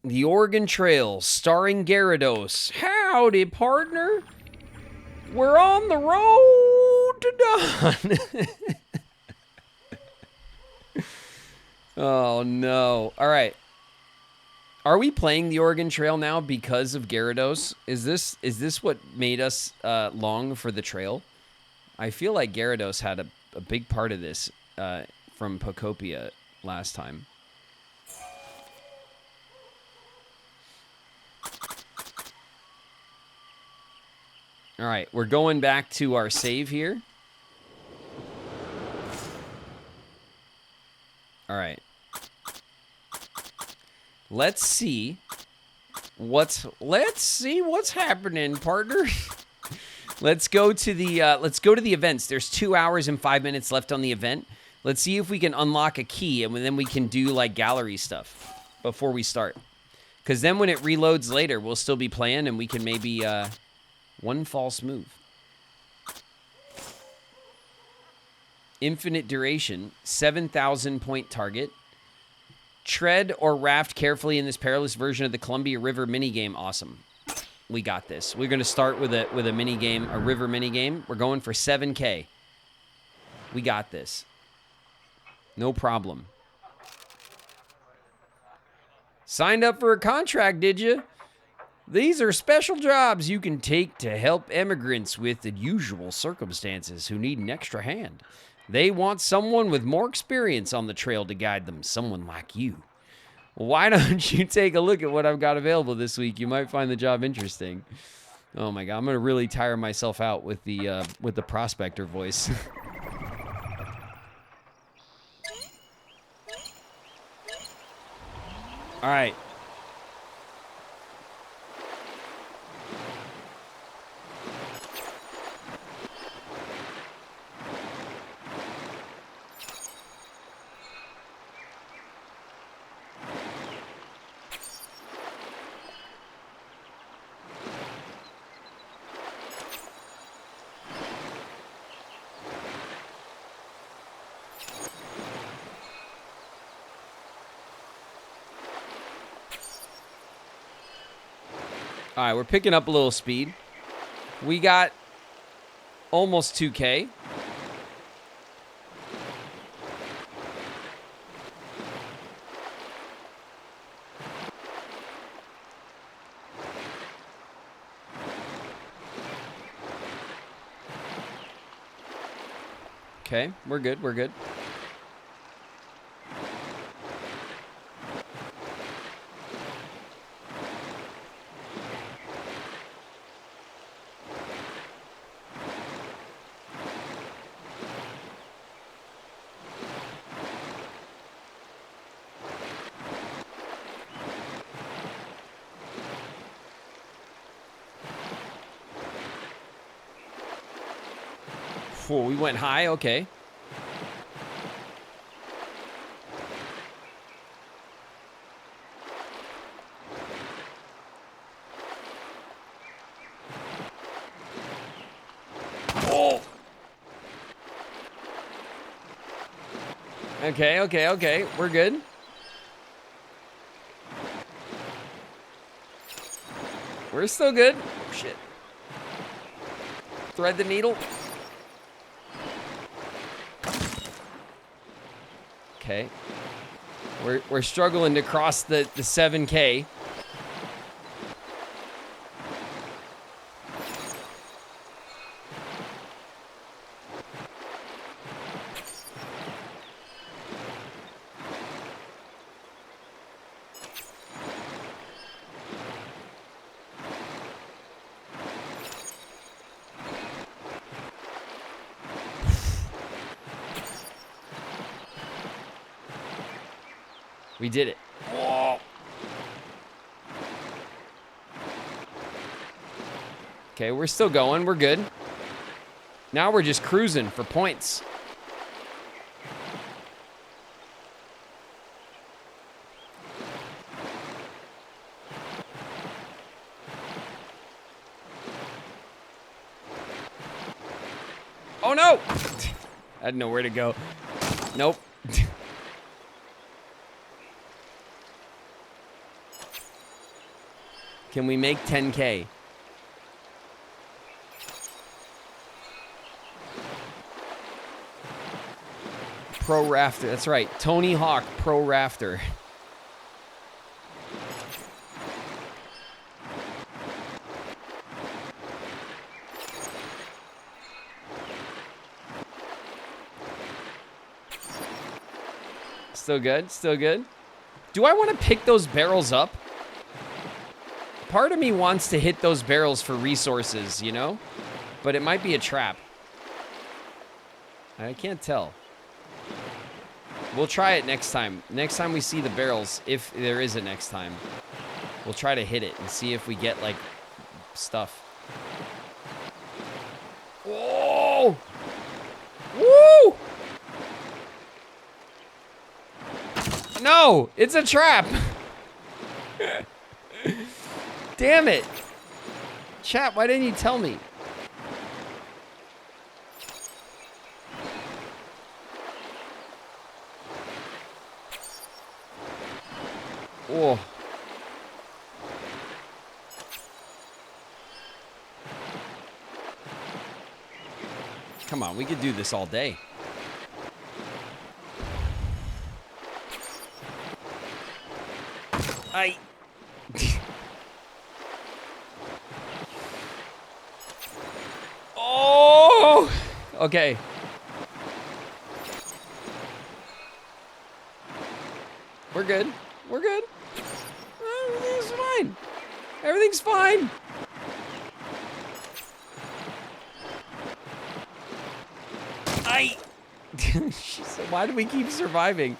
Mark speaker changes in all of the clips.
Speaker 1: The Oregon Trail, starring Gyarados. Howdy, partner. We're on the road to dawn. Oh, no. All right. Are we playing the Oregon Trail now because of Gyarados? Is this what made us long for the trail? I feel like Gyarados had a big part of this from Pocopia last time. All right, we're going back to our save here. All right. Let's see what's happening, partner. Let's go to the events. There's 2 hours and 5 minutes left on the event. Let's see if we can unlock a key, and then we can do like gallery stuff before we start. Because then when it reloads later, we'll still be playing, and we can maybe one false move. Infinite duration, 7,000 point target. Tread or raft carefully in this perilous version of the Columbia River minigame. Awesome. We got this. We're going to start with a minigame, a river minigame. We're going for 7K. We got this. No problem. Signed up for a contract, did you? These are special jobs you can take to help immigrants with unusual circumstances who need an extra hand. They want someone with more experience on the trail to guide them, someone like you. Why don't you take a look at what I've got available this week? You might find the job interesting. Oh my God, I'm gonna really tire myself out with the prospector voice. All right. All right, we're picking up a little speed. We got almost 2K. Okay, we're good, we're good. Whoa, we went high, okay. Oh! Okay, okay, okay, we're good. We're still good. Shit. Thread the needle. Okay. We're struggling to cross the 7K. We did it. Whoa. Okay, we're still going. We're good. Now we're just cruising for points. Oh no! I didn't know where to go. Nope. Can we make 10K? Pro Rafter. That's right. Tony Hawk Pro Rafter. Still good. Still good. Do I want to pick those barrels up? Part of me wants to hit those barrels for resources, you know? But it might be a trap. I can't tell. We'll try it next time. Next time we see the barrels, if there is a next time, we'll try to hit it and see if we get, like, stuff. Whoa! Woo! No! It's a trap! Damn it! Chat, why didn't you tell me? Oh. Come on, we could do this all day. Oh! Okay. We're good. We're good. Everything's fine. Everything's fine. Why do we keep surviving?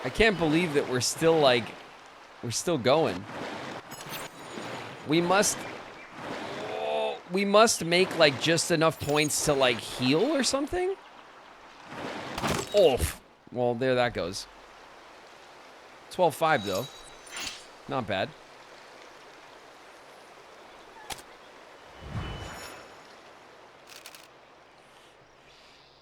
Speaker 1: I can't believe that we're still, like, we're still going. We must make, like, just enough points to, like, heal or something? Oh, well, there that goes. 12-5, though. Not bad.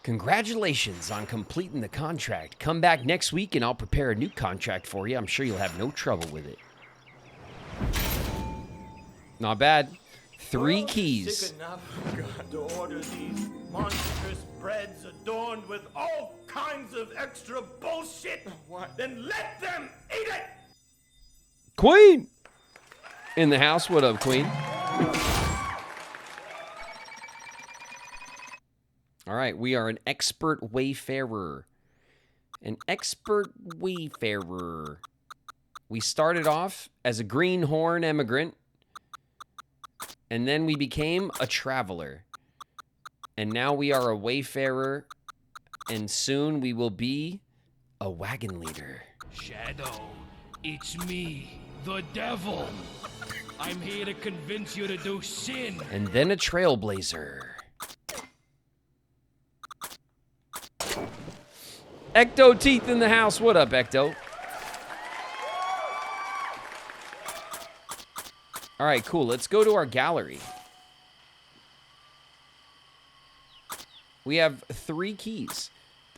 Speaker 1: Congratulations on completing the contract. Come back next week and I'll prepare a new contract for you. I'm sure you'll have no trouble with it. Not bad. 3 keys.
Speaker 2: Sick enough to order these monstrous breads adorned with all kinds of extra bullshit. What? Then let them eat it.
Speaker 1: Queen! In the house. What up, Queen? All right, we are an expert wayfarer. An expert wayfarer. We started off as a greenhorn emigrant, and then we became a traveler. And now we are a wayfarer, and soon we will be a wagon leader.
Speaker 3: Shadow, it's me, the devil. I'm here to convince you to do sin.
Speaker 1: And then a trailblazer. Ecto Teeth in the house. What up, Ecto? All right, cool. Let's go to our gallery. We have 3 keys.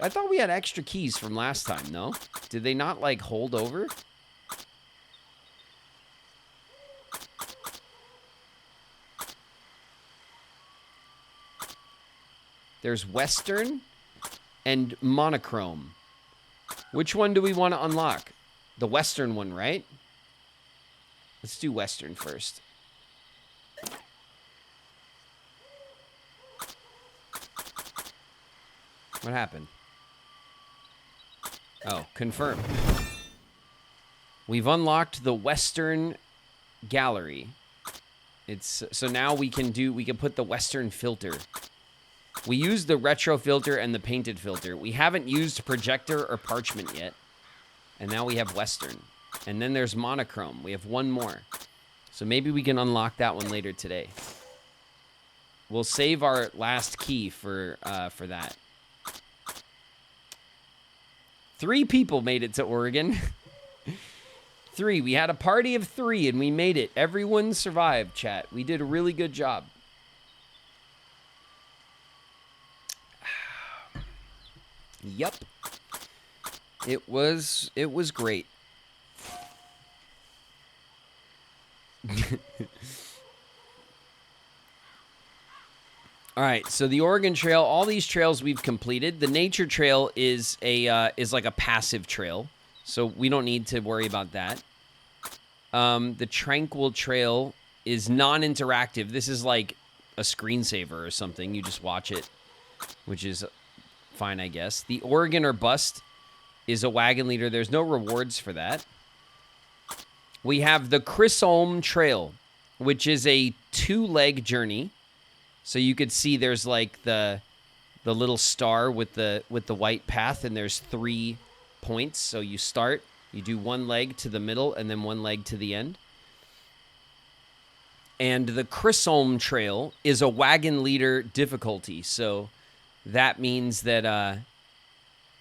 Speaker 1: I thought we had extra keys from last time, no? Did they not, like, hold over? There's Western and monochrome. Which one do we want to unlock? The Western one, right? Let's do Western first. What happened? Oh, confirm. We've unlocked the Western gallery. It's so now we can put the Western filter. We used the retro filter and the painted filter. We haven't used projector or parchment yet. And now we have Western. And then there's monochrome. We have 1 more. So maybe we can unlock that one later today. We'll save our last key for that. 3 people made it to Oregon. 3. We had a party of 3 and we made it. Everyone survived, chat. We did a really good job. Yup. It was great. All right, so the Oregon Trail, all these trails we've completed. The Nature Trail is like a passive trail, so we don't need to worry about that. The Tranquil Trail is non-interactive. This is like a screensaver or something. You just watch it, which is fine, I guess. The Oregon or Bust is a wagon leader. There's no rewards for that. We have the Chisholm Trail, which is a 2-leg journey. So you could see there's like the little star with the white path, and there's 3 points. So you start, you do 1 leg to the middle, and then 1 leg to the end. And the Chisholm Trail is a wagon leader difficulty. So that means that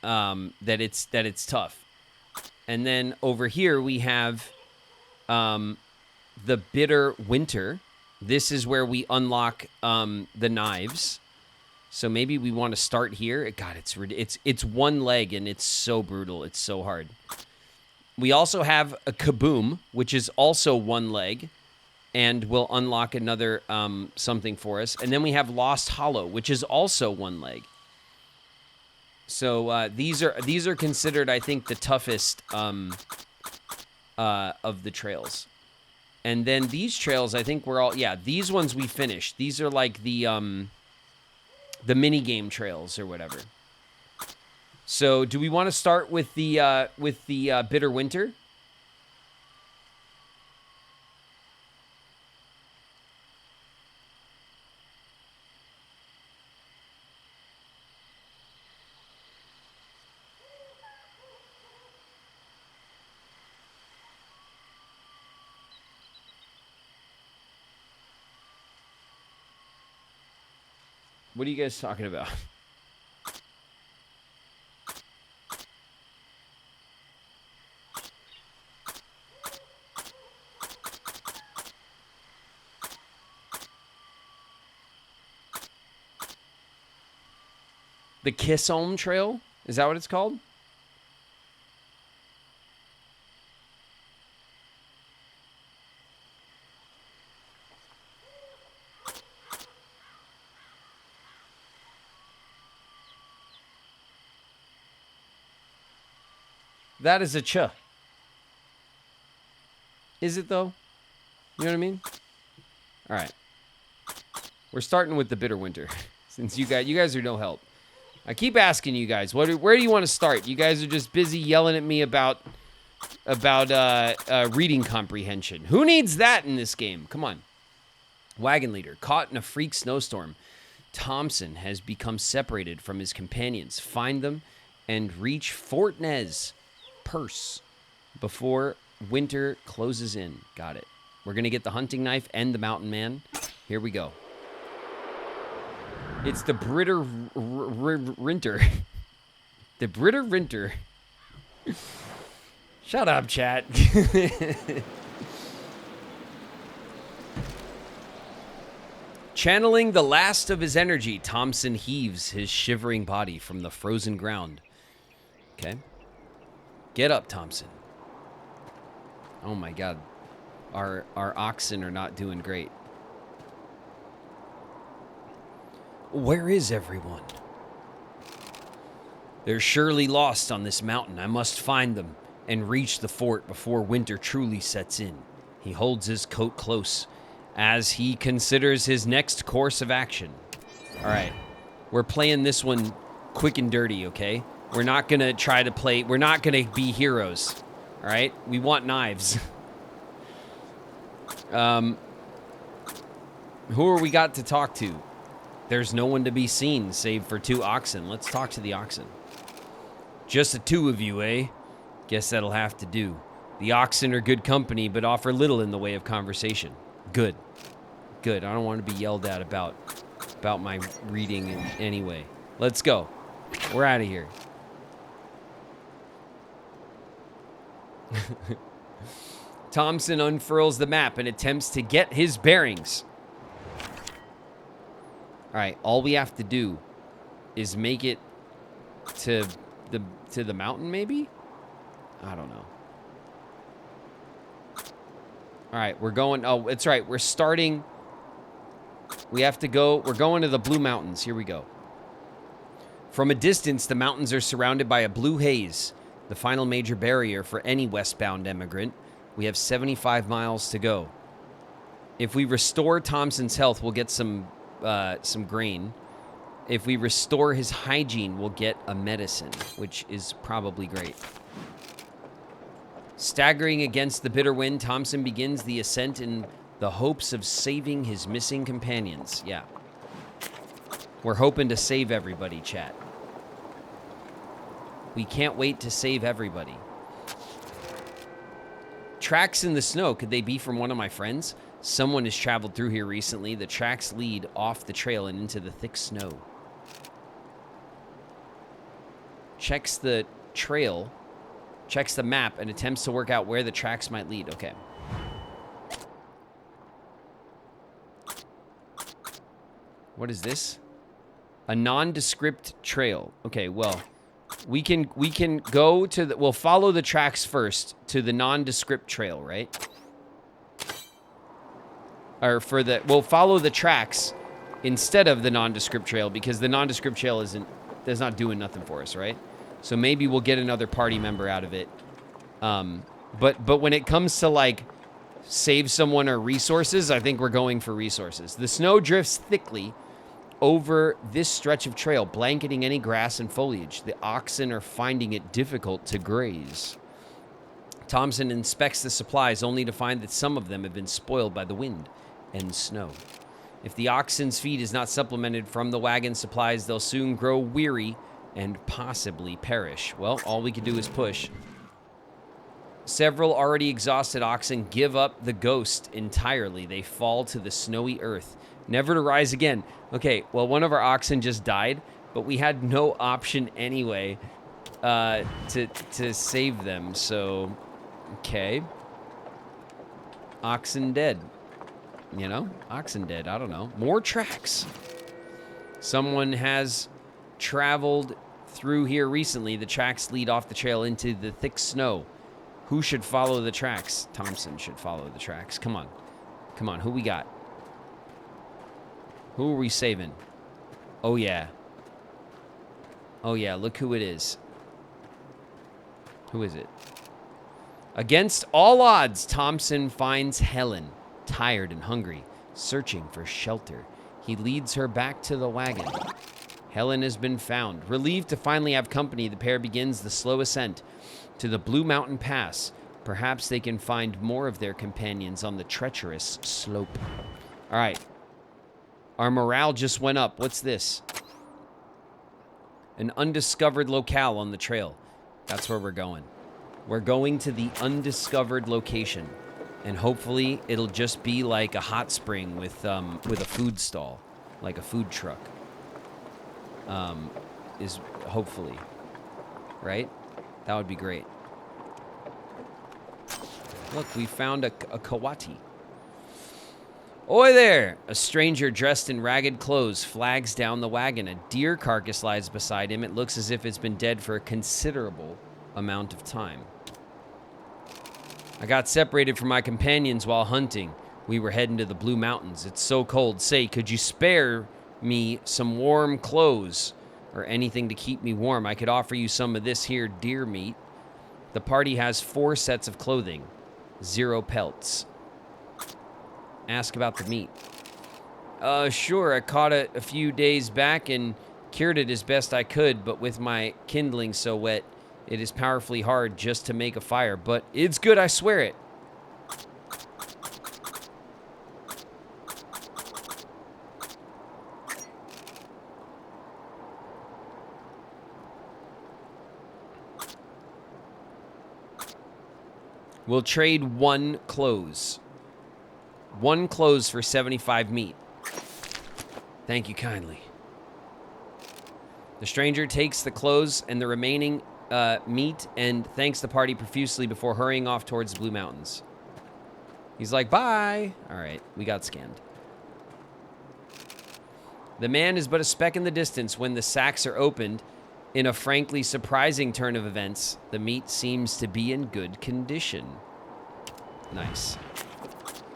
Speaker 1: that it's tough. And then over here we have the Bitter Winter. This is where we unlock the knives. So maybe we want to start here. God, it's 1 leg, and it's so brutal. It's so hard. We also have a Kaboom, which is also 1 leg, and will unlock another something for us. And then we have Lost Hollow, which is also 1 leg. So these are considered, I think, the toughest of the trails. And then these trails, I think we're all, these ones we finished. These are like the mini game trails or whatever. So do we want to start with the Bitter Winter? What are you guys talking about? The Chisholm Trail? Is that what it's called? That is a ch. Is it though? You know what I mean? All right. We're starting with the Bitter Winter, since you guys are no help. I keep asking you guys, where do you want to start? You guys are just busy yelling at me about reading comprehension. Who needs that in this game? Come on. Wagon leader caught in a freak snowstorm. Thompson has become separated from his companions. Find them and reach Fort Nez Purse before winter closes in. Got it. We're going to get the hunting knife and the mountain man. Here we go. It's the Britter Rinter. The Britter Rinter. Shut up, chat. Channeling the last of his energy, Thompson heaves his shivering body from the frozen ground. Okay. Get up, Thompson. Oh my God. Our oxen are not doing great. Where is everyone? They're surely lost on this mountain. I must find them and reach the fort before winter truly sets in. He holds his coat close as he considers his next course of action. All right. We're playing this one quick and dirty, okay? We're not going to try to play... We're not going to be heroes, all right? We want knives. Who are we got to talk to? There's no one to be seen save for 2 oxen. Let's talk to the oxen. Just the 2 of you, eh? Guess that'll have to do. The oxen are good company, but offer little in the way of conversation. Good. Good. I don't want to be yelled at about my reading in any way. Let's go. We're out of here. Thompson unfurls the map and attempts to get his bearings. All right, all we have to do is make it to the mountain, maybe? I don't know. All right, we're going. Oh, it's right. We're starting. We have to go. We're going to the Blue Mountains. Here we go. From a distance, the mountains are surrounded by a blue haze, the final major barrier for any westbound emigrant. We have 75 miles to go. If we restore Thompson's health, we'll get some grain. If we restore his hygiene, we'll get a medicine, which is probably great. Staggering against the bitter wind, Thompson begins the ascent in the hopes of saving his missing companions. Yeah. We're hoping to save everybody, chat. We can't wait to save everybody. Tracks in the snow. Could they be from one of my friends? Someone has traveled through here recently. The tracks lead off the trail and into the thick snow. Checks the trail, checks the map, and attempts to work out where the tracks might lead. Okay. What is this? A nondescript trail. Okay, well, we can go to the, we'll follow the tracks first to the nondescript trail, right? Or for the, we'll follow the tracks instead of the nondescript trail because the nondescript trail is not doing nothing for us, right? So maybe we'll get another party member out of it. But when it comes to like save someone or resources, I think we're going for resources. The snow drifts thickly over this stretch of trail, blanketing any grass and foliage. The oxen are finding it difficult to graze. Thompson inspects the supplies only to find that some of them have been spoiled by the wind and snow. If the oxen's feed is not supplemented from the wagon supplies, they'll soon grow weary and possibly perish. Well, all we can do is push. Several already exhausted oxen give up the ghost entirely. They fall to the snowy earth, never to rise again. Okay, well, one of our oxen just died, but we had no option anyway to save them. So, okay. Oxen dead. You know? Oxen dead. I don't know. More tracks. Someone has traveled through here recently. The tracks lead off the trail into the thick snow. Who should follow the tracks? Thompson should follow the tracks. Come on. Come on. Who we got? Who are we saving? Oh, yeah. Oh, yeah. Look who it is. Who is it? Against all odds, Thompson finds Helen, tired and hungry, searching for shelter. He leads her back to the wagon. Helen has been found. Relieved to finally have company, the pair begins the slow ascent to the Blue Mountain Pass. Perhaps they can find more of their companions on the treacherous slope. All right. Our morale just went up. What's this? An undiscovered locale on the trail. That's where we're going. We're going to the undiscovered location. And hopefully it'll just be like a hot spring with a food stall. Like a food truck. Is hopefully. Right? That would be great. Look, we found a Kawati. Oi there! A stranger dressed in ragged clothes flags down the wagon. A deer carcass lies beside him. It looks as if it's been dead for a considerable amount of time. I got separated from my companions while hunting. We were heading to the Blue Mountains. It's so cold. Say, could you spare me some warm clothes or anything to keep me warm? I could offer you some of this here deer meat. The party has 4 sets of clothing. 0 pelts. Ask about the meat. Sure, I caught it a few days back and cured it as best I could, but with my kindling so wet, it is powerfully hard just to make a fire, but it's good, I swear it. We'll trade 1 clothes. 1 clothes for 75 meat. Thank you kindly. The stranger takes the clothes and the remaining meat and thanks the party profusely before hurrying off towards the Blue Mountains. He's like, bye. All right, we got scanned. The man is but a speck in the distance when the sacks are opened In a frankly surprising turn of events, the meat seems to be in good condition. Nice.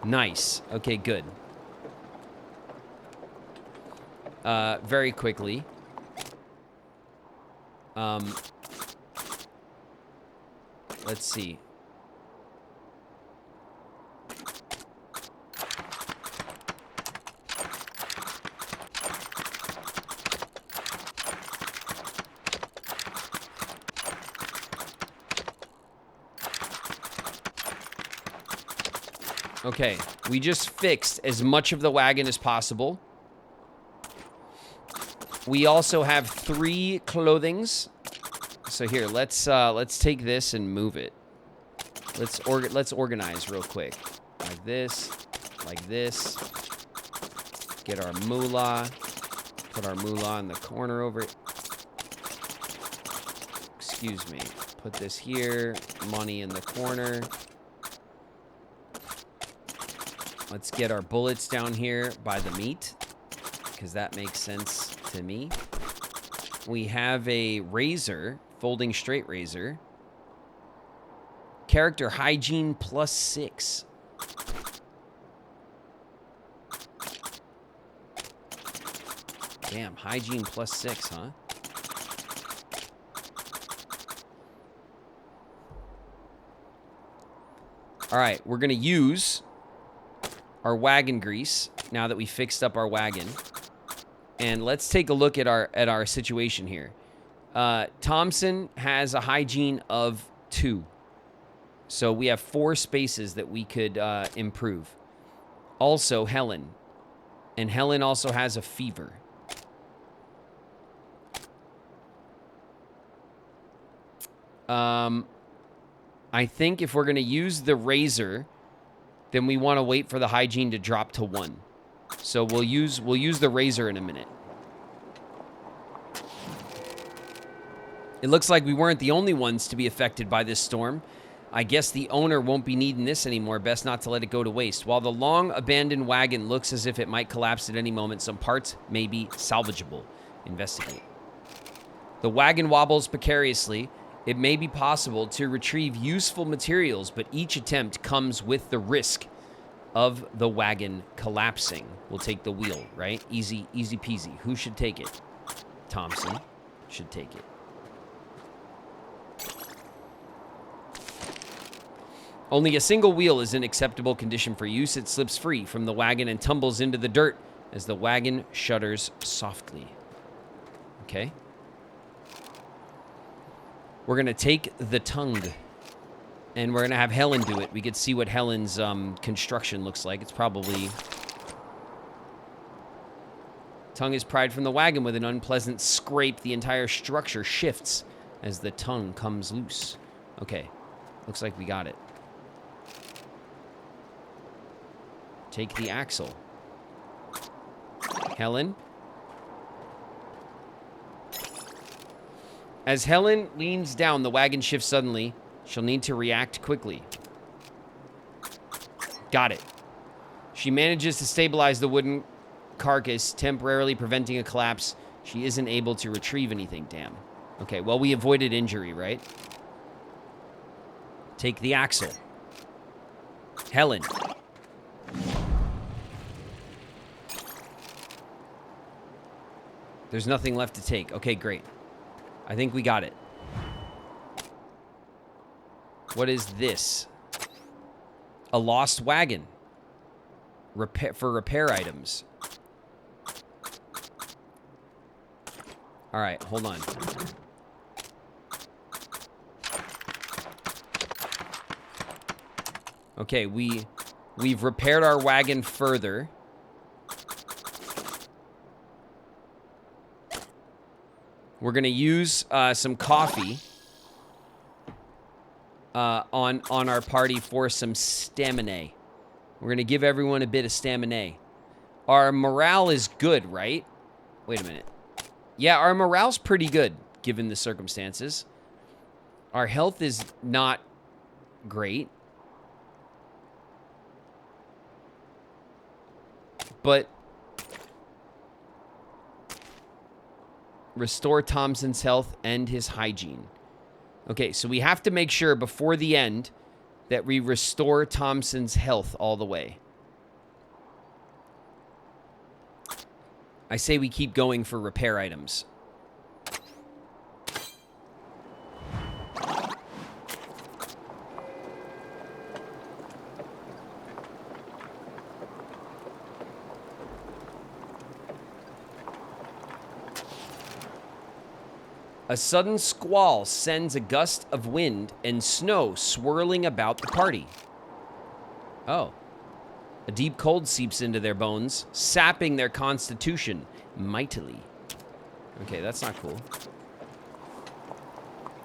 Speaker 1: Nice. Okay, good. Very quickly. Let's see. Okay, we just fixed as much of the wagon as possible. We also have 3 clothings. So here, let's take this and move it. Let's organize real quick. Like this, like this. Get our moolah. Put our moolah in the corner over it. Excuse me. Put this here. Money in the corner. Let's get our bullets down here by the meat, because that makes sense to me. We have a razor, folding straight razor. Character hygiene +6. Damn, hygiene +6, huh? All right, we're gonna use our wagon grease now that we fixed up our wagon, and let's take a look at our situation here. Thompson has a hygiene of 2, so we have 4 spaces that we could improve. Also, Helen, and Helen also has a fever. I think if we're gonna use the razor, then we want to wait for the hygiene to drop to 1. So we'll use the razor in a minute. It looks like we weren't the only ones to be affected by this storm. I guess the owner won't be needing this anymore. Best not to let it go to waste. While the long abandoned wagon looks as if it might collapse at any moment, some parts may be salvageable. Investigate. The wagon wobbles precariously. It may be possible to retrieve useful materials, but each attempt comes with the risk of the wagon collapsing. We'll take the wheel, right? Easy peasy. Who should take it? Thompson should take it. Only a single wheel is in acceptable condition for use. It slips free from the wagon and tumbles into the dirt as the wagon shudders softly. Okay. We're going to take the tongue, and we're going to have Helen do it. We could see what Helen's construction looks like. It's probably... Tongue is pried from the wagon with an unpleasant scrape. The entire structure shifts as the tongue comes loose. Okay. Looks like we got it. Take the axle. Helen. As Helen leans down, the wagon shifts suddenly. She'll need to react quickly. Got it. She manages to stabilize the wooden carcass, temporarily preventing a collapse. She isn't able to retrieve anything, damn. Okay, well, we avoided injury, right? Take the axle. Helen. There's nothing left to take. Okay, great. I think we got it. What is this? A lost wagon. For repair items. All right, hold on. Okay, we've repaired our wagon further. We're gonna use some coffee on our party for some stamina. We're gonna give everyone a bit of stamina. Our morale is good, right? Wait a minute. Yeah, our morale's pretty good given the circumstances. Our health is not great. But Restore Thompson's health and his hygiene. Okay, so we have to make sure before the end that we restore Thompson's health all the way. I say we keep going for repair items. A sudden squall sends a gust of wind and snow swirling about the party. Oh. A deep cold seeps into their bones, sapping their constitution mightily. Okay, that's not cool.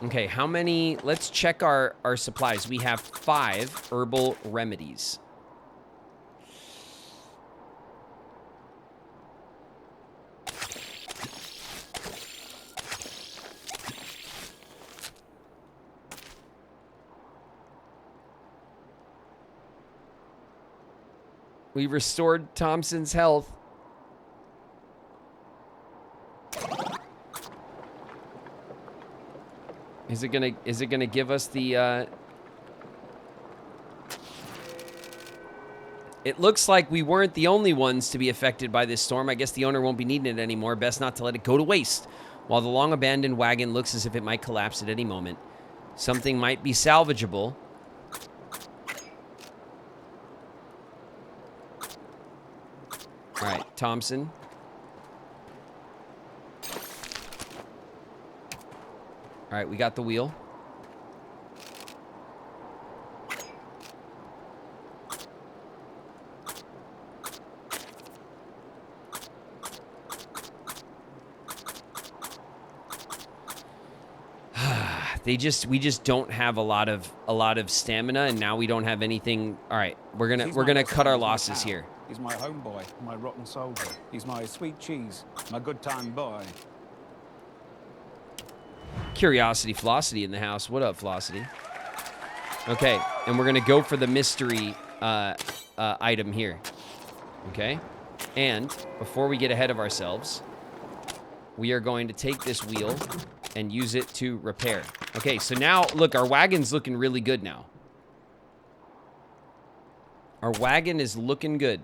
Speaker 1: Okay, how many... Let's check our supplies. We have 5 herbal remedies. We restored Thompson's health. Is it gonna give us the It looks like we weren't the only ones to be affected by this storm. I guess the owner won't be needing it anymore. Best not to let it go to waste. While the long abandoned wagon looks as if it might collapse at any moment. Something might be salvageable. All right, Thompson. All right, we got the wheel. We just don't have a lot of stamina, and now we don't have anything. All right, we're gonna cut our losses here.
Speaker 4: He's my homeboy, my rotten soldier. He's my sweet cheese, my good time boy.
Speaker 1: Curiosity Flosity in the house. What up, Flosity? Okay, and we're gonna go for the mystery item here. Okay, and before we get ahead of ourselves, we are going to take this wheel and use it to repair. Okay, so now, look, our wagon's looking really good now. Our wagon is looking good.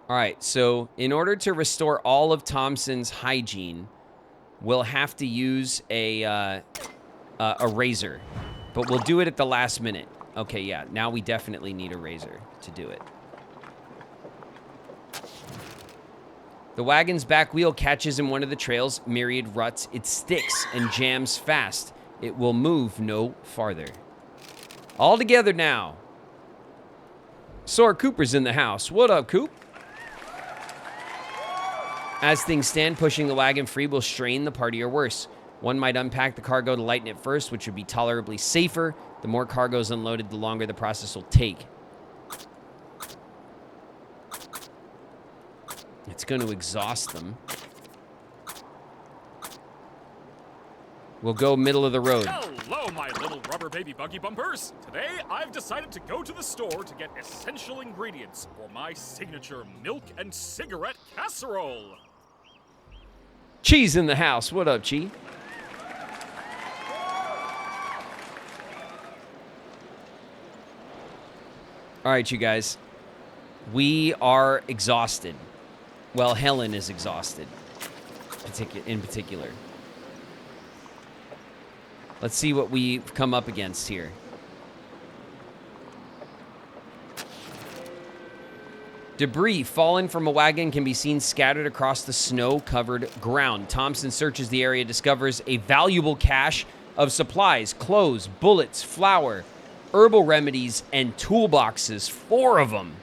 Speaker 1: All right, so in order to restore all of Thompson's hygiene, we'll have to use a razor. But we'll do it at the last minute. Okay, yeah, now we definitely need a razor to do it. The wagon's back wheel catches in one of the trail's myriad ruts. It sticks and jams fast. It will move no farther. All together now. Sore Cooper's in the house. What up, Coop? As things stand, pushing the wagon free will strain the party or worse. One might unpack the cargo to lighten it first, which would be tolerably safer. The more cargo is unloaded, the longer the process will take. It's going to exhaust them. We'll go middle of the road.
Speaker 5: Hello, my little rubber baby buggy bumpers. Today, I've decided to go to the store to get essential ingredients for my signature milk and cigarette casserole.
Speaker 1: Cheese in the house. What up, Chi? All right, you guys. We are exhausted. Well, Helen is exhausted. In particular. Let's see what we've come up against here. Debris fallen from a wagon can be seen scattered across the snow-covered ground. Thompson searches the area, discovers a valuable cache of supplies, clothes, bullets, flour, herbal remedies, and toolboxes. 4 of them.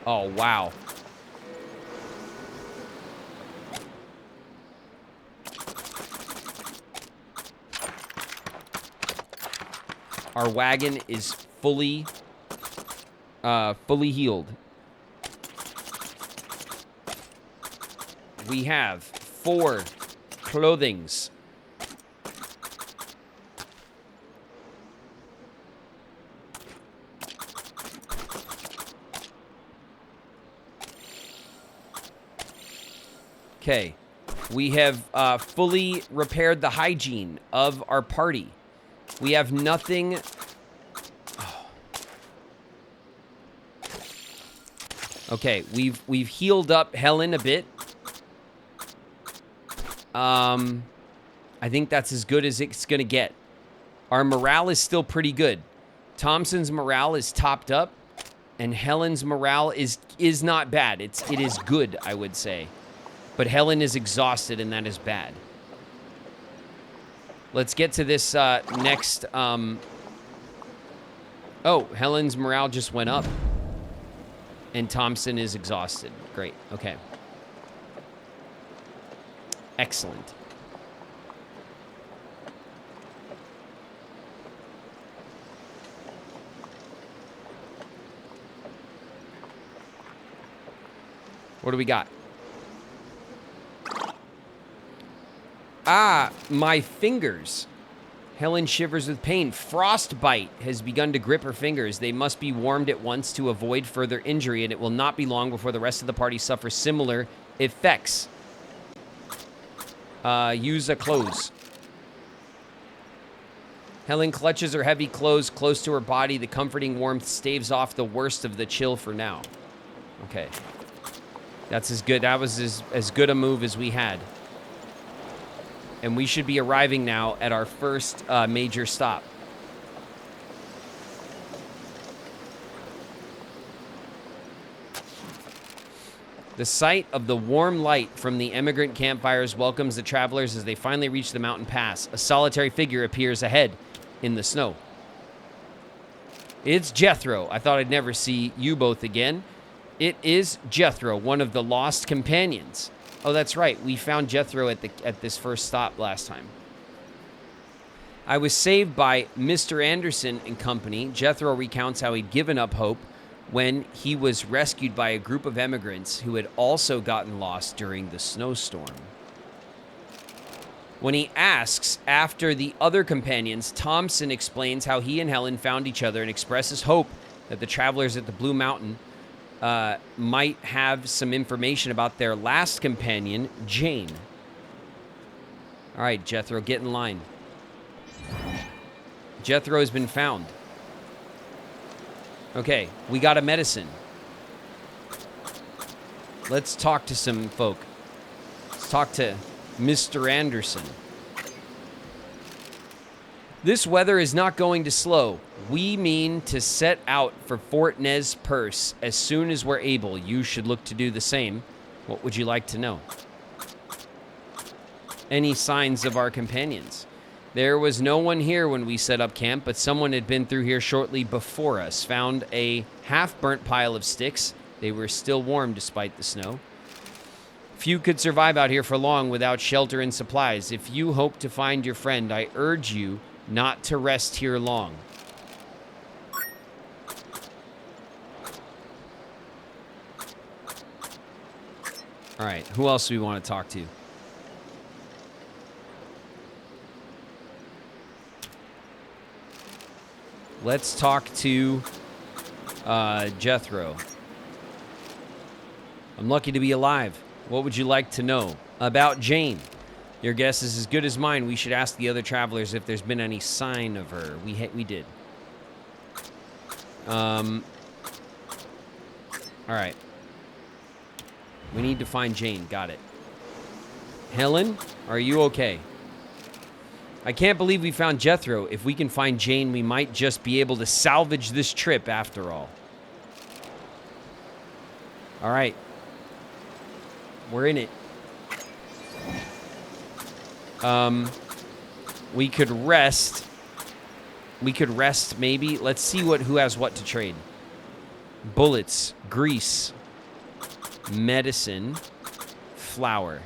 Speaker 1: Oh, wow. Our wagon is fully healed. We have 4 clothings. Okay. We have fully repaired the hygiene of our party. We have nothing... Oh. Okay, we've healed up Helen a bit. I think that's as good as it's going to get. Our morale is still pretty good. Thompson's morale is topped up, and Helen's morale is not bad. It is good, I would say. But Helen is exhausted, and that is bad. Let's get to this next... Oh, Helen's morale just went up. And Thompson is exhausted. Great. Okay. Excellent. What do we got? Ah, my fingers. Helen shivers with pain. Frostbite has begun to grip her fingers. They must be warmed at once to avoid further injury, and it will not be long before the rest of the party suffers similar effects. Use a clothes. Helen clutches her heavy clothes close to her body. The comforting warmth staves off the worst of the chill for now. Okay. That's as good. That was as good a move as we had. And we should be arriving now at our first major stop. The sight of the warm light from the emigrant campfires welcomes the travelers as they finally reach the mountain pass. A solitary figure appears ahead in the snow. It's Jethro. I thought I'd never see you both again. It is Jethro, one of the lost companions. Oh, that's right. We found Jethro at this first stop last time. I was saved by Mr. Anderson and company. Jethro recounts how he'd given up hope when he was rescued by a group of emigrants who had also gotten lost during the snowstorm. When he asks after the other companions, Thompson explains how he and Helen found each other and expresses hope that the travelers at the Blue Mountain might have some information about their last companion, Jane. All right, Jethro, get in line. Jethro has been found. Okay, we got a medicine. Let's talk to some folk. Let's talk to Mr. Anderson. This weather is not going to slow. We mean to set out for Fort Nez Perce as soon as we're able. You should look to do the same. What would you like to know? Any signs of our companions? There was no one here when we set up camp, but someone had been through here shortly before us. Found a half-burnt pile of sticks. They were still warm despite the snow. Few could survive out here for long without shelter and supplies. If you hope to find your friend, I urge you not to rest here long. All right, who else do we want to talk to? Let's talk to Jethro. I'm lucky to be alive. What would you like to know about Jane? Your guess is as good as mine. We should ask the other travelers if there's been any sign of her. We did. All right. We need to find Jane. Got it. Helen, are you okay? I can't believe we found Jethro. If we can find Jane, we might just be able to salvage this trip after all. All right. We're in it. We could rest. We could rest, maybe. Let's see who has what to trade. Bullets, grease, medicine, flour.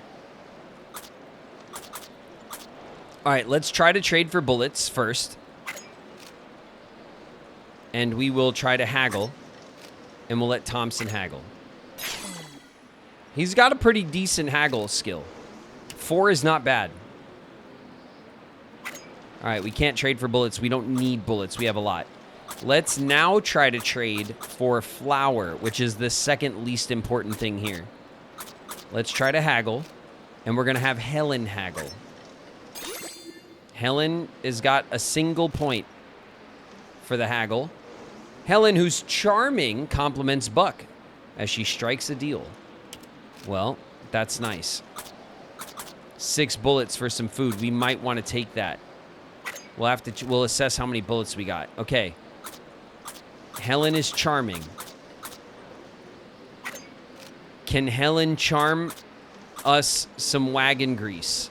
Speaker 1: All right, let's try to trade for bullets first. And we will try to haggle. And we'll let Thompson haggle. He's got a pretty decent haggle skill. 4 is not bad. All right, we can't trade for bullets. We don't need bullets. We have a lot. Let's now try to trade for flour, which is the second least important thing here. Let's try to haggle. And we're going to have Helen haggle. Helen has got a single point for the haggle. Helen, who's charming, compliments Buck as she strikes a deal. Well, that's nice. 6 bullets for some food. We might want to take that. We'll have to. We'll assess how many bullets we got. Okay. Helen is charming. Can Helen charm us some wagon grease?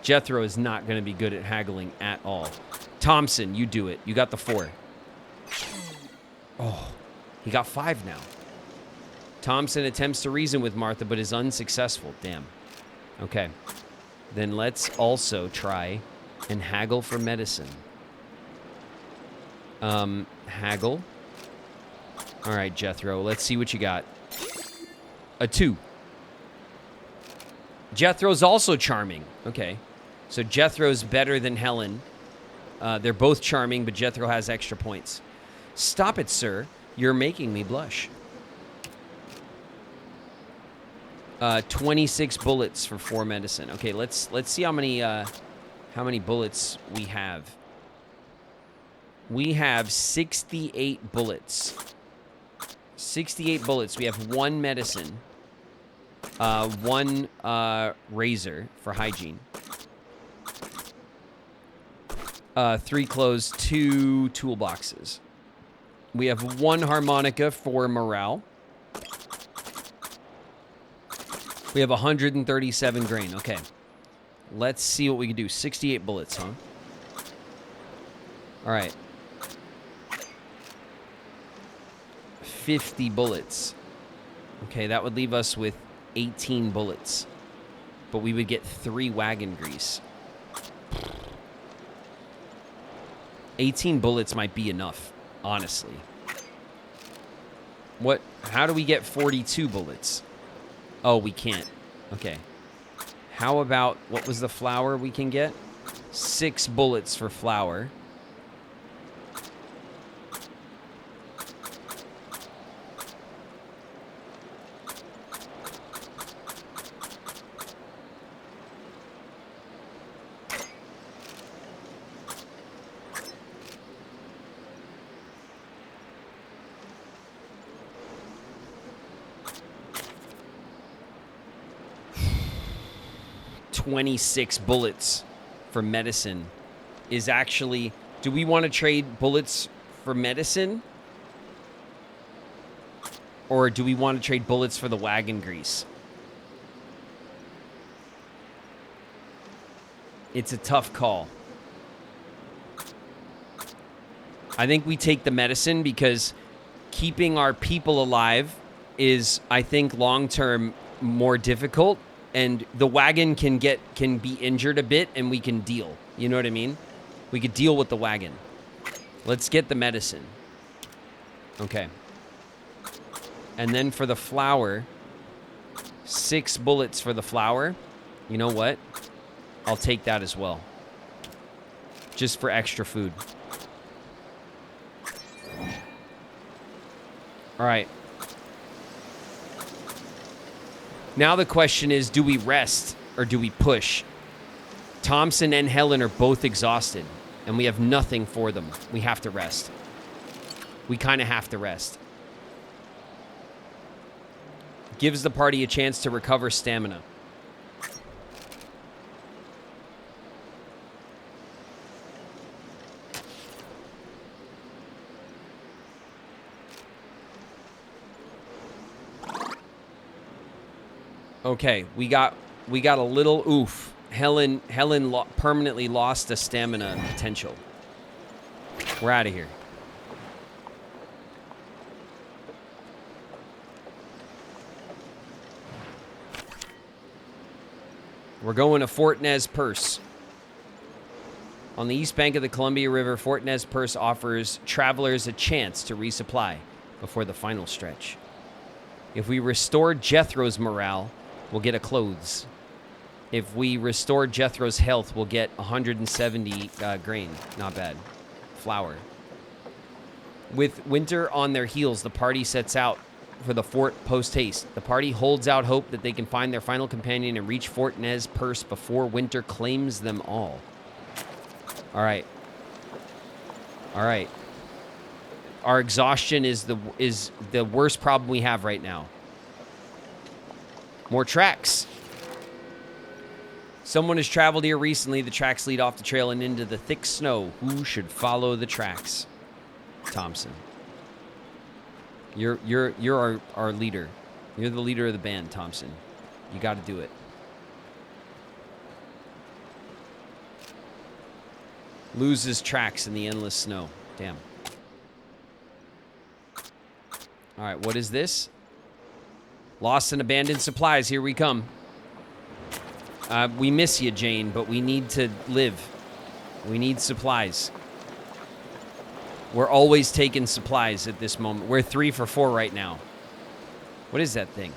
Speaker 1: Jethro is not going to be good at haggling at all. Thompson, you do it. You got the 4. Oh, he got 5 now. Thompson attempts to reason with Martha, but is unsuccessful. Damn. Okay. Then let's also try and haggle for medicine. Haggle. All right, Jethro. Let's see what you got. A 2. Jethro's also charming. Okay. So Jethro's better than Helen. They're both charming, but Jethro has extra points. Stop it, sir. You're making me blush. 26 bullets for 4 medicine. Okay, let's see how many bullets we have. We have 68 bullets. 68 bullets. We have 1 medicine. 1 razor for hygiene. 3 clothes, 2 toolboxes. We have 1 harmonica for morale. We have 137 grain. Okay. Let's see what we can do. 68 bullets, huh? All right. 50 bullets. Okay, that would leave us with 18 bullets. But we would get 3 wagon grease. 18 bullets might be enough, honestly. How do we get 42 bullets? Oh, we can't. Okay. How about, what was the flour we can get? 6 bullets for flour. $26 bullets for medicine is actually... Do we want to trade bullets for medicine? Or do we want to trade bullets for the wagon grease? It's a tough call. I think we take the medicine because keeping our people alive is, I think, long-term more difficult. And the wagon can be injured a bit, and we can deal. You know what I mean? We could deal with the wagon. Let's get the medicine. Okay. And then for the flour, 6 bullets for the flour. You know what? I'll take that as well. Just for extra food. All right. Now the question is, do we rest or do we push? Thompson and Helen are both exhausted, and we have nothing for them. We have to rest. We kind of have to rest. Gives the party a chance to recover stamina. Okay, we got a little oof. Helen permanently lost the stamina potential. We're out of here. We're going to Fort Nez Perce. On the east bank of the Columbia River, Fort Nez Perce offers travelers a chance to resupply before the final stretch. If we restore Jethro's morale, we'll get a clothes. If we restore Jethro's health, we'll get 170 grain. Not bad. Flour. With winter on their heels, the party sets out for the fort post-haste. The party holds out hope that they can find their final companion and reach Fort Nez Perce before winter claims them all. All right. All right. Our exhaustion is the worst problem we have right now. More tracks. Someone has traveled here recently. The tracks lead off the trail and into the thick snow. Who should follow the tracks? Thompson. You're our leader. You're the leader of the band, Thompson. You got to do it. Loses tracks in the endless snow. Damn. All right, what is this? Lost and abandoned supplies. Here we come. We miss you, Jane, but we need to live. We need supplies. We're always taking supplies at this moment. We're 3 for 4 right now. What is that thing?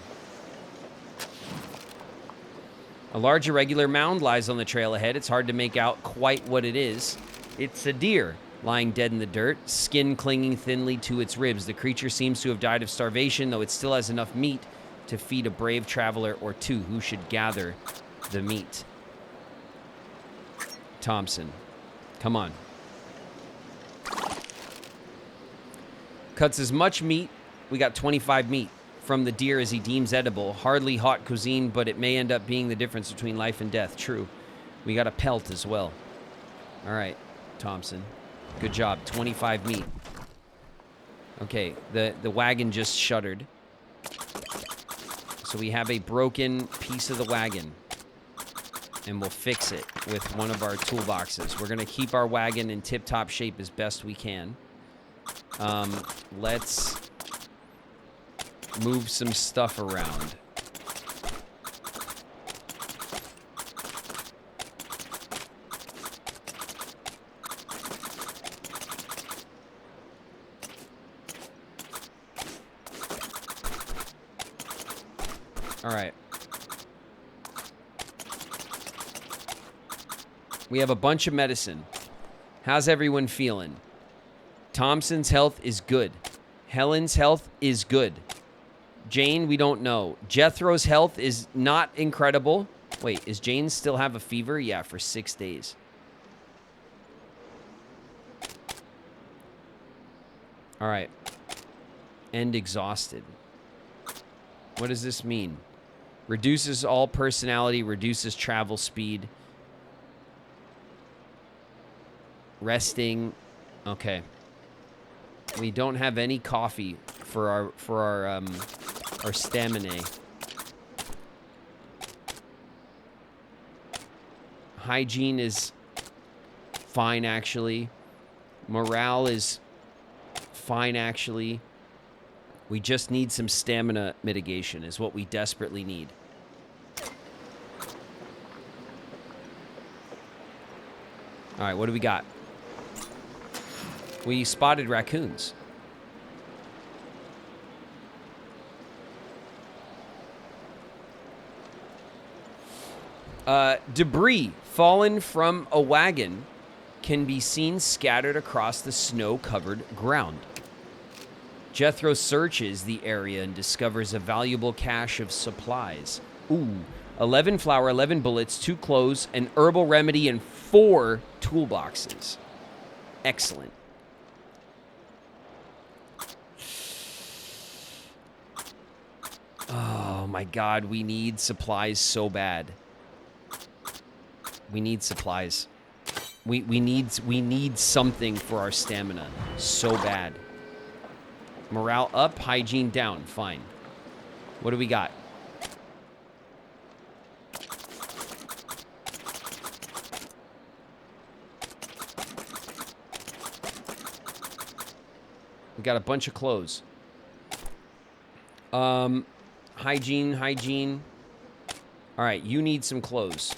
Speaker 1: A large irregular mound lies on the trail ahead. It's hard to make out quite what it is. It's a deer lying dead in the dirt, skin clinging thinly to its ribs. The creature seems to have died of starvation, though it still has enough meat to feed a brave traveler or two who should gather the meat. Thompson, come on. Cuts as much meat, we got 25 meat, from the deer as he deems edible. Hardly hot cuisine, but it may end up being the difference between life and death. True. We got a pelt as well. All right, Thompson. Good job. 25 meat. Okay, the wagon just shuddered. So we have a broken piece of the wagon. And we'll fix it with one of our toolboxes. We're going to keep our wagon in tip-top shape as best we can. Let's move some stuff around. All right. We have a bunch of medicine. How's everyone feeling? Thompson's health is good. Helen's health is good. Jane, we don't know. Jethro's health is not incredible. Wait, is Jane still have a fever? Yeah, for 6 days. All right. And exhausted. What does this mean? Reduces all personality, reduces travel speed. Resting. Okay. We don't have any coffee for our stamina. Hygiene is fine, actually. Morale is fine, actually. We just need some stamina mitigation is what we desperately need. All right, what do we got? We spotted raccoons. Debris fallen from a wagon can be seen scattered across the snow-covered ground. Jethro searches the area and discovers a valuable cache of supplies. Ooh, 11 flour, 11 bullets, 2 clothes, an herbal remedy, and 4 toolboxes. Excellent. Oh my God, we need supplies so bad. We need supplies. We need something for our stamina so bad. Morale up, hygiene down. Fine. What do we got? We got a bunch of clothes. Hygiene. All right, you need some clothes.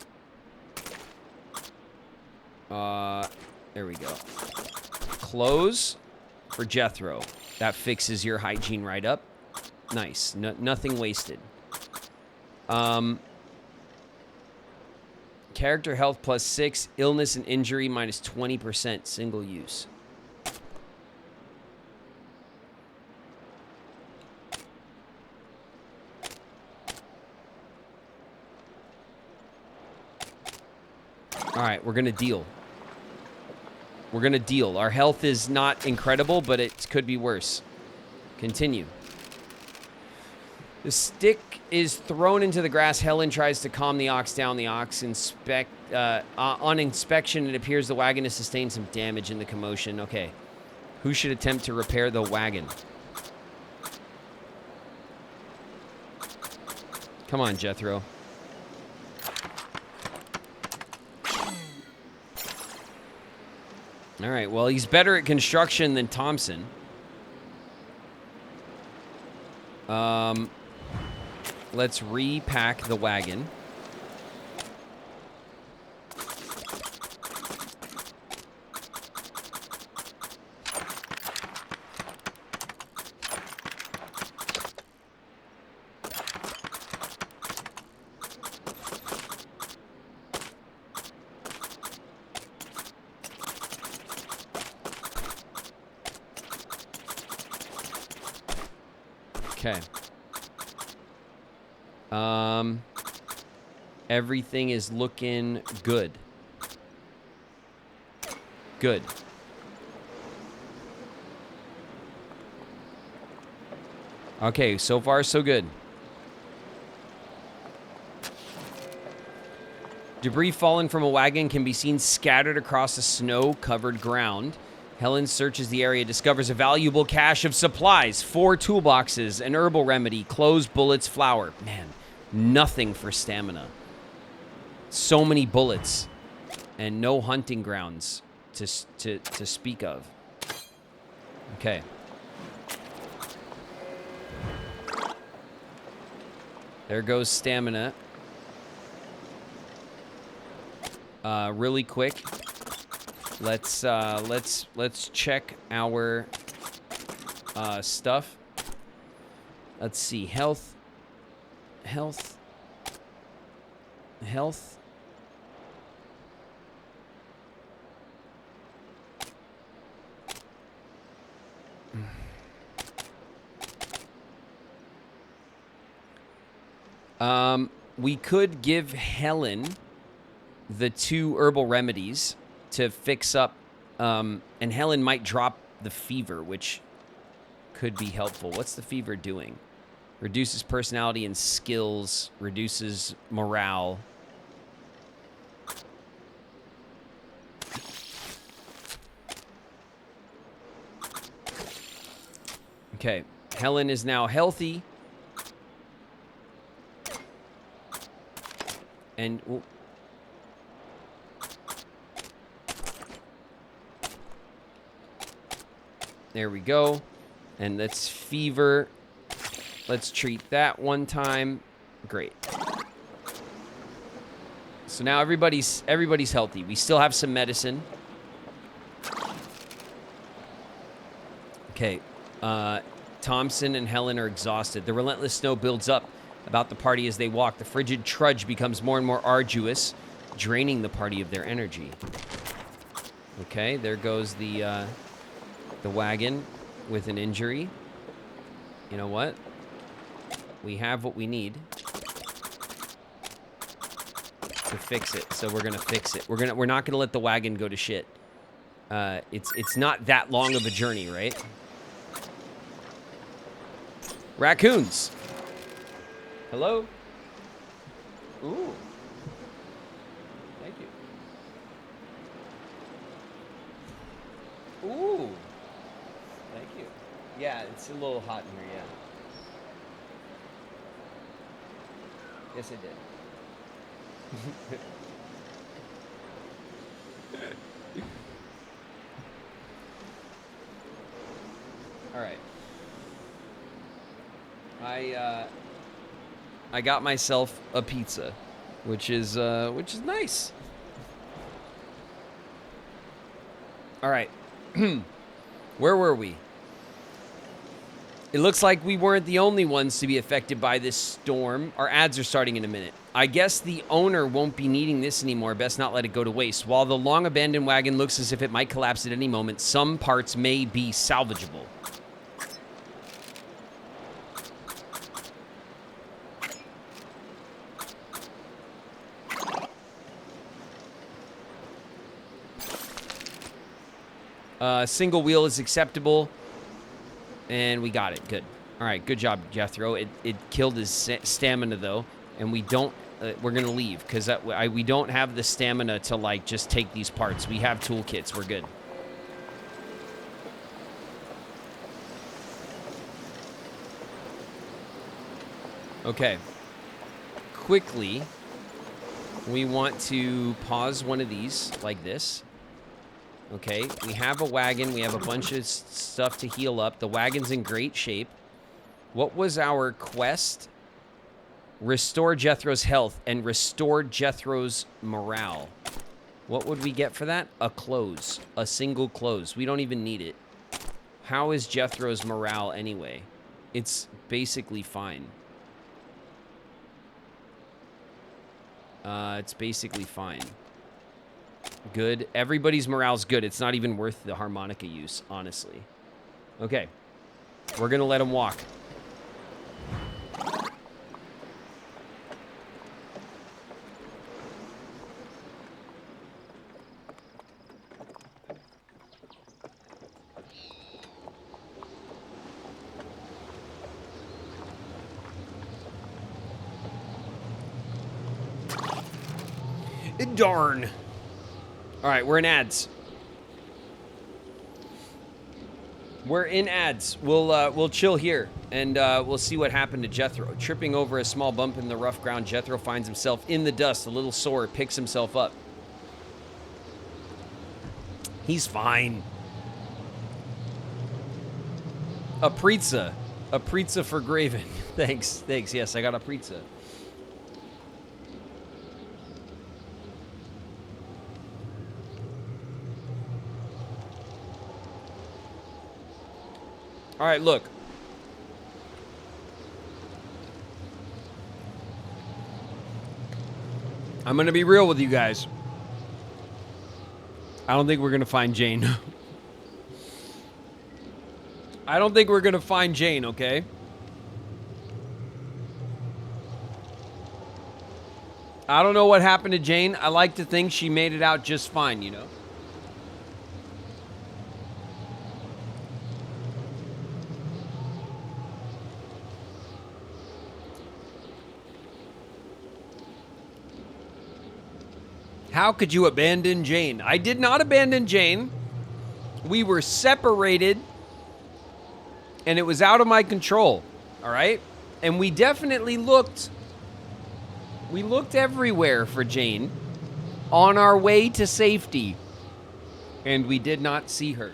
Speaker 1: There we go. Clothes for Jethro. That fixes your hygiene right up. Nice. Nothing wasted. Character health +6. Illness and injury -20%. Single use. All right, we're going to deal. We're going to deal. Our health is not incredible, but it could be worse. Continue. The stick is thrown into the grass. Helen tries to calm the ox down. The ox on inspection, it appears the wagon has sustained some damage in the commotion. Okay. Who should attempt to repair the wagon? Come on, Jethro. All right, well, he's better at construction than Thompson. Let's repack the wagon. Okay. Everything is looking good. Good. Okay, so far so good. Debris fallen from a wagon can be seen scattered across the snow-covered ground. Helen searches the area, discovers a valuable cache of supplies, 4 toolboxes, an herbal remedy, clothes, bullets, flour. Man, nothing for stamina. So many bullets and no hunting grounds to speak of. Okay. There goes stamina. Really quick. Let's check our stuff. Let's see. Health. We could give Helen the 2 herbal remedies to fix up, and Helen might drop the fever, which could be helpful. What's the fever doing? Reduces personality and skills, reduces morale. Okay, Helen is now healthy. And there we go. And let's fever. Let's treat that one time. Great. So now everybody's healthy. We still have some medicine. Okay. Thompson and Helen are exhausted. The relentless snow builds up about the party as they walk. The frigid trudge becomes more and more arduous, draining the party of their energy. Okay, there goes the wagon with an injury. You know what? We have what we need to fix it, so we're gonna fix it. We're not gonna let the wagon go to shit. It's not that long of a journey, right? Raccoons. Hello? Ooh. Thank you. Ooh. Thank you. Yeah, it's a little hot in here, yeah. Yes, I did. All right. I got myself a pizza, which is nice. All right. Where were we? It looks like we weren't the only ones to be affected by this storm. Our ads are starting in a minute. I guess the owner won't be needing this anymore. Best not let it go to waste. While the long abandoned wagon looks as if it might collapse at any moment, some parts may be salvageable. Single wheel is acceptable. And we got it. Good. All right. Good job, Jethro. It killed his stamina, though. And we don't... we're going to leave. Because we don't have the stamina to, like, just take these parts. We have toolkits. We're good. Okay. Quickly, we want to pause one of these like this. Okay, we have a wagon. We have a bunch of stuff to heal up. The wagon's in great shape. What was our quest? Restore Jethro's health and restore Jethro's morale. What would we get for that? A close. A single close. We don't even need it. How is Jethro's morale anyway? It's basically fine. It's basically fine. Good. Everybody's morale's good. It's not even worth the harmonica use, honestly. Okay. We're gonna let him walk. Darn. All right, we're in ads. We're in ads. We'll chill here, and we'll see what happened to Jethro. Tripping over a small bump in the rough ground, Jethro finds himself in the dust, a little sore, picks himself up. He's fine. A pizza for Graven. Thanks. Yes, I got a pizza. All right, look. I'm going to be real with you guys. I don't think we're going to find Jane. I don't think we're going to find Jane, okay? I don't know what happened to Jane. I like to think she made it out just fine, you know? How could you abandon Jane? I did not abandon Jane. We were separated, and it was out of my control, all right? And we definitely looked. We looked everywhere for Jane on our way to safety, and we did not see her.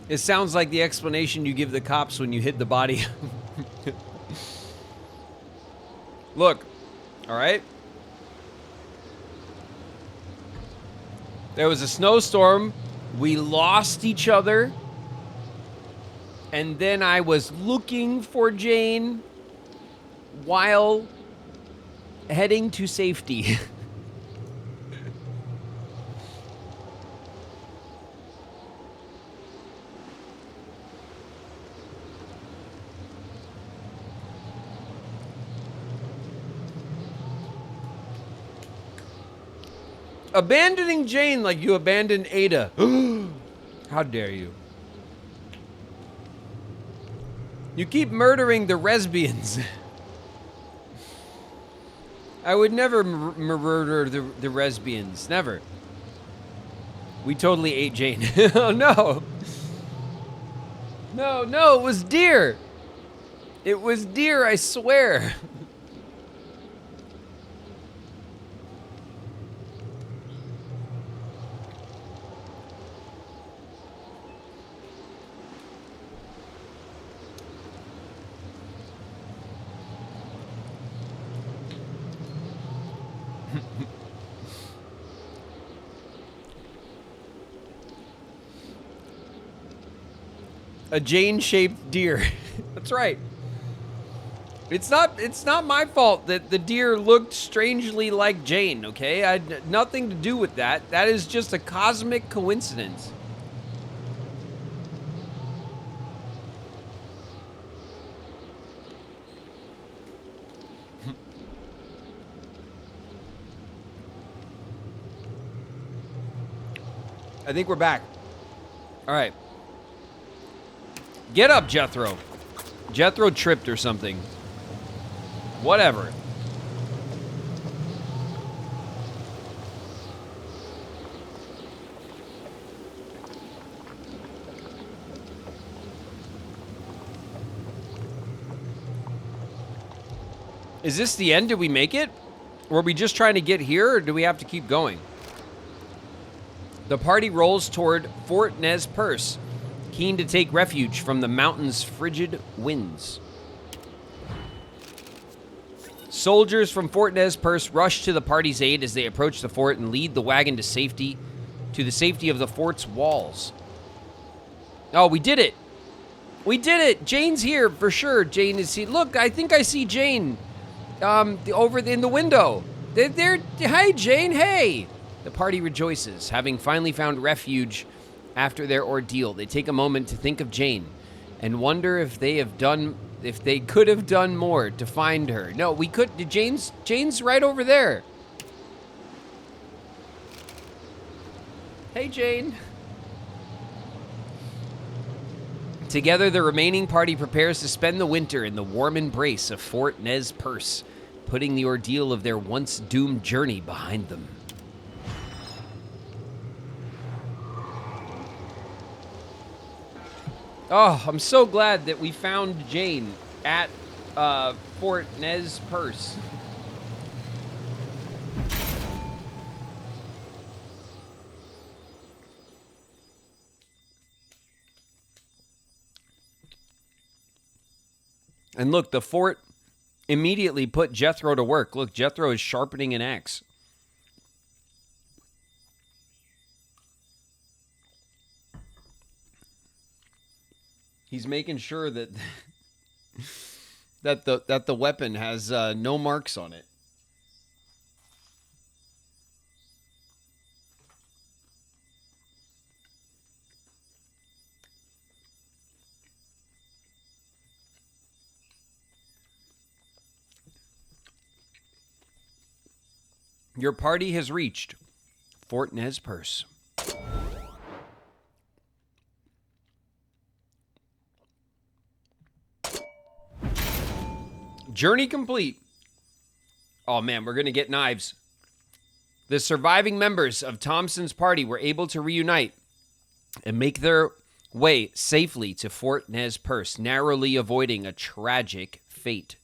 Speaker 1: It sounds like the explanation you give the cops when you hid the body. Look, all right? There was a snowstorm. We lost each other. And then I was looking for Jane while heading to safety. Abandoning Jane like you abandoned Ada. How dare you? You keep murdering the lesbians. I would never murder the lesbians. Never. We totally ate Jane. Oh, no. No, it was deer. It was deer, I swear. A Jane-shaped deer. That's right. It's not my fault that the deer looked strangely like Jane, okay? I had nothing to do with that. That is just a cosmic coincidence. I think we're back. All right. Get up, Jethro. Jethro tripped or something. Whatever. Is this the end? Did we make it? Were we just trying to get here, or do we have to keep going? The party rolls toward Fort Nez Perce, keen to take refuge from the mountain's frigid winds. Soldiers from Fort Nez Perce rush to the party's aid as they approach the fort and lead the wagon to the safety of the fort's walls. Oh, we did it! We did it! Jane's here for sure. Jane is here. Look, I think I see Jane over in the window. They're hey, Jane, hey! The party rejoices, having finally found refuge after their ordeal. They take a moment to think of Jane and wonder if they could have done more to find her. No, we could. Jane's right over there. Hey, Jane. Together, the remaining party prepares to spend the winter in the warm embrace of Fort Nez Perce, putting the ordeal of their once doomed journey behind them. Oh, I'm so glad that we found Jane at Fort Nez Perce. And look, the fort immediately put Jethro to work. Look, Jethro is sharpening an axe. He's making sure that that the weapon has no marks on it. Your party has reached Fort Nez Perce. Journey complete. Oh man, we're going to get knives. The surviving members of Thompson's party were able to reunite and make their way safely to Fort Nez Perce, narrowly avoiding a tragic fate.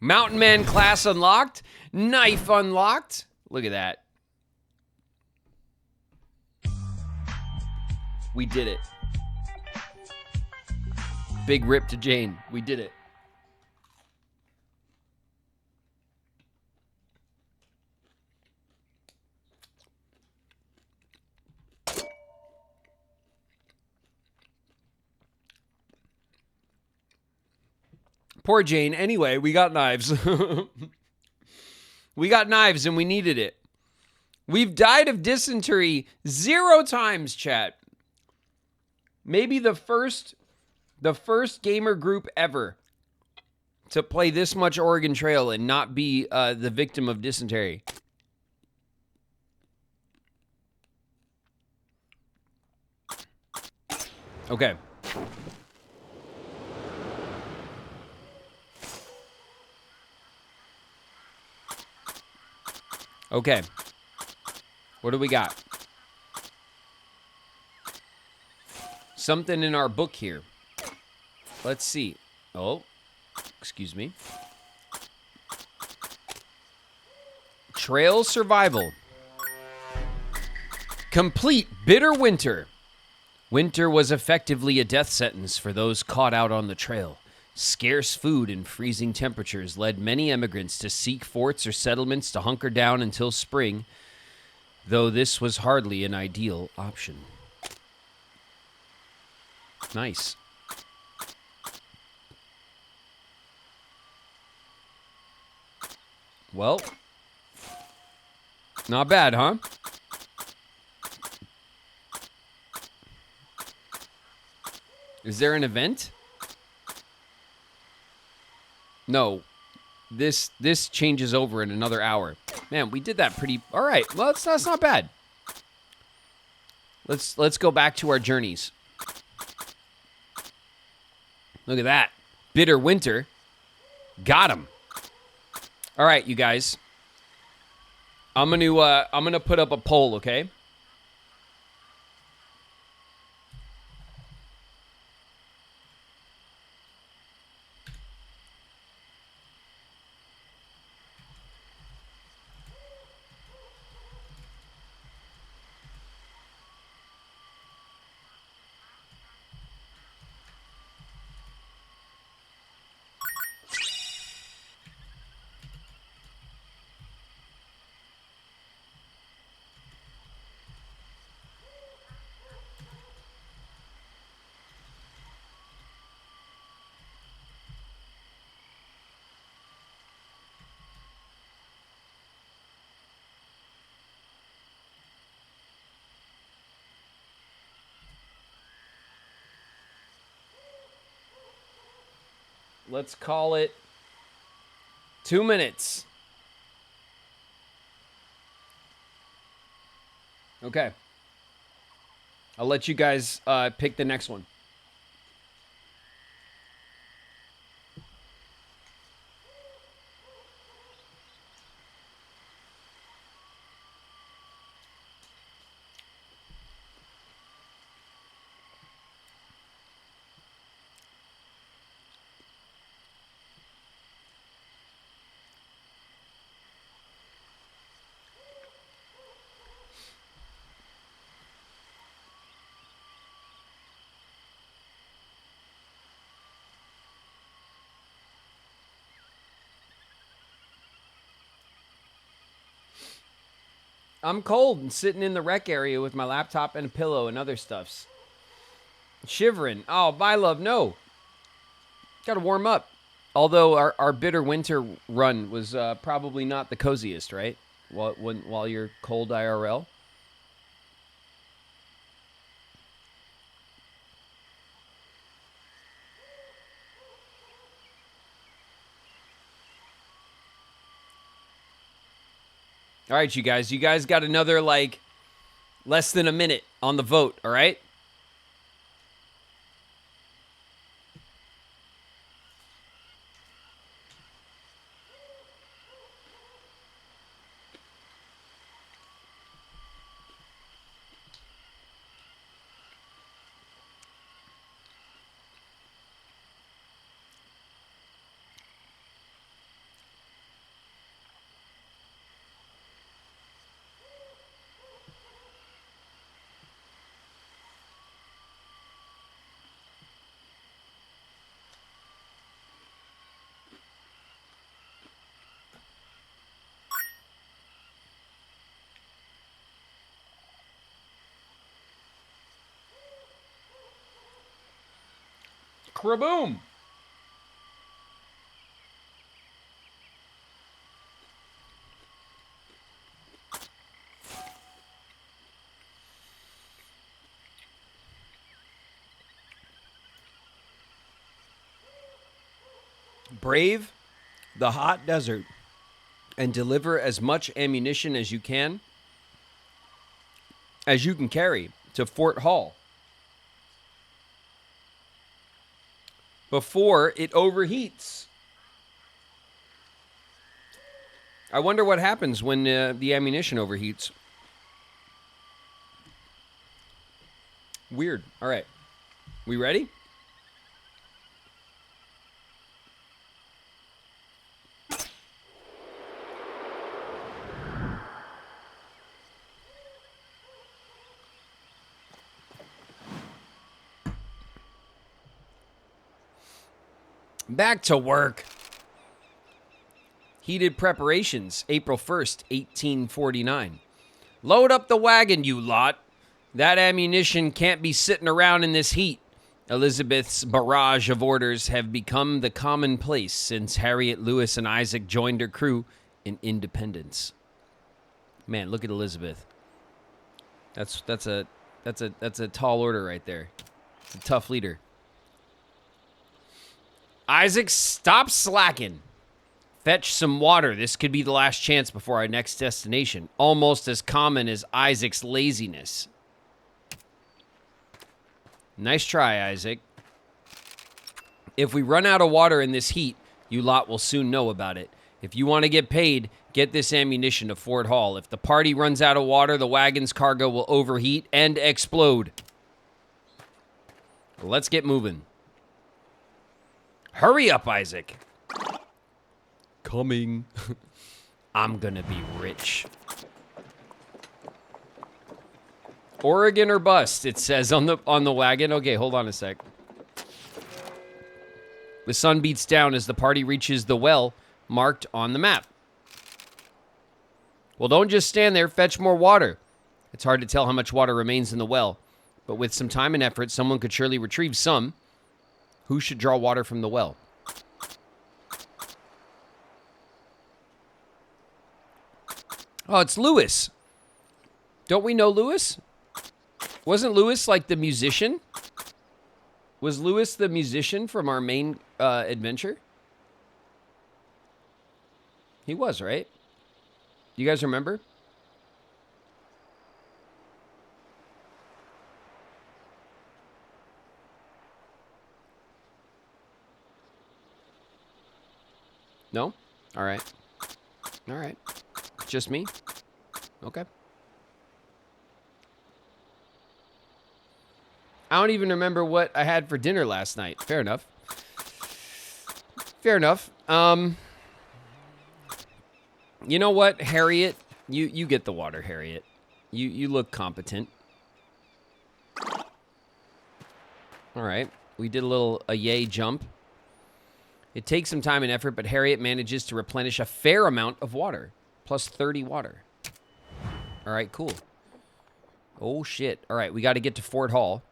Speaker 1: Mountain Man class unlocked. Knife unlocked. Look at that. We did it. Big rip to Jane. We did it. Poor Jane. Anyway, we got knives. We got knives and we needed it. We've died of dysentery 0 times, chat. Maybe the first gamer group ever to play this much Oregon Trail and not be the victim of dysentery. Okay. Okay. What do we got? Something in our book here. Let's see. Oh, excuse me. Trail survival. Complete bitter winter. Winter was effectively a death sentence for those caught out on the trail. Scarce food and freezing temperatures led many emigrants to seek forts or settlements to hunker down until spring, though this was hardly an ideal option. Nice. Well, not bad, huh? Is there an event? No. This changes over in another hour. Man, we did that pretty... All right. Well, that's not bad. Let's go back to our journeys. Look at that. Bitter winter. Got him. All right, you guys. I'm gonna put up a poll, okay? Let's call it 2 minutes. Okay. I'll let you guys pick the next one. I'm cold and sitting in the rec area with my laptop and a pillow and other stuffs. Shivering. Oh, my love, no. Gotta warm up. Although our bitter winter run was probably not the coziest, right? While you're cold IRL. All right, you guys. You guys got another, like, less than a minute on the vote, all right? Kraboom! Brave the hot desert and deliver as much ammunition as you can carry to Fort Hall before it overheats. I wonder what happens when the ammunition overheats. Weird. All right. We ready? Back to work. Heated preparations, April 1st, 1849. Load up the wagon, you lot. That ammunition can't be sitting around in this heat. Elizabeth's barrage of orders have become the commonplace since Harriet, Lewis, and Isaac joined her crew in Independence. Man, look at Elizabeth. That's a tall order right there. It's a tough leader. Isaac, stop slacking. Fetch some water. This could be the last chance before our next destination. Almost as common as Isaac's laziness. Nice try, Isaac. If we run out of water in this heat, you lot will soon know about it. If you want to get paid, get this ammunition to Fort Hall. If the party runs out of water, the wagon's cargo will overheat and explode. Let's get moving. Hurry up, Isaac. Coming. I'm gonna be rich. Oregon or bust, it says on the wagon. Okay, hold on a sec. The sun beats down as the party reaches the well marked on the map. Well, don't just stand there. Fetch more water. It's hard to tell how much water remains in the well, but with some time and effort, someone could surely retrieve some. Who should draw water from the well? Oh, it's Lewis. Don't we know Lewis? Wasn't Lewis like the musician? Was Lewis the musician from our main adventure? He was, right? You guys remember? No? All right. All right. Just me? Okay. I don't even remember what I had for dinner last night. Fair enough. Fair enough. You know what, Harriet? You get the water, Harriet. You look competent. All right. We did a yay jump. It takes some time and effort, but Harriet manages to replenish a fair amount of water. Plus 30 water. All right, cool. Oh, shit. All right, we got to get to Fort Hall.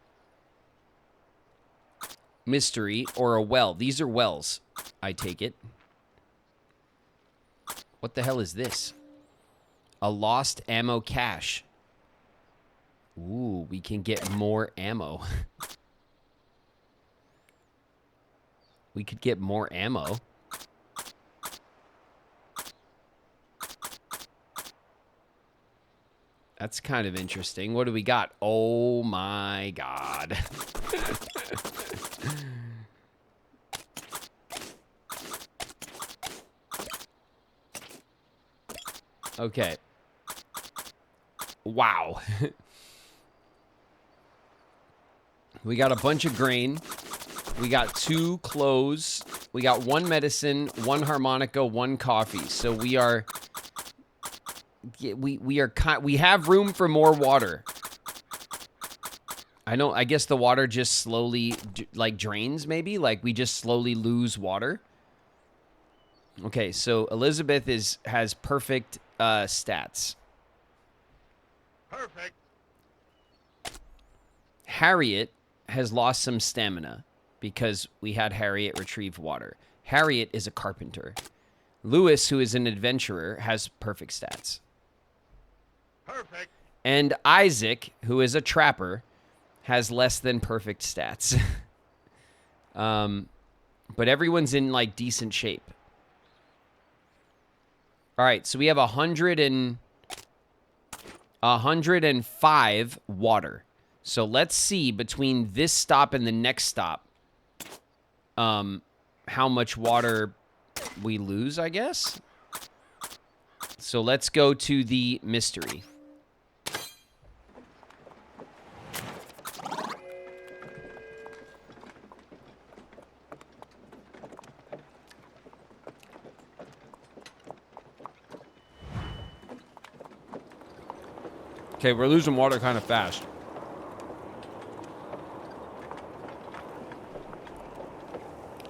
Speaker 1: Mystery or a well. These are wells, I take it. What the hell is this? A lost ammo cache. Ooh, we can get more ammo. We could get more ammo. That's kind of interesting. What do we got? Oh my god. Okay. Wow. We got a bunch of grain. We got 2 clothes. We got 1 medicine, 1 harmonica, 1 coffee. So we are... we have room for more water. I guess the water just slowly like drains, maybe, like we just slowly lose water. Okay, so Elizabeth has perfect stats.
Speaker 2: Perfect.
Speaker 1: Harriet has lost some stamina because we had Harriet retrieve water. Harriet is a carpenter. Lewis, who is an adventurer, has perfect stats.
Speaker 2: Perfect.
Speaker 1: And Isaac, who is a trapper, has less than perfect stats. But everyone's in, like, decent shape. All right, so we have 105 water. So let's see between this stop and the next stop how much water we lose, I guess. So let's go to the mystery. Okay, we're losing water kind of fast.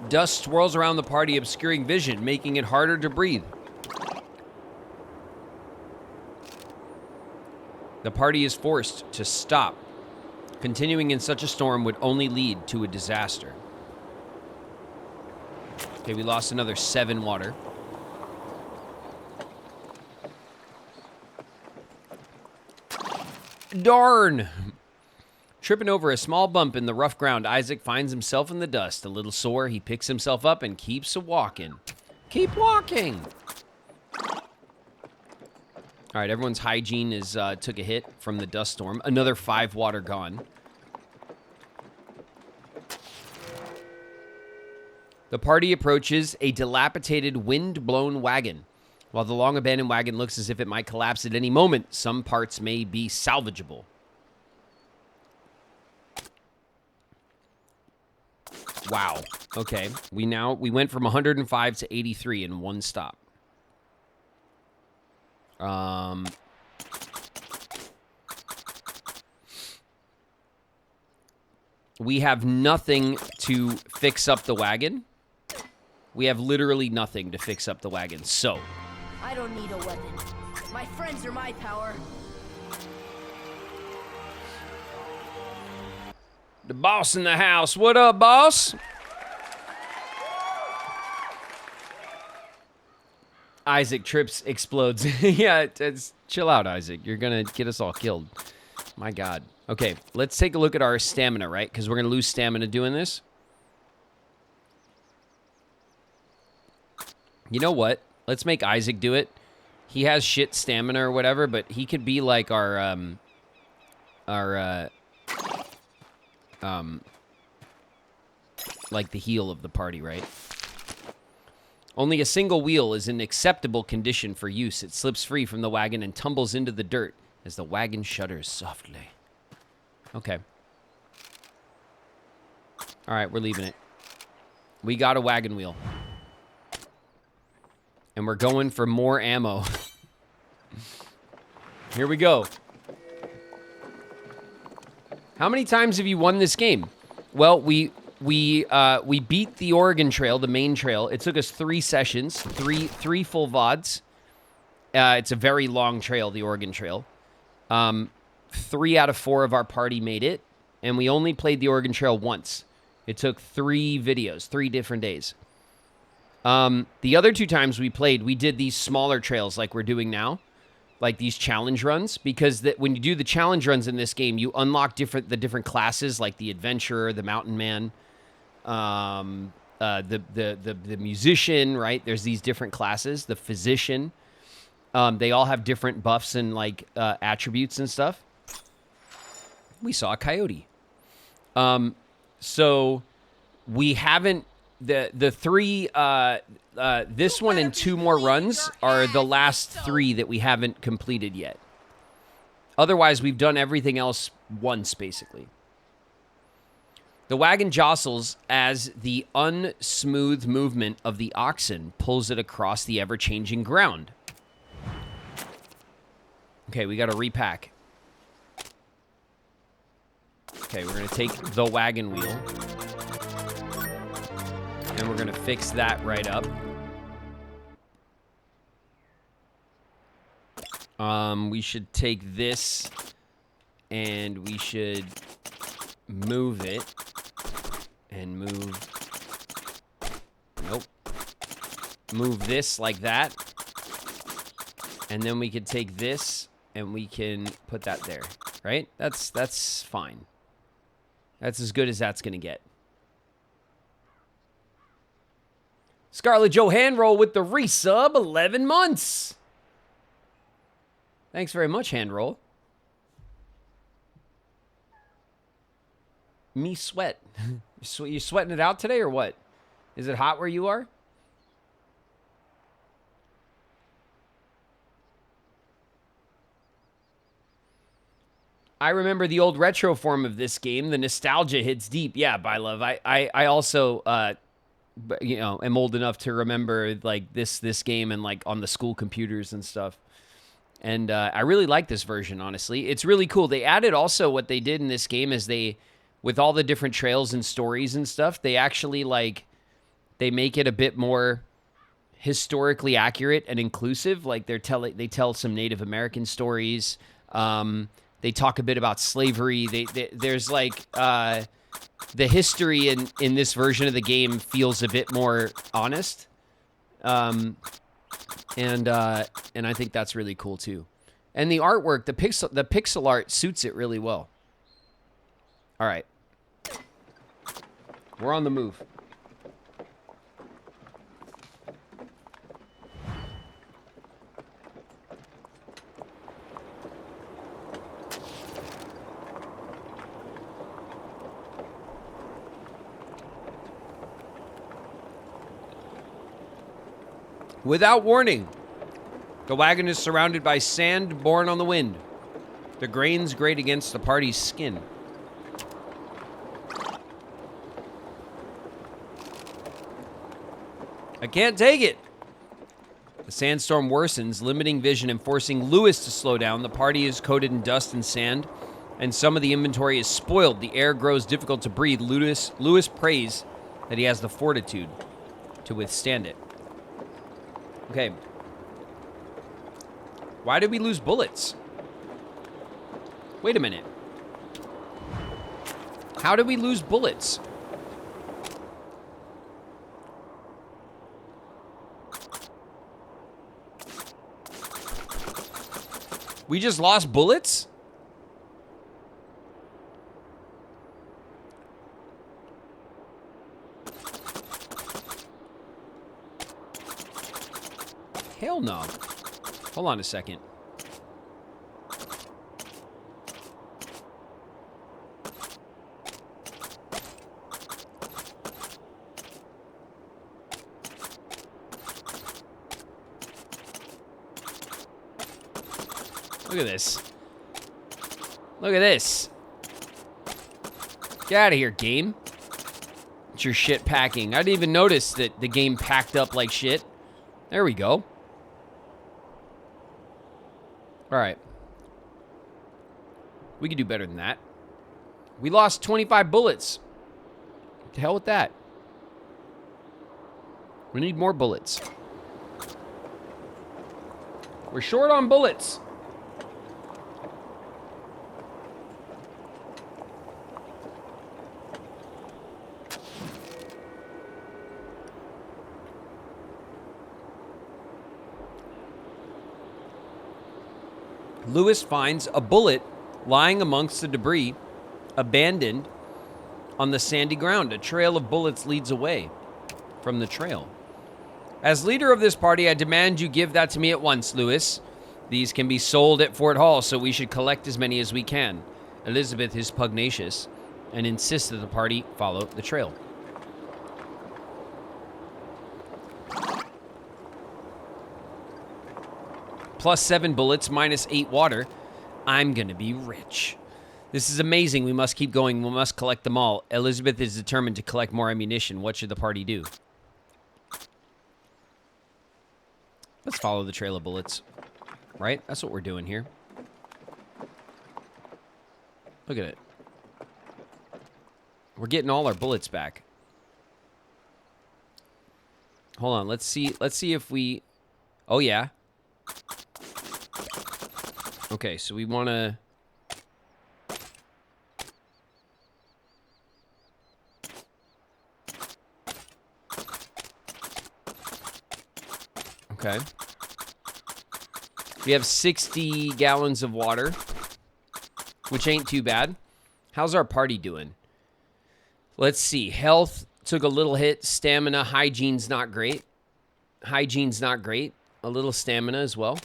Speaker 1: Dust swirls around the party, obscuring vision, making it harder to breathe. The party is forced to stop. Continuing in such a storm would only lead to a disaster. Okay, we lost another 7 water. Darn! Tripping over a small bump in the rough ground, Isaac finds himself in the dust. A little sore, he picks himself up and keeps walking. Keep walking! All right, everyone's hygiene is took a hit from the dust storm. Another 5 water gone. The party approaches a dilapidated, wind-blown wagon. While the long-abandoned wagon looks as if it might collapse at any moment, some parts may be salvageable. Wow. Okay. We went from 105 to 83 in one stop. We have nothing to fix up the wagon. We have literally nothing to fix up the wagon. So,
Speaker 6: I don't need a weapon. My friends are my power.
Speaker 1: the boss in the house. What up, boss? Isaac trips, explodes. Yeah, it's chill out, Isaac. You're gonna get us all killed. My God. Okay, let's take a look at our stamina, right? Because we're gonna lose stamina doing this. You know what? Let's make Isaac do it. He has shit stamina or whatever, but he could be like our like the heel of the party, right? Only a single wheel is in acceptable condition for use. It slips free from the wagon and tumbles into the dirt as the wagon shudders softly. Okay. All right, we're leaving it. We got a wagon wheel. And we're going for more ammo. Here we go. How many times have you won this game? Well, we beat the Oregon Trail, the main trail. It took us 3 sessions, three full VODs. It's a very long trail, the Oregon Trail. 3 out of 4 of our party made it, and we only played the Oregon Trail once. It took 3 videos, 3 different days. The other 2 times we played, we did these smaller trails like we're doing now, like these challenge runs, because when you do the challenge runs in this game, you unlock the different classes, like the adventurer, the mountain man, the musician, right? There's these different classes, the physician. They all have different buffs and like attributes and stuff. We saw a coyote. So we haven't the 3 this one and 2 more runs are the last 3 that we haven't completed yet. Otherwise, we've done everything else once, basically. The wagon jostles as the unsmooth movement of the oxen pulls it across the ever-changing ground. Okay, we got to repack. Okay, we're going to take the wagon wheel. And we're going to fix that right up. We should take this and we should move it. And move... Nope. Move this like that. And then we could take this and we can put that there. Right? That's fine. That's as good as that's going to get. Scarlett Johansson with the resub, 11 months. Thanks very much, Handroll. Me sweat. You sweating it out today or what? Is it hot where you are? I remember the old retro form of this game. The nostalgia hits deep. Yeah, by love. I also, you know, am old enough to remember like this game and like on the school computers and stuff. And I really like this version, honestly. It's really cool. They added also what they did in this game is with all the different trails and stories and stuff, they actually they make it a bit more historically accurate and inclusive. Like they tell some Native American stories. They talk a bit about slavery. There's like the history in this version of the game feels a bit more honest, and I think that's really cool too. And the artwork, the pixel art suits it really well. All right, we're on the move. Without warning, the wagon is surrounded by sand borne on the wind. The grains grate against the party's skin. I can't take it. The sandstorm worsens, limiting vision and forcing Lewis to slow down. The party is coated in dust and sand, and some of the inventory is spoiled. The air grows difficult to breathe. Lewis prays that he has the fortitude to withstand it. Okay. Why did we lose bullets? Wait a minute. How did we lose bullets? We just lost bullets? Hell no. Hold on a second. Look at this. Look at this. Get out of here, game. It's your shit packing. I didn't even notice that the game packed up like shit. There we go. All right. We could do better than that. We lost 25 bullets. To hell with that. We need more bullets. We're short on bullets. Lewis finds a bullet lying amongst the debris, abandoned on the sandy ground. A trail of bullets leads away from the trail. As leader of this party, I demand you give that to me at once, Lewis. These can be sold at Fort Hall, so we should collect as many as we can. Elizabeth is pugnacious and insists that the party follow the trail. +7 bullets, -8 water. I'm gonna be rich. This is amazing. We must keep going. We must collect them all. Elizabeth is determined to collect more ammunition. What should the party do? Let's follow the trail of bullets. Right? That's what we're doing here. Look at it. We're getting all our bullets back. Hold on. Let's see if we... Oh, yeah. Okay, so we want to... Okay. We have 60 gallons of water, which ain't too bad. How's our party doing? Let's see. Health took a little hit. Stamina, hygiene's not great. Hygiene's not great. A little stamina as well.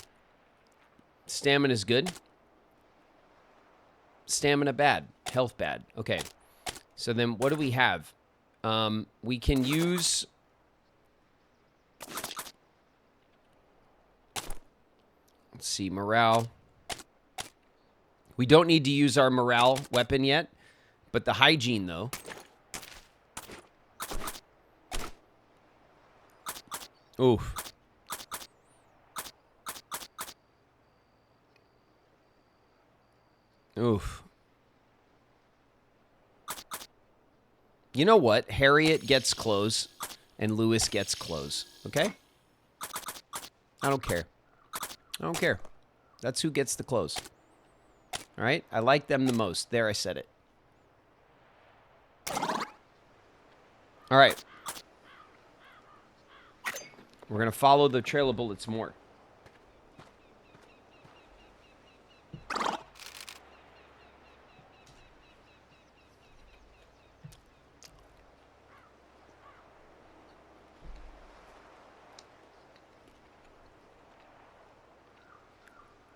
Speaker 1: Stamina's good. Stamina bad. Health bad. Okay. So then what do we have? We can use... Let's see. Morale. We don't need to use our morale weapon yet. But the hygiene, though. Oof. Oof. You know what? Harriet gets clothes, and Lewis gets clothes. Okay? I don't care. I don't care. That's who gets the clothes. All right? I like them the most. There, I said it. All right. We're going to follow the trail of bullets more.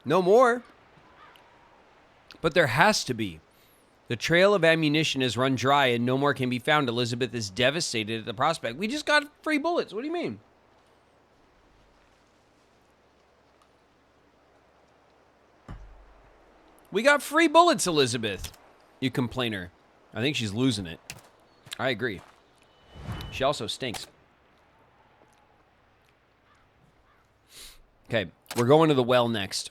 Speaker 1: No more. But there has to be. The trail of ammunition has run dry and no more can be found. Elizabeth is devastated at the prospect. We just got free bullets. What do you mean? We got free bullets, Elizabeth. You complainer. I think she's losing it. I agree. She also stinks. Okay, we're going to the well next.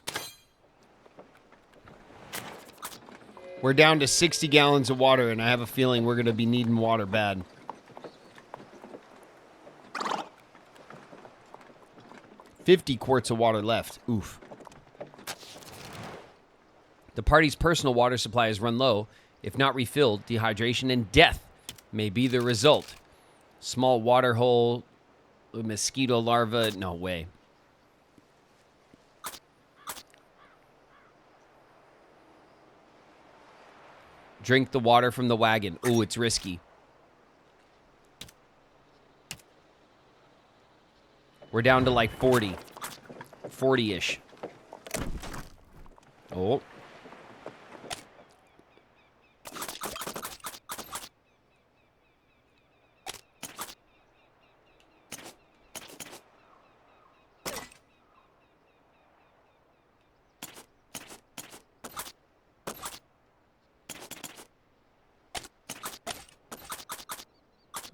Speaker 1: We're down to 60 gallons of water, and I have a feeling we're going to be needing water bad. $50 quarts of water left. Oof. The party's personal water supply has run low. If not refilled, dehydration and death may be the result. Small water hole, mosquito larva, no way. Drink the water from the wagon. Ooh, it's risky. We're down to like 40. 40-ish. Oh.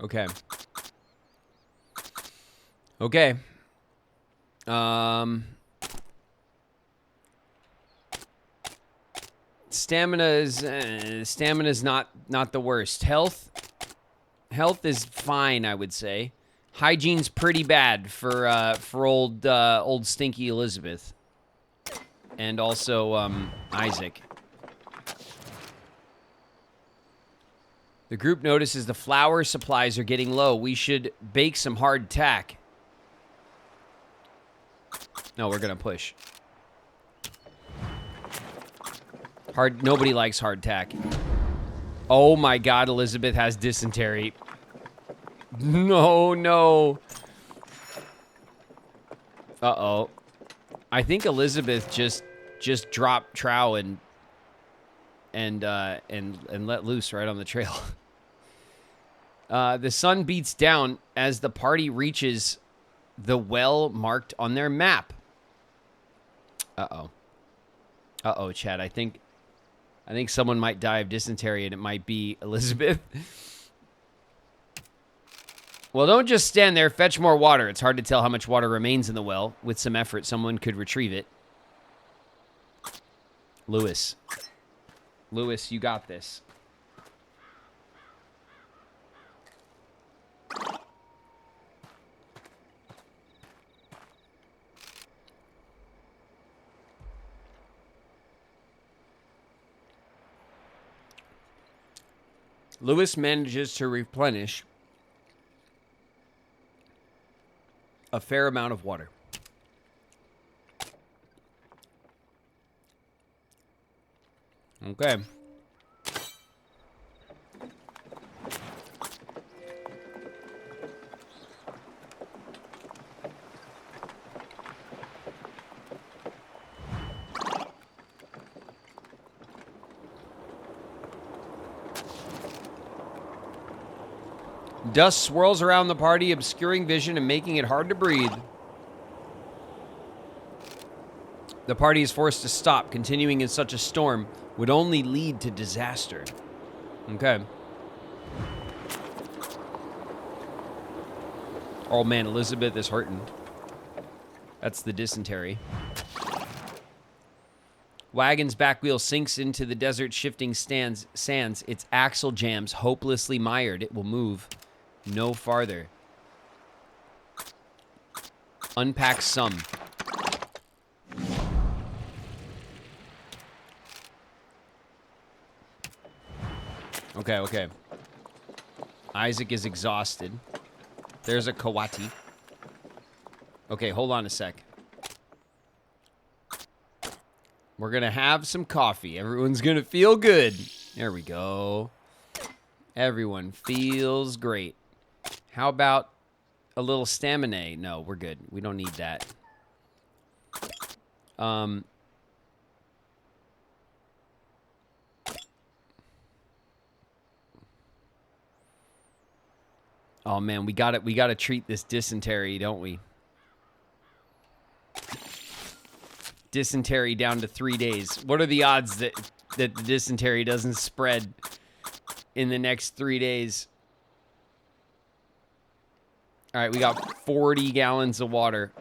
Speaker 1: Okay. Okay. Stamina's not the worst. Health is fine, I would say. Hygiene's pretty bad for old stinky Elizabeth. And also Isaac. The group notices the flour supplies are getting low. We should bake some hardtack. No, we're going to push. Nobody likes hardtack. Oh my God, Elizabeth has dysentery. No. Uh-oh. I think Elizabeth just dropped trow and let loose right on the trail. The sun beats down as the party reaches the well marked on their map. Uh-oh, Chad. I think someone might die of dysentery, and it might be Elizabeth. Well, don't just stand there. Fetch more water. It's hard to tell how much water remains in the well. With some effort, someone could retrieve it. Lewis, you got this. Lewis manages to replenish a fair amount of water. Okay. Dust swirls around the party, obscuring vision and making it hard to breathe. The party is forced to stop. Continuing in such a storm would only lead to disaster. Okay. Oh man, Elizabeth is hurting. That's the dysentery. Wagon's back wheel sinks into the desert shifting sands. Its axle jams hopelessly mired. It will move no farther. Unpack some. Okay, okay. Isaac is exhausted. There's a Kawati. Okay, hold on a sec. We're going to have some coffee. Everyone's going to feel good. There we go. Everyone feels great. How about a little stamina? No, we're good. We don't need that. Oh man, we gotta treat this dysentery, don't we? Dysentery down to 3 days. What are the odds that the dysentery doesn't spread in the next 3 days? All right, we got 40 gallons of water.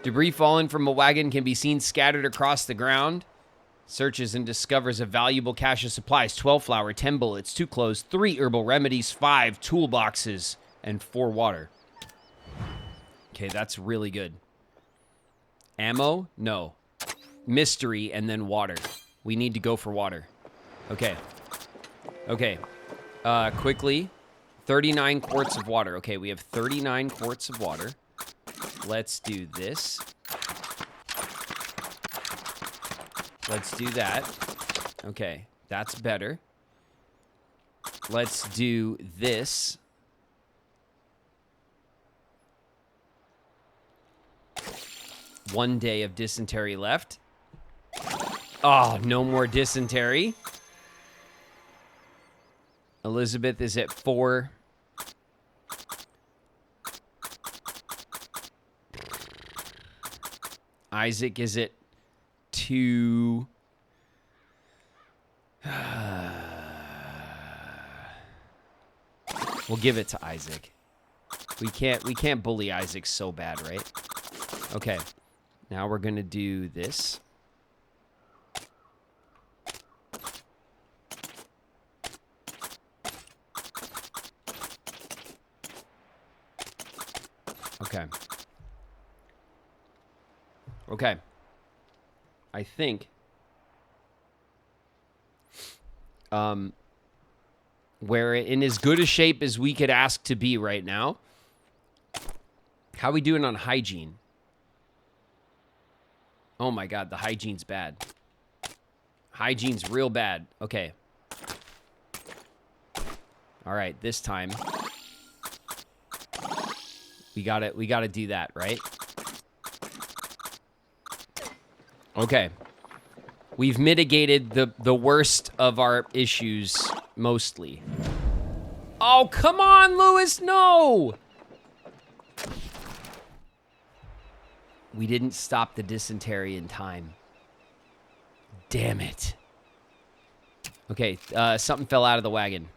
Speaker 1: Debris fallen from a wagon can be seen scattered across the ground. Searches and discovers a valuable cache of supplies. 12 flour, 10 bullets, 2 clothes, 3 herbal remedies, 5 toolboxes, and 4 water. Okay, that's really good. Ammo? No. Mystery and then water. We need to go for water. Okay. Okay. Quickly. 39 quarts of water. Okay, we have 39 quarts of water. Let's do this. Let's do that. Okay, that's better. Let's do this. One day of dysentery left. Oh, no more dysentery. Elizabeth is at 4. Isaac is at 2. We'll give it to Isaac. We can't bully Isaac so bad, right? Okay. Now we're going to do this. Okay. Okay. I think we're in as good a shape as we could ask to be right now. How we doing on hygiene? Oh my god, the hygiene's bad. Hygiene's real bad. Okay. All right, this time we gotta do that, right? Okay. We've mitigated the worst of our issues, mostly. Oh, come on, Lewis, no! We didn't stop the dysentery in time. Damn it. Okay, something fell out of the wagon.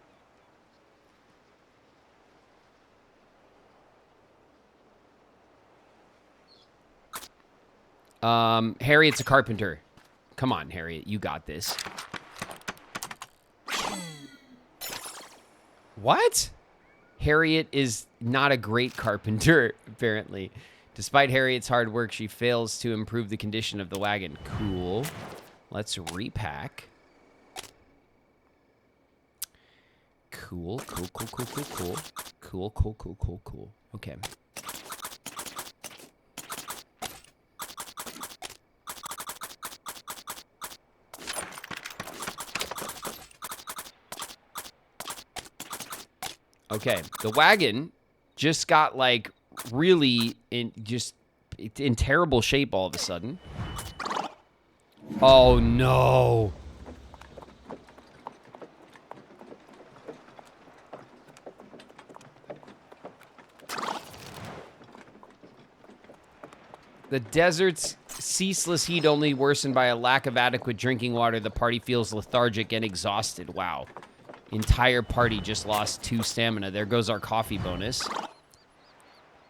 Speaker 1: Harriet's a carpenter. Come on, Harriet, you got this. What? Harriet is not a great carpenter, apparently. Despite Harriet's hard work, she fails to improve the condition of the wagon. Cool. Let's repack. Cool, cool, cool, cool, cool, cool. Cool, cool, cool, cool, cool. Okay. Okay, the wagon just got like really in terrible shape all of a sudden. Oh no. The desert's ceaseless heat only worsened by a lack of adequate drinking water. The party feels lethargic and exhausted. Wow. Entire party just lost 2 stamina. There goes our coffee bonus.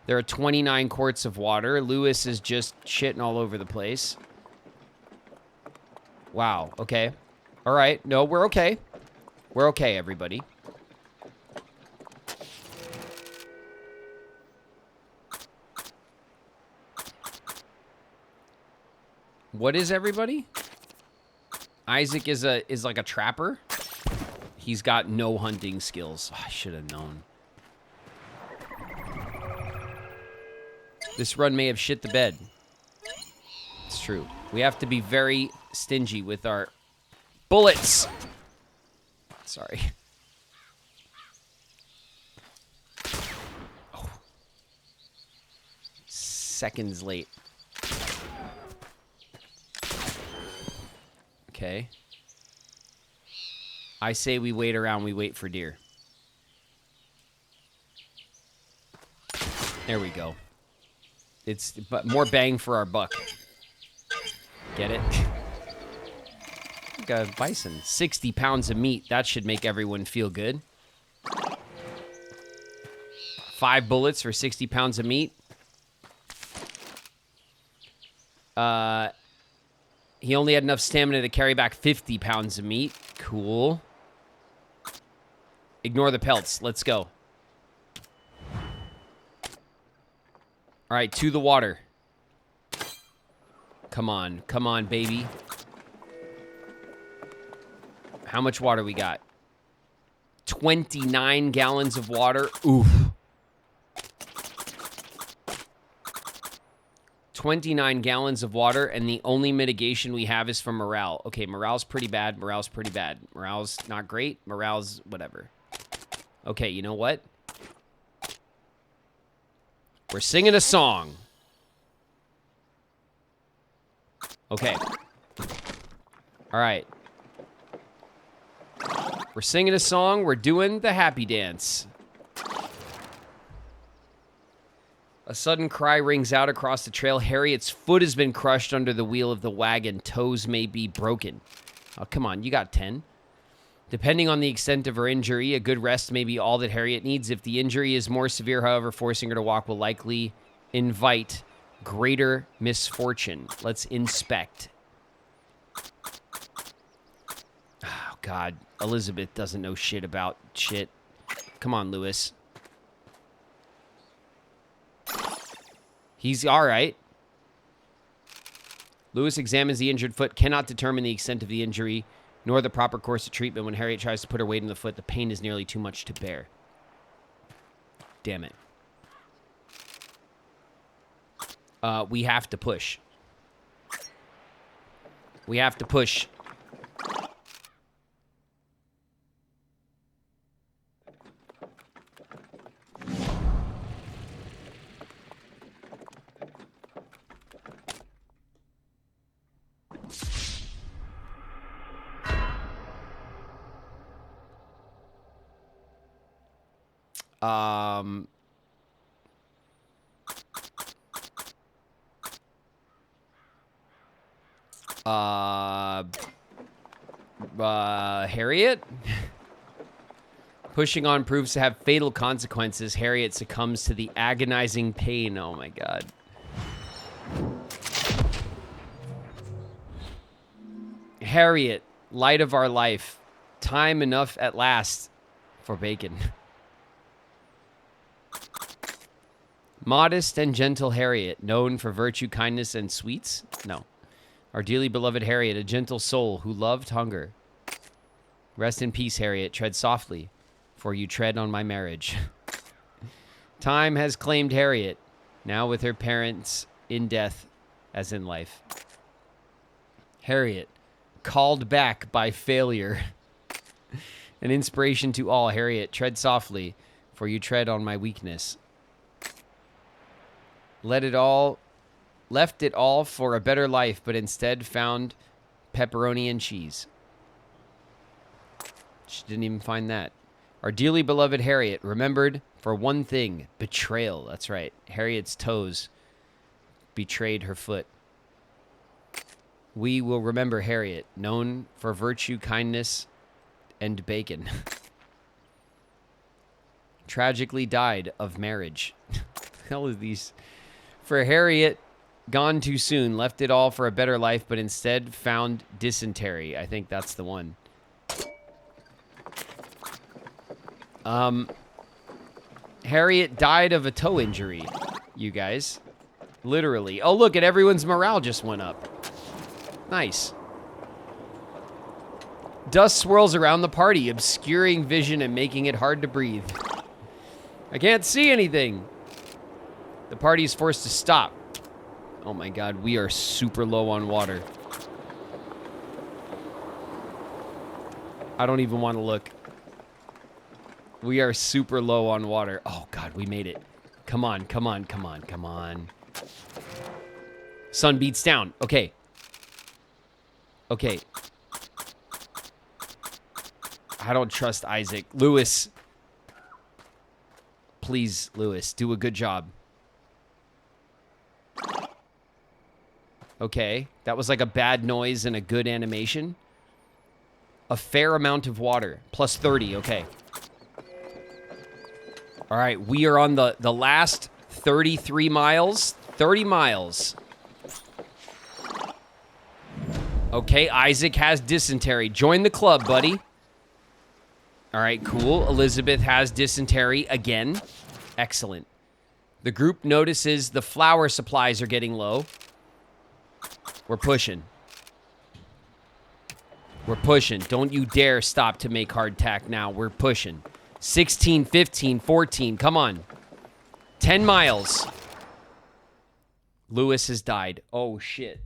Speaker 1: There are 29 quarts of water. Lewis is just shitting all over the place. Wow. Okay. All right. No, we're okay. We're okay, everybody. What is everybody? Isaac is like a trapper. He's got no hunting skills. Oh, I should have known. This run may have shit the bed. It's true. We have to be very stingy with our bullets. Sorry. Oh. Seconds late. Okay. I say we wait around, we wait for deer. There we go. It's more bang for our buck. Get it? Got a bison. 60 pounds of meat. That should make everyone feel good. 5 bullets for 60 pounds of meat. He only had enough stamina to carry back 50 pounds of meat. Cool. Ignore the pelts. Let's go. All right, to the water. Come on. Come on, baby. How much water we got? 29 gallons of water. Oof. 29 gallons of water, and the only mitigation we have is from morale. Okay, morale's pretty bad. Morale's pretty bad. Morale's not great. Morale's whatever. Okay, you know what? We're singing a song. Okay. All right. We're singing a song. We're doing the happy dance. A sudden cry rings out across the trail. Harriet's foot has been crushed under the wheel of the wagon. Toes may be broken. Oh, come on. You got 10. Depending on the extent of her injury, a good rest may be all that Harriet needs. If the injury is more severe, however, forcing her to walk will likely invite greater misfortune. Let's inspect. Oh, God. Elizabeth doesn't know shit about shit. Come on, Lewis. He's all right. Lewis examines the injured foot, cannot determine the extent of the injury, nor the proper course of treatment. When Harriet tries to put her weight in the foot, the pain is nearly too much to bear. Damn it. We have to push. We have to push. Harriet? Pushing on proves to have fatal consequences. Harriet succumbs to the agonizing pain. Oh my God. Harriet, light of our life. Time enough at last for bacon. Modest and gentle Harriet, known for virtue, kindness, and sweets? No. Our dearly beloved Harriet, a gentle soul who loved hunger. Rest in peace, Harriet. Tread softly, for you tread on my marriage. Time has claimed Harriet, now with her parents in death as in life. Harriet, called back by failure. An inspiration to all. Harriet, tread softly, for you tread on my weakness. Left it all for a better life, but instead found pepperoni and cheese. She didn't even find that. Our dearly beloved Harriet, remembered for one thing, betrayal. That's right. Harriet's toes betrayed her foot. We will remember Harriet, known for virtue, kindness, and bacon. Tragically died of marriage. Hell is these? For Harriet, gone too soon, left it all for a better life, but instead found dysentery. I think that's the one. Harriet died of a toe injury, you guys. Literally. Oh, look, at everyone's morale just went up. Nice. Dust swirls around the party, obscuring vision and making it hard to breathe. I can't see anything. The party is forced to stop. Oh my god, we are super low on water. I don't even want to look. We are super low on water. Oh god, we made it. Come on, come on, come on, come on. Sun beats down. Okay. Okay. I don't trust Isaac. Lewis. Please, Lewis, do a good job. Okay. That was like a bad noise and a good animation. A fair amount of water. Plus 30. Okay. All right. We are on the last 33 miles. 30 miles. Okay. Isaac has dysentery. Join the club, buddy. All right, cool. Elizabeth has dysentery again. Excellent. The group notices the flour supplies are getting low. We're pushing. We're pushing. Don't you dare stop to make hardtack now. We're pushing. 16, 15, 14. Come on. 10 miles. Lewis has died. Oh, shit.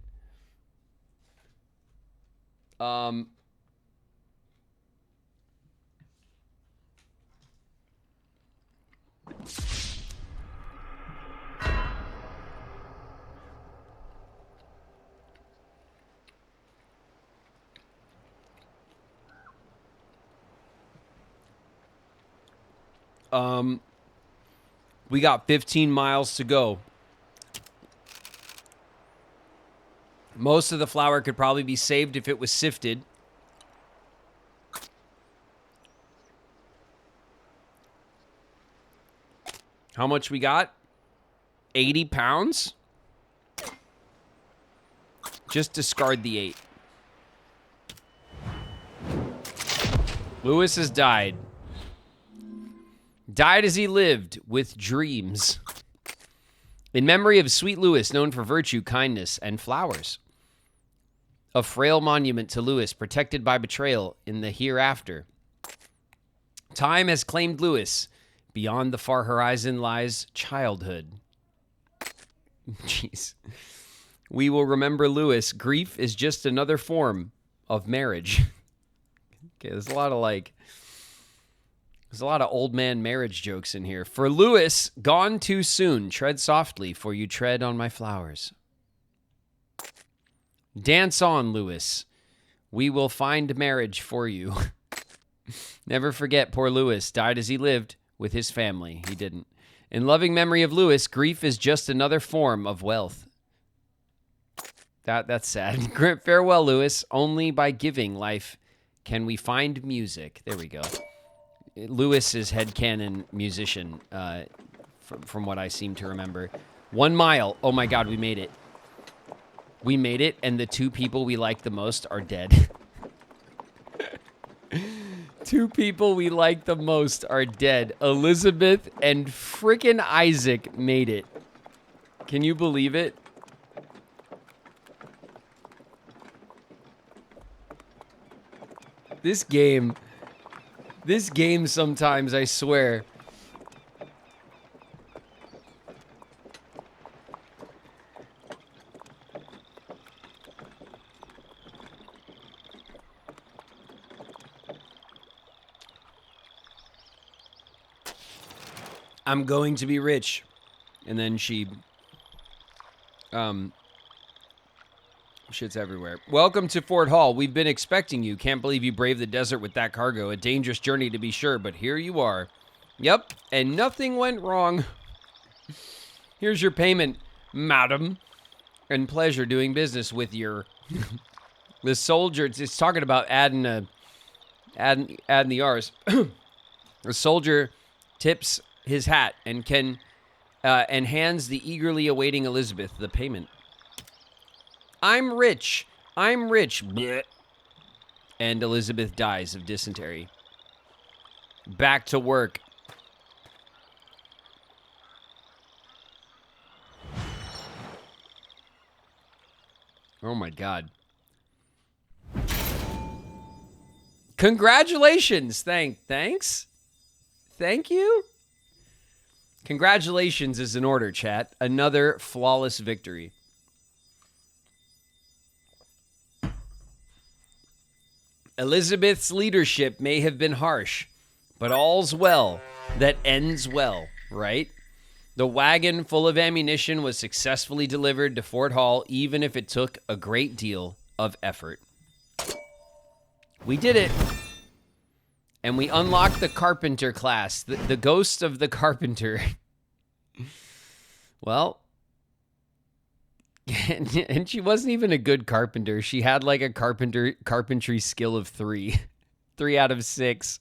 Speaker 1: We got 15 miles to go. Most of the flour could probably be saved if it was sifted. How much we got? 80 pounds? Just discard the 8. Lewis has died. Died as he lived, with dreams. In memory of sweet Lewis, known for virtue, kindness, and flowers. A frail monument to Lewis, protected by betrayal in the hereafter. Time has claimed Lewis. Beyond the far horizon lies childhood. Jeez. We will remember Lewis. Grief is just another form of marriage. Okay, there's a lot of old man marriage jokes in here. For Lewis, gone too soon. Tread softly, for you tread on my flowers. Dance on, Lewis. We will find marriage for you. Never forget poor Lewis died as he lived with his family. He didn't. In loving memory of Lewis, grief is just another form of wealth. That's sad. Farewell, Lewis. Only by giving life can we find music. There we go. Lewis is headcanon musician, from what I seem to remember. 1 mile. Oh my god, we made it. We made it, and the 2 people we like the most are dead. 2 people we like the most are dead. Elizabeth and frickin' Isaac made it. Can you believe it? This game sometimes, I swear. I'm going to be rich. And then she, shit's everywhere. Welcome to Fort Hall. We've been expecting you. Can't believe you braved the desert with that cargo. A dangerous journey to be sure, but here you are. Yep, and nothing went wrong. Here's your payment, madam. And pleasure doing business with your... The soldier, it's talking about adding the R's. The soldier tips his hat and and hands the eagerly awaiting Elizabeth the payment. I'm rich. Blech. And Elizabeth dies of dysentery. Back to work. Oh my god. Congratulations. Thanks. Thank you. Congratulations is in order, chat. Another flawless victory. Elizabeth's leadership may have been harsh, but all's well that ends well, right? The wagon full of ammunition was successfully delivered to Fort Hall, even if it took a great deal of effort. We did it. And we unlocked the Carpenter class, the ghost of the Carpenter. Well, and she wasn't even a good carpenter. She had like a carpentry skill of 3. 3 out of 6.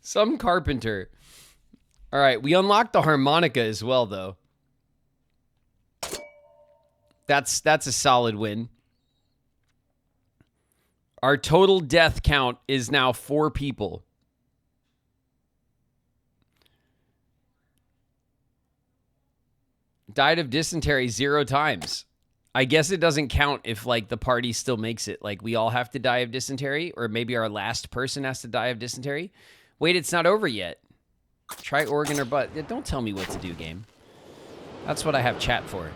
Speaker 1: Some carpenter. All right, we unlocked the harmonica as well, though. That's a solid win. Our total death count is now 4 people. Died of dysentery 0 times. I guess it doesn't count if, like, the party still makes it. Like, we all have to die of dysentery, or maybe our last person has to die of dysentery. Wait, it's not over yet. Try organ or butt. Don't tell me what to do, game. That's what I have chat for.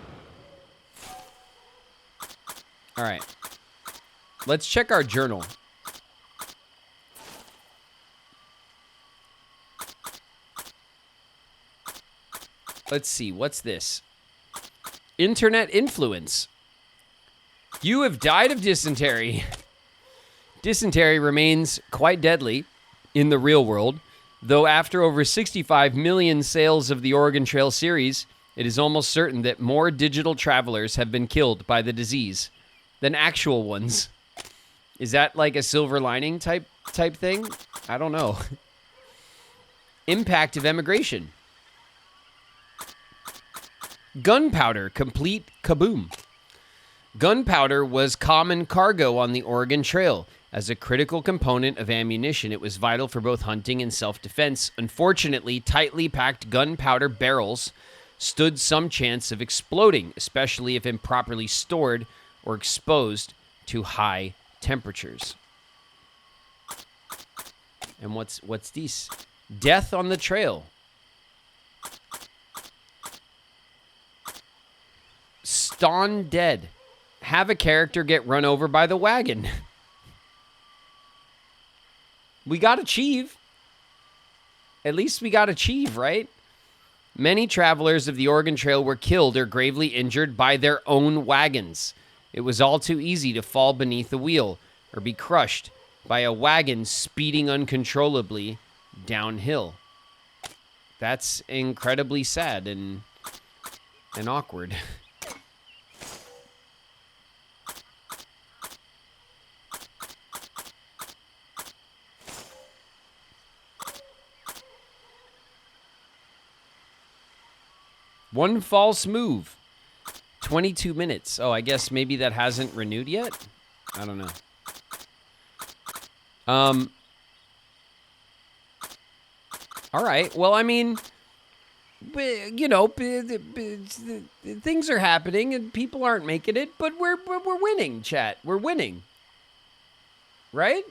Speaker 1: All right. Let's check our journal. Let's see. What's this? Internet influence. You have died of dysentery. Dysentery remains quite deadly in the real world, though after over 65 million sales of the Oregon Trail series, it is almost certain that more digital travelers have been killed by the disease than actual ones. Is that like a silver lining type thing? I don't know. Impact of emigration. Gunpowder, complete kaboom. Gunpowder was common cargo on the Oregon Trail. As a critical component of ammunition, it was vital for both hunting and self-defense. Unfortunately, tightly packed gunpowder barrels stood some chance of exploding, especially if improperly stored or exposed to high temperatures. And what's this? Death on the trail. Stone dead. Have a character get run over by the wagon. We got achieve. At least we got achieve, right? Many travelers of the Oregon Trail were killed or gravely injured by their own wagons. It was all too easy to fall beneath a wheel or be crushed by a wagon speeding uncontrollably downhill. That's incredibly sad and awkward. One false move. 22 minutes. Oh, I guess maybe that hasn't renewed yet? I don't know. All right. Well, I mean, you know, things are happening and people aren't making it, but we're winning, chat. We're winning. Right?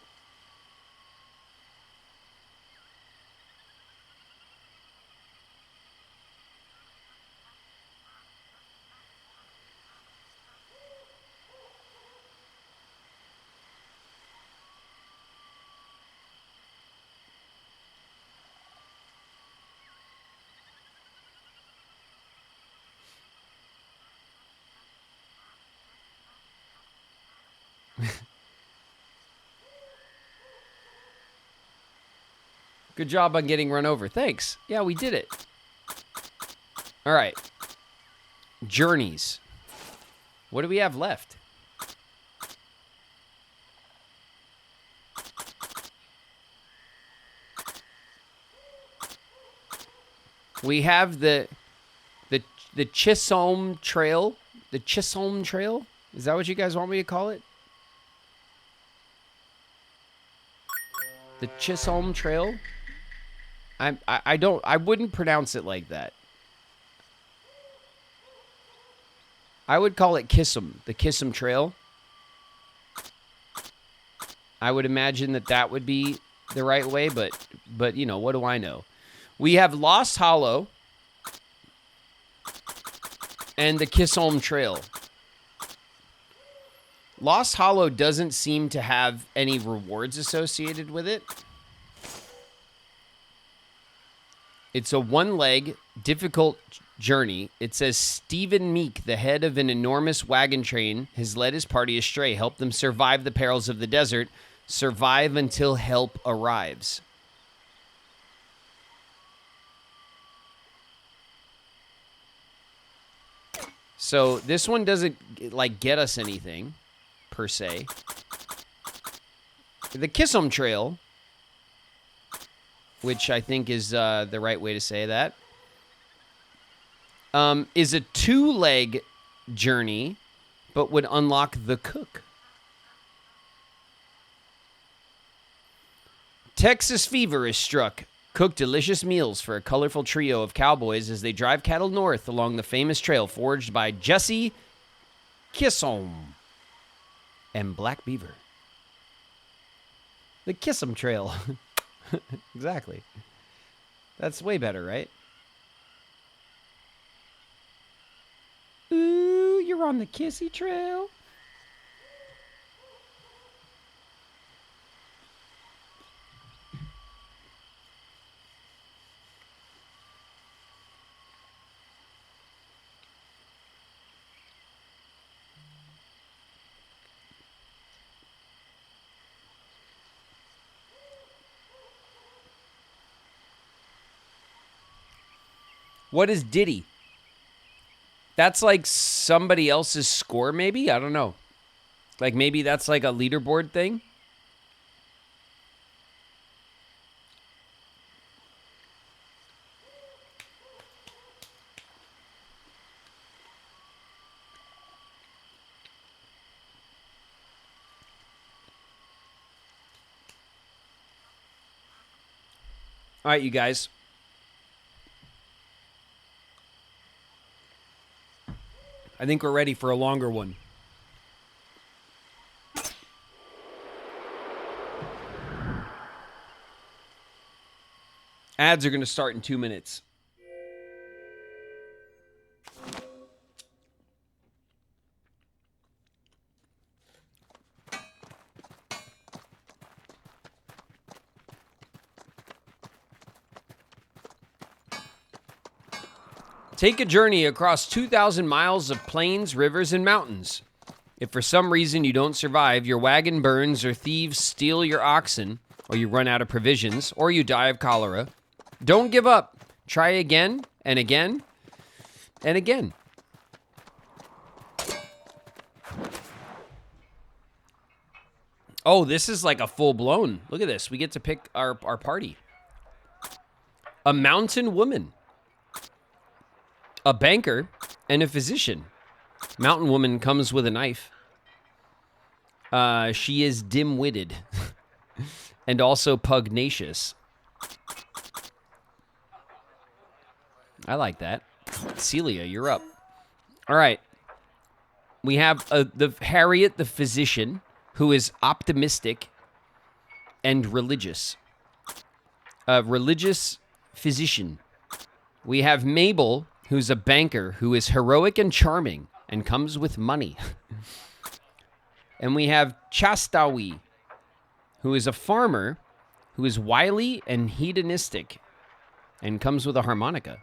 Speaker 1: Good job on getting run over. Thanks. Yeah, we did it. All right. Journeys. What do we have left? We have the Chisholm Trail. The Chisholm Trail? Is that what you guys want me to call it? The Chisholm Trail? I wouldn't pronounce it like that. I would call it Kissam, the Kissam Trail. I would imagine that would be the right way, but you know, what do I know? We have Lost Hollow and the Kissholm Trail. Lost Hollow doesn't seem to have any rewards associated with it. It's a one-leg, difficult journey. It says Stephen Meek, the head of an enormous wagon train, has led his party astray, helped them survive the perils of the desert, survive until help arrives. So this one doesn't like get us anything per se. The Kissholm Trail, which I think is the right way to say that, is a 2-leg journey, but would unlock the cook. Texas fever is struck. Cook delicious meals for a colorful trio of cowboys as they drive cattle north along the famous trail forged by Jesse Kissholm and Black Beaver. The Kissholm Trail. Exactly. That's way better, right? Ooh, you're on the Kissy Trail. What is Diddy? That's like somebody else's score, maybe? I don't know. Like maybe that's like a leaderboard thing? All right, you guys. I think we're ready for a longer one. Ads are going to start in 2 minutes. Take a journey across 2,000 miles of plains, rivers, and mountains. If for some reason you don't survive, your wagon burns, or thieves steal your oxen, or you run out of provisions, or you die of cholera, don't give up. Try again and again and again. Oh, this is like a full-blown. Look at this. We get to pick our party. A mountain woman. A banker and a physician. Mountain woman comes with a knife. She is dim-witted and also pugnacious. I like that. Celia, you're up. All right. We have the Harriet the physician, who is optimistic and religious. A religious physician. We have Mabel, who's a banker, who is heroic and charming and comes with money. And we have Chastawi, who is a farmer, who is wily and hedonistic and comes with a harmonica.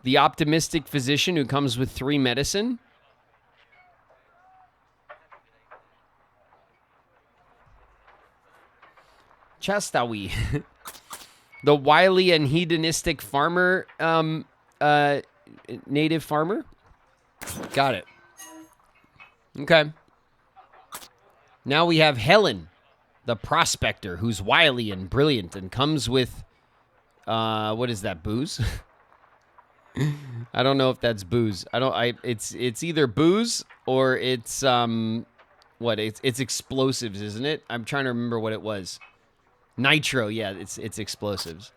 Speaker 1: The optimistic physician who comes with 3 medicine. Chastawi. The wily and hedonistic farmer, native farmer. Got it. Okay. Now we have Helen, the prospector, who's wily and brilliant and comes with, what is that, booze? I don't know if that's booze. It's either booze or it's, it's explosives, isn't it? I'm trying to remember what it was. Nitro, yeah, it's explosives.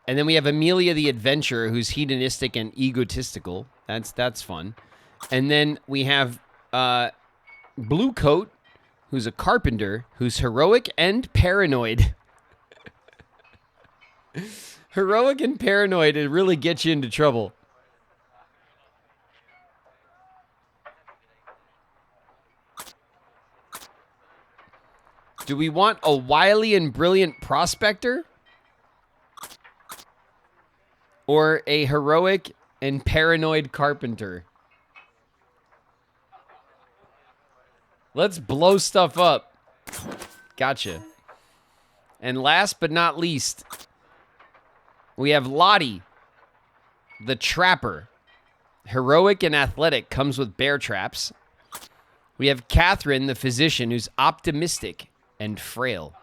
Speaker 1: And then we have Amelia the Adventurer, who's hedonistic and egotistical. That's fun. And then we have Blue Coat, who's a carpenter, who's heroic and paranoid. Heroic and paranoid, it really gets you into trouble. Do we want a wily and brilliant prospector? Or a heroic and paranoid carpenter? Let's blow stuff up. Gotcha. And last but not least, we have Lottie, the trapper. Heroic and athletic, comes with bear traps. We have Catherine, the physician, who's optimistic and frail.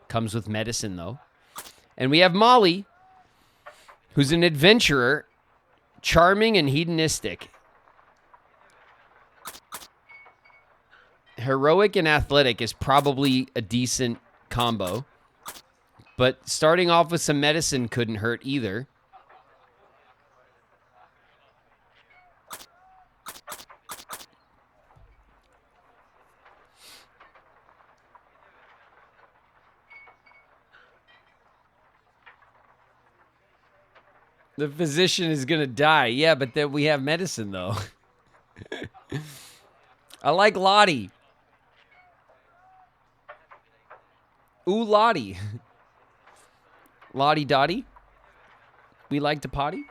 Speaker 1: Comes with medicine, though. And we have Molly, who's an adventurer, charming and hedonistic. Heroic and athletic is probably a decent combo. But starting off with some medicine couldn't hurt either. The physician is going to die. Yeah, but then we have medicine, though. I like Lottie. Ooh, Lottie. Lottie Dottie. We like to potty.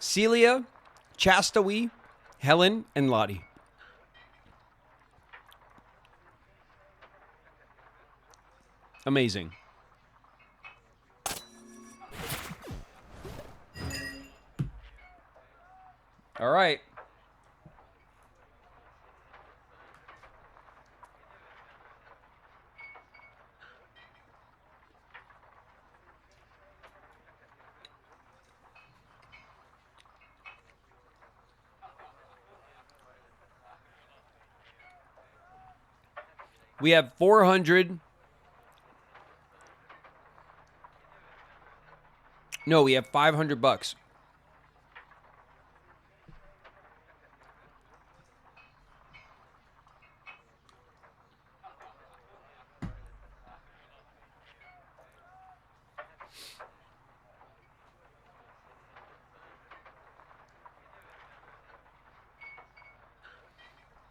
Speaker 1: Celia, Chastowie, Helen, and Lottie. Amazing. All right. We have 400. No, we have 500 bucks.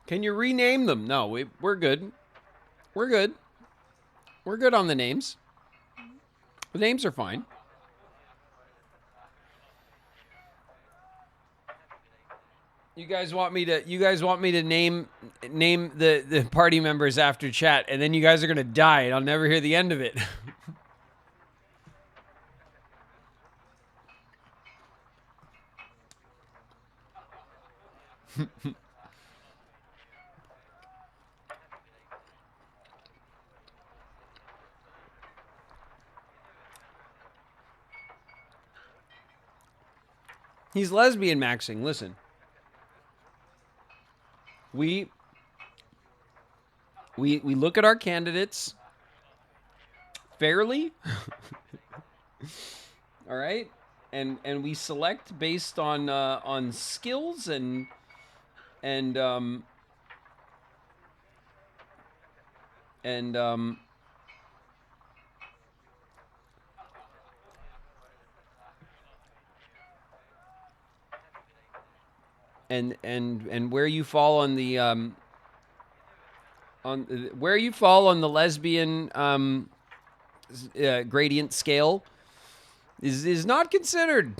Speaker 1: Can you rename them? No, we're good. We're good. We're good on the names. The names are fine. You guys want me to name the party members after chat, and then you guys are gonna die, and I'll never hear the end of it. He's lesbian maxing. Listen. We look at our candidates fairly. All right? And we select based on skills and where you fall on the lesbian gradient scale is not considered.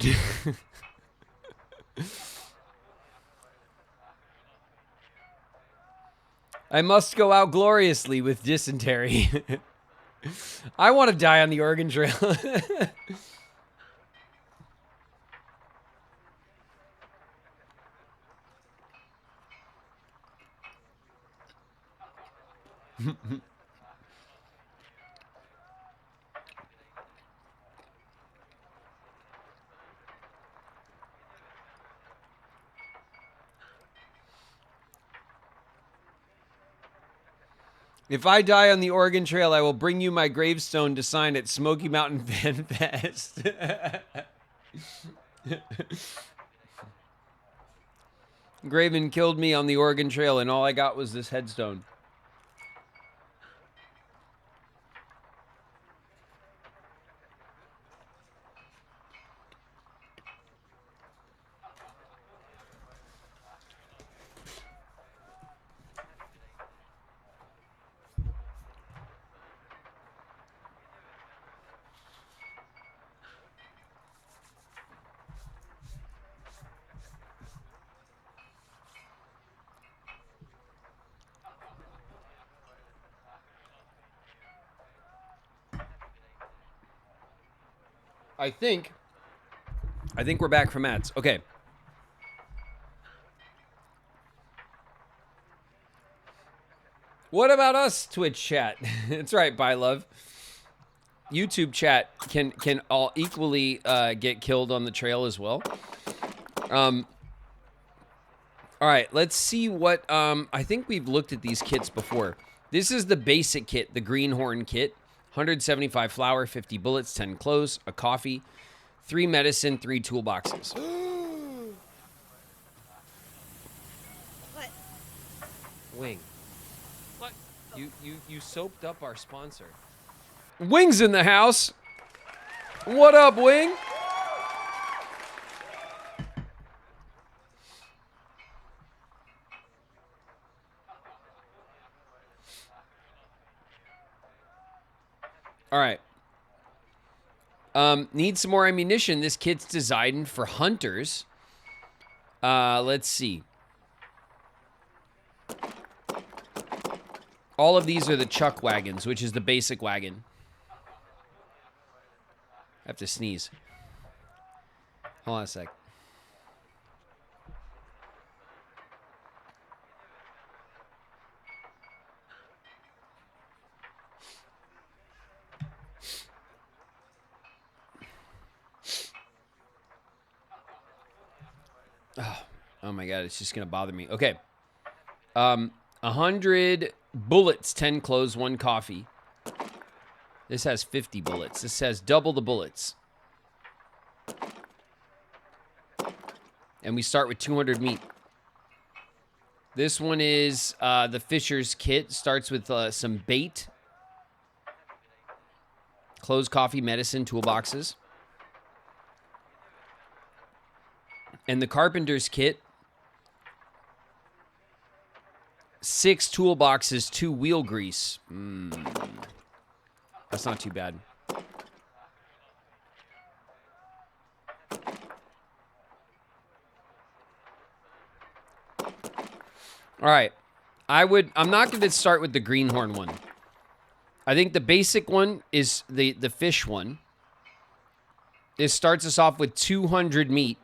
Speaker 1: I must go out gloriously with dysentery. I want to die on the Oregon Trail. If I die on the Oregon Trail, I will bring you my gravestone to sign at Smoky Mountain Fan Fest. Graven killed me on the Oregon Trail, and all I got was this headstone. I think we're back from ads. Okay. What about us, Twitch chat? That's right, bye love. YouTube chat can all equally get killed on the trail as well. All right, let's see what I think we've looked at these kits before. This is the basic kit, the Greenhorn kit. 175 flour, 50 bullets, 10 clothes, a coffee, 3 medicine, 3 toolboxes.
Speaker 6: What?
Speaker 1: Wing. What? You soaped up our sponsor. Wing's in the house. What up, Wing? All right. Need some more ammunition. This kit's designed for hunters. Let's see. All of these are the chuck wagons, which is the basic wagon. I have to sneeze. Hold on a sec. Oh my god, it's just gonna bother me. Okay. 100 bullets, 10 clothes, 1 coffee. This has 50 bullets. This has double the bullets. And we start with 200 meat. This one is the Fisher's kit. Starts with some bait. Clothes, coffee, medicine, toolboxes. And the Carpenter's kit. 6 toolboxes, 2 wheel grease. That's not too bad. All right. I'm not going to start with the Greenhorn one. I think the basic one is the fish one. This starts us off with 200 meat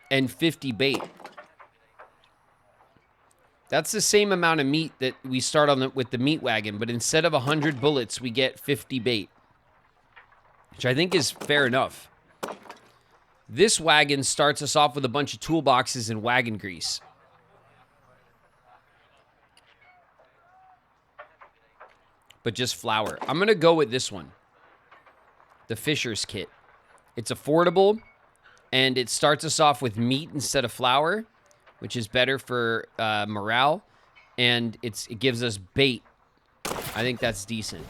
Speaker 1: and 50 bait. That's the same amount of meat that we start on with the meat wagon, but instead of 100 bullets, we get 50 bait, which I think is fair enough. This wagon starts us off with a bunch of toolboxes and wagon grease. But just flour. I'm going to go with this one. The Fisher's kit. It's affordable, and it starts us off with meat instead of flour, which is better for morale, and it gives us bait. I think that's decent.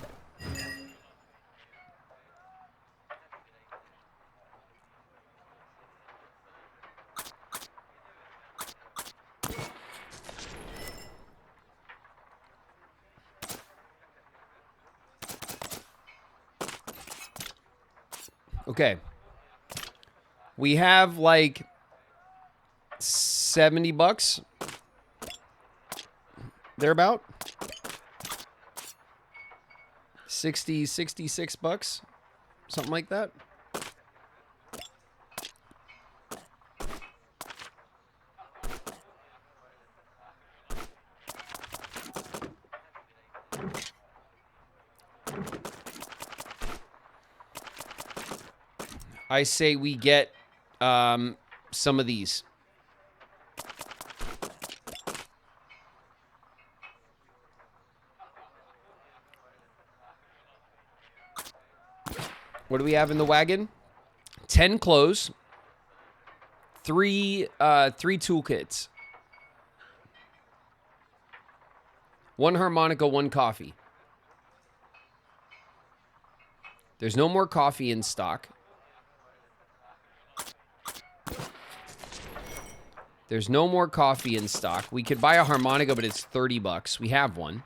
Speaker 1: Okay. We have like $70. Thereabout. 66 bucks. Something like that. I say we get some of these. What do we have in the wagon? 10 clothes. 3 toolkits. 1 harmonica, 1 coffee. There's no more coffee in stock. There's no more coffee in stock. We could buy a harmonica, but it's 30 bucks. We have one.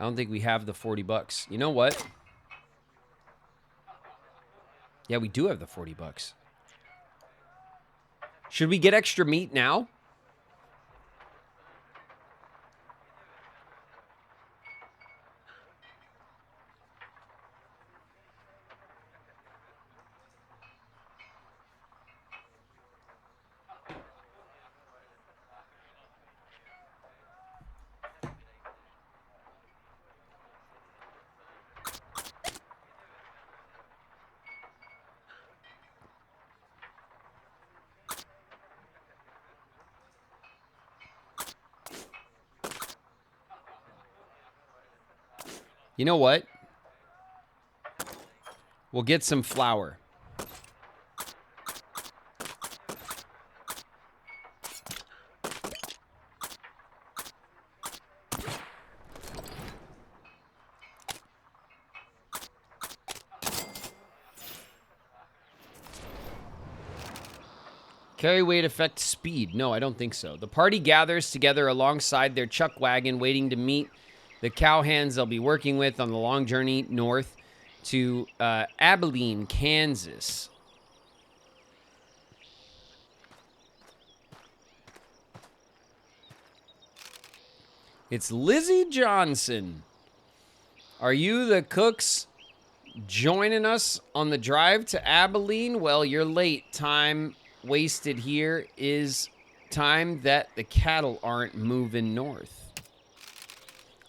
Speaker 1: I don't think we have the 40 bucks. You know what? Yeah, we do have the 40 bucks. Should we get extra meat now? You know what? We'll get some flour. Carry weight affects speed. No, I don't think so. The party gathers together alongside their chuck wagon, waiting to meet the cowhands they'll be working with on the long journey north to Abilene, Kansas. It's Lizzie Johnson. Are you the cooks joining us on the drive to Abilene? Well, you're late. Time wasted here is time that the cattle aren't moving north.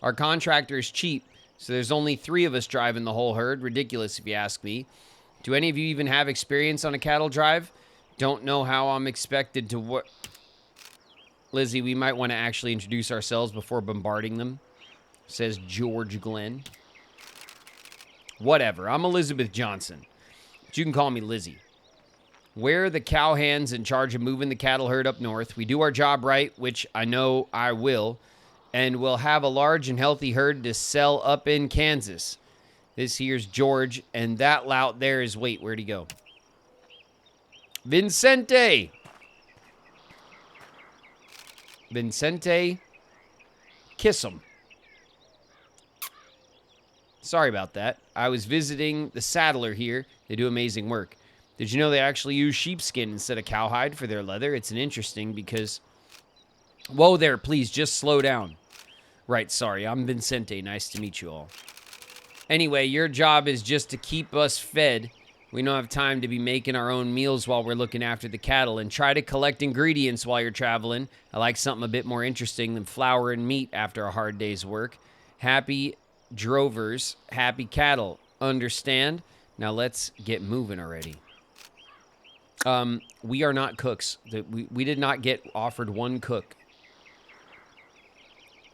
Speaker 1: Our contractor is cheap, so there's only 3 of us driving the whole herd. Ridiculous, if you ask me. Do any of you even have experience on a cattle drive? Don't know how I'm expected to work. Lizzie, we might want to actually introduce ourselves before bombarding them, says George Glenn. Whatever, I'm Elizabeth Johnson, but you can call me Lizzie. We're the cowhands in charge of moving the cattle herd up north. We do our job right, which I know I will, and we'll have a large and healthy herd to sell up in Kansas. This here's George, and that lout there is, wait, where'd he go? Vincente! Vincente, kiss him. Sorry about that. I was visiting the saddler here. They do amazing work. Did you know they actually use sheepskin instead of cowhide for their leather? It's an interesting because... Whoa there, please, just slow down. Right, sorry, I'm Vincente. Nice to meet you all. Anyway, your job is just to keep us fed. We don't have time to be making our own meals while we're looking after the cattle, and try to collect ingredients while you're traveling. I like something a bit more interesting than flour and meat after a hard day's work. Happy drovers, happy cattle. Understand? Now let's get moving already. We are not cooks. We did not get offered one cook.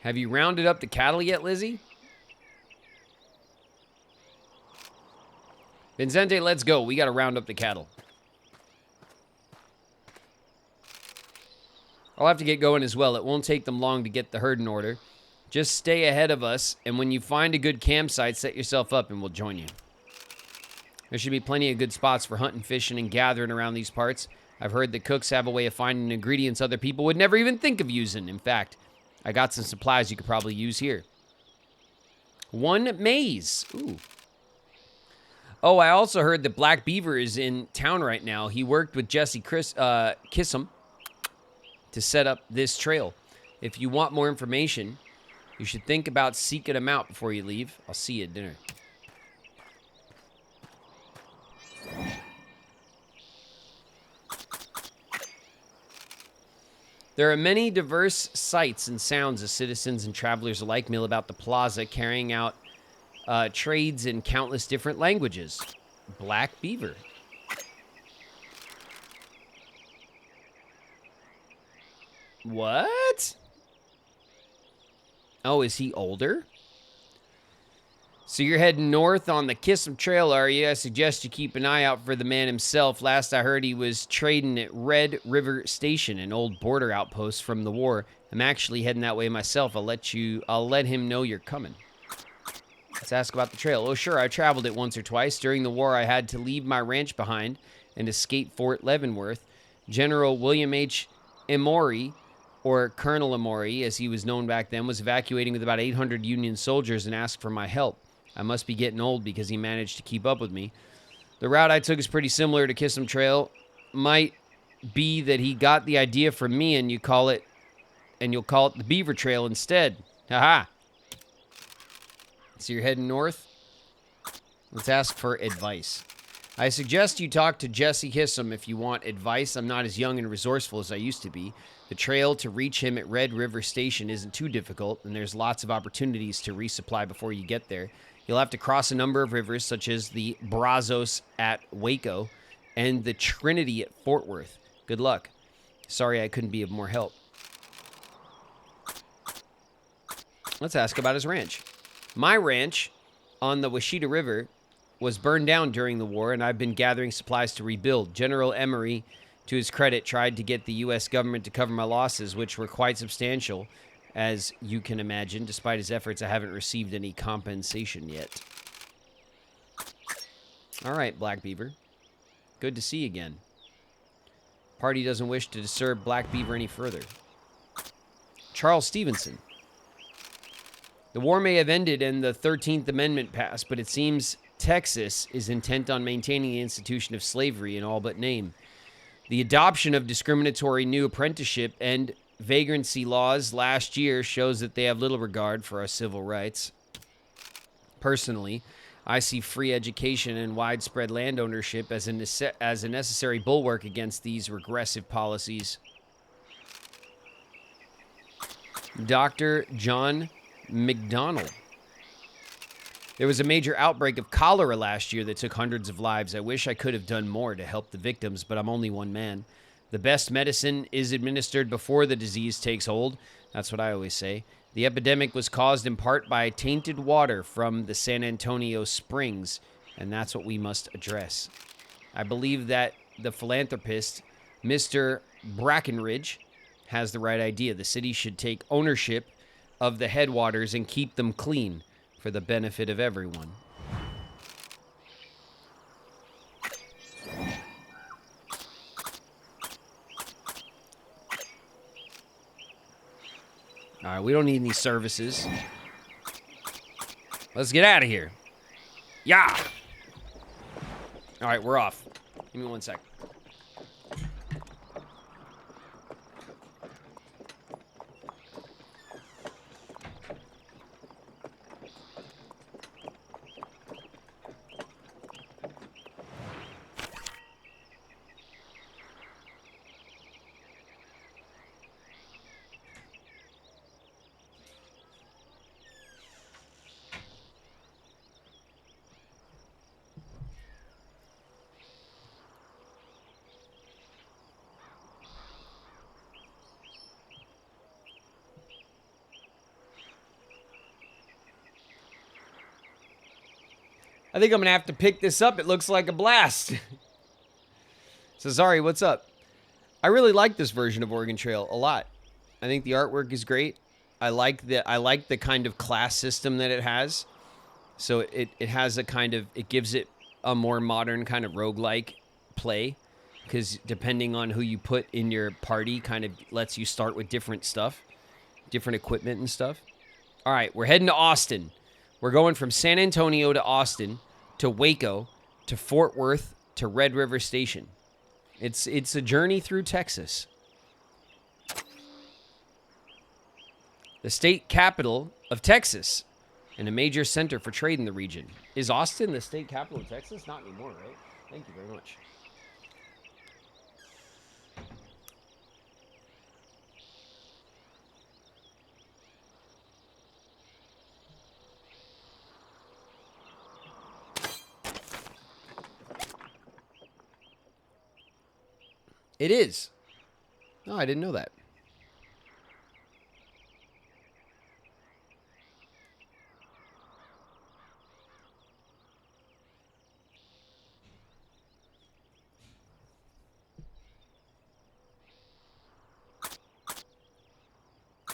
Speaker 1: Have you rounded up the cattle yet, Lizzie? Vincente, let's go. We got to round up the cattle. I'll have to get going as well. It won't take them long to get the herd in order. Just stay ahead of us, and when you find a good campsite, set yourself up and we'll join you. There should be plenty of good spots for hunting, fishing, and gathering around these parts. I've heard that cooks have a way of finding ingredients other people would never even think of using. In fact, I got some supplies you could probably use here. 1 maize. Ooh. Oh, I also heard that Black Beaver is in town right now. He worked with Jesse Kissam to set up this trail. If you want more information, you should think about seeking him out before you leave. I'll see you at dinner. There are many diverse sights and sounds as citizens and travelers alike mill about the plaza, carrying out trades in countless different languages. Black Beaver. What? Oh, is he older? So you're heading north on the Kiss 'em Trail, are you? I suggest you keep an eye out for the man himself. Last I heard, he was trading at Red River Station, an old border outpost from the war. I'm actually heading that way myself. I'll let him know you're coming. Let's ask about the trail. Oh, sure, I traveled it once or twice. During the war, I had to leave my ranch behind and escape Fort Leavenworth. General William H. Emory, or Colonel Emory, as he was known back then, was evacuating with about 800 Union soldiers and asked for my help. I must be getting old because he managed to keep up with me. The route I took is pretty similar to Kiss 'em Trail. Might be that he got the idea from me and you'll call it the Beaver Trail instead. Haha. So you're heading north? Let's ask for advice. I suggest you talk to Jesse Hissam if you want advice. I'm not as young and resourceful as I used to be. The trail to reach him at Red River Station isn't too difficult, and there's lots of opportunities to resupply before you get there. You'll have to cross a number of rivers, such as the Brazos at Waco and the Trinity at Fort Worth. Good luck. Sorry I couldn't be of more help. Let's ask about his ranch. My ranch on the Washita River was burned down during the war, and I've been gathering supplies to rebuild. General Emory, to his credit, tried to get the U.S. government to cover my losses, which were quite substantial, as you can imagine. Despite his efforts, I haven't received any compensation yet. All right, Black Beaver. Good to see you again. Party doesn't wish to disturb Black Beaver any further. Charles Stevenson. The war may have ended and the 13th Amendment passed, but it seems Texas is intent on maintaining the institution of slavery in all but name. The adoption of discriminatory new apprenticeship and vagrancy laws last year shows that they have little regard for our civil rights. Personally, I see free education and widespread land ownership as a necessary bulwark against these regressive policies. Dr. John McDonald. There was a major outbreak of cholera last year that took hundreds of lives. I wish I could have done more to help the victims, but I'm only one man. The best medicine is administered before the disease takes hold. That's what I always say. The epidemic was caused in part by tainted water from the San Antonio Springs, and that's what we must address. I believe that the philanthropist, Mr. Brackenridge, has the right idea. The city should take ownership of the headwaters and keep them clean for the benefit of everyone. All right, we don't need any services. Let's get out of here. Yeah. All right, we're off. Give me 1 sec. I think I'm going to have to pick this up. It looks like a blast. So, sorry, what's up? I really like this version of Oregon Trail a lot. I think the artwork is great. I like the kind of class system that it has. So it has a kind of, it gives it a more modern kind of roguelike play. Because depending on who you put in your party, kind of lets you start with different stuff. Different equipment and stuff. All right, we're heading to Austin. We're going from San Antonio to Austin, to Waco, to Fort Worth, to Red River Station. It's a journey through Texas. The state capital of Texas and a major center for trade in the region. Is Austin the state capital of Texas? Not anymore, right? Thank you very much. It is. Oh, I didn't know that.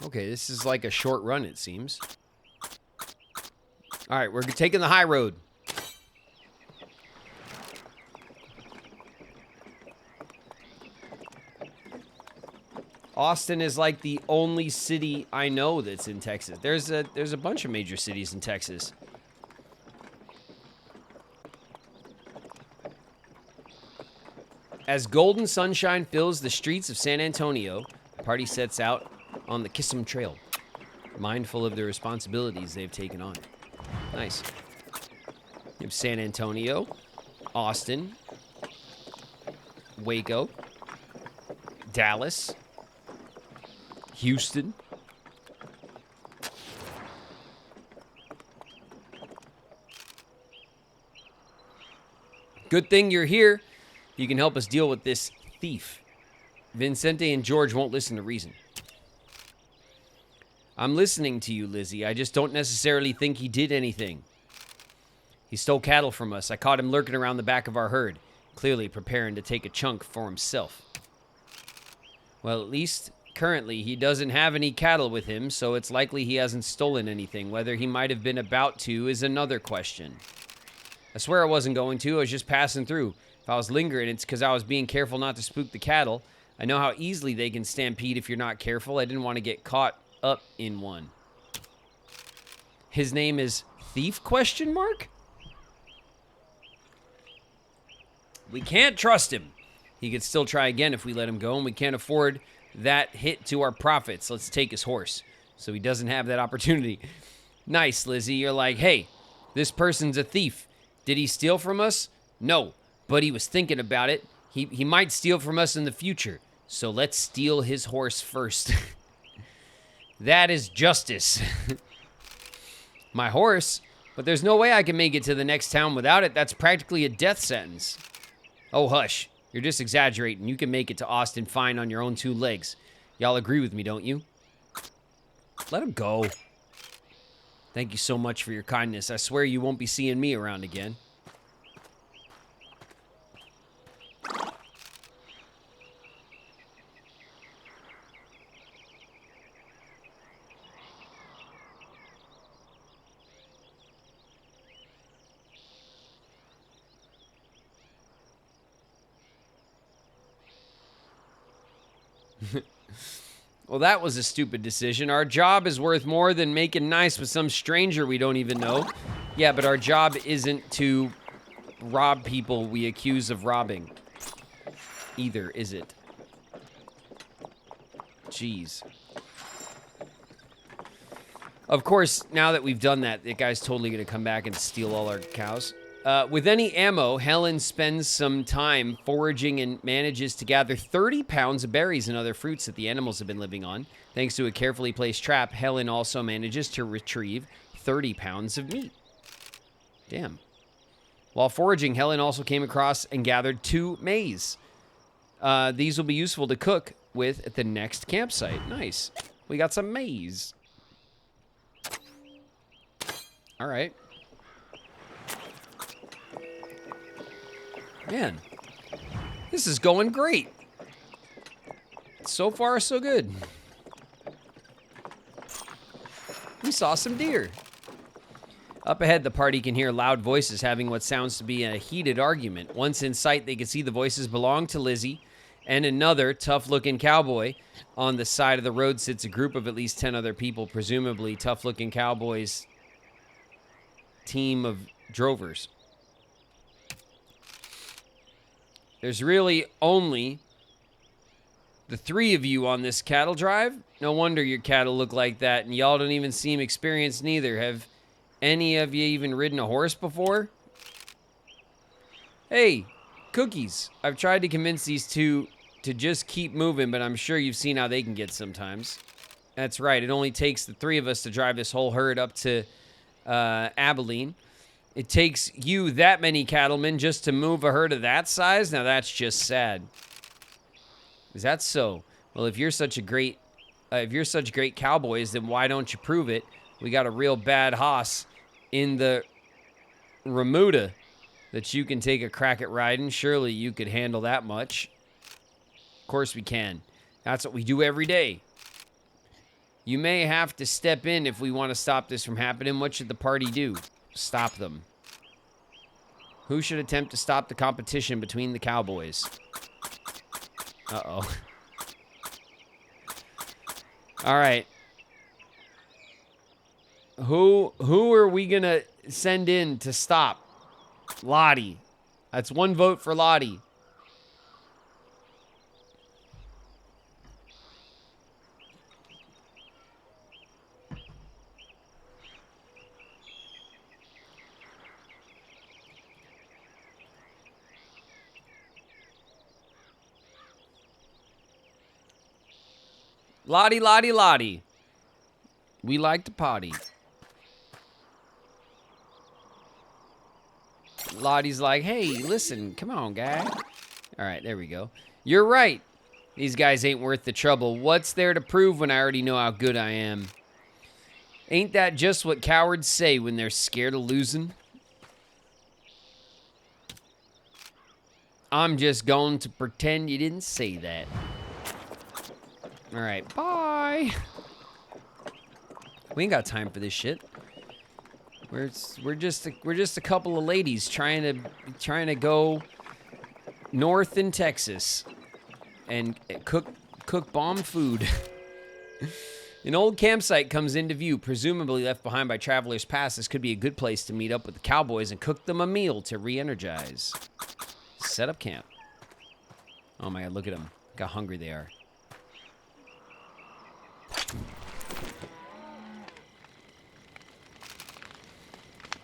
Speaker 1: Okay, this is like a short run, it seems. All right, we're taking the high road. Austin is like the only city I know that's in Texas. There's a bunch of major cities in Texas. As golden sunshine fills the streets of San Antonio, the party sets out on the Kiss 'em Trail, mindful of the responsibilities they've taken on. Nice. You have San Antonio, Austin, Waco, Dallas, Houston. Good thing you're here. You can help us deal with this thief. Vincente and George won't listen to reason. I'm listening to you, Lizzie. I just don't necessarily think he did anything. He stole cattle from us. I caught him lurking around the back of our herd, clearly preparing to take a chunk for himself. Well, at least currently he doesn't have any cattle with him, so it's likely he hasn't stolen anything. Whether he might have been about to is another question. I swear I wasn't going to. I was just passing through. If I was lingering, it's because I was being careful not to spook the cattle. I know how easily they can stampede if you're not careful. I didn't want to get caught up in one. His name is Thief ? We can't trust him. He could still try again if we let him go, and we can't afford that hit to our profits. Let's take his horse so he doesn't have that opportunity. Nice, Lizzie. You're like, hey, this person's a thief. Did he steal from us? No, but he was thinking about it. He might steal from us in the future, so let's steal his horse first. That is justice. My horse? But there's no way I can make it to the next town without it. That's practically a death sentence. Oh, hush. You're just exaggerating. You can make it to Austin fine on your own two legs. Y'all agree with me, don't you? Let him go. Thank you so much for your kindness. I swear you won't be seeing me around again. Well, that was a stupid decision. Our job is worth more than making nice with some stranger we don't even know. Yeah, but our job isn't to rob people we accuse of robbing. Either, is it? Jeez. Of course, now that we've done that, the guy's totally going to come back and steal all our cows. With any ammo, Helen spends some time foraging and manages to gather 30 pounds of berries and other fruits that the animals have been living on. Thanks to a carefully placed trap, Helen also manages to retrieve 30 pounds of meat. Damn. While foraging, Helen also came across and gathered 2 maize. These will be useful to cook with at the next campsite. Nice. We got some maize. All right. Man, this is going great. So far, so good. We saw some deer. Up ahead, the party can hear loud voices having what sounds to be a heated argument. Once in sight, they can see the voices belong to Lizzie and another tough-looking cowboy. On the side of the road sits a group of at least 10 other people, presumably tough-looking cowboys' team of drovers. There's really only the 3 of you on this cattle drive. No wonder your cattle look like that, and y'all don't even seem experienced neither. Have any of you even ridden a horse before? Hey, Cookies. I've tried to convince these 2 to just keep moving, but I'm sure you've seen how they can get sometimes. That's right. It only takes the 3 of us to drive this whole herd up to Abilene. It takes you that many cattlemen just to move a herd of that size? Now that's just sad. Is that so? Well, if you're such great cowboys, then why don't you prove it? We got a real bad hoss in the Remuda that you can take a crack at riding. Surely you could handle that much. Of course we can. That's what we do every day. You may have to step in if we want to stop this from happening. What should the party do? Stop them. Who should attempt to stop the competition between the cowboys? Uh-oh. All right. Who are we going to send in to stop? Lottie. That's one vote for Lottie. Lottie, Lottie, Lottie. We like to potty. Lottie's like, hey, listen, come on, guy. All right, there we go. You're right. These guys ain't worth the trouble. What's there to prove when I already know how good I am? Ain't that just what cowards say when they're scared of losing? I'm just going to pretend you didn't say that. All right, bye. We ain't got time for this shit. We're just a couple of ladies trying to go north in Texas and cook bomb food. An old campsite comes into view, presumably left behind by travelers past. This could be a good place to meet up with the cowboys and cook them a meal to re-energize. Set up camp. Oh my God, look at them. Look how hungry they are.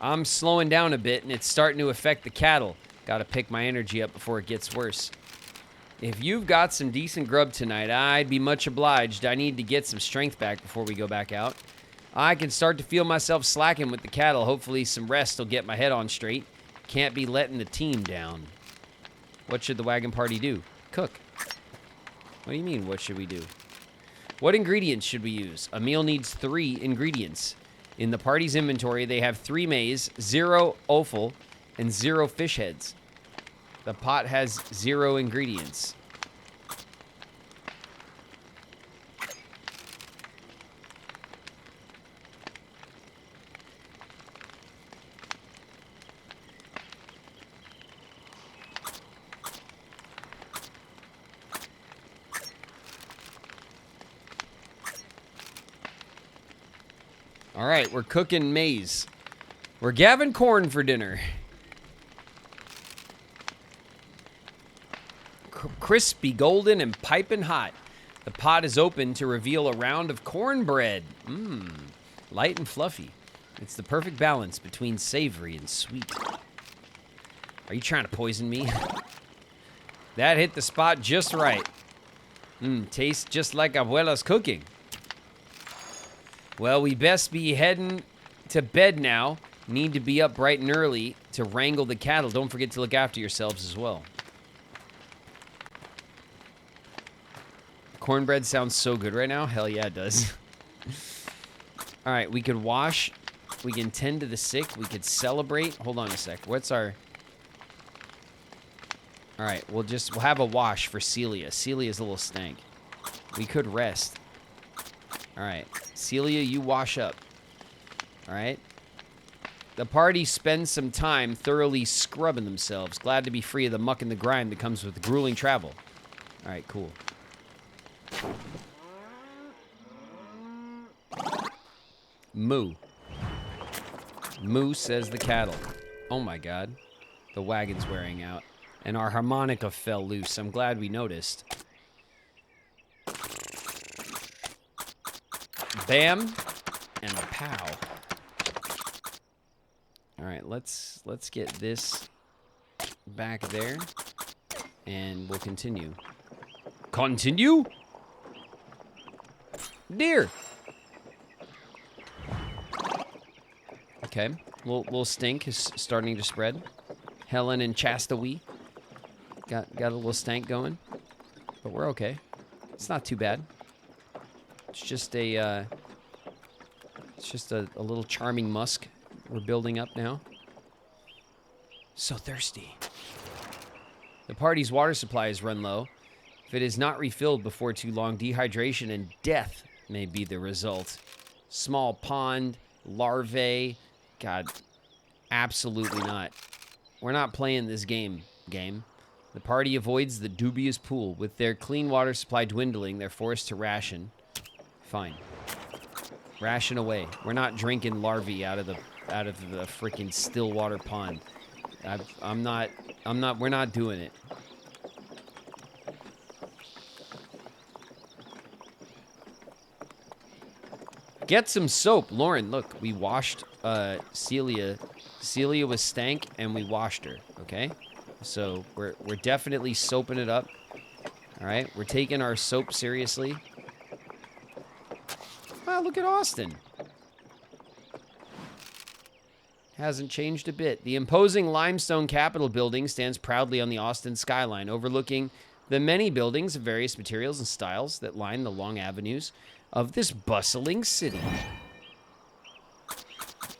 Speaker 1: I'm slowing down a bit, and it's starting to affect the cattle. Gotta pick my energy up before it gets worse. If you've got some decent grub tonight, I'd be much obliged. I need to get some strength back before we go back out. I can start to feel myself slacking with the cattle. Hopefully some rest will get my head on straight. Can't be letting the team down. What should the wagon party do? Cook. What do you mean, what should we do? What ingredients should we use? A meal needs 3 ingredients. In the party's inventory, they have 3 maize, 0 offal, and 0 fish heads. The pot has 0 ingredients. All right, we're cooking maize. We're gathering corn for dinner. Crispy, golden, and piping hot. The pot is open to reveal a round of cornbread. Mmm, light and fluffy. It's the perfect balance between savory and sweet. Are you trying to poison me? That hit the spot just right. Mmm, tastes just like abuela's cooking. Well, we best be heading to bed now. Need to be up bright and early to wrangle the cattle. Don't forget to look after yourselves as well. Cornbread sounds so good right now. Hell yeah, it does. All right, we could wash. We can tend to the sick. We could celebrate. Hold on a sec. What's our... All right, we'll have a wash for Celia. Celia's a little stank. We could rest. All right, Celia, you wash up. All right. The party spends some time thoroughly scrubbing themselves. Glad to be free of the muck and the grime that comes with grueling travel. All right, cool. Moo. Moo, says the cattle. Oh my God. The wagon's wearing out. And our harmonica fell loose. I'm glad we noticed. Bam. And a pow. All right, let's get this back there. And we'll continue. Continue? Deer. Okay, little stink is starting to spread. Helen and Chastawee got a little stank going. but we're okay. It's not too bad. It's just a little charming musk we're building up now. So thirsty. The party's water supply is run low. If it is not refilled before too long, dehydration and death may be the result. Small pond, larvae. God, absolutely not. We're not playing this game. The party avoids the dubious pool. With their clean water supply dwindling, they're forced to ration. Fine. Ration away. We're not drinking larvae out of the freaking still water pond. We're not doing it. Get some soap. Lauren, look, we washed Celia. Celia was stank and we washed her, okay? So we're definitely soaping it up. All right, we're taking our soap seriously. Wow, look at Austin. Hasn't changed a bit. The imposing limestone Capitol building stands proudly on the Austin skyline, overlooking the many buildings of various materials and styles that line the long avenues of this bustling city.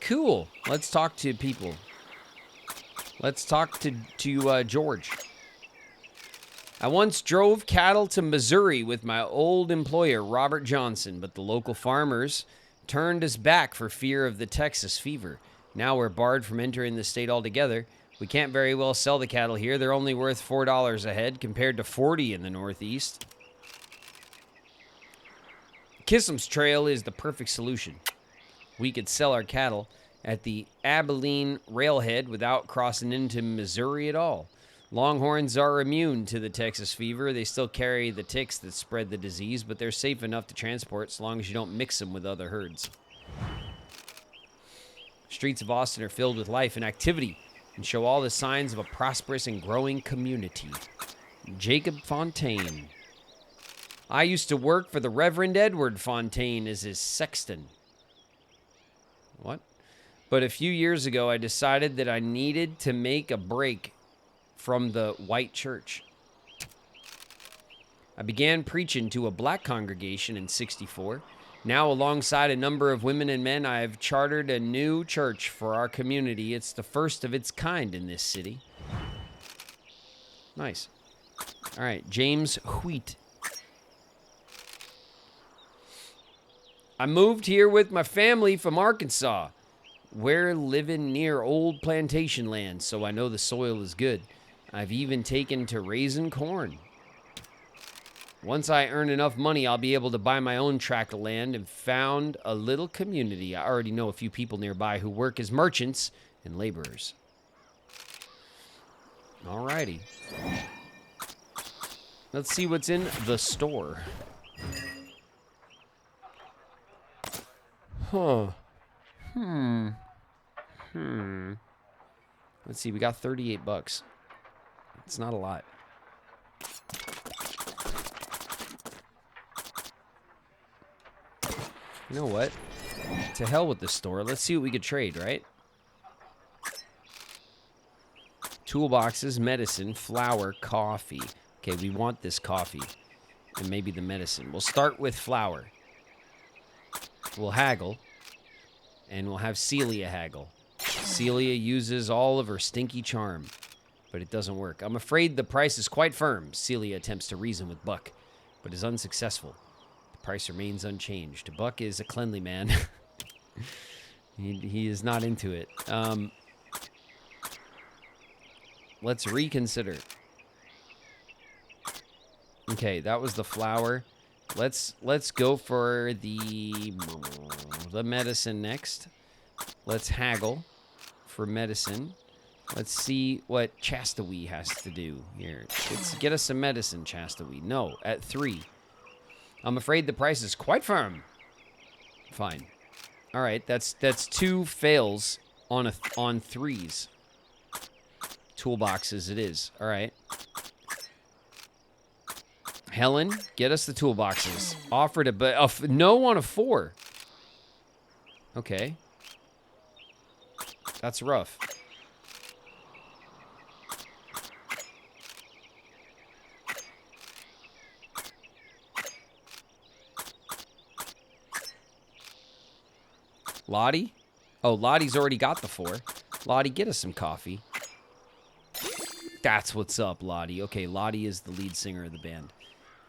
Speaker 1: Cool. Let's talk to people. Let's talk to George. I once drove cattle to Missouri with my old employer, Robert Johnson, but the local farmers turned us back for fear of the Texas fever. Now we're barred from entering the state altogether. We can't very well sell the cattle here. They're only worth $4 a head compared to $40 in the Northeast. Kissam's Trail is the perfect solution. We could sell our cattle at the Abilene railhead without crossing into Missouri at all. Longhorns are immune to the Texas fever. They still carry the ticks that spread the disease, but they're safe enough to transport so long as you don't mix them with other herds. Streets of Austin are filled with life and activity and show all the signs of a prosperous and growing community. Jacob Fontaine. I used to work for the Reverend Edward Fontaine as his sexton. What? But a few years ago, I decided that I needed to make a break from the white church. I began preaching to a black congregation in '64. Now, alongside a number of women and men, I have chartered a new church for our community. It's the first of its kind in this city. Nice. All right, James Wheat. I moved here with my family from Arkansas. We're living near old plantation land, so I know the soil is good. I've even taken to raising corn. Once I earn enough money, I'll be able to buy my own tract of land and found a little community. I already know a few people nearby who work as merchants and laborers. Alrighty. Let's see what's in the store. Huh. Let's see, we got 38 bucks. It's not a lot. You know what? To hell with the store. Let's see what we could trade, right? Toolboxes, medicine, flour, coffee. Okay, we want this coffee. And maybe the medicine. We'll start with flour. We'll haggle. And we'll have Celia haggle. Celia uses all of her stinky charm. But it doesn't work. I'm afraid the price is quite firm. Celia attempts to reason with Buck, but is unsuccessful. The price remains unchanged. Buck is a cleanly man. he is not into it. Let's reconsider. Okay, that was the flour. Let's go for the medicine next. Let's haggle for medicine. Let's see what Chastawee has to do here. Let's get us some medicine, Chastawee. No, at 3. I'm afraid the price is quite firm. Fine. All right, that's 2 fails on 3s. Toolboxes it is. All right. Helen, get us the toolboxes. Offered a no on a 4. Okay. That's rough. Lottie? Oh, Lottie's already got the 4. Lottie, get us some coffee. That's what's up, Lottie. Okay, Lottie is the lead singer of the band.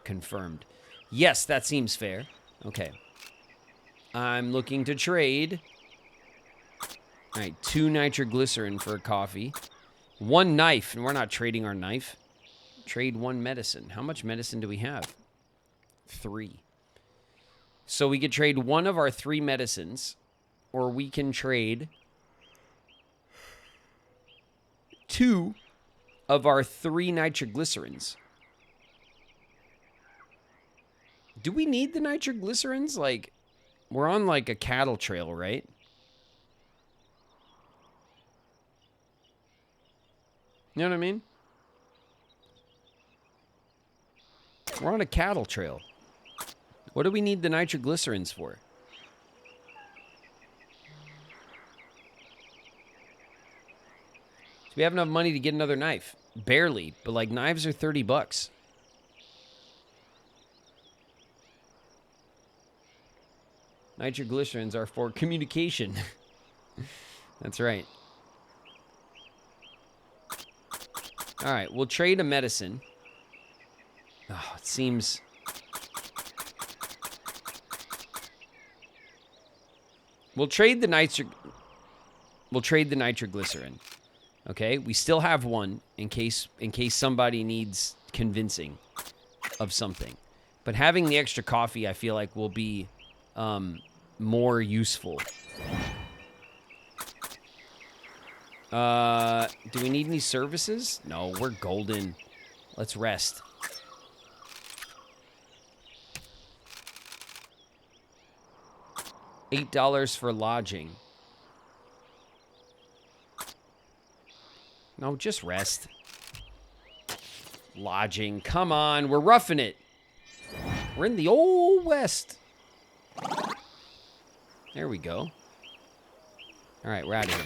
Speaker 1: Confirmed. Yes, that seems fair. Okay. I'm looking to trade. All right, 2 nitroglycerin for a coffee. 1 knife, and we're not trading our knife. Trade 1 medicine. How much medicine do we have? 3. So we could trade 1 of our 3 medicines, or we can trade 2 of our 3 nitroglycerins. Do we need the nitroglycerins? Like, we're on like a cattle trail, right? You know what I mean? We're on a cattle trail. What do we need the nitroglycerins for? So we have enough money to get another knife. Barely, but like knives are $30. Nitroglycerins are for communication. That's right. All right, we'll trade a medicine. Oh, it seems... We'll trade the nitroglycerin. Okay? We still have 1 in case somebody needs convincing of something. But having the extra coffee, I feel like, will be more useful. Do we need any services? No, we're golden. Let's rest. $8 for lodging. No, just rest. Lodging. Come on, we're roughing it. We're in the old west. There we go. All right, we're out of here.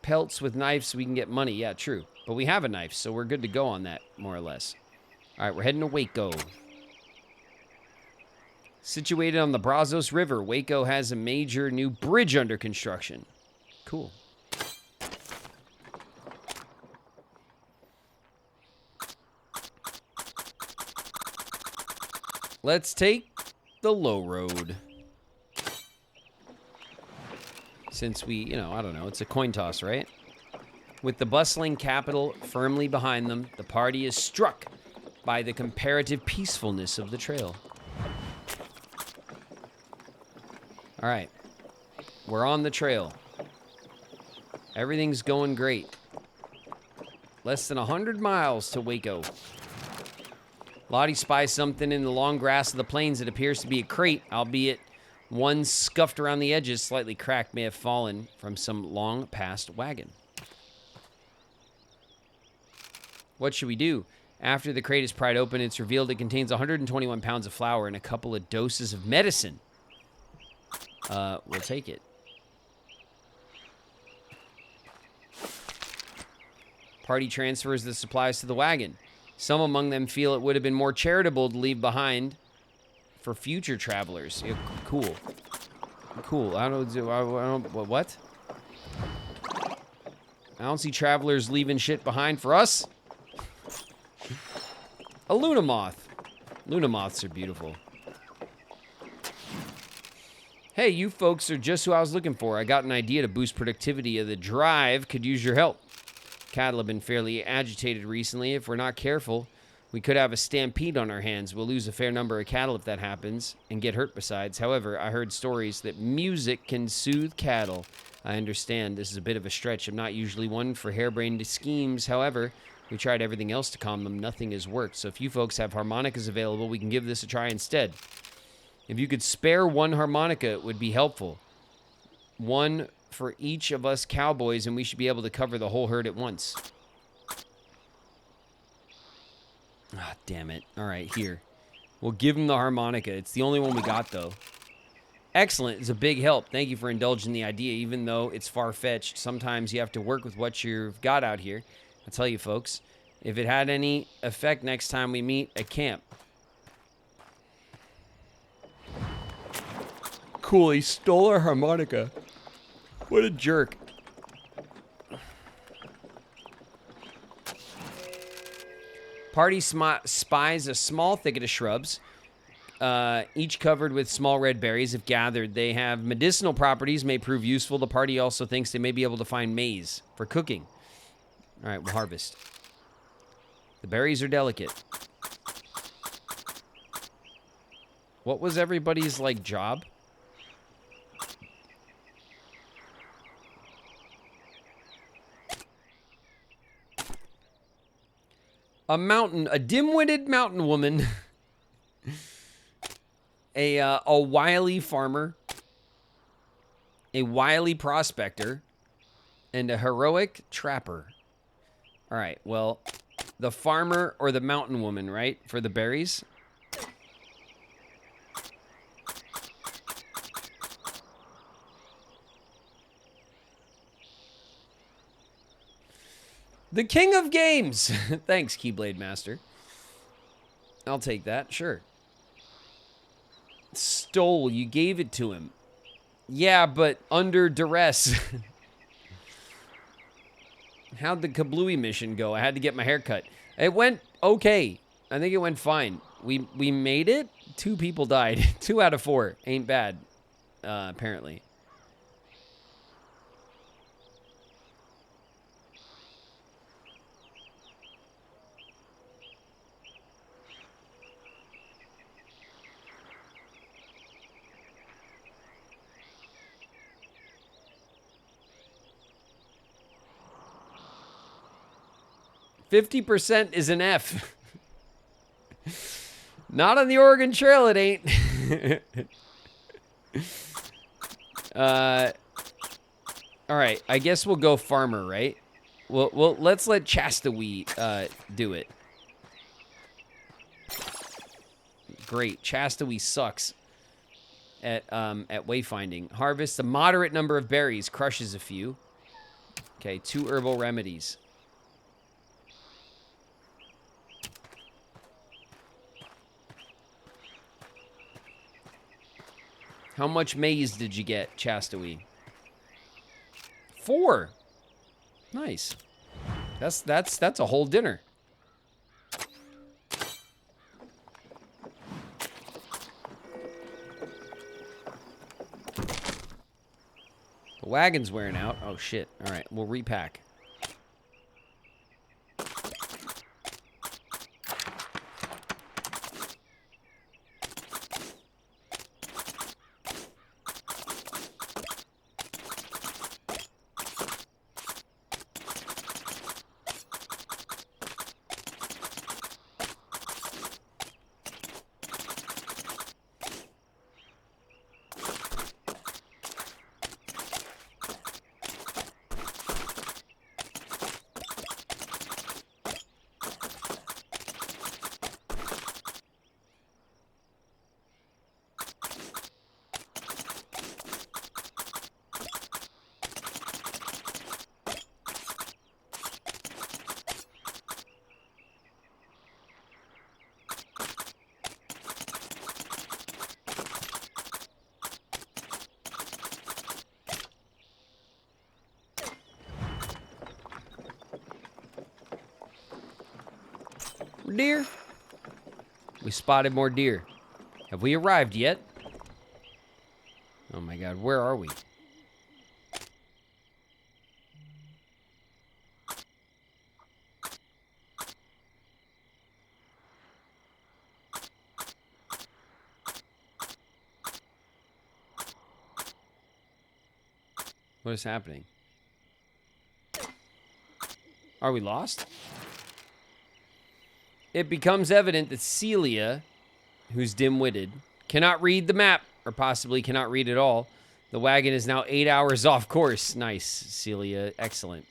Speaker 1: Pelts with knives so we can get money. Yeah, true. But we have a knife, so we're good to go on that, more or less. All right, we're heading to Waco. Situated on the Brazos River, Waco has a major new bridge under construction. Cool. Let's take the low road. Since we, I don't know, it's a coin toss, right? With the bustling capital firmly behind them, the party is struck by the comparative peacefulness of the trail. All right. We're on the trail. Everything's going great. Less than 100 miles to Waco. Lottie spies something in the long grass of the plains that appears to be a crate, albeit one scuffed around the edges, slightly cracked, may have fallen from some long-past wagon. What should we do? After the crate is pried open, it's revealed it contains 121 pounds of flour and a couple of doses of medicine. We'll take it. Party transfers the supplies to the wagon. Some among them feel it would have been more charitable to leave behind for future travelers. Yeah, cool. Cool. I don't what? I don't see travelers leaving shit behind for us. A Luna moth. Luna moths are beautiful. Hey, you folks are just who I was looking for. I got an idea to boost productivity of the drive. Could use your help. Cattle have been fairly agitated recently. If we're not careful, we could have a stampede on our hands. We'll lose a fair number of cattle if that happens, and get hurt besides. However, I heard stories that music can soothe cattle. I understand this is a bit of a stretch. I'm not usually one for harebrained schemes. However, we tried everything else to calm them. Nothing has worked. So if you folks have harmonicas available, we can give this a try instead. If you could spare one harmonica, it would be helpful. One for each of us cowboys, and we should be able to cover the whole herd at once. Ah, damn it. All right, here. We'll give him the harmonica. It's the only one we got, though. Excellent. It's a big help. Thank you for indulging the idea, even though it's far-fetched. Sometimes you have to work with what you've got out here. I'll tell you, folks, if it had any effect next time we meet at camp. Cool, he stole our harmonica. What a jerk. Party spies a small thicket of shrubs, each covered with small red berries. If gathered, they have medicinal properties, may prove useful. The party also thinks they may be able to find maize for cooking. All right, we'll harvest. The berries are delicate. What was everybody's, like, job? A dim-witted mountain woman, a wily farmer, a wily prospector, and a heroic trapper. All right, well, the farmer or the mountain woman, right, for the berries? The king of games. Thanks, Keyblade Master. I'll take that, sure. Stole, you gave it to him. Yeah, but under duress. How'd the Kablooey mission go? I had to get my hair cut. It went okay. I think it went fine. We made it. 2 people died. 2 out of 4. Ain't bad, apparently. %, is an F. Not on the Oregon Trail, it ain't. All right, I guess we'll go farmer, right? Well, let's let Chastawee do it. Great, Chastawee sucks at wayfinding. Harvest a moderate number of berries, crushes a few. Okay, 2 herbal remedies. How much maize did you get, Chastawee? 4. Nice. That's a whole dinner. The wagon's wearing out. Oh shit. All right, we'll repack. Deer. We spotted more deer. Have we arrived yet? Oh my god, where are we? What is happening? Are we lost? It becomes evident that Celia, who's dim-witted, cannot read the map, or possibly cannot read at all. The wagon is now 8 hours off course. Nice, Celia. Excellent.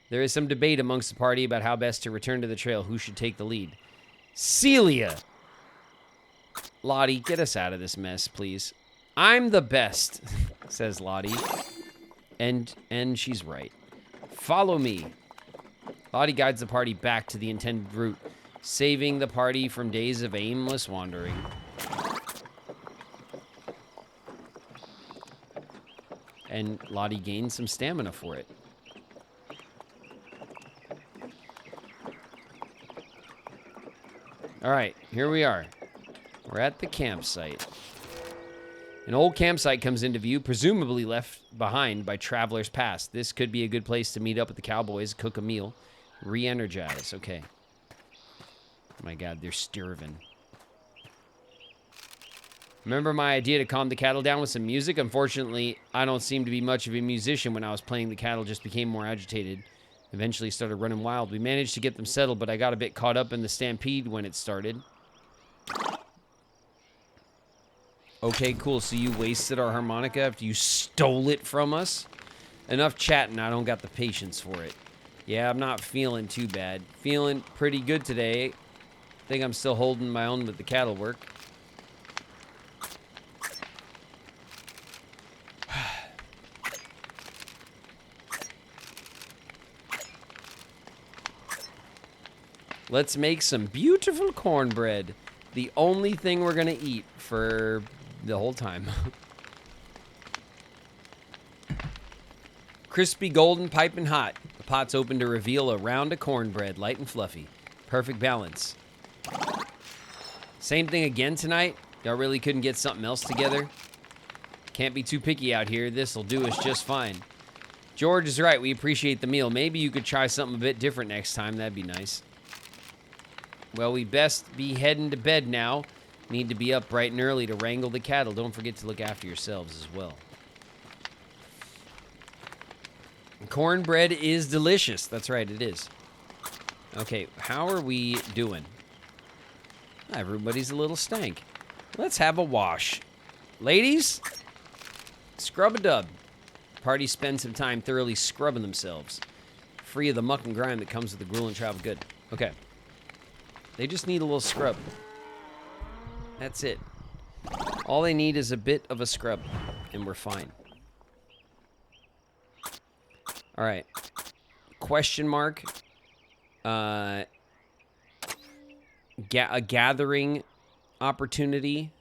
Speaker 1: There is some debate amongst the party about how best to return to the trail. Who should take the lead? Celia! Lottie, get us out of this mess, please. I'm the best, says Lottie. And she's right. Follow me. Lottie guides the party back to the intended route, saving the party from days of aimless wandering. And Lottie gains some stamina for it. All right, here we are. We're at the campsite. An old campsite comes into view, presumably left behind by travelers past. This could be a good place to meet up with the cowboys, cook a meal, re-energize. Okay. Oh my God, they're starving. Remember my idea to calm the cattle down with some music? Unfortunately, I don't seem to be much of a musician. When I was playing, the cattle just became more agitated. Eventually started running wild. We managed to get them settled, but I got a bit caught up in the stampede when it started. Okay, cool. So you wasted our harmonica after you stole it from us? Enough chatting. I don't got the patience for it. Yeah, I'm not feeling too bad. Feeling pretty good today. Think I'm still holding my own with the cattle work. Let's make some beautiful cornbread. The only thing we're gonna eat for the whole time. Crispy, golden, piping hot. The pot's open to reveal a round of cornbread, light and fluffy. Perfect balance. Same thing again tonight? Y'all really couldn't get something else together? Can't be too picky out here. This'll do us just fine. George is right. We appreciate the meal. Maybe you could try something a bit different next time. That'd be nice. Well, we best be heading to bed now. Need to be up bright and early to wrangle the cattle. Don't forget to look after yourselves as well. Cornbread is delicious. That's right, it is. Okay, how are we doing? Everybody's a little stank. Let's have a wash. Ladies, scrub a dub. Party spend some time thoroughly scrubbing themselves. Free of the muck and grime that comes with the gruel and travel good. Okay. They just need a little scrub. That's it. All they need is a bit of a scrub, and we're fine. All right. Question mark. A gathering opportunity.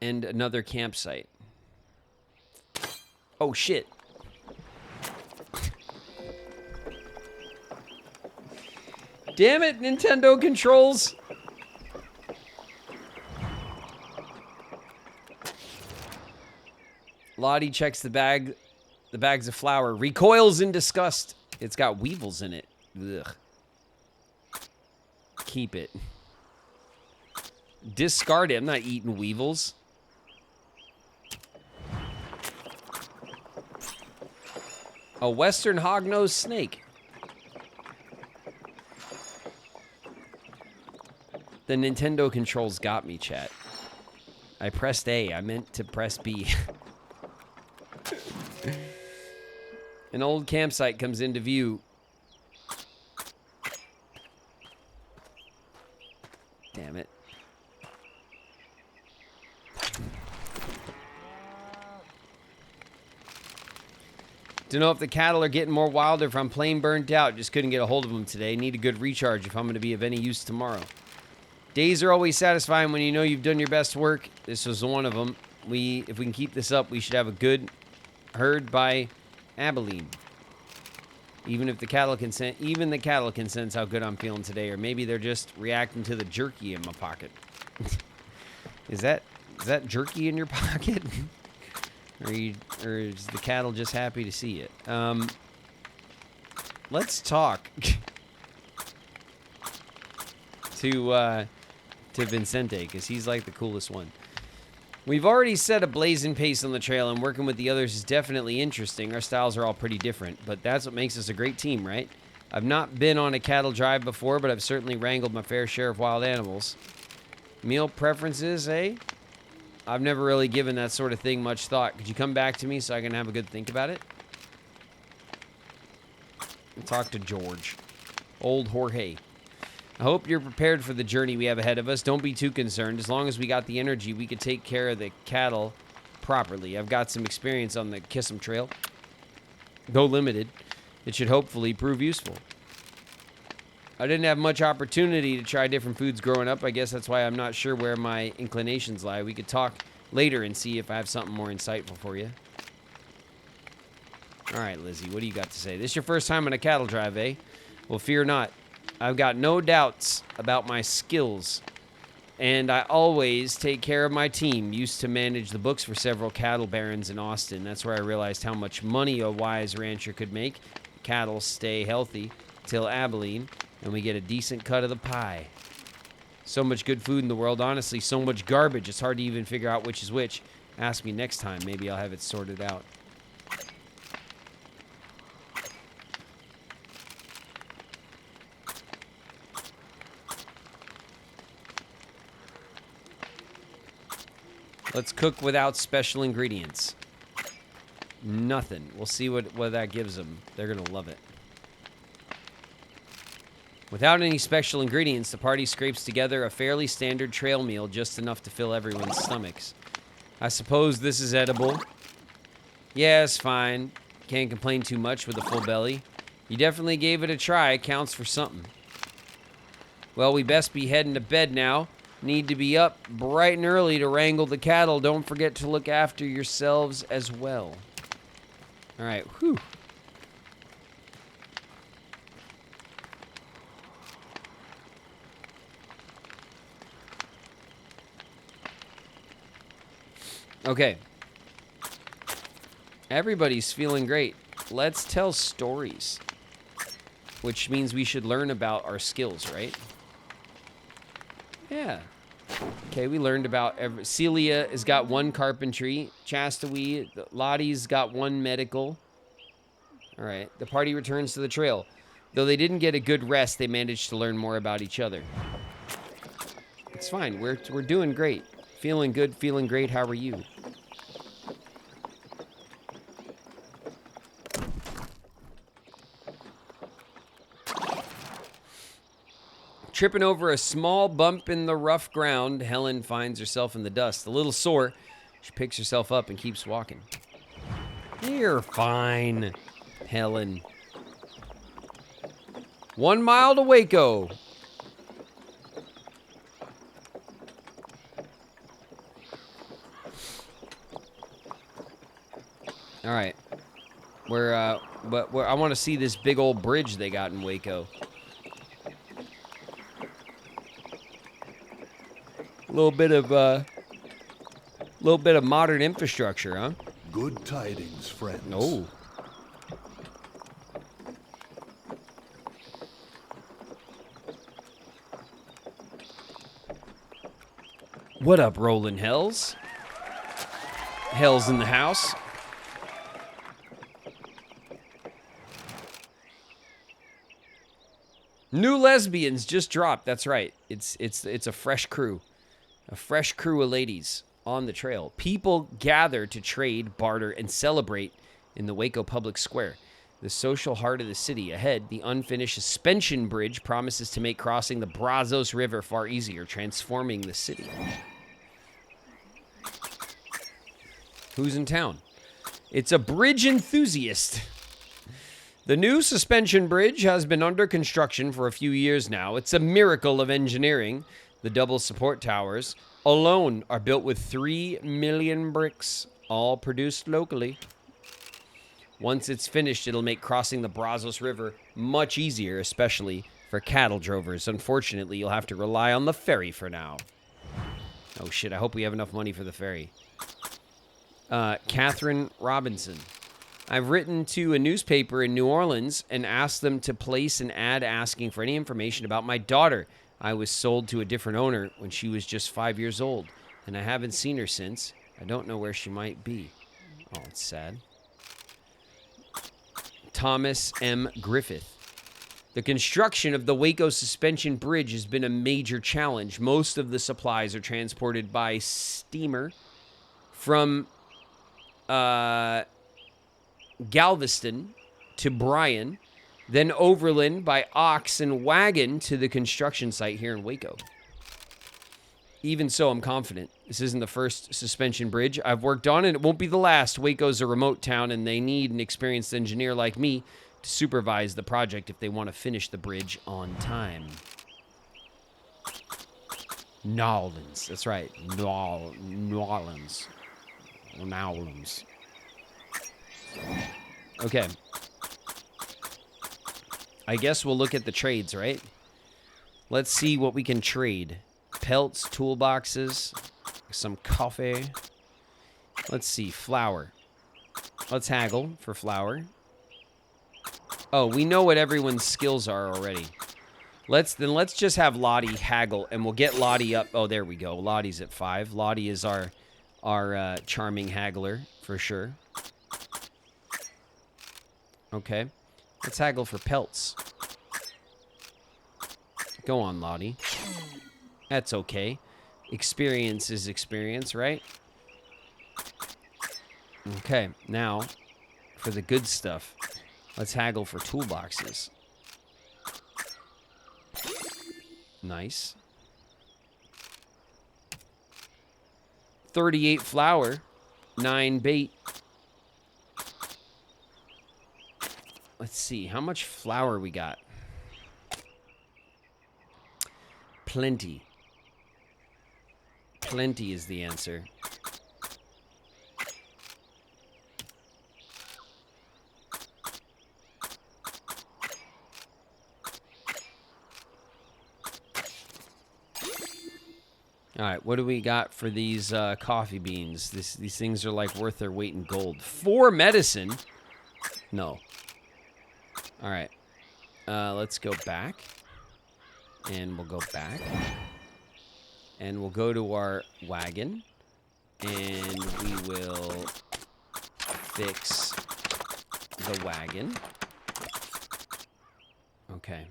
Speaker 1: And another campsite. Oh, shit. Damn it, Nintendo controls. Lottie checks the bags of flour, recoils in disgust. It's got weevils in it. Ugh. Keep it. Discard it. I'm not eating weevils. A western hognose snake. The Nintendo controls got me, chat. I pressed A. I meant to press B. An old campsite comes into view. Damn it. Don't know if the cattle are getting more wild or if I'm plain burnt out. Just couldn't get a hold of them today. Need a good recharge if I'm going to be of any use tomorrow. Days are always satisfying when you know you've done your best work. This was one of them. If we can keep this up, we should have a good herd by Abilene. Even the cattle can sense how good I'm feeling today, or maybe they're just reacting to the jerky in my pocket. Is that jerky in your pocket? Or is the cattle just happy to see it? Let's talk to Vincente, because he's like the coolest one. We've already set a blazing pace on the trail, and working with the others is definitely interesting. Our styles are all pretty different, but that's what makes us a great team, right? I've not been on a cattle drive before, but I've certainly wrangled my fair share of wild animals. Meal preferences, eh? I've never really given that sort of thing much thought. Could you come back to me so I can have a good think about it? And talk to George. Old Jorge. I hope you're prepared for the journey we have ahead of us. Don't be too concerned. As long as we got the energy, we could take care of the cattle properly. I've got some experience on the Kiss 'em Trail. Though limited, it should hopefully prove useful. I didn't have much opportunity to try different foods growing up. I guess that's why I'm not sure where my inclinations lie. We could talk later and see if I have something more insightful for you. All right, Lizzie, what do you got to say? This your first time on a cattle drive, eh? Well, fear not. I've got no doubts about my skills, and I always take care of my team. Used to manage the books for several cattle barons in Austin. That's where I realized how much money a wise rancher could make. Cattle stay healthy till Abilene, and we get a decent cut of the pie. So much good food in the world, honestly, so much garbage, it's hard to even figure out which is which. Ask me next time, maybe I'll have it sorted out. Let's cook without special ingredients. Nothing. We'll see what that gives them. They're gonna love it. Without any special ingredients, the party scrapes together a fairly standard trail meal, just enough to fill everyone's stomachs. I suppose this is edible. Yeah, it's fine. Can't complain too much with a full belly. You definitely gave it a try. Counts for something. Well, we best be heading to bed now. Need to be up bright and early to wrangle the cattle. Don't forget to look after yourselves as well. All right, whew. Okay. Everybody's feeling great. Let's tell stories. Which means we should learn about our skills, right? Yeah. Okay, we learned about Celia has got 1 carpentry. Chastity, Lottie's got 1 medical. All right. The party returns to the trail. Though they didn't get a good rest, they managed to learn more about each other. It's fine. We're doing great. Feeling good, feeling great. How are you? Tripping over a small bump in the rough ground, Helen finds herself in the dust. A little sore, she picks herself up and keeps walking. You're fine, Helen. 1 mile to Waco. All right. But I want to see this big old bridge they got in Waco. A little bit of modern infrastructure, huh?
Speaker 7: Good tidings, friends.
Speaker 1: Oh. What up, Rollin' Hells? Hell's in the house. New lesbians just dropped. That's right. It's a fresh crew. A fresh crew of ladies on the trail. People gather to trade, barter, and celebrate in the Waco Public Square, the social heart of the city. Ahead, the unfinished suspension bridge promises to make crossing the Brazos River far easier, transforming the city. Who's in town? It's a bridge enthusiast. The new suspension bridge has been under construction for a few years now. It's a miracle of engineering. The double support towers alone are built with 3 million bricks, all produced locally. Once it's finished, it'll make crossing the Brazos River much easier, especially for cattle drovers. Unfortunately, you'll have to rely on the ferry for now. Oh shit, I hope we have enough money for the ferry. Catherine Robinson. I've written to a newspaper in New Orleans and asked them to place an ad asking for any information about my daughter. I was sold to a different owner when she was just 5 years old, and I haven't seen her since. I don't know where she might be. Oh, it's sad. Thomas M. Griffith. The construction of the Waco Suspension Bridge has been a major challenge. Most of the supplies are transported by steamer from Galveston to Bryan. then overland by ox and wagon to the construction site here in Waco. Even so, I'm confident this isn't the first suspension bridge I've worked on, and it won't be the last. Waco's a remote town, and they need an experienced engineer like me to supervise the project if they want to finish the bridge on time. Nolans. That's right. Nolans. Nolans. Okay. I guess we'll look at the trades, right? Let's see what we can trade. Pelts, toolboxes, some coffee. Let's see, flour. Let's haggle for flour. Oh, we know what everyone's skills are already. Let's just have Lottie haggle, and we'll get Lottie up. Oh, there we go. Lottie's at 5. Lottie is our charming haggler for sure. Okay, let's haggle for pelts. Go on, Lottie. That's okay. Experience is experience, right? Okay, now for the good stuff. Let's haggle for toolboxes. Nice. 38 flour, 9 bait. Let's see, how much flour we got? Plenty. Plenty is the answer. All right, what do we got for these coffee beans? These things are like worth their weight in gold. 4 medicine? No. All right. Let's go back. And we'll go back. And we'll go to our wagon. And we will fix the wagon. Okay.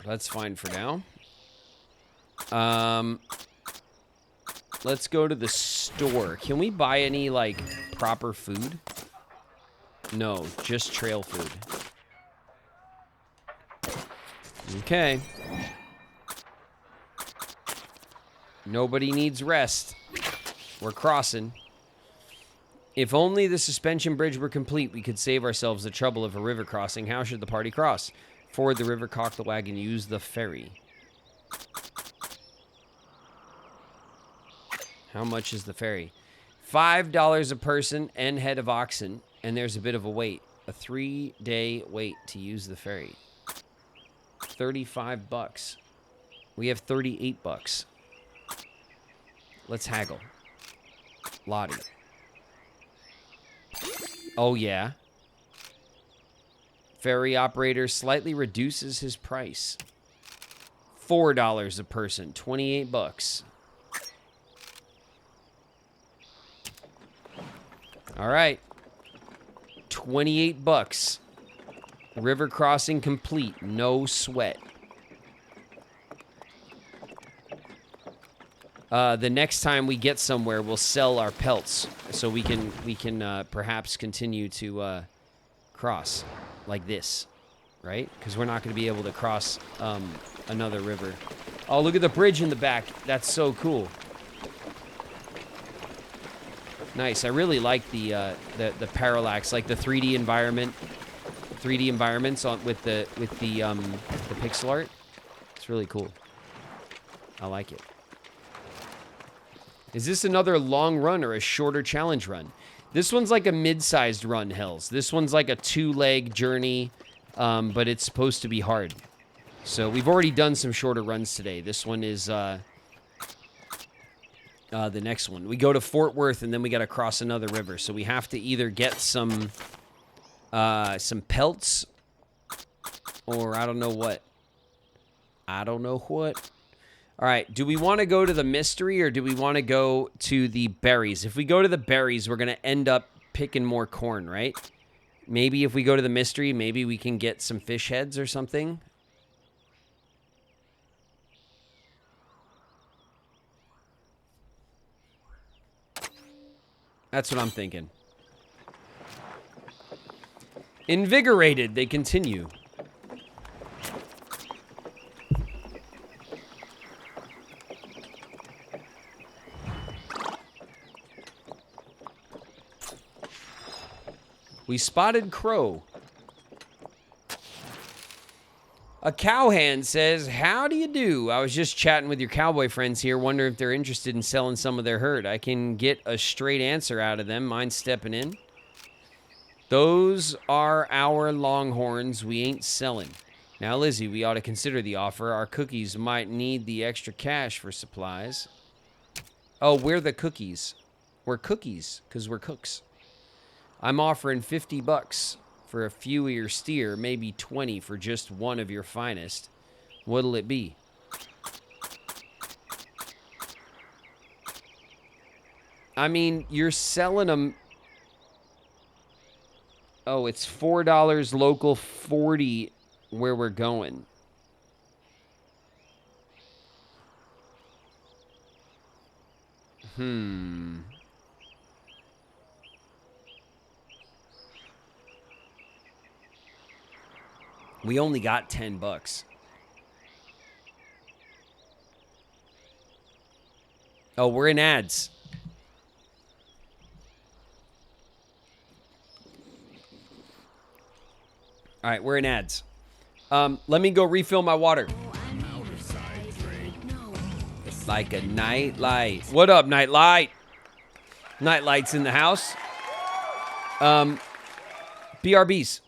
Speaker 1: That's fine for now. Let's go to the store. Can we buy any, like, proper food? No, just trail food. Okay. Nobody needs rest. We're crossing. If only the suspension bridge were complete, we could save ourselves the trouble of a river crossing. How should the party cross? Ford the river, cock the wagon, use the ferry. How much is the ferry? $5 a person and head of oxen, and there's a bit of a wait. A 3-day wait to use the ferry. 35 bucks. We have 38 bucks. Let's haggle. Lottie. Oh, yeah. Ferry operator slightly reduces his price. $4 a person, 28 bucks. All right. 28 bucks. River crossing complete, no sweat. The next time we get somewhere, we'll sell our pelts so we can perhaps continue to cross like this, right? Because we're not going to be able to cross another river. Oh, look at the bridge in the back. That's so cool. Nice. I really like the parallax, like the 3D environment, 3D environments on with the pixel art. It's really cool. I like it. Is this another long run or a shorter challenge run? This one's like a mid-sized run, Hells. This one's like a 2-leg journey, but it's supposed to be hard. So we've already done some shorter runs today. This one is the next one. We go to Fort Worth, and then we got to cross another river. So we have to either get some pelts, or I don't know what. I don't know what. All right, do we want to go to the mystery or do we want to go to the berries? If we go to the berries, we're going to end up picking more corn, right? Maybe if we go to the mystery, maybe we can get some fish heads or something. That's what I'm thinking. Invigorated, they continue. We spotted crow. A cowhand says, how do you do? I was just chatting with your cowboy friends here, wondering if they're interested in selling some of their herd. I can get a straight answer out of them. Mind stepping in? Those are our longhorns. We ain't selling. Now, Lizzie, we ought to consider the offer. Our cookies might need the extra cash for supplies. Oh, we're the cookies. We're cookies, because we're cooks. I'm offering $50 for a few of your steer, maybe 20 for just one of your finest. What'll it be? I mean, you're selling them. Oh, it's $4 local, 40 where we're going. We only got $10. Oh, we're in ads. All right, we're in ads. Let me go refill my water. Like a nightlight. What up, nightlight? Nightlight's in the house. BRBs.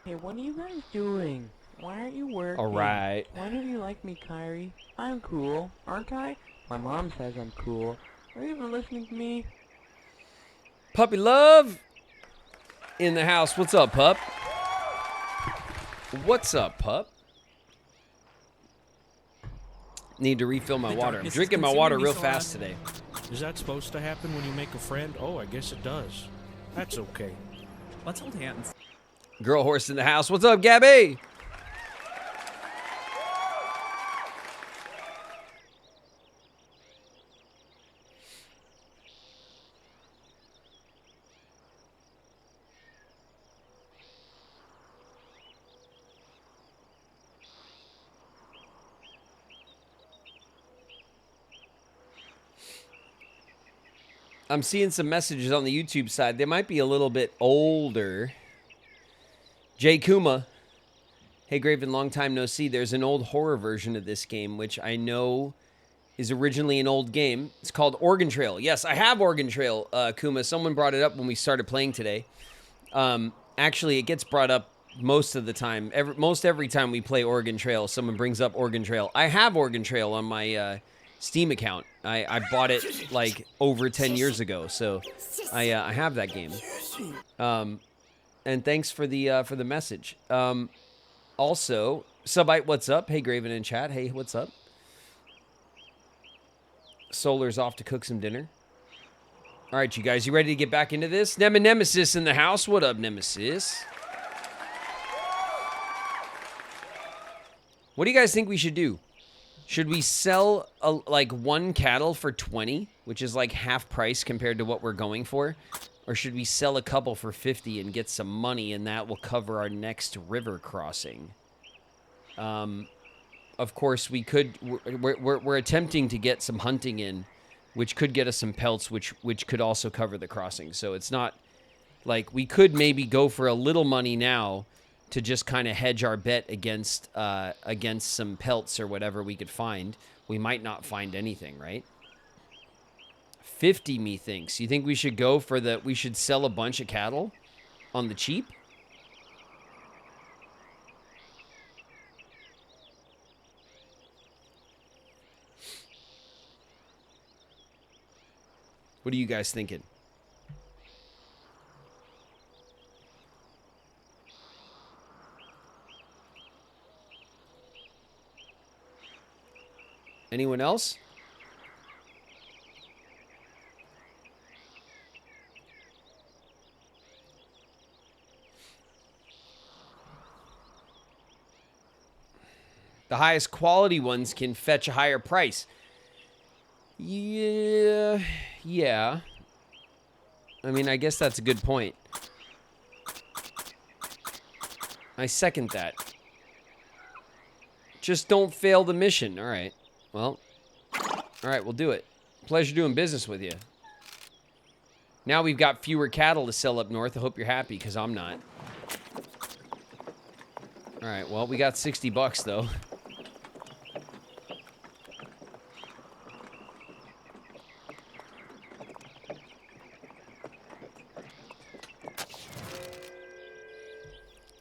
Speaker 8: Hey, what are you guys doing? Why aren't you working?
Speaker 1: Alright.
Speaker 8: Why don't you like me, Kyrie? I'm cool, aren't I? My mom says I'm cool. Are you even listening to me?
Speaker 1: Puppy Love in the house. What's up, pup? What's up, pup? Need to refill my water. I'm drinking my water real fast today.
Speaker 9: Is that supposed to happen when you make a friend? Oh, I guess it does. That's okay.
Speaker 10: Let's hold hands.
Speaker 1: Girl horse in the house. What's up, Gabby? I'm seeing some messages on the YouTube side. They might be a little bit older. Jay Kuma. Hey, Graven, long time no see. There's an old horror version of this game, which I know is originally an old game. It's called Oregon Trail. Yes, I have Oregon Trail, Kuma. Someone brought it up when we started playing today. Actually, it gets brought up most of the time. Most every time we play Oregon Trail, someone brings up Oregon Trail. I have Oregon Trail on my Steam account. I bought it like over 10 years ago, so I have that game. And thanks for the message. Also, Subite, what's up? Hey, Graven in chat. Hey, what's up? Solar's off to cook some dinner. All right, you guys, you ready to get back into this? Nemesis in the house. What up, Nemesis? What do you guys think we should do? Should we sell like one cattle for 20, which is like half price compared to what we're going for? Or should we sell a couple for 50 and get some money, and that will cover our next river crossing? Of course, we could. We're attempting to get some hunting in, which could get us some pelts, which could also cover the crossing. So it's not like we could maybe go for a little money now to just kind of hedge our bet against some pelts or whatever we could find. We might not find anything, right? 50, methinks. You think we should go for we should sell a bunch of cattle on the cheap? What are you guys thinking? Anyone else? The highest quality ones can fetch a higher price. Yeah. I mean, I guess that's a good point. I second that. Just don't fail the mission. All right. Well, all right, we'll do it. Pleasure doing business with you. Now we've got fewer cattle to sell up north. I hope you're happy, because I'm not. All right, well, we got $60 though.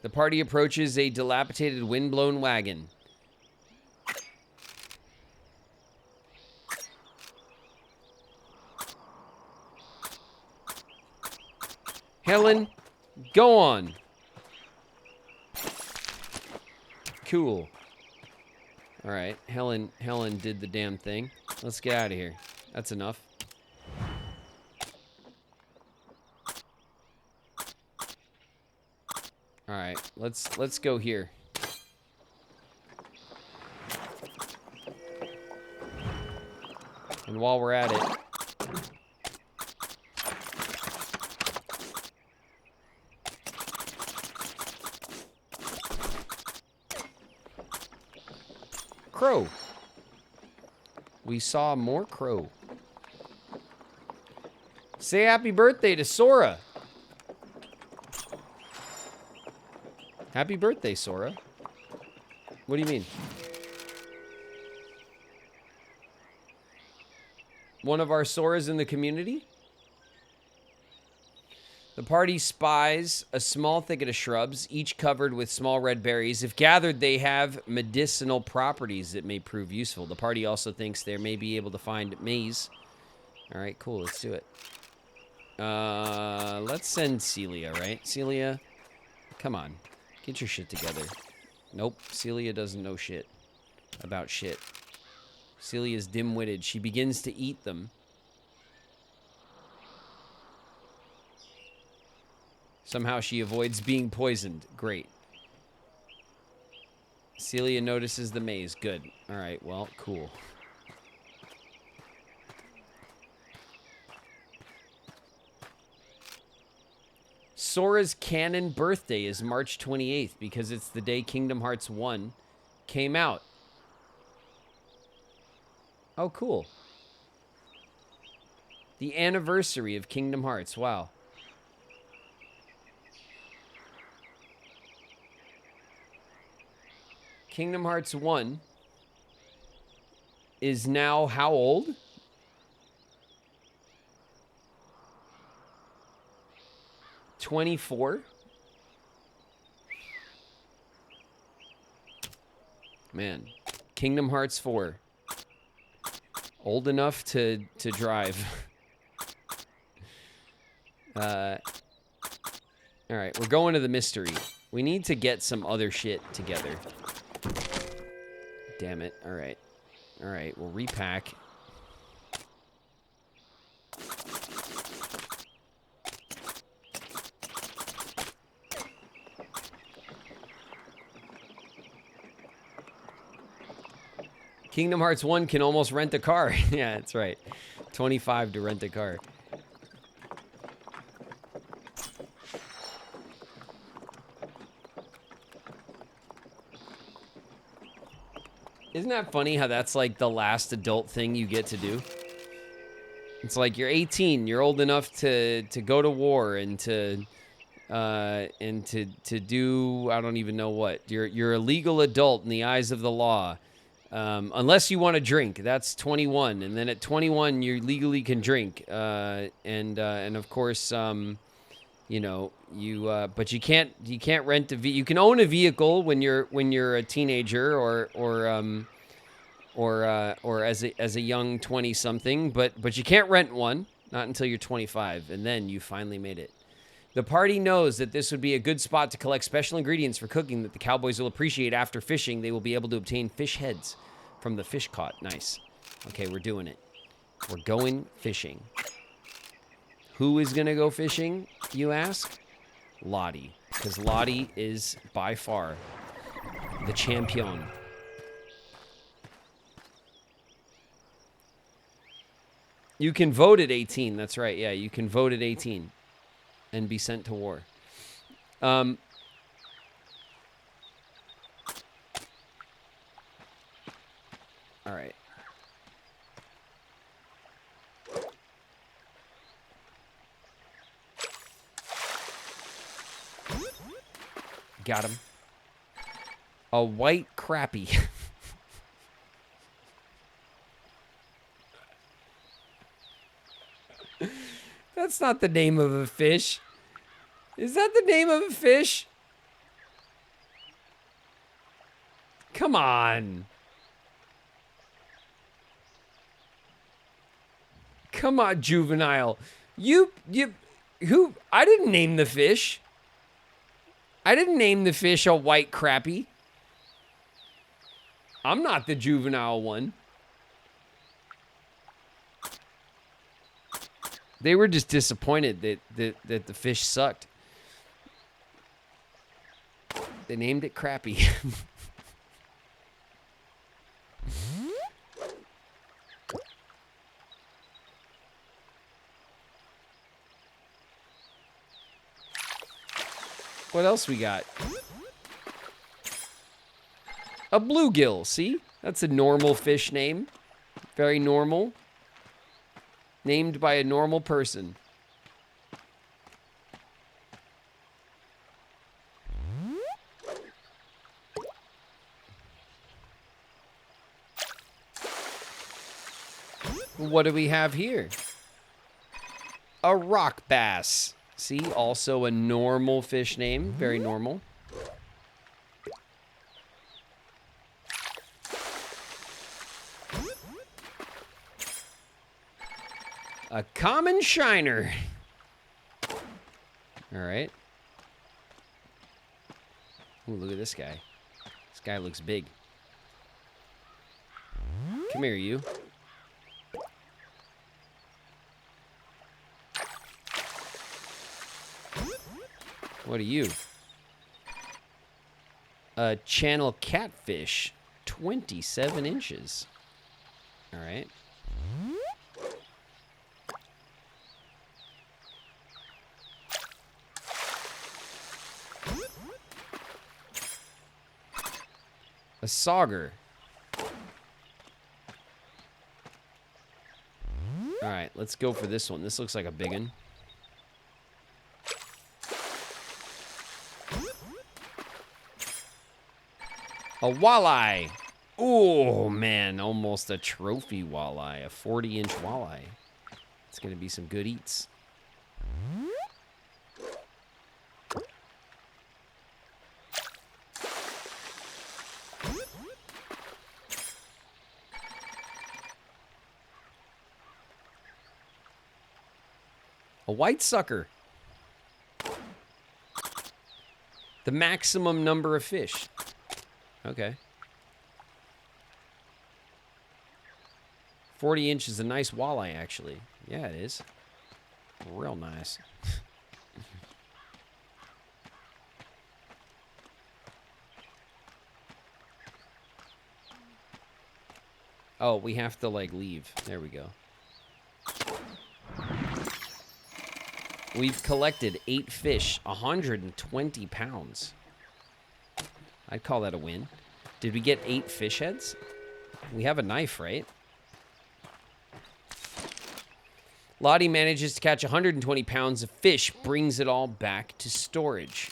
Speaker 1: The party approaches a dilapidated wind-blown wagon. Helen, go on. Cool. All right, Helen did the damn thing. Let's get out of here. That's enough. All right, let's go here. And while we're at it, crow. We saw more crow. Say happy birthday to Sora. Happy birthday, Sora. What do you mean? One of our Soras in the community? The party spies a small thicket of shrubs, each covered with small red berries. If gathered, they have medicinal properties that may prove useful. The party also thinks they may be able to find maize. All right, cool. Let's do it. Let's send Celia, right? Celia, come on. Get your shit together. Nope, Celia doesn't know shit about shit. Celia's dim-witted. She begins to eat them. Somehow she avoids being poisoned. Great. Celia notices the maze. Good. All right, well, cool. Sora's canon birthday is March 28th because it's the day Kingdom Hearts 1 came out. Oh, cool. The anniversary of Kingdom Hearts. Wow. Kingdom Hearts 1 is now how old? $24? Man, Kingdom Hearts 4. Old enough to drive. All right, we're going to the mystery. We need to get some other shit together. Damn it. All right. All right, we'll repack. Kingdom Hearts 1 can almost rent a car. Yeah, that's right. 25 to rent a car. Isn't that funny how that's like the last adult thing you get to do? It's like you're 18, you're old enough to go to war and to do I don't even know what. You're a legal adult in the eyes of the law. Unless you want to drink, that's 21, and then at 21 you legally can drink. And of course, you know, but you can't rent a you can own a vehicle when you're a teenager or as a young 20-something, but you can't rent one, not until you're 25, and then you finally made it. The party knows that this would be a good spot to collect special ingredients for cooking that the cowboys will appreciate. After fishing, they will be able to obtain fish heads from the fish caught. Nice. Okay, we're doing it. We're going fishing. Who is going to go fishing, you ask? Lottie. Because Lottie is by far the champion. You can vote at 18. That's right. Yeah, you can vote at 18 and be sent to war. All right. Got him. A white crappie. That's not the name of a fish. Is that the name of a fish? Come on. Come on, juvenile. Who? I didn't name the fish. I didn't name the fish a white crappie. I'm not the juvenile one. They were just disappointed that the fish sucked. They named it Crappie. What else we got? A bluegill, see? That's a normal fish name. Very normal. Named by a normal person. What do we have here? A rock bass. See, also a normal fish name. Very normal. A common shiner. All right. Ooh, look at this guy. This guy looks big. Come here, you. What are you? A channel catfish, 27 inches. All right. A sauger. All right, let's go for this one. This looks like a big one. A walleye. Oh, man, almost a trophy walleye. A 40-inch walleye. It's going to be some good eats. A white sucker. The maximum number of fish. Okay. 40 inch is a nice walleye, actually. Yeah, it is. Real nice. Oh, we have to, like, leave. There we go. We've collected 8 fish, 120 pounds. I'd call that a win. Did we get 8 fish heads? We have a knife, right? Lottie manages to catch 120 pounds of fish, brings it all back to storage.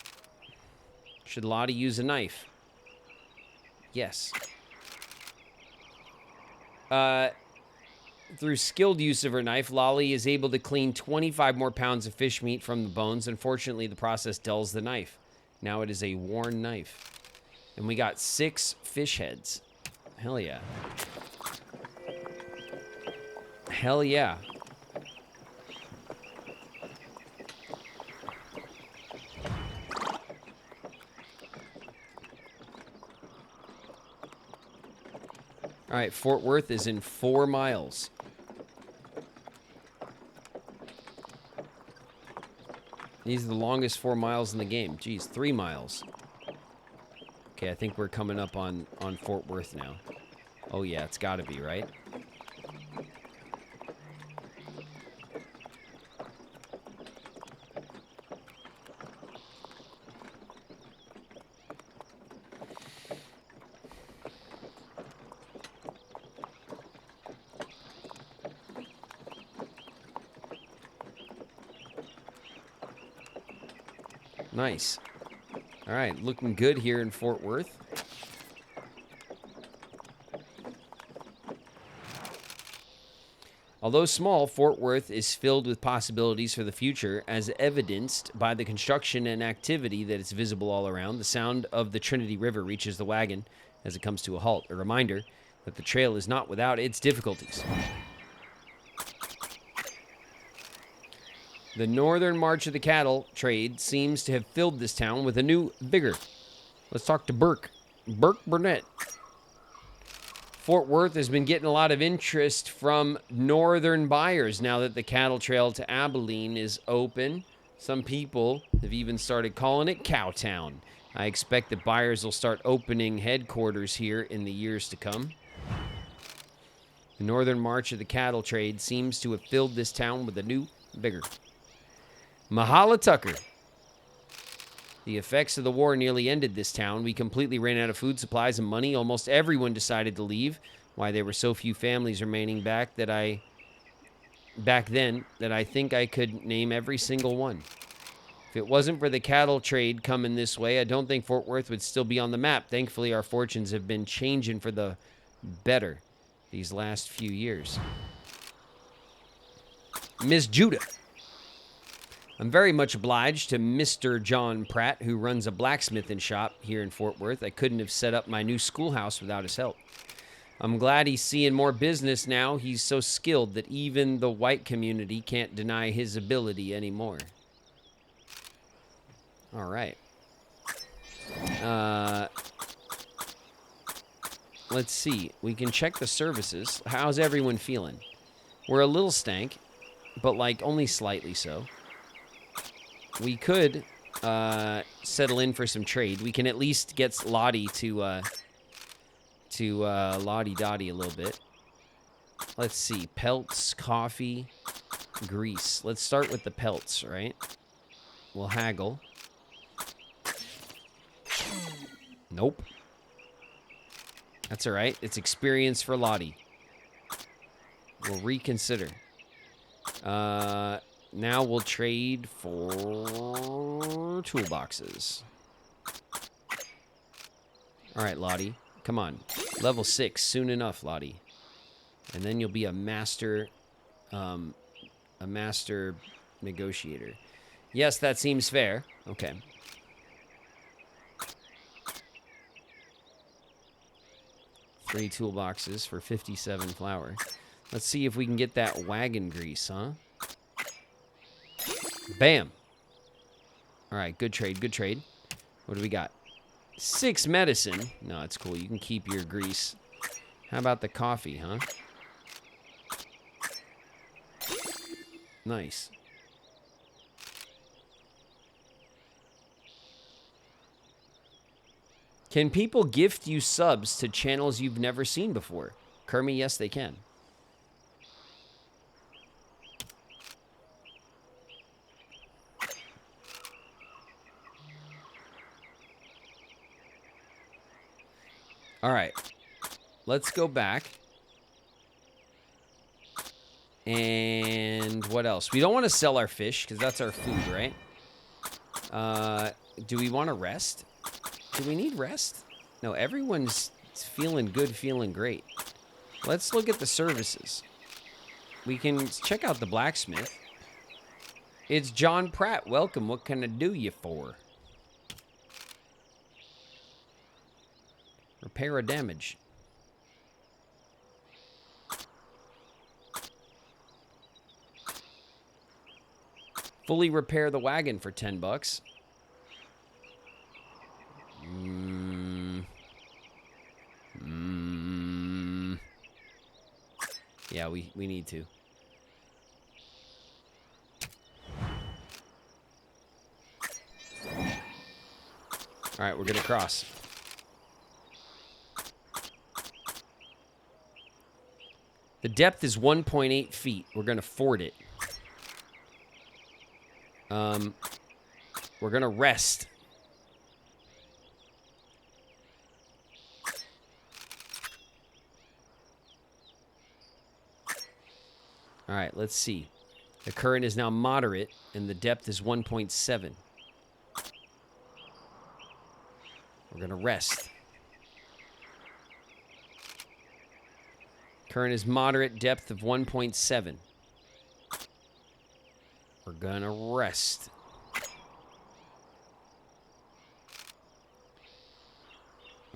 Speaker 1: Should Lottie use a knife? Yes. Through skilled use of her knife, Lolly is able to clean 25 more pounds of fish meat from the bones. Unfortunately, the process dulls the knife. Now it is a worn knife. And we got 6 fish heads. Hell yeah. Hell yeah. All right, Fort Worth is in 4 miles. These are the longest 4 miles in the game. Geez, 3 miles. Okay, I think we're coming up on Fort Worth now. Oh yeah, it's gotta be, right? Nice. All right, looking good here in Fort Worth. Although small, Fort Worth is filled with possibilities for the future, as evidenced by the construction and activity that is visible all around. The sound of the Trinity River reaches the wagon as it comes to a halt, a reminder that the trail is not without its difficulties. The northern march of the cattle trade seems to have filled this town with a new vigor. Let's talk to Burke. Burke Burnett. Fort Worth has been getting a lot of interest from northern buyers now that the cattle trail to Abilene is open. Some people have even started calling it Cowtown. I expect that buyers will start opening headquarters here in the years to come. The northern march of the cattle trade seems to have filled this town with a new vigor. Mahala Tucker. The effects of the war nearly ended this town. We completely ran out of food supplies and money. Almost everyone decided to leave. Why there were so few families remaining back then that I think I could name every single one. If it wasn't for the cattle trade coming this way, I don't think Fort Worth would still be on the map. Thankfully, our fortunes have been changing for the better these last few years. Miss Judah. I'm very much obliged to Mr. John Pratt, who runs a blacksmithing shop here in Fort Worth. I couldn't have set up my new schoolhouse without his help. I'm glad he's seeing more business now. He's so skilled that even the white community can't deny his ability anymore. All right. Let's see. We can check the services. How's everyone feeling? We're a little stank, but like only slightly so. We could settle in for some trade. We can at least get Lottie to Lottie-Dottie a little bit. Let's see. Pelts, coffee, grease. Let's start with the pelts, right? We'll haggle. Nope. That's all right. It's experience for Lottie. We'll reconsider. Now we'll trade for toolboxes. All right, Lottie. Come on. Level 6 soon enough, Lottie. And then you'll be a master negotiator. Yes, that seems fair. Okay. Three toolboxes for 57 flour. Let's see if we can get that wagon grease, huh? Bam. All right, good trade, good trade. What do we got? 6 medicine. No, it's cool. You can keep your grease. How about the coffee, huh? Nice. Can people gift you subs to channels you've never seen before? Kermie, yes, they can. All right. Let's go back. And what else? We don't want to sell our fish because that's our food, right? Do we want to rest? Do we need rest? No, everyone's feeling good, feeling great. Let's look at the services. We can check out the blacksmith. It's John Pratt. Welcome. What can I do you for? Repair or damage. Fully repair the wagon for 10 bucks. Yeah, we need to. All right, we're gonna cross. The depth is 1.8 feet. We're gonna ford it. We're gonna rest. All right, let's see. The current is now moderate, and the depth is 1.7. We're gonna rest. Current is moderate, depth of 1.7. We're gonna rest.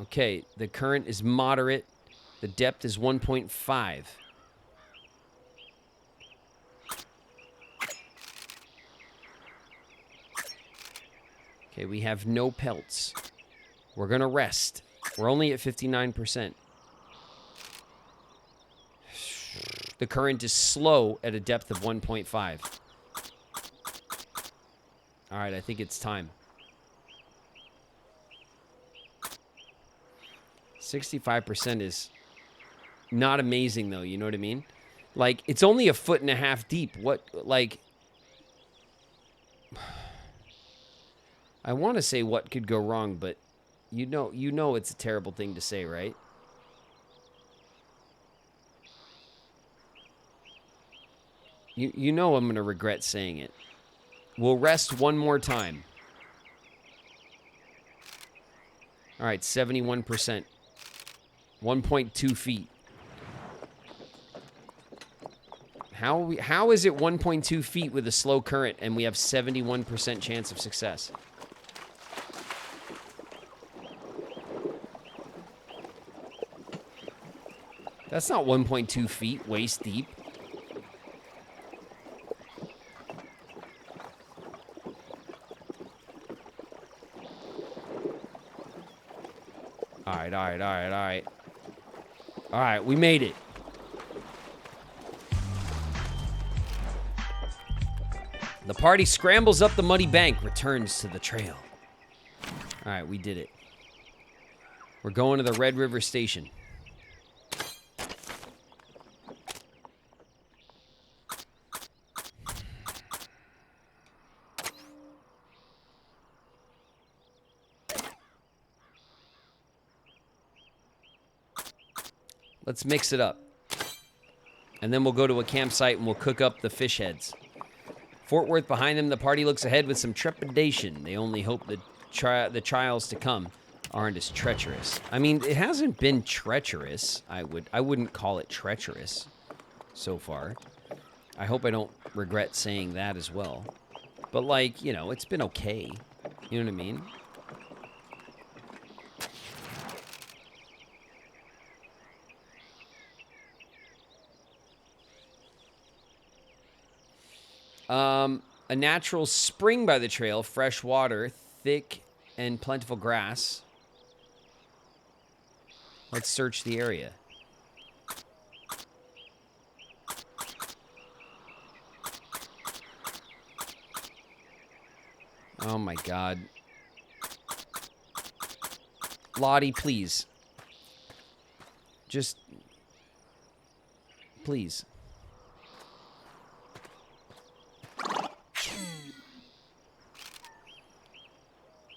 Speaker 1: Okay, the current is moderate. The depth is 1.5. Okay, we have no pelts. We're gonna rest. We're only at 59%. The current is slow at a depth of 1.5. All right, I think it's time. 65% is not amazing, though. You know what I mean? Like, it's only 1.5 feet deep. What, like... I want to say what could go wrong, but you know it's a terrible thing to say, right? You know I'm going to regret saying it. We'll rest one more time. All right, 71%. 1.2 feet. How is it 1.2 feet with a slow current and we have 71% chance of success? That's not 1.2 feet waist deep. All right. All right, we made it. The party scrambles up the muddy bank, returns to the trail. All right, we did it. We're going to the Red River Station. Let's mix it up. And then we'll go to a campsite and we'll cook up the fish heads. Fort Worth behind them, the party looks ahead with some trepidation. They only hope the trials to come aren't as treacherous. I mean, it hasn't been treacherous. I wouldn't call it treacherous so far. I hope I don't regret saying that as well. But like, you know, it's been okay. You know what I mean? A natural spring by the trail, fresh water, thick and plentiful grass. Let's search the area. Oh my God. Lottie, please. Just... please.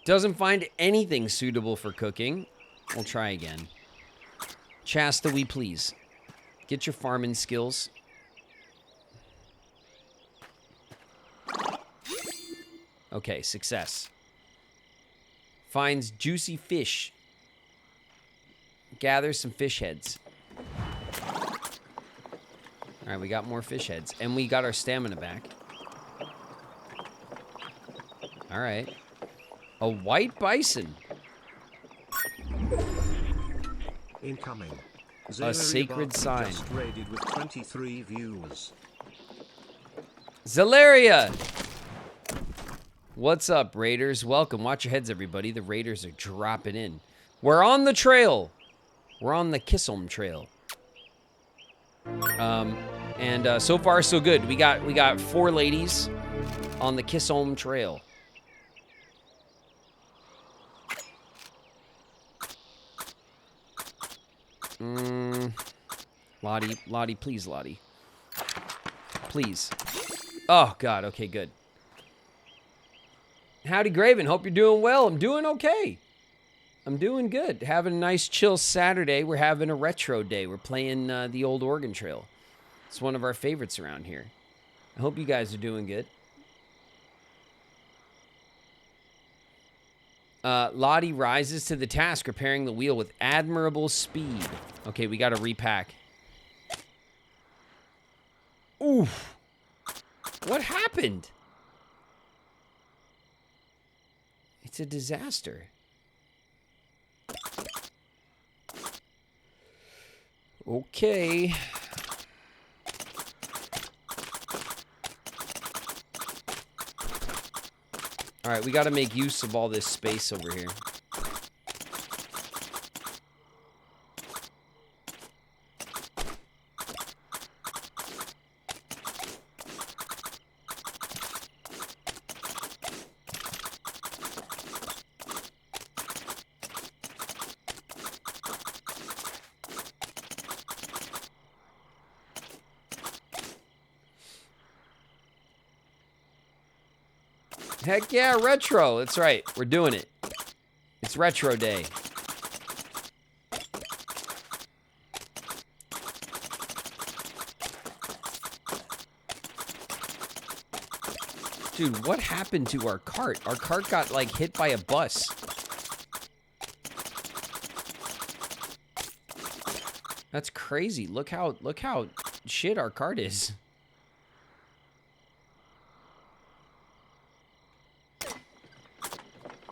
Speaker 1: Doesn't find anything suitable for cooking. We'll try again. Shasta, we please. Get your farming skills. Okay, success. Finds juicy fish. Gathers some fish heads. All right, we got more fish heads. And we got our stamina back. All right. A white bison.
Speaker 10: Incoming.
Speaker 1: A sacred sign.
Speaker 10: Just raided with 23 views.
Speaker 1: Zalaria! What's up, Raiders? Welcome. Watch your heads, everybody. The Raiders are dropping in. We're on the trail. We're on the Kisholm Trail. And so far, so good. We got 4 ladies on the Kisholm Trail. Lottie, please, Lottie. Please. Oh, God. Okay, good. Howdy, Graven. Hope you're doing well. I'm doing okay. I'm doing good. Having a nice, chill Saturday. We're having a retro day. We're playing the old Oregon Trail. It's one of our favorites around here. I hope you guys are doing good. Lottie rises to the task, repairing the wheel with admirable speed. Okay, we got to repack. Oof. What happened? It's a disaster. Okay. All right, we got to make use of all this space over here. Heck yeah, retro. That's right. We're doing it. It's retro day. Dude, what happened to our cart? Our cart got, like, hit by a bus. That's crazy. Look how shit our cart is.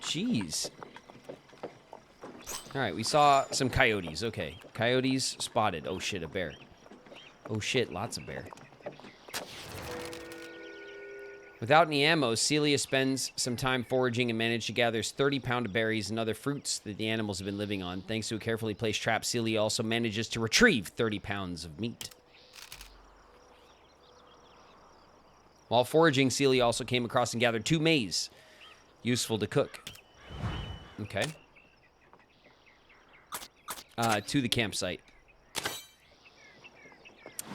Speaker 1: Jeez. All right, we saw some coyotes. Okay, coyotes spotted. Oh, shit, a bear. Oh, shit, lots of bear. Without any ammo, Celia spends some time foraging and manages to gather 30-pound of berries and other fruits that the animals have been living on. Thanks to a carefully placed trap, Celia also manages to retrieve 30 pounds of meat. While foraging, Celia also came across and gathered 2 maize, useful to cook. Okay. To the campsite.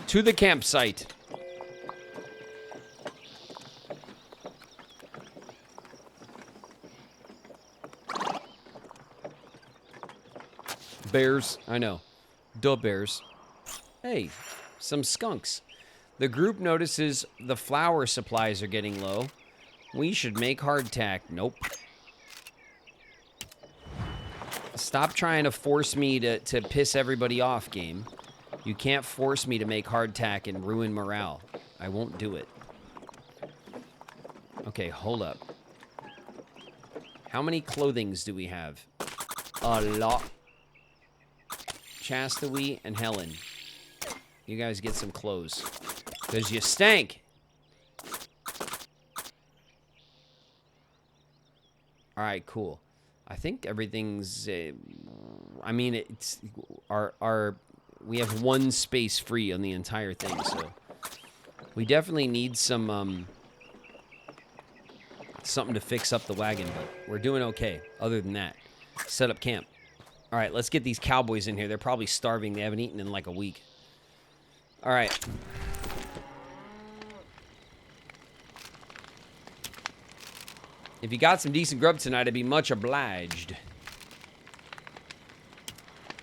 Speaker 1: To the campsite. Bears. I know. Duh, bears. Hey, some skunks. The group notices the flour supplies are getting low. We should make hardtack. Nope. Stop trying to force me to piss everybody off, game. You can't force me to make hardtack and ruin morale. I won't do it. Okay, hold up. How many clothings do we have? A lot. Chastity and Helen. You guys get some clothes. Because you stank. Alright, cool. I think everything's... I mean, it's... we have 1 space free on the entire thing, so... We definitely need some, something to fix up the wagon, but we're doing okay. Other than that. Set up camp. All right, let's get these cowboys in here. They're probably starving. They haven't eaten in like a week. All right. If you got some decent grub tonight, I'd be much obliged.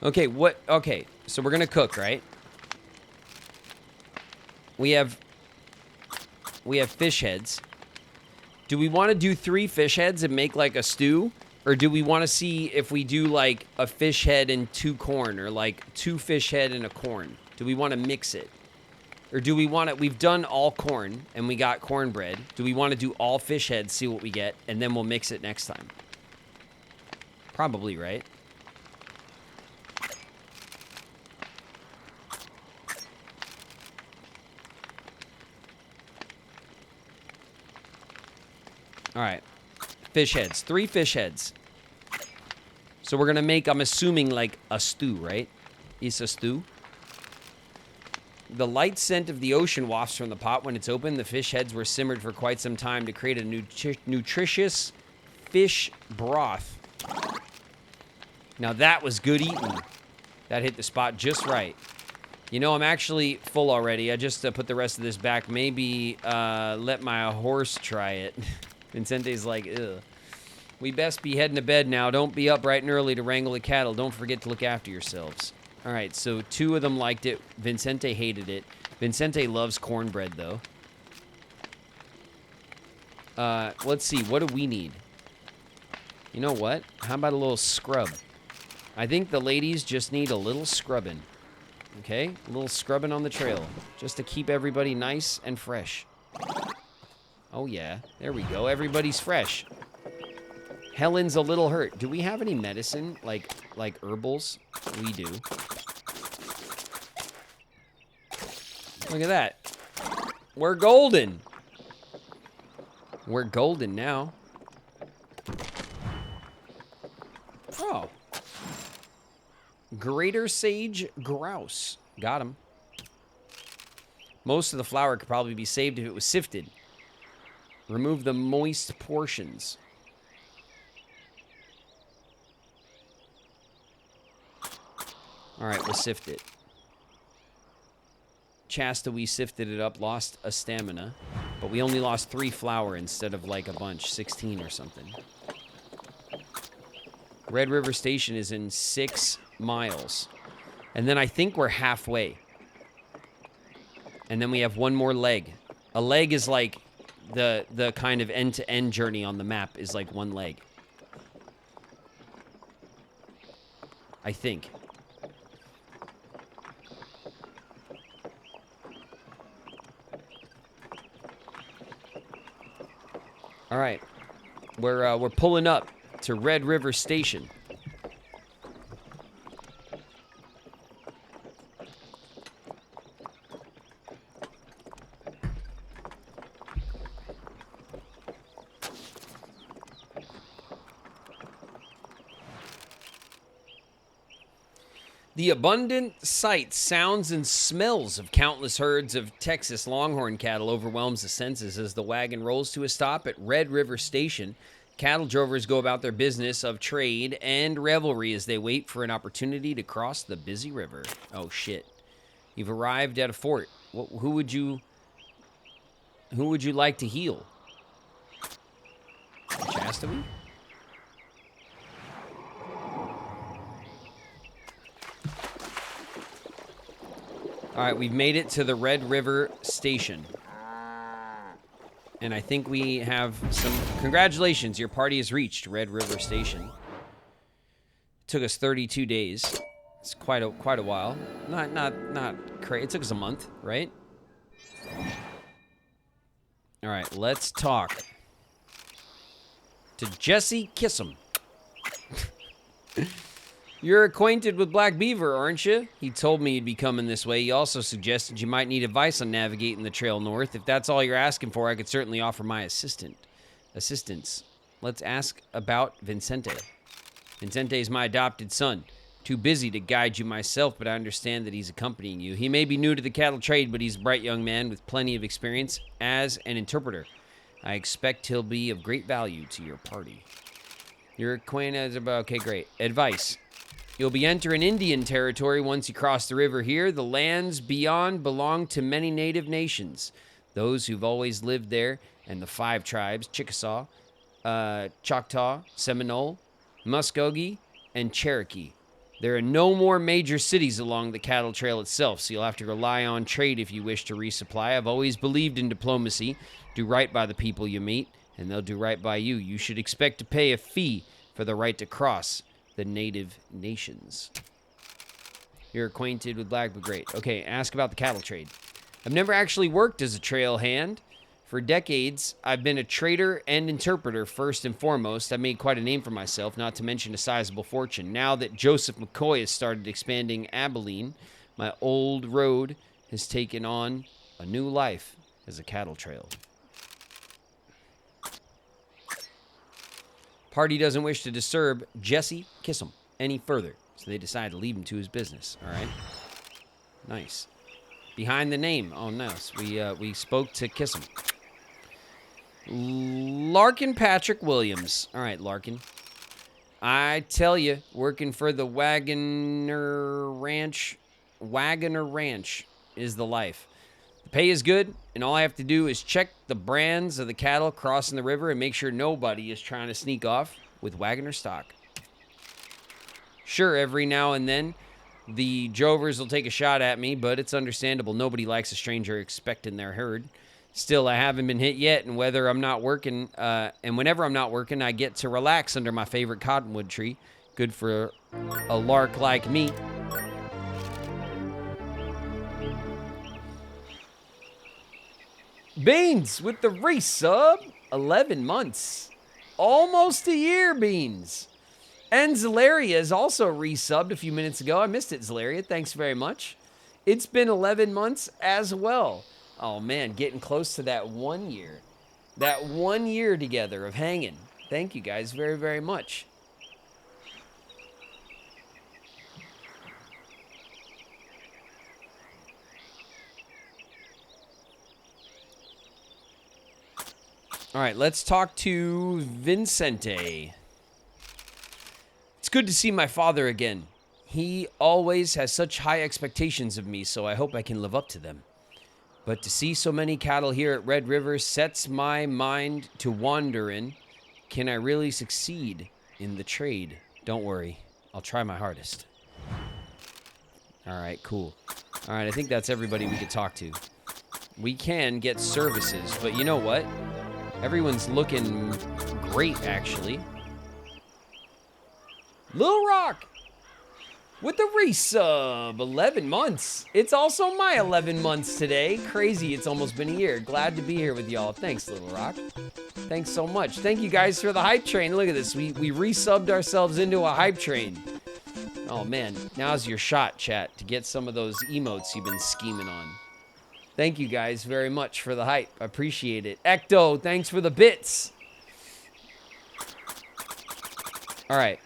Speaker 1: Okay, okay, so we're going to cook, right? We have fish heads. Do we want to do 3 fish heads and make like a stew? Or do we want to see if we do like a fish head and 2 corn, or like 2 fish head and a corn? Do we want to mix it? Or do we want to, we've done all corn and we got cornbread. Do we want to do all fish heads, see what we get, and then we'll mix it next time? Probably, right? All right. Fish heads. 3 fish heads. So we're going to make, I'm assuming, like a stew, right? It's a stew. The light scent of the ocean wafts from the pot when it's open. The fish heads were simmered for quite some time to create a nutritious fish broth. Now that was good eating. That hit the spot just right. You know, I'm actually full already. I just put the rest of this back. Maybe let my horse try it. Vincente's like, ugh. We best be heading to bed now. Don't be up bright and early to wrangle the cattle. Don't forget to look after yourselves. All right, so 2 of them liked it. Vincente hated it. Vincente loves cornbread, though. Let's see. What do we need? You know what? How about a little scrub? I think the ladies just need a little scrubbing. Okay? A little scrubbing on the trail. Just to keep everybody nice and fresh. Oh, yeah. There we go. Everybody's fresh. Helen's a little hurt. Do we have any medicine? Like herbals? We do. Look at that. We're golden. We're golden now. Oh. Greater sage grouse. Got him. Most of the flour could probably be saved if it was sifted. Remove the moist portions. All right, we'll sift it. Chasta, we sifted it up, lost a stamina. But we only lost 3 flour instead of like a bunch, 16 or something. Red River Station is in 6 miles. And then I think we're halfway. And then we have 1 more leg. A leg is like the kind of end-to-end journey on the map is like 1 leg. I think. All right, we're pulling up. to Red River Station. The abundant sights, sounds, and smells of countless herds of Texas longhorn cattle overwhelms the senses as the wagon rolls to a stop at Red River Station. Cattle drovers go about their business of trade and revelry as they wait for an opportunity to cross the busy river. Oh, shit. You've arrived at a fort. Who would you like to heal? Chastity? All right, we've made it to the Red River Station. And I think we have some... Congratulations, your party has reached Red River Station. It took us 32 days. It's quite a while. Not crazy. It took us a month, right? All right, let's talk to Jesse Kissam. You're acquainted with Black Beaver, aren't you? He told me you'd be coming this way. He also suggested you might need advice on navigating the trail north. If that's all you're asking for, I could certainly offer my assistance. Let's ask about Vicente. Vicente is my adopted son. Too busy to guide you myself, but I understand that he's accompanying you. He may be new to the cattle trade, but he's a bright young man with plenty of experience as an interpreter. I expect he'll be of great value to your party. You're acquainted about... Okay, great. Advice. You'll be entering Indian territory once you cross the river here. The lands beyond belong to many native nations. Those who've always lived there, and the 5 tribes, Chickasaw, Choctaw, Seminole, Muskogee, and Cherokee. There are no more major cities along the cattle trail itself, so you'll have to rely on trade if you wish to resupply. I've always believed in diplomacy. Do right by the people you meet, and they'll do right by you. You should expect to pay a fee for the right to cross the native nations. You're acquainted with Black, but great. Okay, ask about the cattle trade. I've never actually worked as a trail hand. For decades, I've been a trader and interpreter first and foremost. I made quite a name for myself, not to mention a sizable fortune. Now that Joseph McCoy has started expanding Abilene, my old road has taken on a new life as a cattle trail. Party doesn't wish to disturb Jesse Kissam any further, so they decide to leave him to his business. All right, nice. Behind the name, oh nice. We spoke to Kissam. Larkin Patrick Williams. All right, Larkin. I tell you, working for the Wagoner Ranch is the life. The pay is good, and all I have to do is check the brands of the cattle crossing the river and make sure nobody is trying to sneak off with Wagoner stock. Sure, every now and then, the drovers will take a shot at me, but it's understandable. Nobody likes a stranger expecting their herd. Still, I haven't been hit yet, and whenever I'm not working, I get to relax under my favorite cottonwood tree. Good for a lark like me. Beans with the resub. 11 months. Almost a year, Beans. And Zalaria is also resubbed a few minutes ago. I missed it, Zalaria. Thanks very much. It's been 11 months as well. Oh, man, getting close to that 1 year. That 1 year together of hanging. Thank you guys very, very much. All right, let's talk to Vicente. It's good to see my father again. He always has such high expectations of me, so I hope I can live up to them. But to see so many cattle here at Red River sets my mind to wondering, can I really succeed in the trade? Don't worry, I'll try my hardest. All right, cool. All right, I think that's everybody we could talk to. We can get services, but you know what? Everyone's looking great, actually. Little Rock! with the resub. 11 months. It's also my 11 months today. Crazy, it's almost been a year. Glad to be here with y'all. Thanks, Little Rock. Thanks so much. Thank you guys for the hype train. Look at this. We resubbed ourselves into a hype train. Oh, man. Now's your shot, chat, to get some of those emotes you've been scheming on. Thank you guys very much for the hype. I appreciate it. Ecto, thanks for the bits. All right.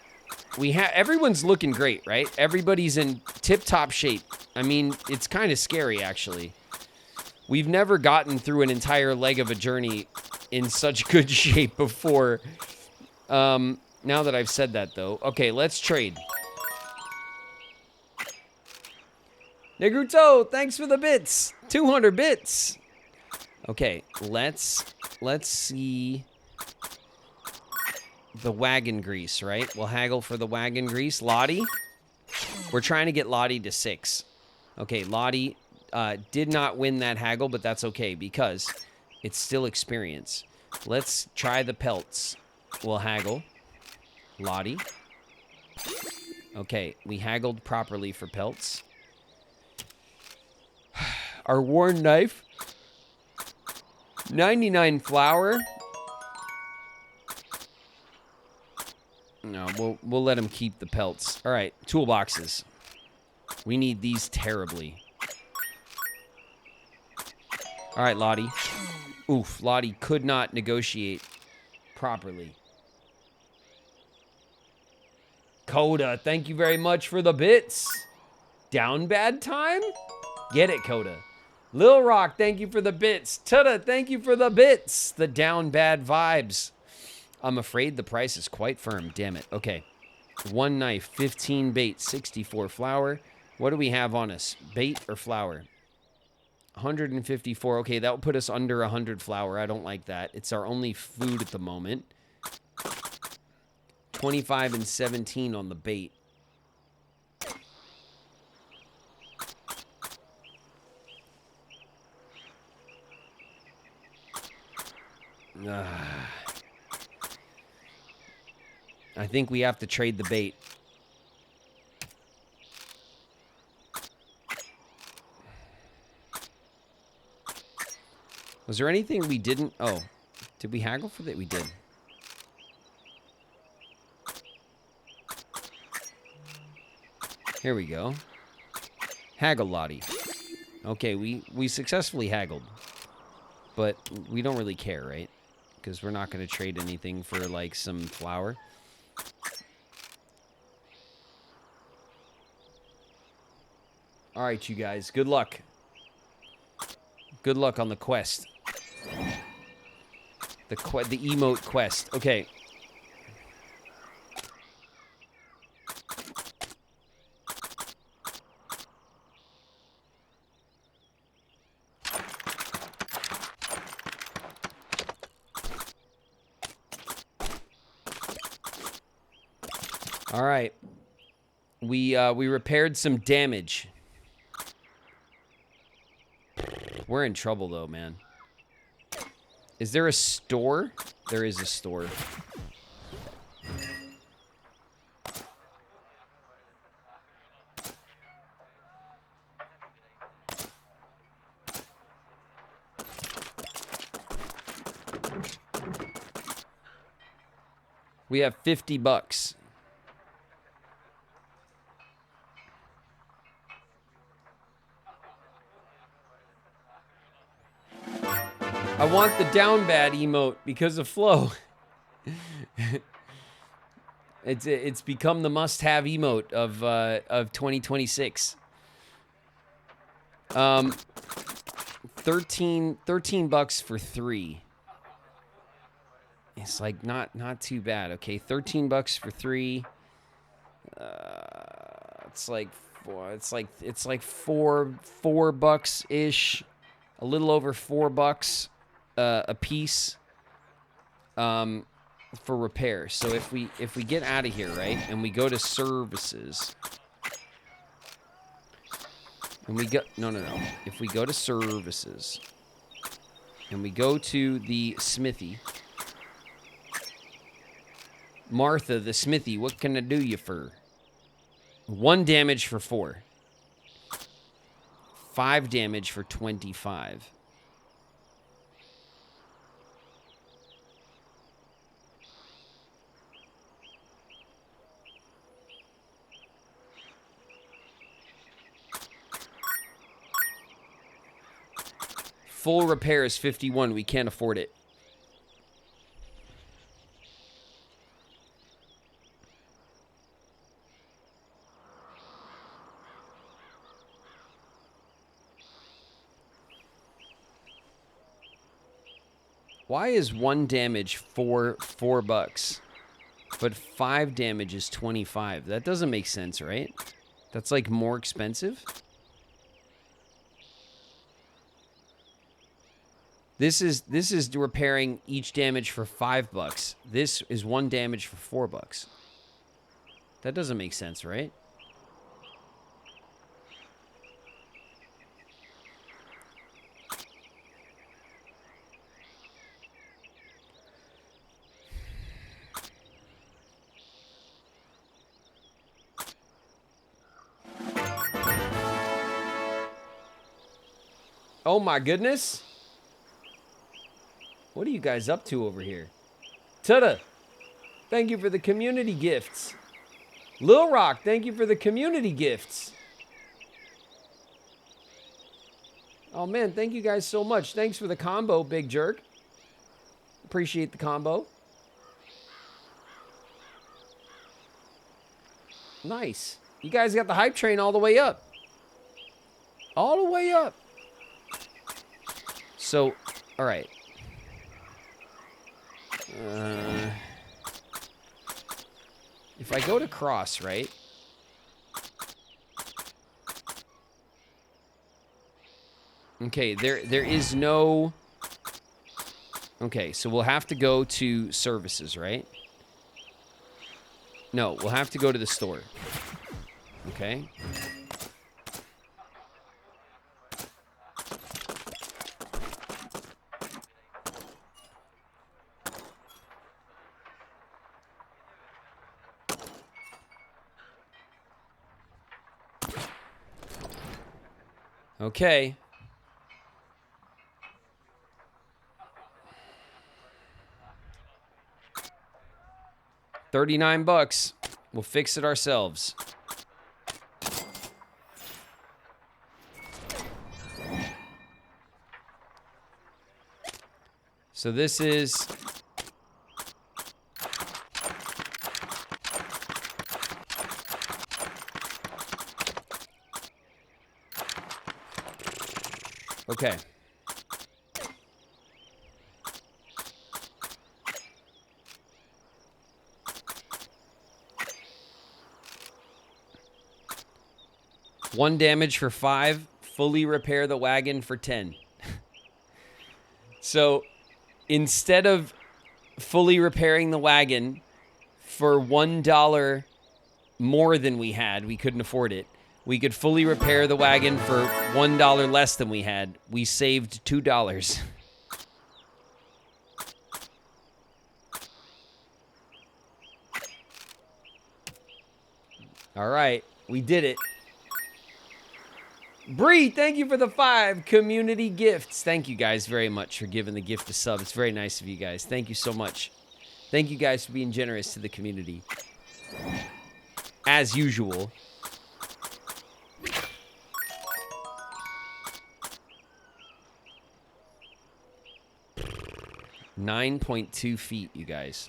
Speaker 1: Everyone's looking great, right? Everybody's in tip-top shape. I mean, it's kind of scary, actually. We've never gotten through an entire leg of a journey in such good shape before. Now that I've said that, though. Okay, let's trade. Negruto, thanks for the bits. 200 bits. Okay, let's see the wagon grease, right? We'll haggle for the wagon grease. Lottie. We're trying to get Lottie to 6. Okay, Lottie did not win that haggle, but that's okay because it's still experience. Let's try the pelts. We'll haggle. Lottie. Okay, we haggled properly for pelts. Our worn knife. 99 flour. No, we'll let him keep the pelts. All right, toolboxes. We need these terribly. All right, Lottie. Oof, Lottie could not negotiate properly. Coda, thank you very much for the bits. Down bad time? Get it, Coda. Lil Rock, thank you for the bits. Tuda, thank you for the bits. The down bad vibes. I'm afraid the price is quite firm. Damn it. Okay. 1 knife, 15 bait, 64 flour. What do we have on us? Bait or flour? 154. Okay, that will put us under 100 flour. I don't like that. It's our only food at the moment. 25 and 17 on the bait. I think we have to trade the bait. Was there anything we didn't? Oh, did we haggle for that? We did. Here we go. Haggle Lottie. Okay, we successfully haggled. But we don't really care, right? Because we're not going to trade anything for, like, some flour. All right, you guys. Good luck. Good luck on the quest. The emote quest. Okay. All right. We repaired some damage. We're in trouble, though, man. Is there a store? There is a store. We have 50 bucks. I want the down bad emote because of Flow. It's become the must-have emote of 2026. 13 bucks for 3. It's like not too bad. Okay, 13 bucks for 3. It's like four bucks ish, a little over $4 a piece for repair. So if we get out of here, right, and we go to services, and we go if we go to services and we go to the smithy, Martha the smithy, what can I do you for? 1 damage for 4. 5 damage for 25. Full repair is 51. We can't afford it. Why is 1 damage $4 bucks, but 5 damage is 25? That doesn't make sense, right? That's like more expensive. This is repairing each damage for 5 bucks. This is 1 damage for 4 bucks. That doesn't make sense, right? Oh my goodness. What are you guys up to over here? Tuda, thank you for the community gifts. Lil Rock, thank you for the community gifts. Oh man, thank you guys so much. Thanks for the combo, Big Jerk. Appreciate the combo. Nice. You guys got the hype train all the way up. All the way up. So, all right. If I go to cross, right? Okay, there is no... Okay, so we'll have to go to services, right? No, we'll have to go to the store. Okay. Okay. $39. We'll fix it ourselves. So this is... Okay. One damage for 5. Fully repair the wagon for 10. So instead of fully repairing the wagon for $1 more than we had, we couldn't afford it. We could fully repair the wagon for $1 less than we had. We saved $2. All right, we did it. Bree, thank you for the 5 community gifts. Thank you guys very much for giving the gift of sub. It's very nice of you guys. Thank you so much. Thank you guys for being generous to the community. As usual. $9.2 feet, you guys.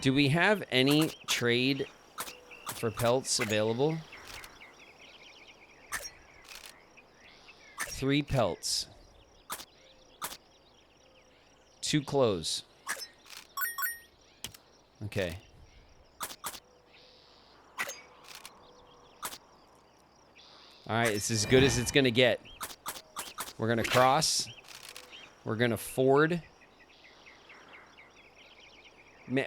Speaker 1: Do we have any trade for pelts available? 3 pelts. 2 clothes. Okay. All right, it's as good as it's going to get. We're going to cross. We're going to ford.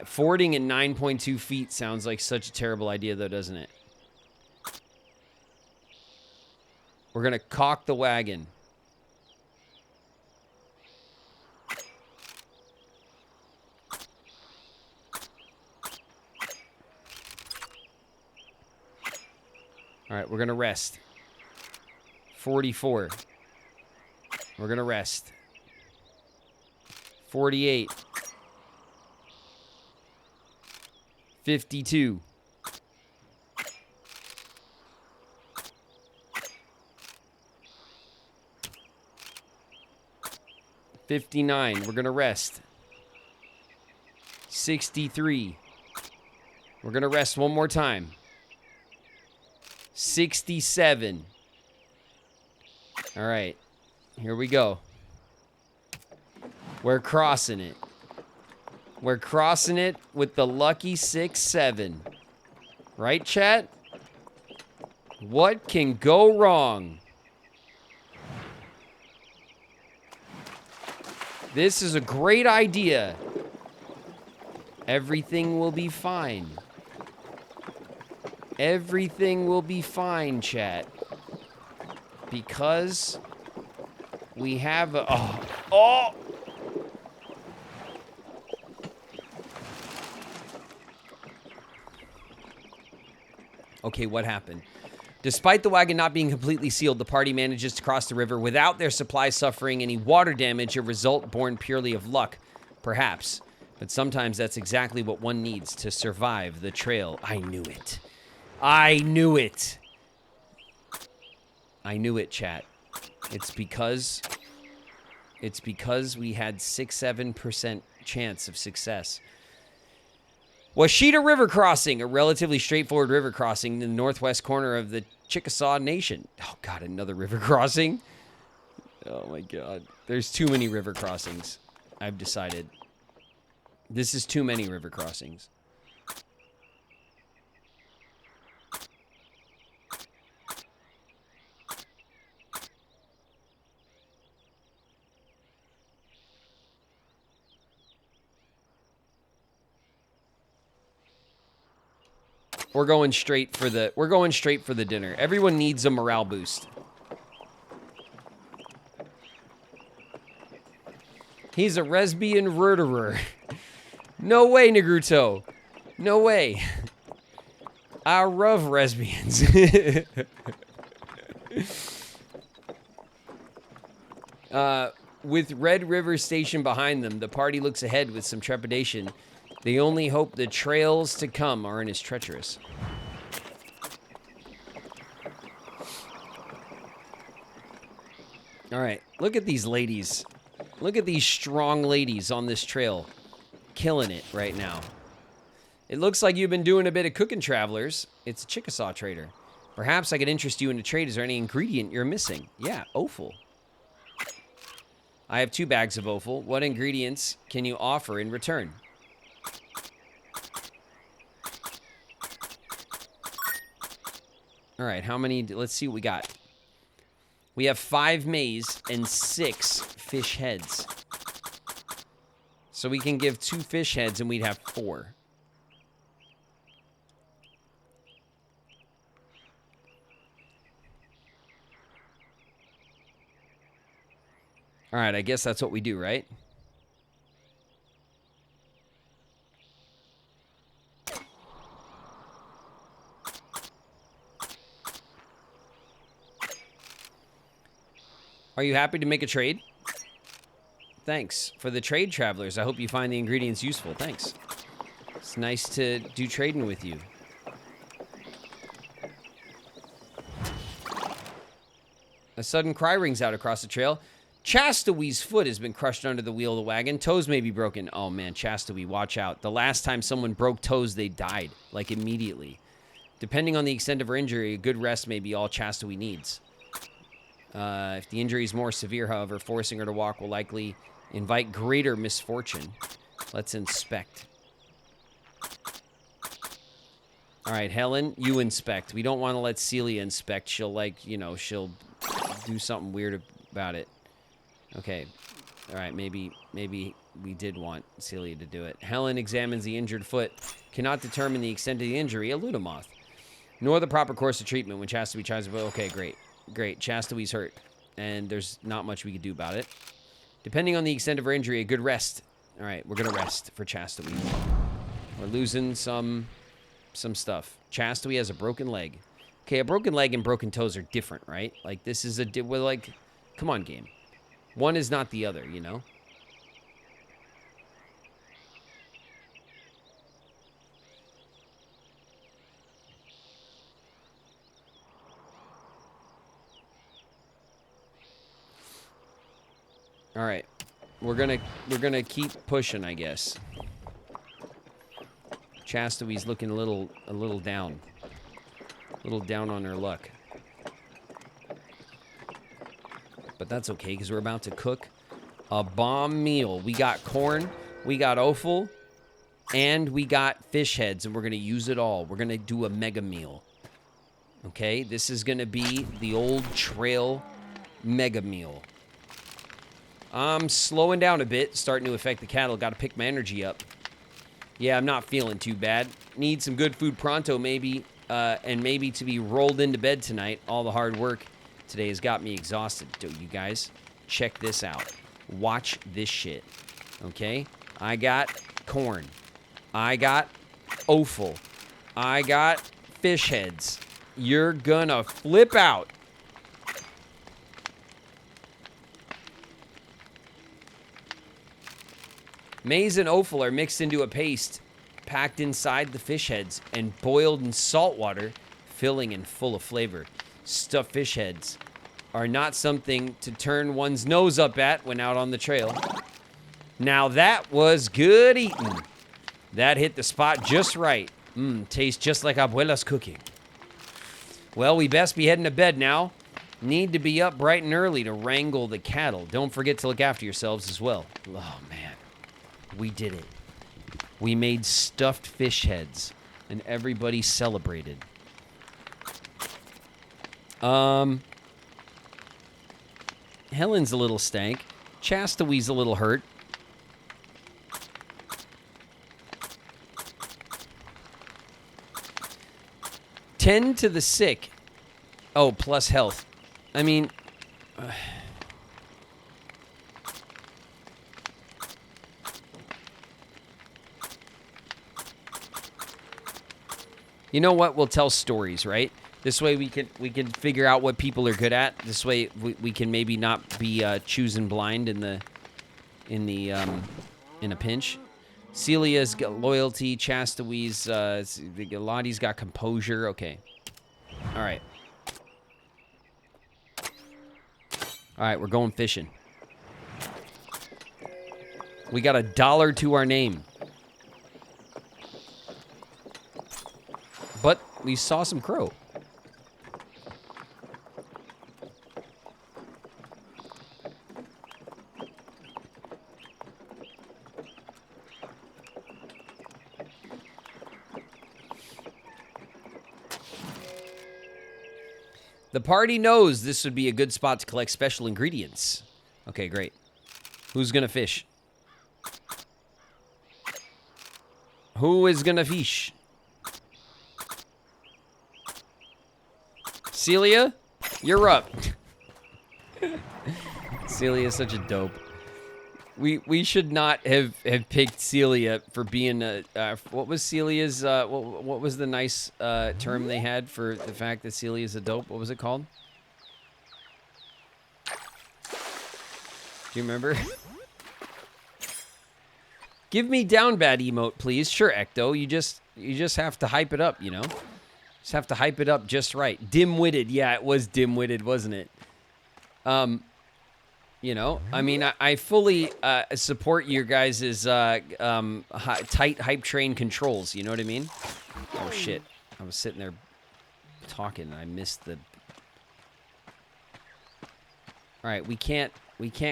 Speaker 1: Fording at 9.2 feet sounds like such a terrible idea, though, doesn't it? We're going to caulk the wagon. All right, we're going to rest. 44. We're going to rest. 48. 52. 59. We're going to rest. 63. We're going to rest one more time. 67. All right. Here we go. We're crossing it. We're crossing it with the lucky 6-7. Right, chat? What can go wrong? This is a great idea. Everything will be fine. Everything will be fine, chat. Because we have a... Oh! Okay, what happened? Despite the wagon not being completely sealed, the party manages to cross the river without their supplies suffering any water damage, a result born purely of luck, perhaps. But sometimes that's exactly what one needs to survive the trail. I knew it. I knew it. I knew it, chat. It's because we had 6-7% chance of success. Washita River Crossing, a relatively straightforward river crossing in the northwest corner of the Chickasaw Nation. Oh, God, another river crossing? Oh, my God. There's too many river crossings, I've decided. This is too many river crossings. We're going straight for the dinner. Everyone needs a morale boost. He's a lesbian murderer. No way, Negruto. No way. I love lesbians. With Red River Station behind them, the party looks ahead with some trepidation. They only hope the trails to come aren't as treacherous. All right, look at these ladies. Look at these strong ladies on this trail. Killing it right now. It looks like you've been doing a bit of cooking, travelers. It's a Chickasaw trader. Perhaps I could interest you in a trade. Is there any ingredient you're missing? Yeah, offal. I have 2 bags of offal. What ingredients can you offer in return? All right, how many? Let's see what we got. We have 5 maize and 6 fish heads. So we can give 2 fish heads and we'd have 4. All right, I guess that's what we do, right? Are you happy to make a trade? Thanks. For the trade, travelers, I hope you find the ingredients useful. Thanks. It's nice to do trading with you. A sudden cry rings out across the trail. Chastawee's foot has been crushed under the wheel of the wagon. Toes may be broken. Oh, man, Chastawee, watch out. The last time someone broke toes, they died, like immediately. Depending on the extent of her injury, a good rest may be all Chastawee needs. If the injury is more severe, however, forcing her to walk will likely invite greater misfortune. Let's inspect. All right, Helen, you inspect. We don't want to let Celia inspect. She'll, like, you know, she'll do something weird about it. Okay. All right, maybe we did want Celia to do it. Helen examines the injured foot, cannot determine the extent of the injury, a ludomoth, nor the proper course of treatment when Chastity tries to... Okay, great. Great. Chastity's hurt, and there's not much we could do about it. Depending on the extent of her injury, a good rest. All right, we're going to rest for Chastity. We're losing some stuff. Chastity has a broken leg. Okay, a broken leg and broken toes are different, right? Like, this is we're like, come on, game. One is not the other, you know? All right. We're gonna keep pushing, I guess. Chastity's looking a little down. A little down on her luck. But that's okay, because we're about to cook a bomb meal. We got corn, we got offal, and we got fish heads, and we're going to use it all. We're going to do a mega meal. Okay? This is going to be the old trail mega meal. I'm slowing down a bit, starting to affect the cattle. Got to pick my energy up. Yeah, I'm not feeling too bad. Need some good food pronto, maybe, and maybe to be rolled into bed tonight. All the hard work today has got me exhausted. You guys, check this out. Watch this shit. Okay? I got corn. I got offal. I got fish heads. You're gonna flip out. Maize and offal are mixed into a paste, packed inside the fish heads, and boiled in salt water, filling and full of flavor. Stuffed fish heads are not something to turn one's nose up at when out on the trail. Now that was good eating. That hit the spot just right. Tastes just like Abuela's cooking. Well, we best be heading to bed now. Need to be up bright and early to wrangle the cattle. Don't forget to look after yourselves as well. Oh, man. We did it. We made stuffed fish heads, and everybody celebrated. Helen's a little stank. Chastity's a little hurt. Tend to the sick. Oh, plus health. I mean... You know what? We'll tell stories, right? This way we can figure out what people are good at. This way we can maybe not be choosing blind in a pinch. Celia's got loyalty. Chastity's Lottie's got composure. Okay. All right. All right, we're going fishing. We got $1 to our name. But we saw some crow. The party knows this would be a good spot to collect special ingredients. Okay, great. Who's gonna fish? Who is gonna fish? Celia, you're up. Celia is such a dope. We should not have picked Celia for being a... what was Celia's... what was the nice term they had for the fact that Celia's a dope? What was it called? Do you remember? Give me down bad emote, please. Sure, Ecto. You just have to hype it up, you know? Just have to hype it up just right. Dim-witted. Yeah, it was dim-witted, wasn't it? You know, I mean, I fully support your guys' tight hype train controls. You know what I mean? Oh, shit. I was sitting there talking and I missed the... All right, we can't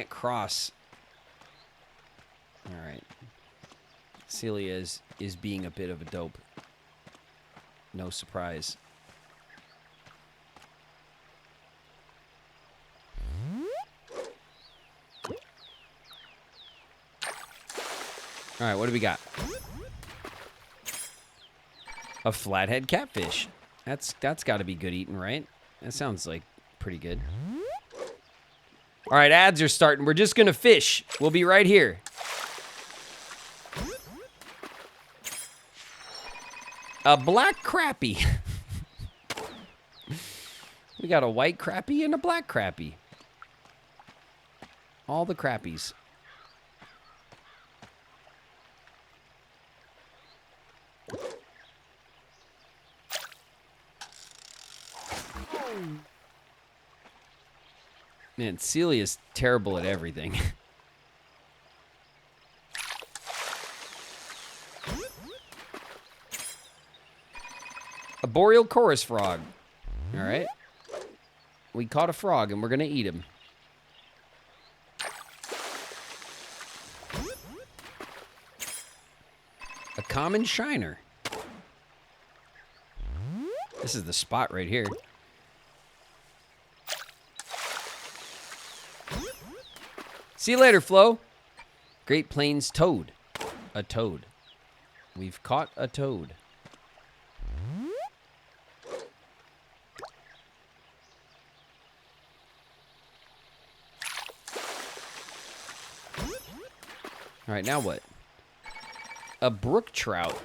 Speaker 1: cross. All right. Celia is being a bit of a dope. No surprise. All right, what do we got? A flathead catfish. That's got to be good eating, right? That sounds like pretty good. All right, ads are starting. We're just going to fish. We'll be right here. A black crappie. We got a white crappie and a black crappie. All the crappies. Man, Celia's terrible at everything. A boreal chorus frog. All right. We caught a frog and we're going to eat him. A common shiner. This is the spot right here. See you later, Flo. Great Plains toad. A toad. We've caught a toad. All right, now what? A brook trout.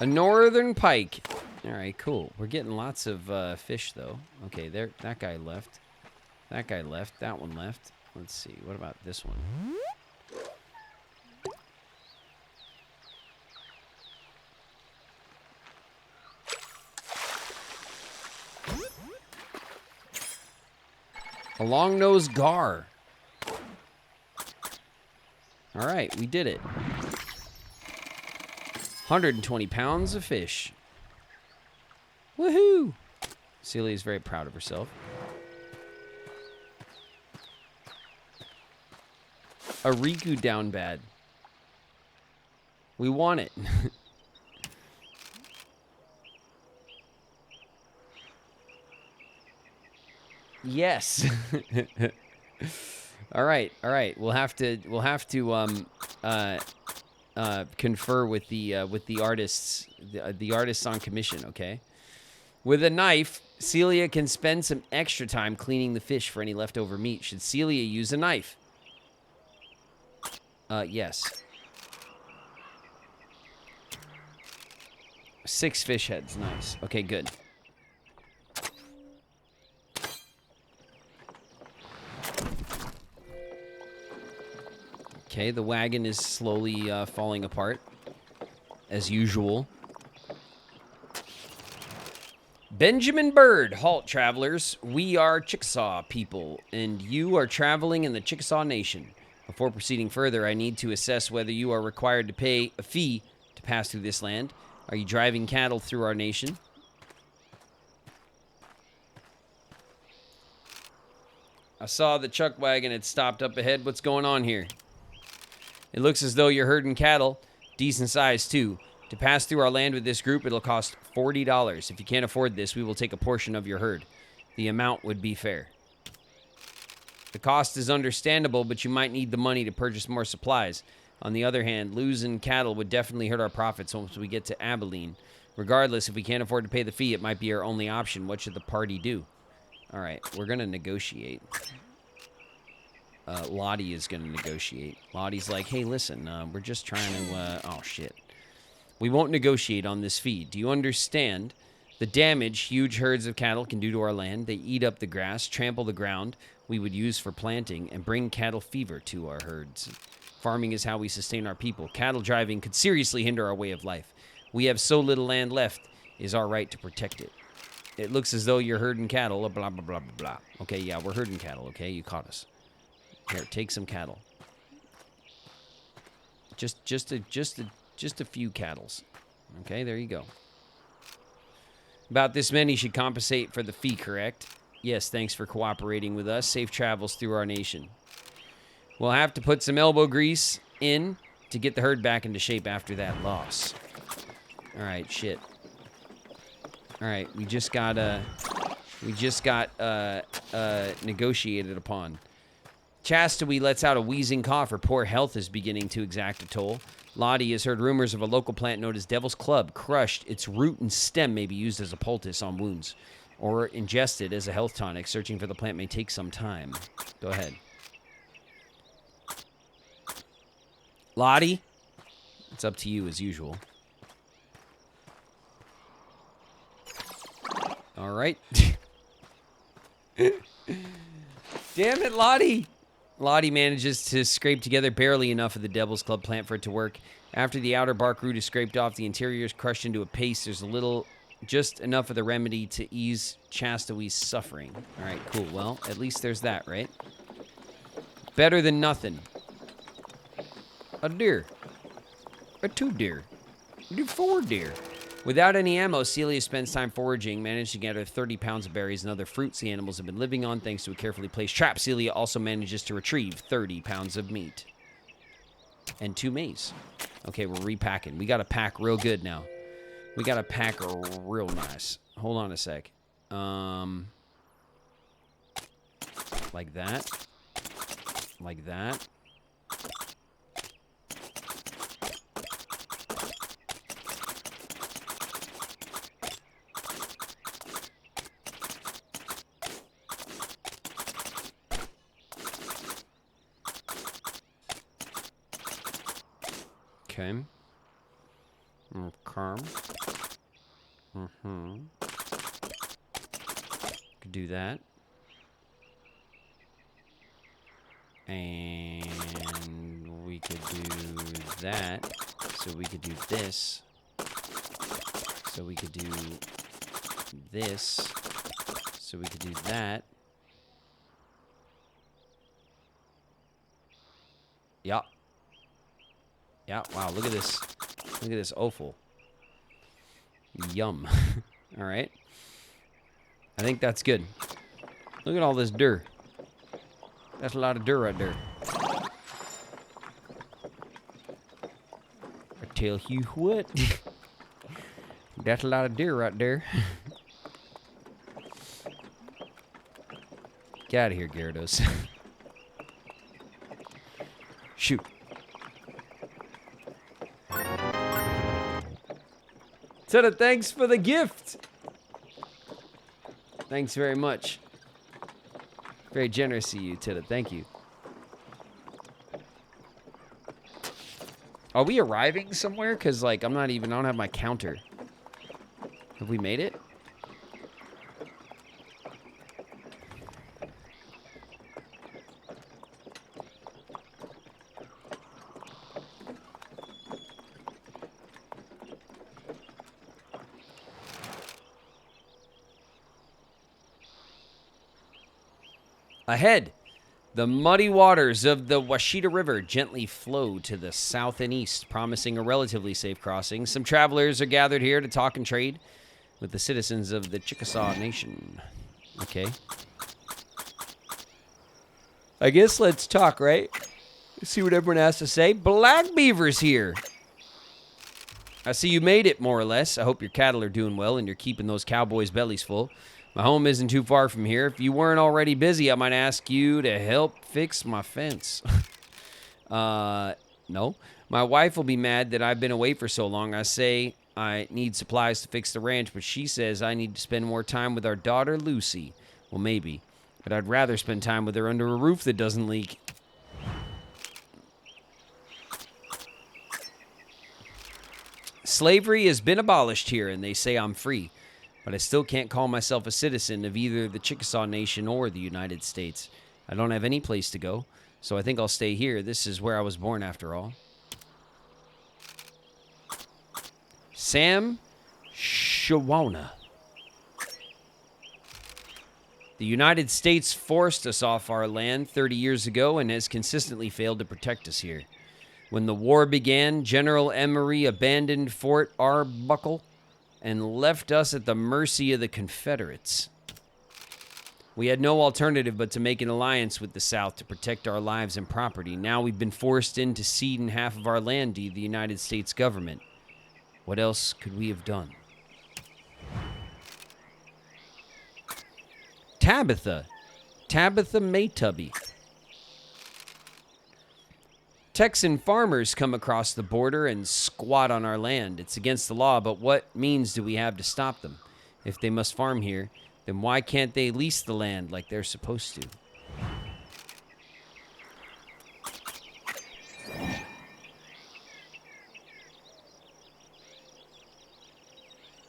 Speaker 1: A northern pike. All right, cool. We're getting lots of fish, though. Okay, there. That guy left. That guy left. That one left. Let's see. What about this one? A long-nosed gar. All right, we did it. 120 pounds of fish. Woohoo! Celia is very proud of herself. A Riku down bad. We want it. Yes. All right. We'll have to confer with the artists, the artists on commission. Okay. With a knife, Celia can spend some extra time cleaning the fish for any leftover meat. Should Celia use a knife? Yes. 6 fish heads. Nice. Okay, good. Okay, the wagon is slowly falling apart, as usual. Benjamin Bird, halt, travelers. We are Chickasaw people, and you are traveling in the Chickasaw Nation. Before proceeding further, I need to assess whether you are required to pay a fee to pass through this land. Are you driving cattle through our nation? I saw the chuck wagon had stopped up ahead. What's going on here? It looks as though you're herding cattle, decent size too. To pass through our land with this group, it'll cost $40. If you can't afford this, we will take a portion of your herd. The amount would be fair. The cost is understandable, but you might need the money to purchase more supplies. On the other hand, losing cattle would definitely hurt our profits once we get to Abilene. Regardless, if we can't afford to pay the fee, it might be our only option. What should the party do? All right, we're going to negotiate. Lottie is going to negotiate. Lottie's like, hey, listen, we're just trying to, oh, shit. We won't negotiate on this fee. Do you understand the damage huge herds of cattle can do to our land? They eat up the grass, trample the ground we would use for planting, and bring cattle fever to our herds. Farming is how we sustain our people. Cattle driving could seriously hinder our way of life. We have so little land left, it is our right to protect it. It looks as though you're herding cattle, blah, blah, blah, blah, blah. Okay, yeah, we're herding cattle, okay? You caught us. Here, take some cattle. Just a few cattles. Okay, there you go. About this many should compensate for the fee, correct? Yes, thanks for cooperating with us. Safe travels through our nation. We'll have to put some elbow grease in to get the herd back into shape after that loss. All right, shit. All right, we just got negotiated upon. Chastity lets out a wheezing cough. Her poor health is beginning to exact a toll. Lottie has heard rumors of a local plant known as Devil's Club. Crushed, its root and stem may be used as a poultice on wounds, or ingested as a health tonic. Searching for the plant may take some time. Go ahead. Lottie, it's up to you as usual. All right. Damn it, Lottie. Lottie manages to scrape together barely enough of the Devil's Club plant for it to work. After the outer bark root is scraped off, the interior is crushed into a paste. There's just enough of the remedy to ease Chastity's suffering. All right, cool. Well, at least there's that, right? Better than nothing. A deer. Or 2 deer. 4 deer. Without any ammo, Celia spends time foraging, managed to gather 30 pounds of berries and other fruits the animals have been living on thanks to a carefully placed trap. Celia also manages to retrieve 30 pounds of meat. And 2 maize. Okay, we're repacking. We got to pack real good now. We got to pack real nice. Hold on a sec. Like that. Like that. Okay. Okay. Could do that. And we could do that. So we could do this. So we could do this. So we could do that. Yup. Yeah, wow, look at this. Look at this offal. Yum. All right. I think that's good. Look at all this dirt. That's a lot of dirt right there. I tell you what. That's a lot of dirt right there. Get out of here, Gyarados. Shoot. Tada, thanks for the gift. Thanks very much. Very generous of you, Tada. Thank you. Are we arriving somewhere? Because, like, I don't have my counter. Have we made it? Ahead, the muddy waters of the Washita River gently flow to the south and east, promising a relatively safe crossing. Some travelers are gathered here to talk and trade with the citizens of the Chickasaw Nation. Okay. I guess let's talk, right? See what everyone has to say. Black Beaver's here. I see you made it, more or less. I hope your cattle are doing well and you're keeping those cowboys' bellies full. My home isn't too far from here. If you weren't already busy, I might ask you to help fix my fence. No. My wife will be mad that I've been away for so long. I say I need supplies to fix the ranch, but she says I need to spend more time with our daughter, Lucy. Well, maybe. But I'd rather spend time with her under a roof that doesn't leak. Slavery has been abolished here, and they say I'm free. But I still can't call myself a citizen of either the Chickasaw Nation or the United States. I don't have any place to go, so I think I'll stay here. This is where I was born, after all. Sam Shawana. The United States forced us off our land 30 years ago and has consistently failed to protect us here. When the war began, General Emory abandoned Fort Arbuckle and left us at the mercy of the Confederates. We had no alternative but to make an alliance with the South to protect our lives and property. Now we've been forced into ceding half of our land to the United States government. What else could we have done? Tabitha. Tabitha Maytubby. Texan farmers come across the border and squat on our land. It's against the law, but what means do we have to stop them? If they must farm here, then why can't they lease the land like they're supposed to?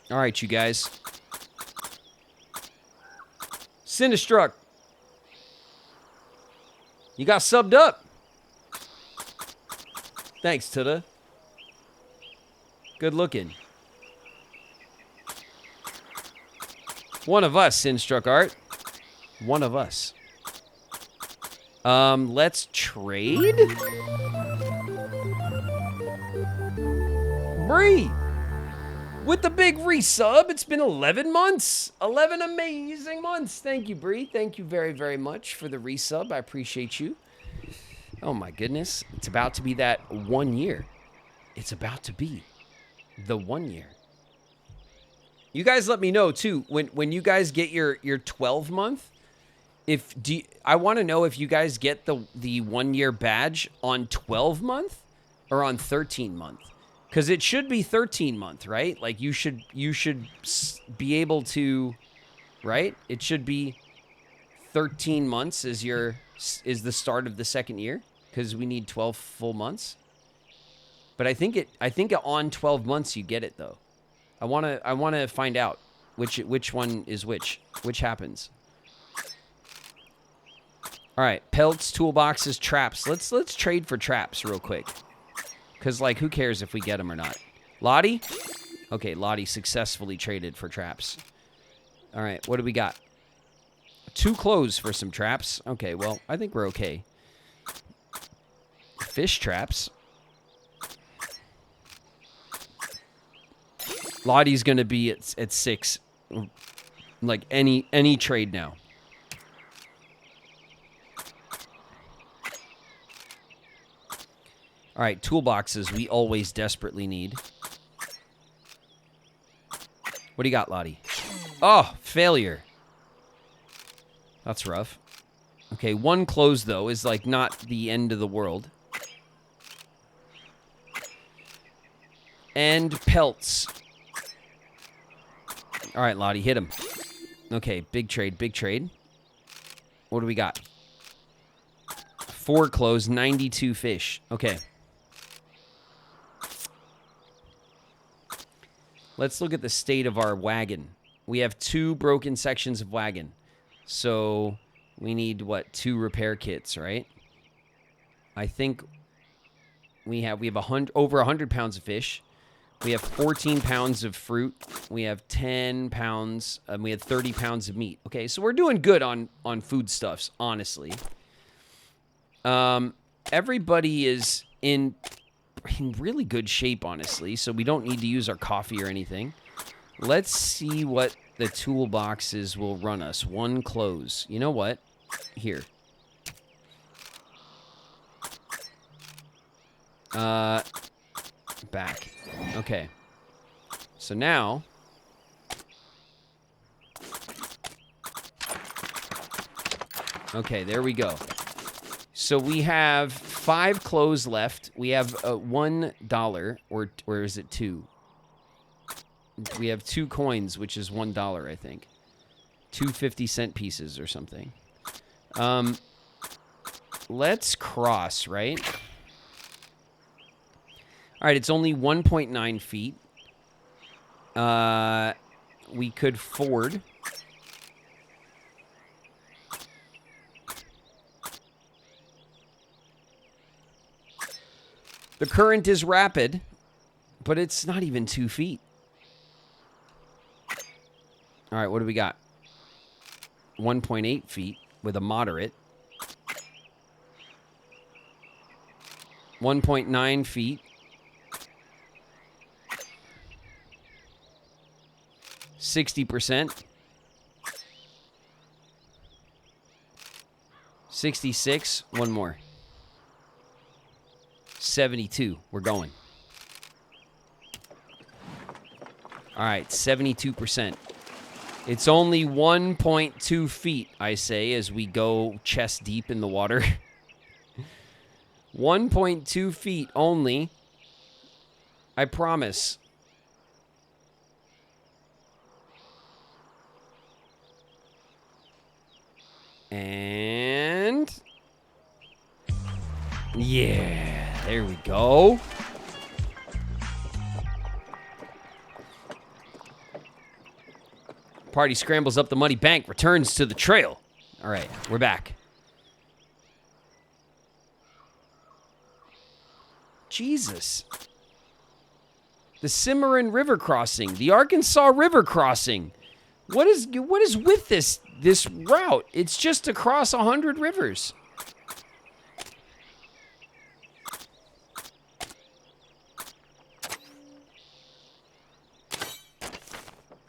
Speaker 1: All right, you guys. Sinistruck. You got subbed up. Thanks, Tuda. Good looking. One of us, Sinstruck Art. One of us. Let's trade? Bree! With the big resub, it's been 11 months. 11 amazing months. Thank you, Bree. Thank you very, very much for the resub. I appreciate you. Oh, my goodness. It's about to be that 1 year. It's about to be the 1 year. You guys let me know, too, when you guys get your 12-month, I want to know if you guys get the 1 year badge on 12-month or on 13-month. Because it should be 13-month, right? Like, you should be able to, right? It should be 13 months is the start of the second year, because we need 12 full months. But I think on 12 months you get it, though. I wanna find out which one is which happens. All right, pelts, toolboxes, traps. Let's trade for traps real quick. Because, like, who cares if we get them or not? Lottie? Okay, Lottie successfully traded for traps. All right, what do we got? 2 clothes for some traps. Okay, well, I think we're okay. Fish traps. Lottie's going to be at 6. Like, any trade now. All right, toolboxes we always desperately need. What do you got, Lottie? Oh, failure. That's rough. Okay, 1 close, though, is, like, not the end of the world. And pelts. All right, Lottie, hit him. Okay, big trade, big trade. What do we got? 4 close, 92 fish. Okay. Let's look at the state of our wagon. We have 2 broken sections of wagon. So we need, what, 2 repair kits, right? I think we have over 100 pounds of fish. We have 14 pounds of fruit. We have 10 pounds. We had 30 pounds of meat. Okay, so we're doing good on foodstuffs, honestly. Everybody is in really good shape, honestly, so we don't need to use our coffee or anything. Let's see what the toolboxes will run us. 1 close. You know what? Here. Back. Okay. So now... Okay, there we go. So we have 5 clothes left. We have $1, or is it 2? We have 2 coins, which is $1, I think. 2 50-cent pieces or something. Let's cross, right? All right, it's only 1.9 feet. We could ford. The current is rapid, but it's not even 2 feet. All right, what do we got? 1.8 feet with a moderate. 1.9 feet. 60%. 66. One more. 72. We're going. All right, 72%. It's only 1.2 feet, I say, as we go chest deep in the water. 1.2 feet only. I promise. And... yeah, there we go. Party scrambles up the muddy bank, returns to the trail. All right, we're back. Jesus. The Cimarron River crossing, the Arkansas River crossing. What is with this route? It's just across 100 rivers.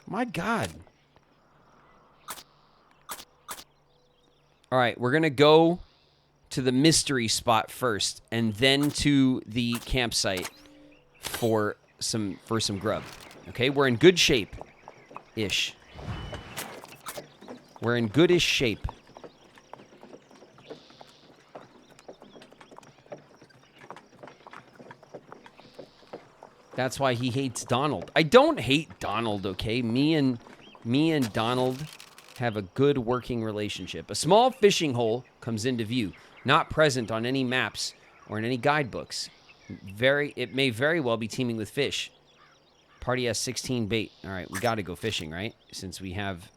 Speaker 1: My God. All right, we're going to go to the mystery spot first and then to the campsite for some grub. Okay, we're in good shape-ish. We're in goodish shape. That's why he hates Donald. I don't hate Donald, okay? Me and Donald have a good working relationship. A small fishing hole comes into view, not present on any maps or in any guidebooks. It may very well be teeming with fish. Party has 16 bait. All right, we got to go fishing, right? Since we have,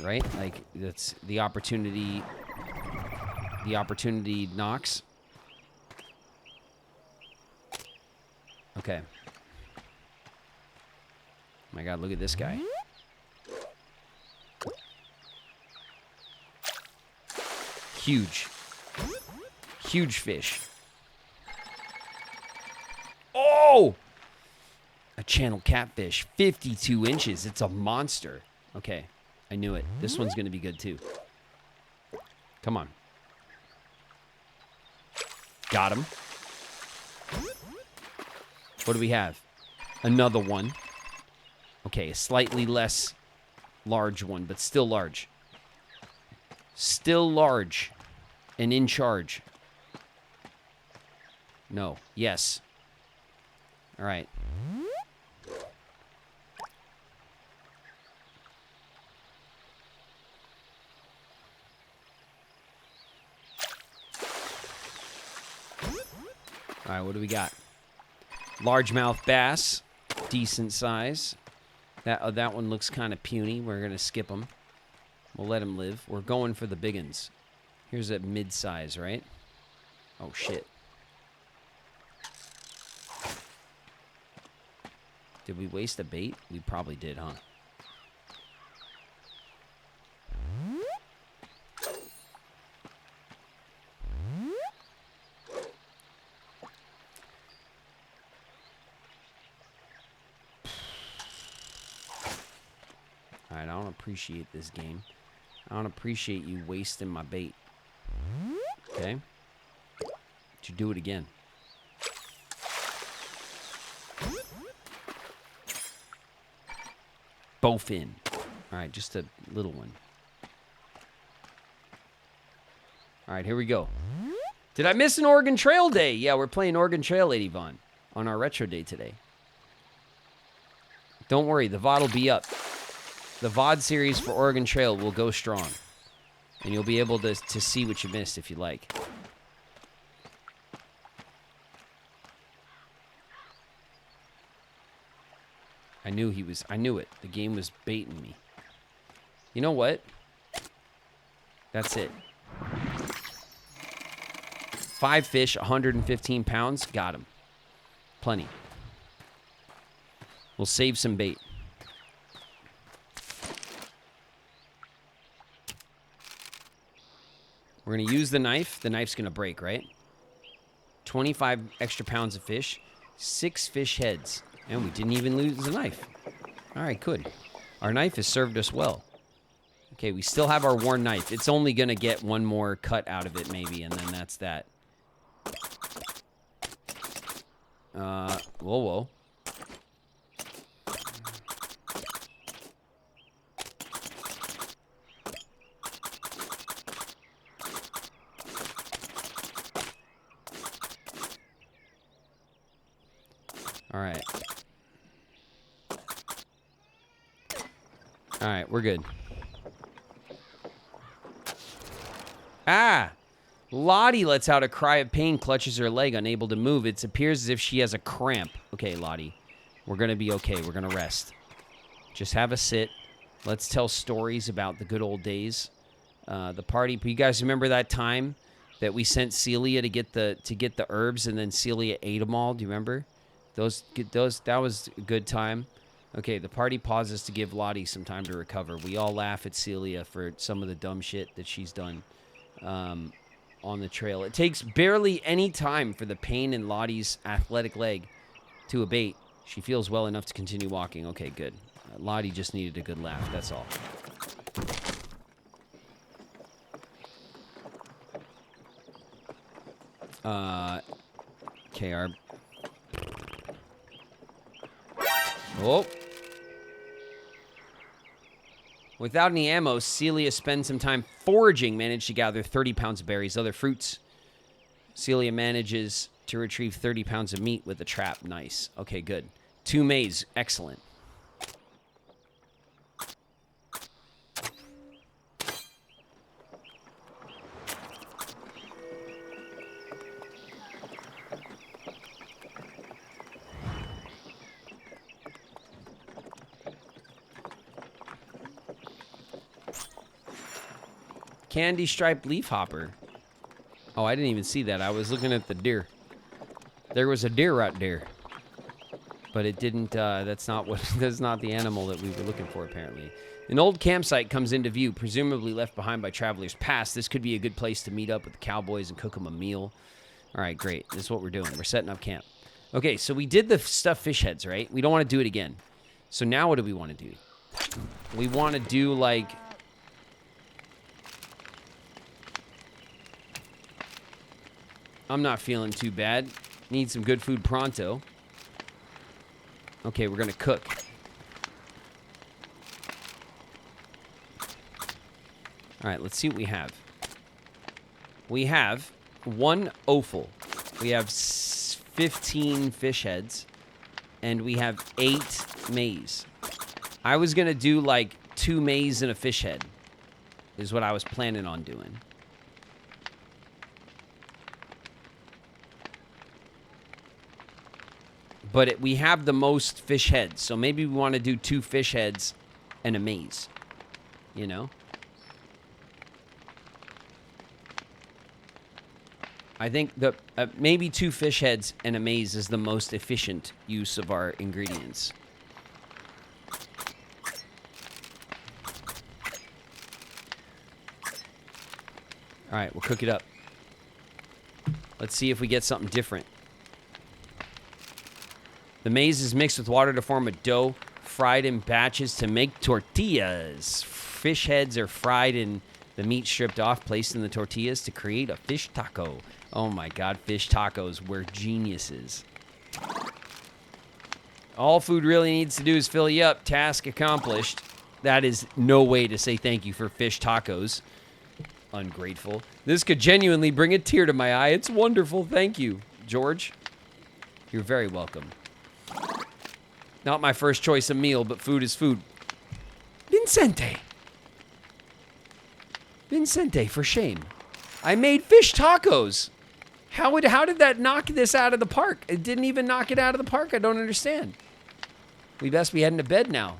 Speaker 1: right? Like, that's the opportunity. The opportunity knocks. Okay. Oh my God, look at this guy. Huge. Huge fish. Oh! A channel catfish. 52 inches. It's a monster. Okay. I knew it. This one's going to be good too. Come on. Got him. What do we have? Another one. Okay, a slightly less large one, but still large. Still large. And in charge. No. Yes. All right. All right, what do we got? Largemouth bass. Decent size. That one looks kind of puny. We're going to skip him. We'll let him live. We're going for the big uns. Here's a mid-size, right? Oh, shit. Did we waste a bait? We probably did, huh? Alright, I don't appreciate this game. I don't appreciate you wasting my bait. Okay? But you do it again. Both in. Alright, just a little one. Alright, here we go. Did I miss an Oregon Trail Day? Yeah, we're playing Oregon Trail, Lady Vaughn, on our Retro Day today. Don't worry, the VOD will be up. The VOD series for Oregon Trail will go strong. And you'll be able to see what you missed if you like. I knew it. The game was baiting me. You know what? That's it. 5 fish, 115 pounds. Got him. Plenty. We'll save some bait. We're going to use the knife. The knife's going to break, right? 25 extra pounds of fish. 6 fish heads. And we didn't even lose the knife. All right, good. Our knife has served us well. Okay, we still have our worn knife. It's only going to get one more cut out of it, maybe, and then that's that. Whoa. All right, we're good. Ah! Lottie lets out a cry of pain, clutches her leg, unable to move. It appears as if she has a cramp. Okay, Lottie. We're going to be okay. We're going to rest. Just have a sit. Let's tell stories about the good old days. The party. You guys remember that time that we sent Celia to get the herbs, and then Celia ate them all? Do you remember? That was a good time. Okay, the party pauses to give Lottie some time to recover. We all laugh at Celia for some of the dumb shit that she's done on the trail. It takes barely any time for the pain in Lottie's athletic leg to abate. She feels well enough to continue walking. Okay, good. Lottie just needed a good laugh. That's all. Okay, Oh. Without any ammo, Celia spends some time foraging, managed to gather 30 pounds of berries, other fruits. Celia manages to retrieve 30 pounds of meat with a trap. Nice. Okay, good. 2 maize. Excellent. Candy striped leafhopper. Oh, I didn't even see that. I was looking at the deer. There was a deer right there. But it didn't, that's not the animal that we were looking for, apparently. An old campsite comes into view, presumably left behind by travelers past. This could be a good place to meet up with the cowboys and cook them a meal. All right, great. This is what we're doing. We're setting up camp. Okay, so we did the stuffed fish heads, right? We don't want to do it again. So now what do we want to do? We want to do, like... I'm not feeling too bad. Need some good food pronto. Okay, we're going to cook. All right, let's see what we have. We have 1 offal. We have 15 fish heads. And we have 8 maize. I was going to do like 2 maize and a fish head. Is what I was planning on doing. But we have the most fish heads, so maybe we want to do 2 fish heads and a maize, you know? I think the maybe 2 fish heads and a maize is the most efficient use of our ingredients. All right, we'll cook it up. Let's see if we get something different. The maize is mixed with water to form a dough, fried in batches to make tortillas. Fish heads are fried and the meat stripped off, placed in the tortillas to create a fish taco. Oh my God, fish tacos, we're geniuses. All food really needs to do is fill you up. Task accomplished. That is no way to say thank you for fish tacos. Ungrateful. This could genuinely bring a tear to my eye. It's wonderful. Thank you, George. You're very welcome. Not my first choice of meal, but food is food. Vincente. Vincente, for shame. I made fish tacos. How did that knock this out of the park? It didn't even knock it out of the park. I don't understand. We best be heading to bed now.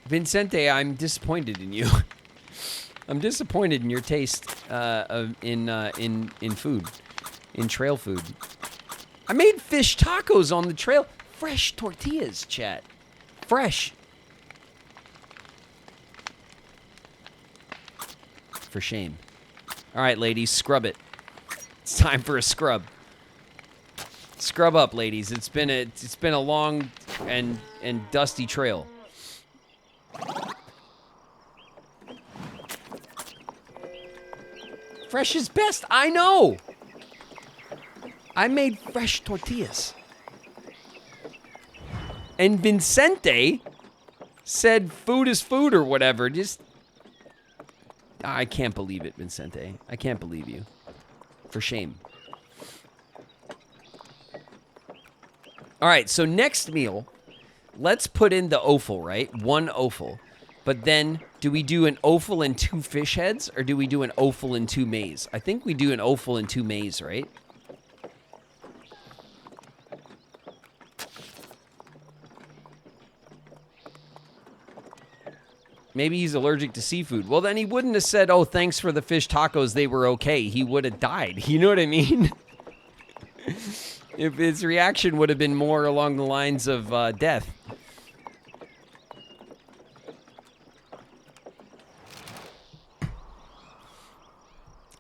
Speaker 1: Vincente, I'm disappointed in you. I'm disappointed in your taste in food, in trail food. I made fish tacos on the trail. Fresh tortillas, chat. Fresh. For shame. All right, ladies, scrub it. It's time for a scrub. Scrub up, ladies. It's been a long and dusty trail. Fresh is best. I know. I made fresh tortillas. And Vincente said food is food or whatever. Just, I can't believe it, Vincente. I can't believe you. For shame. All right, so next meal, let's put in the offal, right? 1 offal. But then, do we do an offal and 2 fish heads, or do we do an offal and 2 maize? I think we do an offal and 2 maize, right? Maybe he's allergic to seafood. Well, then he wouldn't have said, oh, thanks for the fish tacos, they were okay. He would have died. You know what I mean? If his reaction would have been more along the lines of death.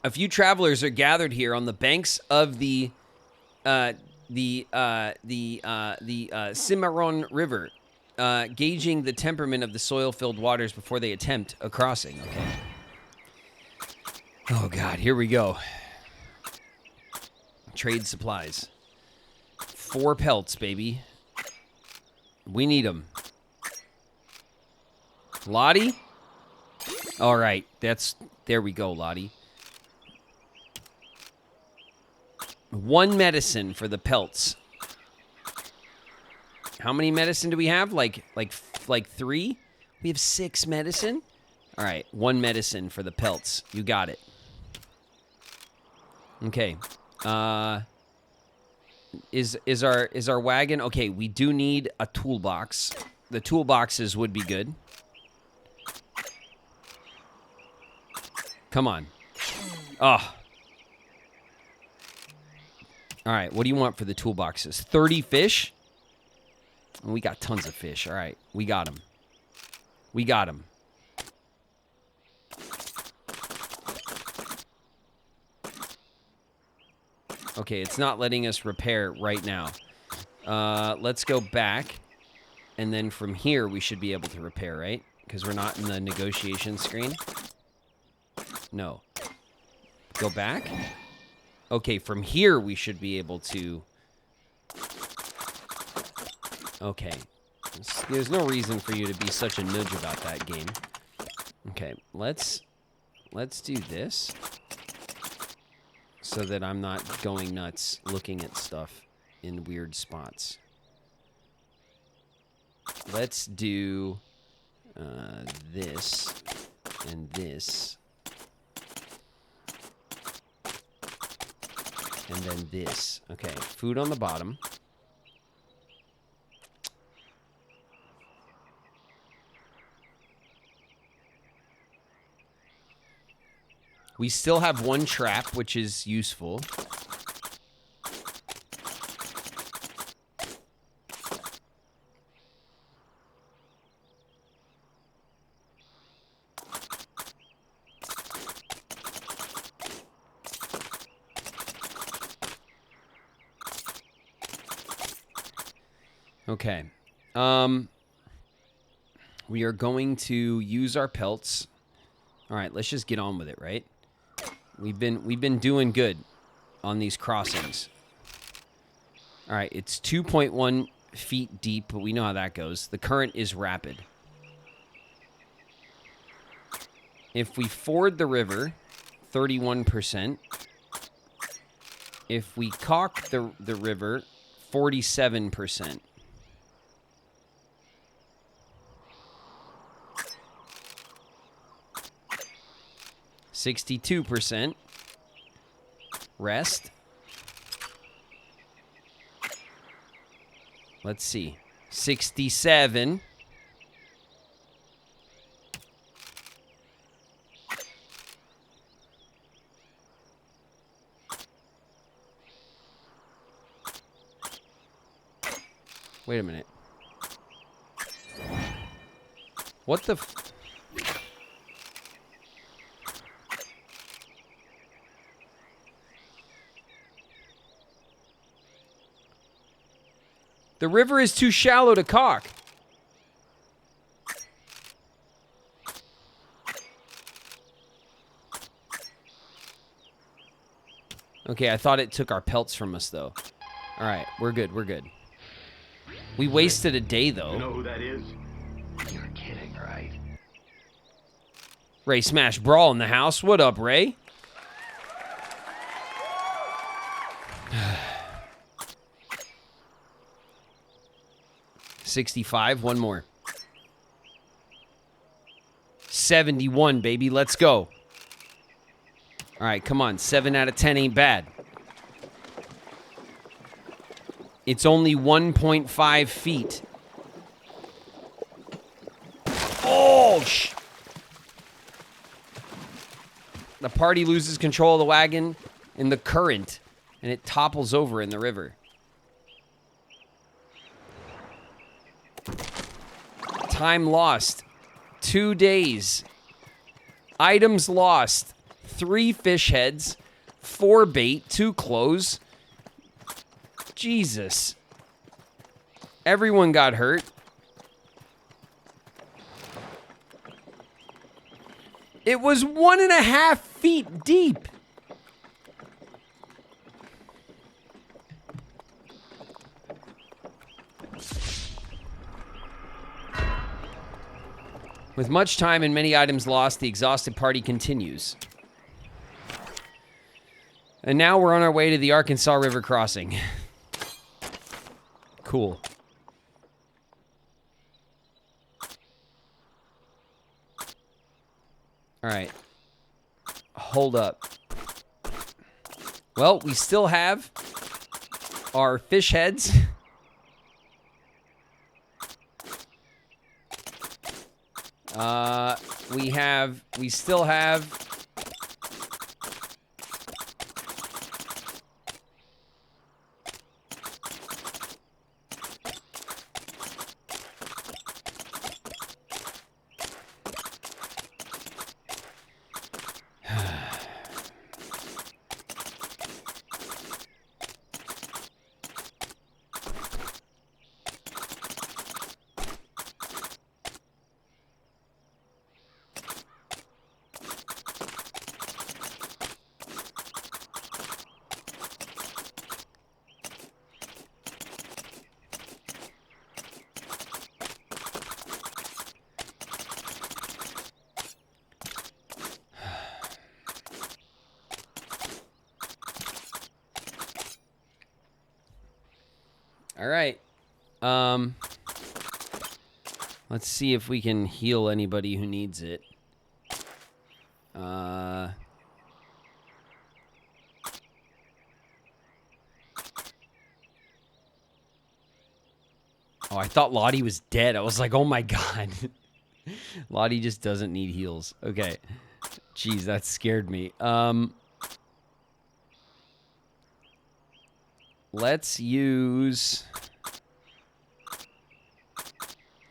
Speaker 1: A few travelers are gathered here on the banks of the Cimarron River, gauging the temperament of the soil-filled waters before they attempt a crossing. Okay. Oh, God. Here we go. Trade supplies. 4 pelts, baby. We need them. Lottie? All right. There we go, Lottie. 1 medicine for the pelts. How many medicine do we have? Like 3? We have 6 medicine? All right, 1 medicine for the pelts. You got it. Okay. Is our wagon? Okay, we do need a toolbox. The toolboxes would be good. Come on. Oh. All right, what do you want for the toolboxes? 30 fish? We got tons of fish. All right, we got them. We got them. Okay, it's not letting us repair right now. Let's go back. And then from here, we should be able to repair, right? Because we're not in the negotiation screen. No. Go back. Okay, from here, we should be able to... Okay. There's no reason for you to be such a nudge about that game. Okay, let's do this. So that I'm not going nuts looking at stuff in weird spots. Let's do this and this. And then this. Okay, food on the bottom. We still have 1 trap, which is useful. Okay. We are going to use our pelts. All right, let's just get on with it, right? We've been doing good on these crossings. All right, it's 2.1 feet deep, but we know how that goes. The current is rapid. If we ford the river, 31%. If we caulk the river, 47%. %. Rest. Let's see. 67. Wait a minute. What the The river is too shallow to caulk. Okay, I thought it took our pelts from us, though. All right, we're good, we're good. We wasted a day, though.
Speaker 2: You know who that is? You're kidding, right?
Speaker 1: Ray Smash Brawl in the house. What up, Ray? 65. One more. 71, baby. Let's go. All right, come on. 7 out of 10 ain't bad. It's only 1.5 feet. Oh, The party loses control of the wagon in the current, and it topples over in the river. Time lost. 2 days. Items lost. 3 fish heads. 4 bait. 2 clothes. Jesus. Everyone got hurt. It was 1.5 feet deep. With much time and many items lost, the exhausted party continues. And now we're on our way to the Arkansas River crossing. Cool. All right. Hold up. Well, we still have our fish heads. We still have all right. Let's see if we can heal anybody who needs it. Oh, I thought Lottie was dead. I was like, oh my God. Lottie just doesn't need heals. Okay. Jeez, that scared me. Let's use...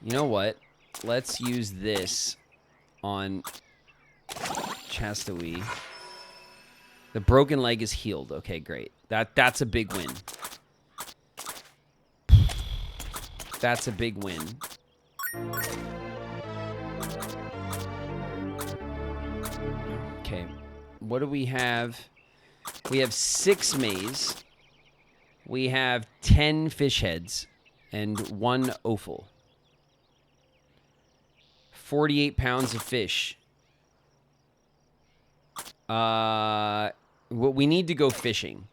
Speaker 1: You know what? Let's use this on Chastity. The broken leg is healed. Okay, great. That's a big win. That's a big win. Okay. What do we have? We have 6 maize. We have 10 fish heads and 1 offal. 48 pounds of fish. We need to go fishing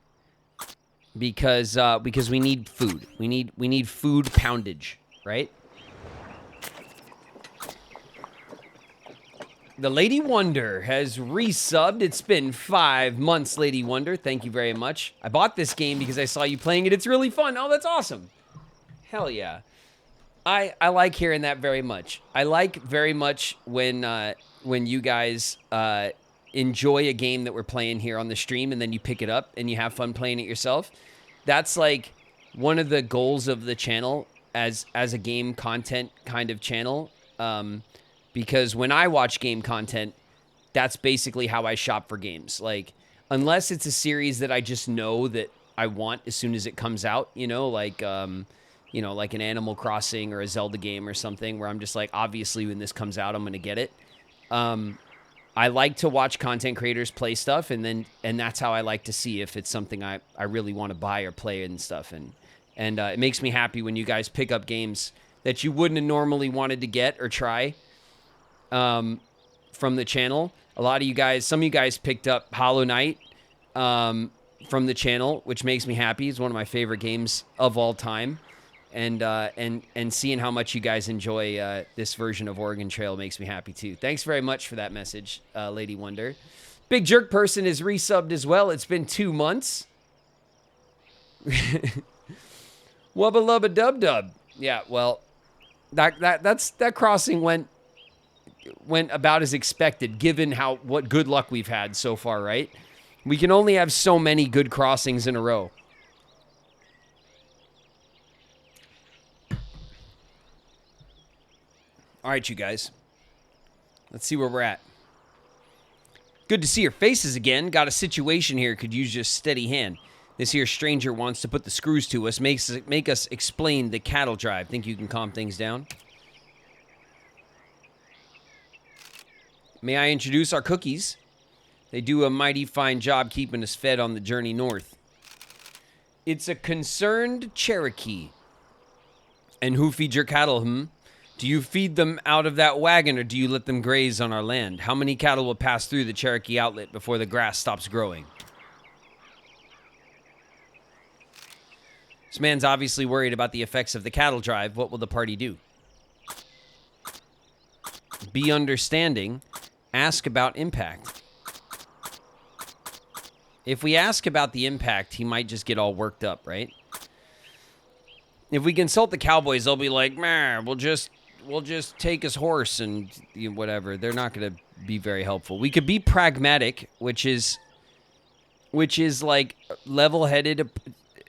Speaker 1: because we need food. We need food poundage, right? The Lady Wonder has resubbed. It's been 5 months, Lady Wonder. Thank you very much. I bought this game because I saw you playing it. It's really fun. Oh, that's awesome. Hell yeah. I like hearing that very much. I like very much when you guys enjoy a game that we're playing here on the stream and then you pick it up and you have fun playing it yourself. That's like one of the goals of the channel as a game content kind of channel. Because when I watch game content, that's basically how I shop for games. Like, unless it's a series that I just know that I want as soon as it comes out, like an Animal Crossing or a Zelda game or something where I'm just like, obviously when this comes out, I'm going to get it. I like to watch content creators play stuff, and that's how I like to see if it's something I really want to buy or play and stuff. And it makes me happy when you guys pick up games that you wouldn't have normally wanted to get or try from the channel. Some of you guys picked up Hollow Knight from the channel, which makes me happy. It's one of my favorite games of all time. and seeing how much you guys enjoy this version of Oregon Trail makes me happy too. Thanks very much for that message, Lady Wonder. Big Jerk Person is resubbed as well. It's been 2 months. Wubba lubba dub dub. Yeah, well, that crossing went about as expected, given what good luck we've had so far, right? We can only have so many good crossings in a row. All right, you guys. Let's see where we're at. Good to see your faces again. Got a situation here. Could use just steady hand. This here stranger wants to put the screws to us. Make us explain the cattle drive. Think you can calm things down? May I introduce our cookies? They do a mighty fine job keeping us fed on the journey north. It's a concerned Cherokee. And who feeds your cattle, Do you feed them out of that wagon or do you let them graze on our land? How many cattle will pass through the Cherokee outlet before the grass stops growing? This man's obviously worried about the effects of the cattle drive. What will the party do? Be understanding. Ask about impact. If we ask about the impact, he might just get all worked up, right? If we consult the cowboys, they'll be like, "Man, we'll just take his horse and whatever." They're not going to be very helpful. We could be pragmatic, which is like level-headed.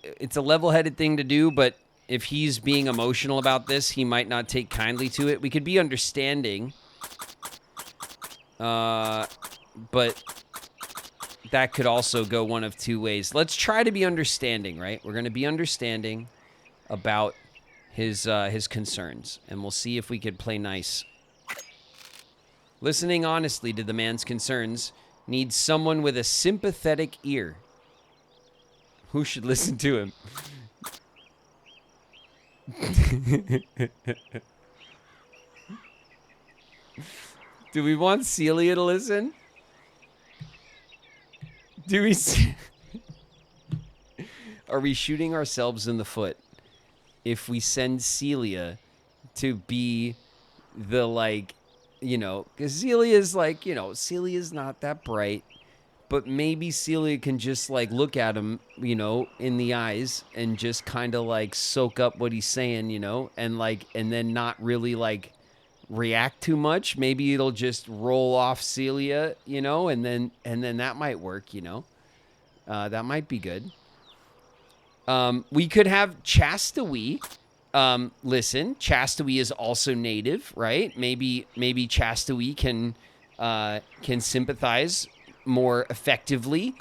Speaker 1: It's a level-headed thing to do, but if he's being emotional about this, he might not take kindly to it. We could be understanding, but that could also go one of two ways. Let's try to be understanding, right? We're going to be understanding about his concerns, and we'll see if we could play nice. Listening honestly to the man's concerns needs someone with a sympathetic ear. Who should listen to him? Do we want Celia to listen? Do we? Are we shooting ourselves in the foot if we send Celia to be the, like, because Celia's like, Celia's not that bright, but maybe Celia can just, like, look at him, in the eyes and just kind of, like, soak up what he's saying, and then not really, like, react too much. Maybe it'll just roll off Celia, and then that might work, that might be good. We could have Chastawee. Listen, Chastawee is also native, right? Maybe Chastawee can sympathize more effectively.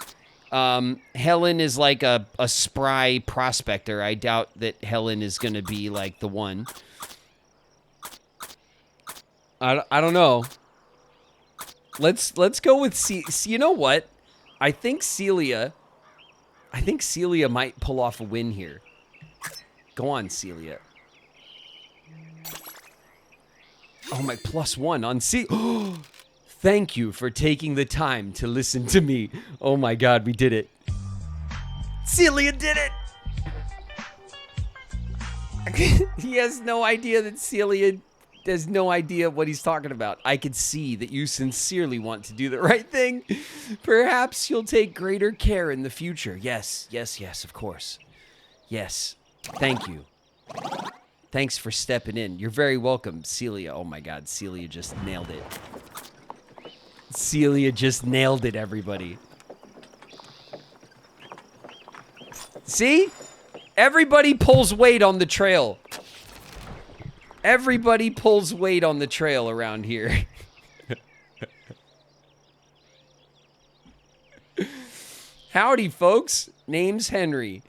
Speaker 1: Helen is like a spry prospector. I doubt that Helen is going to be like the one. I don't know. Let's go with you know what? I think Celia might pull off a win here. Go on, Celia. Oh, my +1 on C. Thank you for taking the time to listen to me. Oh my God, we did it. Celia did it! He has no idea that Celia has no idea what he's talking about. I could see that you sincerely want to do the right thing. Perhaps you'll take greater care in the future. Yes, of course. Yes, thank you. Thanks for stepping in. You're very welcome, Celia. Oh my God, Celia just nailed it. Celia just nailed it, everybody. See? Everybody pulls weight on the trail. Everybody pulls weight on the trail around here. Howdy, folks. Name's Henry,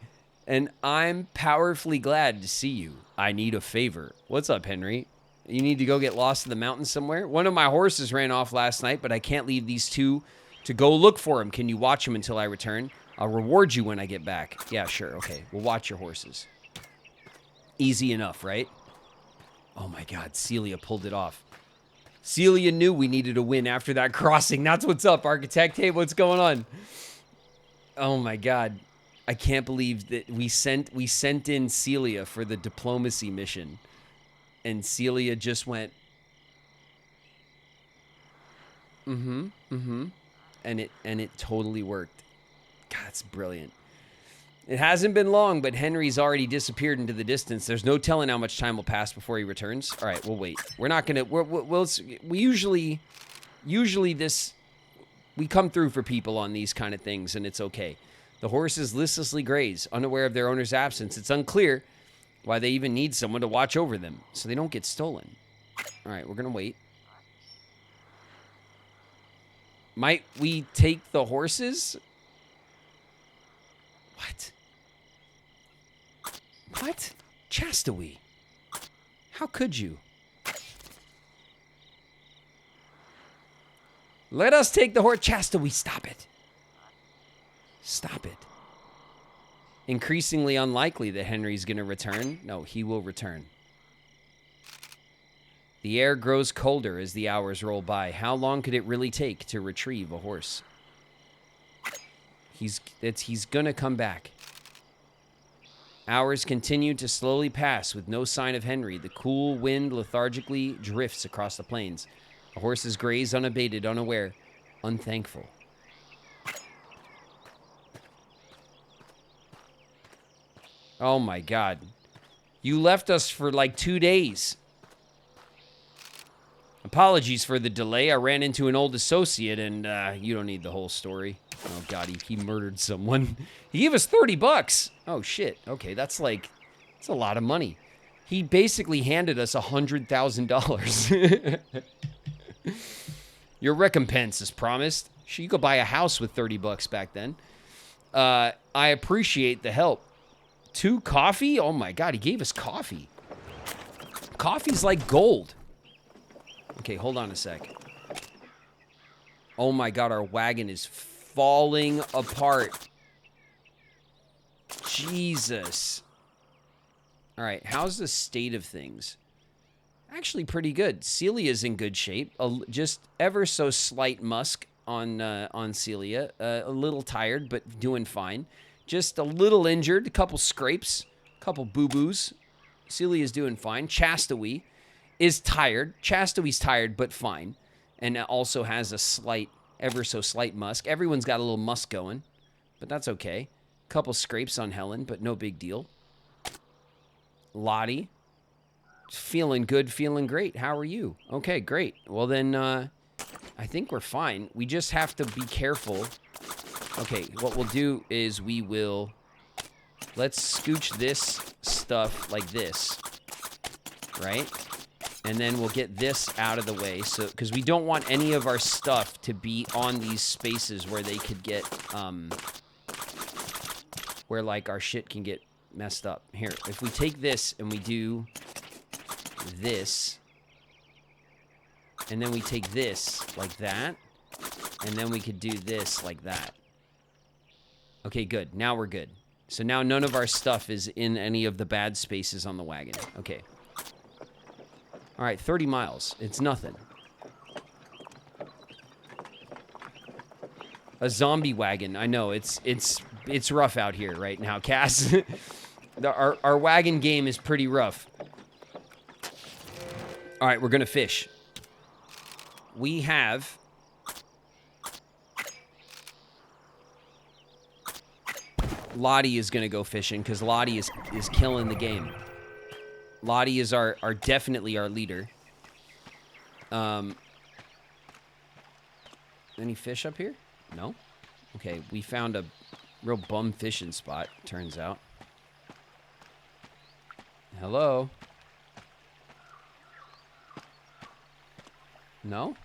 Speaker 1: and I'm powerfully glad to see you. I need a favor. What's up, Henry? You need to go get lost in the mountains somewhere? One of my horses ran off last night, but I can't leave these two to go look for him. Can you watch him until I return? I'll reward you when I get back. Yeah, sure. Okay, we'll watch your horses. Easy enough, right? Oh my God, Celia pulled it off. Celia knew we needed a win after that crossing. That's what's up, Architect. Hey, what's going on? Oh my God. I can't believe that we sent in Celia for the diplomacy mission, and Celia just went, and it totally worked. God, it's brilliant. It hasn't been long, but Henry's already disappeared into the distance. There's no telling how much time will pass before he returns. All right, we'll wait. We're not gonna. We usually we come through for people on these kind of things, and it's okay. The horses listlessly graze, unaware of their owner's absence. It's unclear why they even need someone to watch over them, so they don't get stolen. All right, we're gonna wait. Might we take the horses? What? What? Chastity. How could you? Let us take the horse. Chastity, stop it. Stop it. Increasingly unlikely that Henry's going to return. No, he will return. The air grows colder as the hours roll by. How long could it really take to retrieve a horse? He's going to come back. Hours continue to slowly pass with no sign of Henry. The cool wind lethargically drifts across the plains. The horses graze unabated, unaware, unthankful. Oh my God. You left us for like 2 days. Apologies for the delay. I ran into an old associate, and you don't need the whole story. Oh, God, he murdered someone. He gave us $30. Oh, shit. Okay, that's a lot of money. He basically handed us $100,000. Your recompense is promised. You could buy a house with $30 back then. I appreciate the help. 2 coffee? Oh, my God, he gave us coffee. Coffee's like gold. Okay, hold on a sec. Oh my God, our wagon is falling apart. Jesus. All right, how's the state of things? Actually pretty good. Celia's in good shape. Just ever so slight musk on Celia. A little tired, but doing fine. Just a little injured, a couple scrapes, a couple boo-boos. Celia's doing fine. Chastity is tired. Chastity's tired, but fine. And also has a slight, ever so slight musk. Everyone's got a little musk going, but that's okay. Couple scrapes on Helen, but no big deal. Lottie, feeling good, feeling great. How are you? Okay, great. Well then, I think we're fine. We just have to be careful. Okay, what we'll do is let's scooch this stuff like this, right? And then we'll get this out of the way, so because we don't want any of our stuff to be on these spaces where they could get, where like our shit can get messed up. Here, if we take this and we do this, and then we take this like that, and then we could do this like that. Okay, good. Now we're good. So now none of our stuff is in any of the bad spaces on the wagon. Okay. All right, 30 miles. It's nothing. A zombie wagon. I know it's rough out here right now, Cass. Our wagon game is pretty rough. All right, we're gonna fish. We have Lottie is gonna go fishing because Lottie is killing the game. Lottie is definitely our leader. Any fish up here? No? Okay, we found a real bum fishing spot, turns out. Hello? No?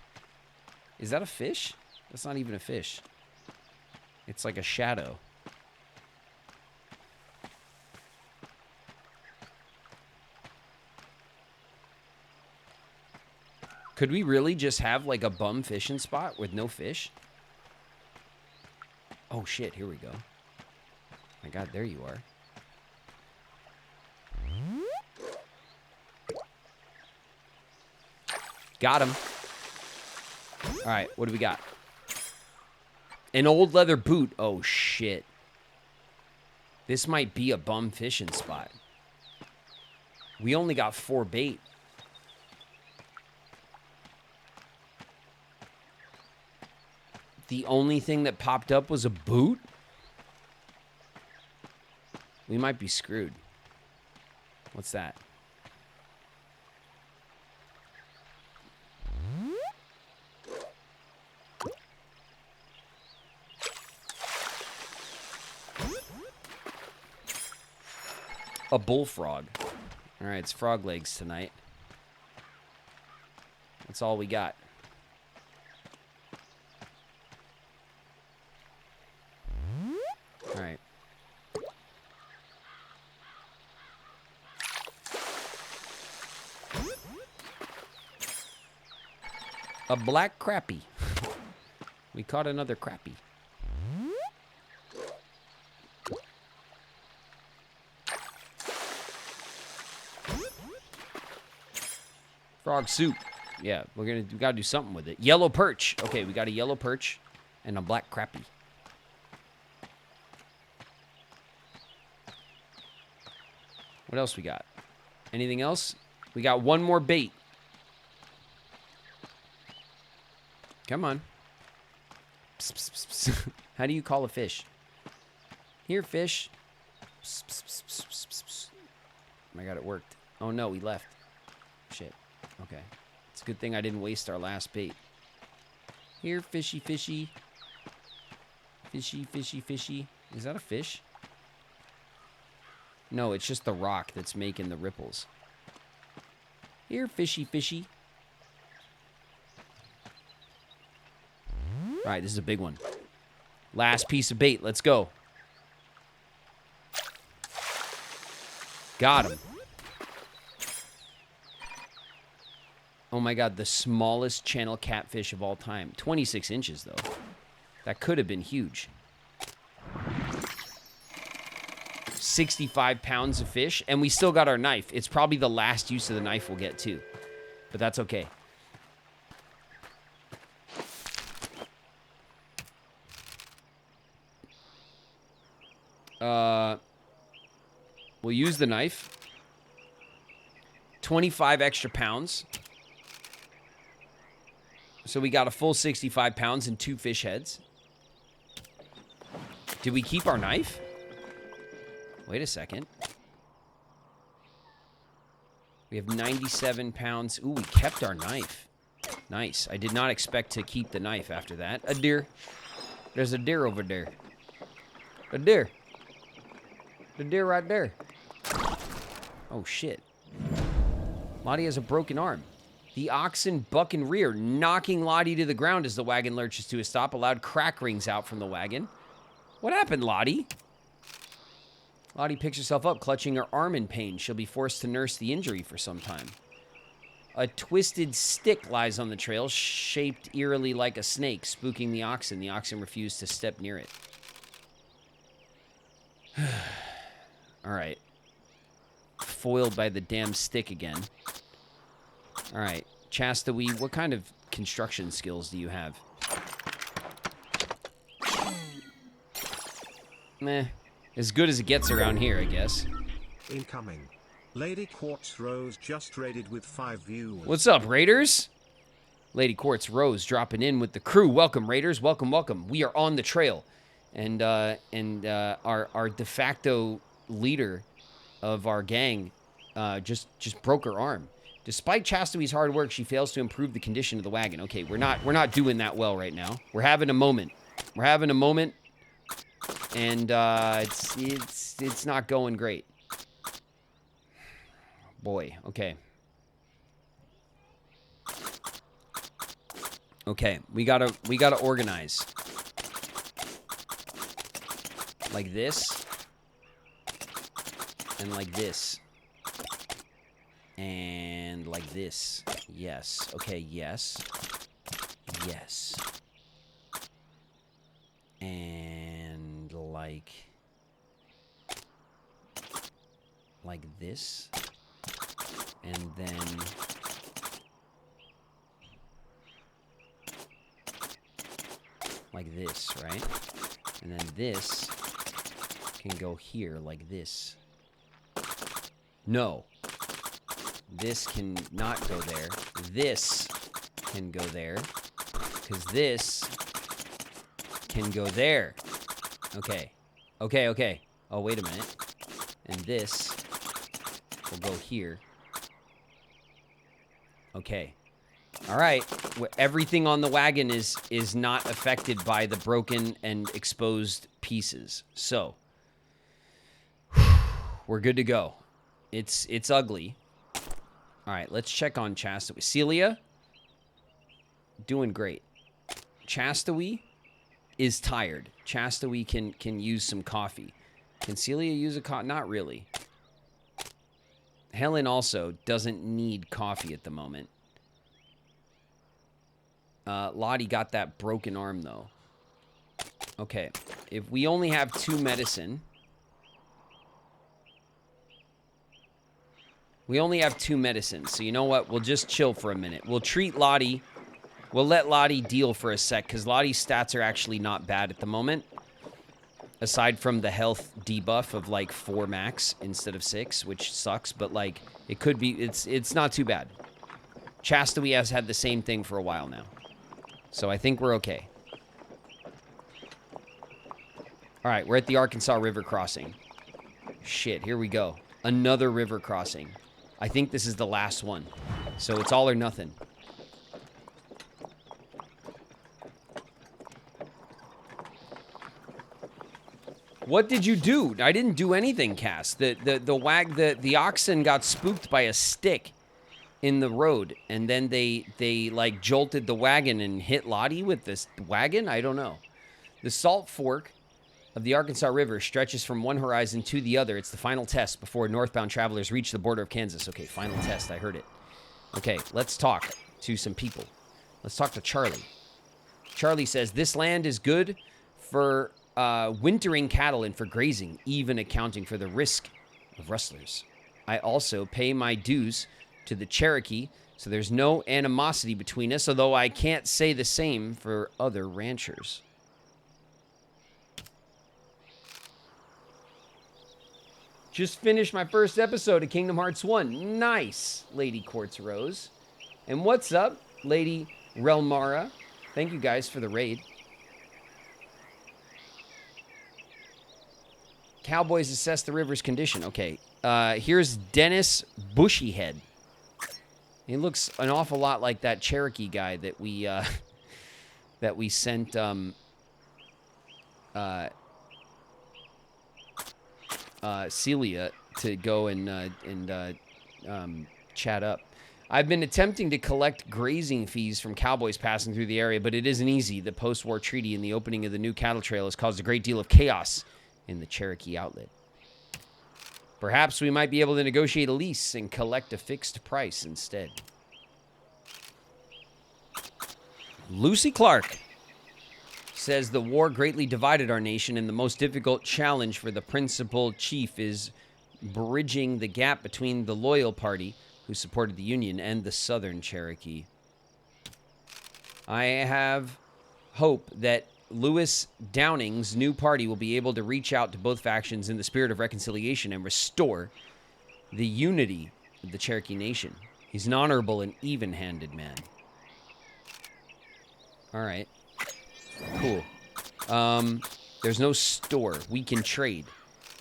Speaker 1: Is that a fish? That's not even a fish. It's like a shadow. Could we really just have like a bum fishing spot with no fish? Oh shit, here we go. My God, there you are. Got him. All right, what do we got? An old leather boot. Oh shit. This might be a bum fishing spot. We only got 4 bait. The only thing that popped up was a boot? We might be screwed. What's that? A bullfrog. All right, it's frog legs tonight. That's all we got. All right. A black crappie. We caught another crappie. Frog soup. Yeah, we gotta do something with it. Yellow perch. Okay, we got a yellow perch and a black crappie. What else we got? Anything else? We got one more bait. Come on. Psst, psst, psst, psst. How do you call a fish? Here, fish. Psst, psst, psst, psst, psst, psst, psst. Oh my God, it worked. Oh no, he left. Shit. Okay. It's a good thing I didn't waste our last bait. Here, fishy, fishy. Fishy, fishy, fishy. Is that a fish? No, it's just the rock that's making the ripples. Here, fishy, fishy. All right, this is a big one. Last piece of bait. Let's go. Got him. Oh my God, the smallest channel catfish of all time. 26 inches, though. That could have been huge. 65 pounds of fish, and we still got our knife. It's probably the last use of the knife we'll get, too. But that's okay. We'll use the knife. 25 extra pounds. So we got a full 65 pounds and 2 fish heads. Did we keep our knife? Wait a second. We have 97 pounds. Ooh, we kept our knife. Nice. I did not expect to keep the knife after that. A deer. There's a deer over there. A deer. The deer right there. Oh, shit. Lottie has a broken arm. The oxen buck and rear, knocking Lottie to the ground as the wagon lurches to a stop. A loud crack rings out from the wagon. What happened, Lottie? Lottie picks herself up, clutching her arm in pain. She'll be forced to nurse the injury for some time. A twisted stick lies on the trail, shaped eerily like a snake, spooking the oxen. The oxen refuse to step near it. All right. Foiled by the damn stick again. All right. Chastity, what kind of construction skills do you have? Meh. As good as it gets around here, I guess.
Speaker 10: Incoming. Lady Quartz Rose just raided with 5 viewers.
Speaker 1: What's up, Raiders? Lady Quartz Rose dropping in with the crew. Welcome, Raiders. Welcome, welcome. We are on the trail. And our de facto leader of our gang just broke her arm. Despite Chastity's hard work, she fails to improve the condition of the wagon. Okay, we're not doing that well right now. We're having a moment. We're having a moment, and it's not going great. Boy, okay. Okay, we gotta organize. Like this. And like this. And like this. Yes. Okay, yes. Yes. And like this. And then like this, right? And then this. can go here like this. No. This can not go there. This can go there. Because this can go there. Okay. Okay, okay. Oh, wait a minute. And this will go here. Okay. All right. Everything on the wagon is not affected by the broken and exposed pieces. So, we're good to go. It's ugly. All right, let's check on Chastity. Celia, doing great. Chastity is tired. Chastity can use some coffee. Can Celia use a coffee? Not really. Helen also doesn't need coffee at the moment. Lottie got that broken arm, though. Okay, if we only have 2 medicine... We only have 2 medicines, so you know what? We'll just chill for a minute. We'll treat Lottie. We'll let Lottie deal for a sec, because Lottie's stats are actually not bad at the moment. Aside from the health debuff of, like, 4 max instead of 6, which sucks, but, like, it could be... It's not too bad. Chastity has had the same thing for a while now. So I think we're okay. All right, we're at the Arkansas River crossing. Shit, here we go. Another river crossing. I think this is the last one. So it's all or nothing. What did you do? I didn't do anything, Cass. The oxen got spooked by a stick in the road, and then they like jolted the wagon and hit Lottie with this wagon? I don't know. The Salt Fork of the Arkansas River stretches from one horizon to the other. It's the final test before northbound travelers reach the border of Kansas. Okay, final test. I heard it. Okay, let's talk to some people. Let's talk to Charlie. Charlie says, this land is good for wintering cattle and for grazing, even accounting for the risk of rustlers. I also pay my dues to the Cherokee, so there's no animosity between us, although I can't say the same for other ranchers. Just finished my first episode of Kingdom Hearts 1. Nice, Lady Quartz Rose. And what's up, Lady Relmara? Thank you guys for the raid. Cowboys assess the river's condition. Okay, here's Dennis Bushyhead. He looks an awful lot like that Cherokee guy that we sent Celia to go and chat up. I've been attempting to collect grazing fees from cowboys passing through the area, but it isn't easy. The post-war treaty and the opening of the new cattle trail has caused a great deal of chaos in the Cherokee outlet. Perhaps we might be able to negotiate a lease and collect a fixed price instead. Lucy Clark says the war greatly divided our nation, and the most difficult challenge for the principal chief is bridging the gap between the loyal party, who supported the Union, and the Southern Cherokee. I have hope that Lewis Downing's new party will be able to reach out to both factions in the spirit of reconciliation and restore the unity of the Cherokee Nation. He's an honorable and even-handed man. All right. Cool. There's no store. We can trade.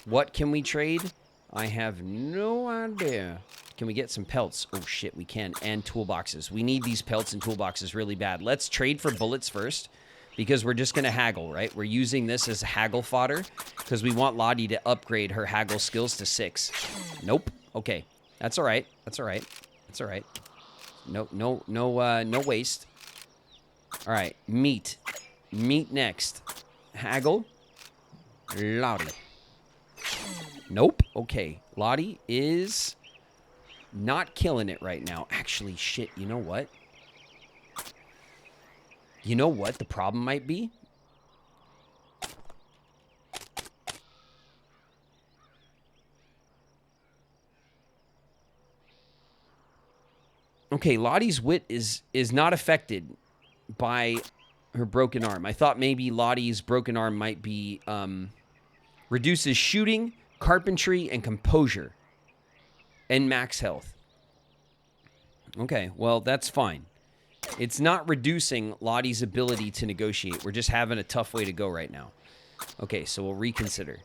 Speaker 1: What can we trade? I have no idea. Can we get some pelts? Oh, shit, we can. And toolboxes. We need these pelts and toolboxes really bad. Let's trade for bullets first, because we're just going to haggle, right? We're using this as haggle fodder because we want Lottie to upgrade her haggle skills to 6. Nope. Okay. That's all right. That's all right. That's all right. No waste. All right. Meat. Meat next. Haggle. Lottie. Nope. Okay. Lottie is not killing it right now. Actually, shit. You know what? You know what the problem might be? Okay, Lottie's wit is not affected by her broken arm. I thought maybe Lottie's broken arm might be Reduces shooting, carpentry, and composure. And max health. Okay, well, that's fine. It's not reducing Lottie's ability to negotiate. We're just having a tough way to go right now. Okay, so we'll reconsider.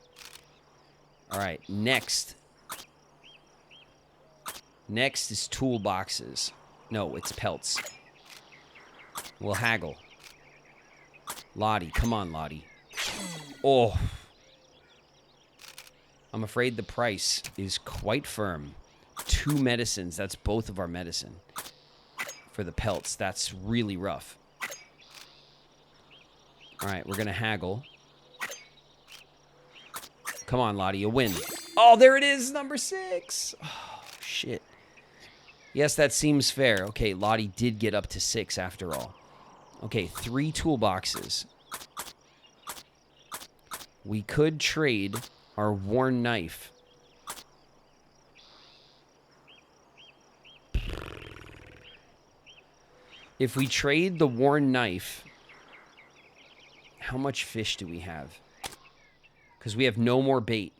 Speaker 1: All right, next. Next is toolboxes. No, it's pelts. We'll haggle. Lottie, come on, Lottie. Oh. I'm afraid the price is quite firm. 2 medicines. That's both of our medicine. For the pelts. That's really rough. All right, we're going to haggle. Come on, Lottie, you win. Oh, there it is, number 6. Oh, shit. Yes, that seems fair. Okay, Lottie did get up to 6 after all. Okay, 3 toolboxes. We could trade our worn knife. If we trade the worn knife, how much fish do we have? Because we have no more bait.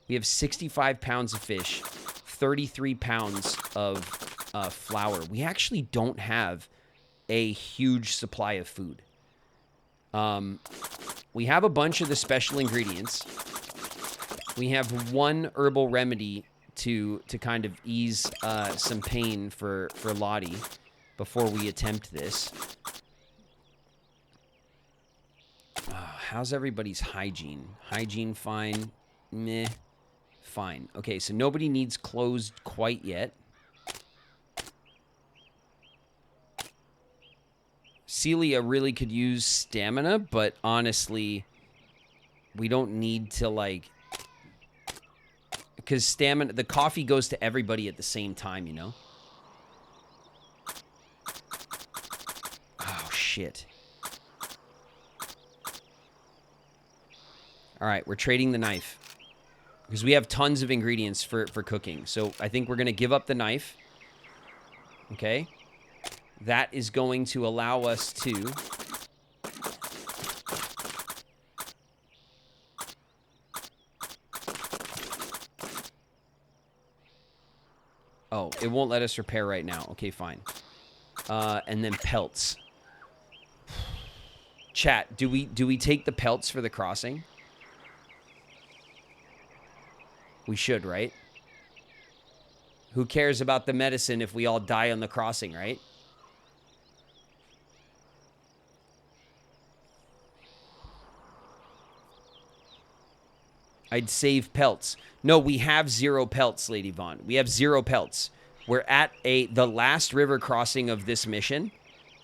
Speaker 1: We have 65 pounds of fish, 33 pounds of flour. We actually don't have a huge supply of food. We have a bunch of the special ingredients. We have 1 herbal remedy to kind of ease some pain for Lottie before we attempt this. How's everybody's hygiene? Hygiene fine. Meh. Fine. Okay, so nobody needs clothes quite yet. Celia really could use stamina, but honestly, we don't need to, like... Because stamina... The coffee goes to everybody at the same time, you know? Oh, shit. All right, we're trading the knife. Because we have tons of ingredients for cooking. So I think we're going to give up the knife. Okay. That is going to allow us to... Oh, it won't let us repair right now. Okay, fine. And then pelts. Chat, do we take the pelts for the crossing? We should, right? Who cares about the medicine if we all die on the crossing, right? I'd save pelts. No, we have 0 pelts, Lady Vaughn. We have 0 pelts. We're at the last river crossing of this mission,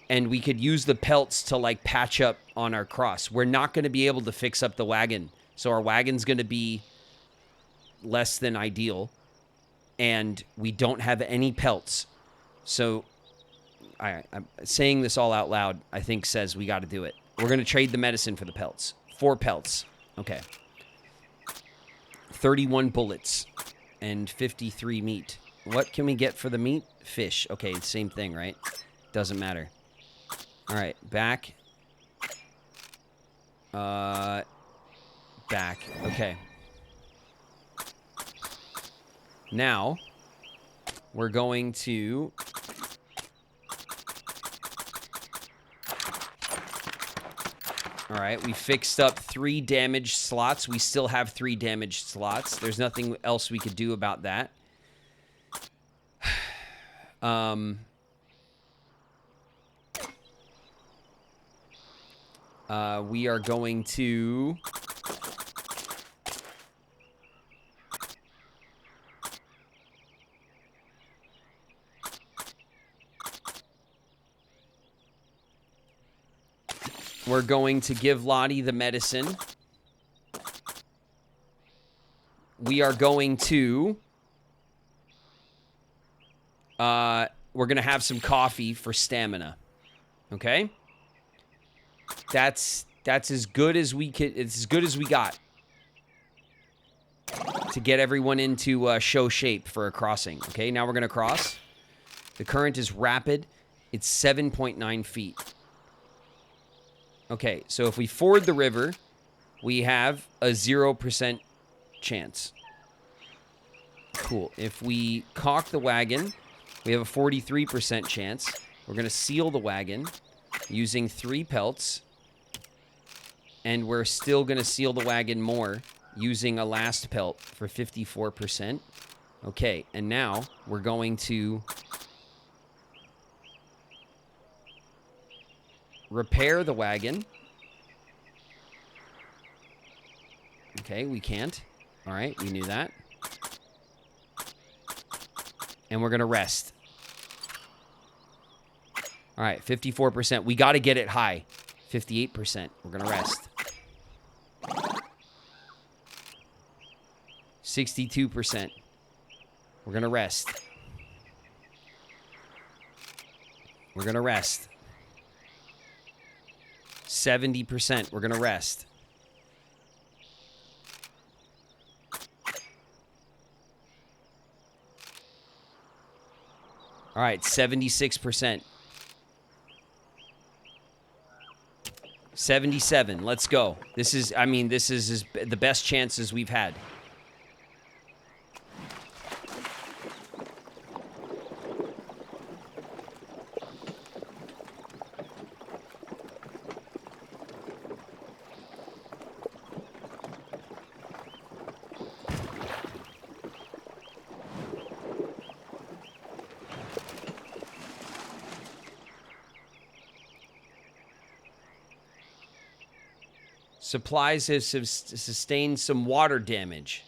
Speaker 1: and we could use the pelts to, like, patch up on our cross. We're not going to be able to fix up the wagon, so our wagon's going to be less than ideal, and we don't have any pelts. So I'm saying this all out loud, I think says we got to do it. We're going to trade the medicine for the pelts. 4 pelts. Okay. 31 bullets and 53 meat. What can we get for the meat? Fish. Okay, same thing, right? Doesn't matter. All right, back. Back. Okay. Now, we're going to... All right, we fixed up 3 damaged slots. We still have 3 damaged slots. There's nothing else we could do about that. We are going to... We're going to give Lottie the medicine. We are going to... we're going to have some coffee for stamina. Okay? That's as good as we could... It's as good as we got. To get everyone into show shape for a crossing. Okay, now we're going to cross. The current is rapid. It's 7.9 feet. Okay, so if we ford the river, we have a 0% chance. Cool. If we caulk the wagon, we have a 43% chance. We're going to seal the wagon using 3 pelts. And we're still going to seal the wagon more using a last pelt for 54%. Okay, and now we're going to repair the wagon. Okay, we can't. All right, we knew that. And we're going to rest. All right, 54%. We got to get it high. 58%. We're going to rest. 62%. We're going to rest. We're going to rest. 70%. We're going to rest. All right, 76%. 77. Let's go. This is, I mean, this is the best chances we've had. Supplies have sustained some water damage.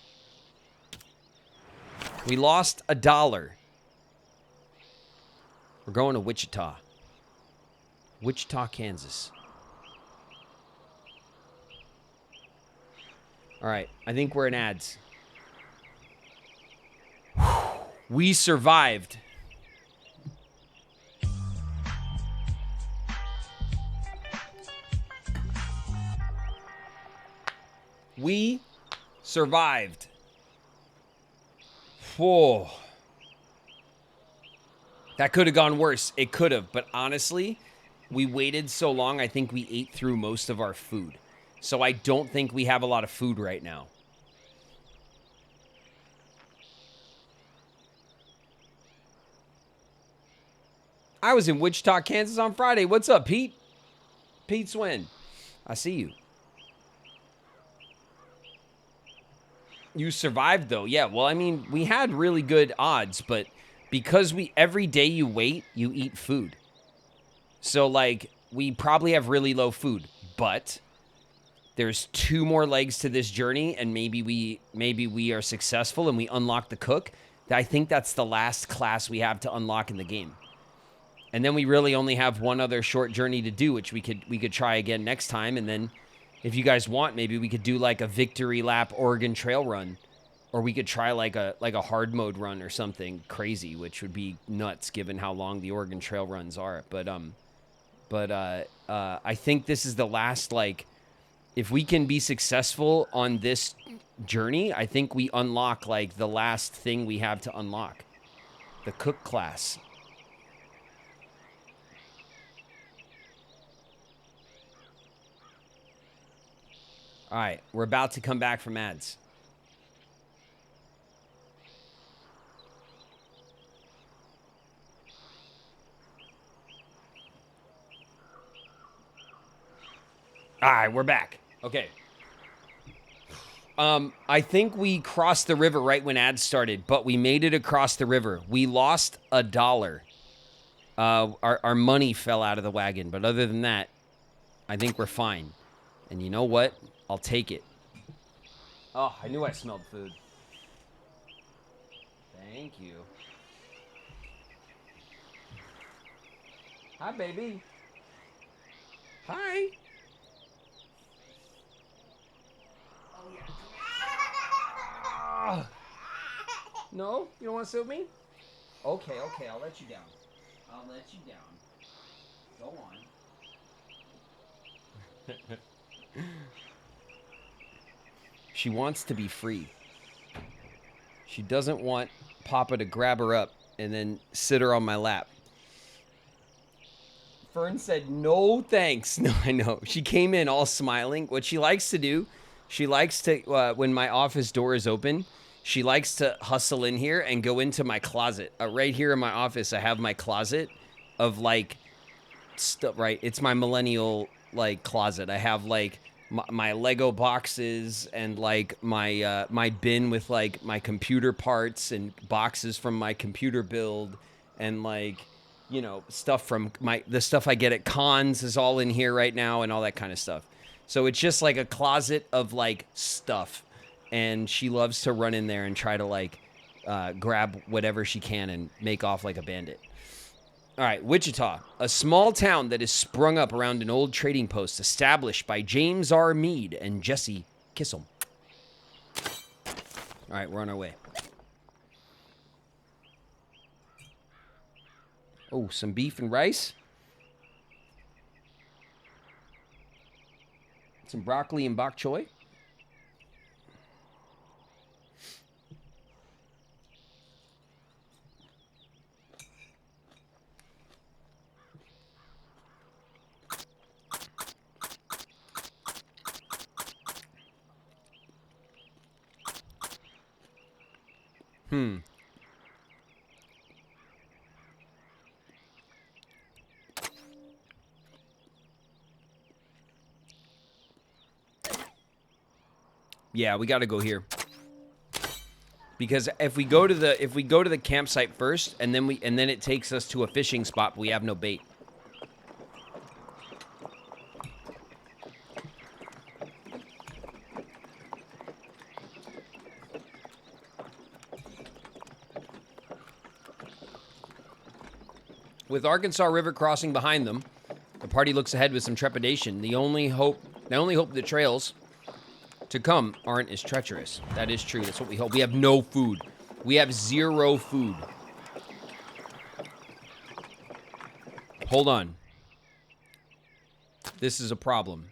Speaker 1: We lost $1. We're going to Wichita. Wichita, Kansas. All right, I think we're in ads. We survived. We survived. Whoa. That could have gone worse. It could have. But honestly, we waited so long, I think we ate through most of our food. So I don't think we have a lot of food right now. I was in Wichita, Kansas on Friday. What's up, Pete? Pete Swin. I see you. You survived, though. Yeah, well, I mean, we had really good odds, but because every day you wait, you eat food. So, like, we probably have really low food, but there's 2 more legs to this journey, and maybe we are successful and we unlock the cook. I think that's the last class we have to unlock in the game. And then we really only have one other short journey to do, which we could try again next time, and then if you guys want, maybe we could do like a victory lap Oregon Trail run, or we could try like a hard mode run or something crazy, which would be nuts given how long the Oregon Trail runs are. But I think this is the last, like, if we can be successful on this journey, I think we unlock like the last thing we have to unlock, the cook class. All right, we're about to come back from ads. All right, we're back. Okay. I think we crossed the river right when ads started, but we made it across the river. We lost $1. Our money fell out of the wagon, but other than that, I think we're fine. And you know what? I'll take it. Oh, I knew I smelled food. Thank you. Hi, baby. Hi. Oh, yeah. No? You don't want to sit with me? Okay, I'll let you down. I'll let you down. Go on. She wants to be free. She doesn't want Papa to grab her up and then sit her on my lap. Fern said, no thanks. No, I know. She came in all smiling. What she likes to do She likes to, when my office door is open, she likes to hustle in here and go into my closet. Right here in my office, I have my closet of like stuff, right? It's my millennial like closet. I have like my Lego boxes and like my bin with like my computer parts and boxes from my computer build and like, you know, stuff from the stuff I get at cons is all in here right now and all that kind of stuff. So it's just like a closet of like stuff, and she loves to run in there and try to like grab whatever she can and make off like a bandit. All right, Wichita, a small town that is sprung up around an old trading post established by James R. Meade and Jesse Kissel. All right, we're on our way. Oh, some beef and rice. Some broccoli and bok choy. Yeah, we got to go here. Because if we go to the campsite first and then it takes us to a fishing spot, but we have no bait. With Arkansas River crossing behind them, the party looks ahead with some trepidation. The only hope the trails to come aren't as treacherous. That is true. That's what we hope. We have no food. We have 0 food. Hold on. This is a problem.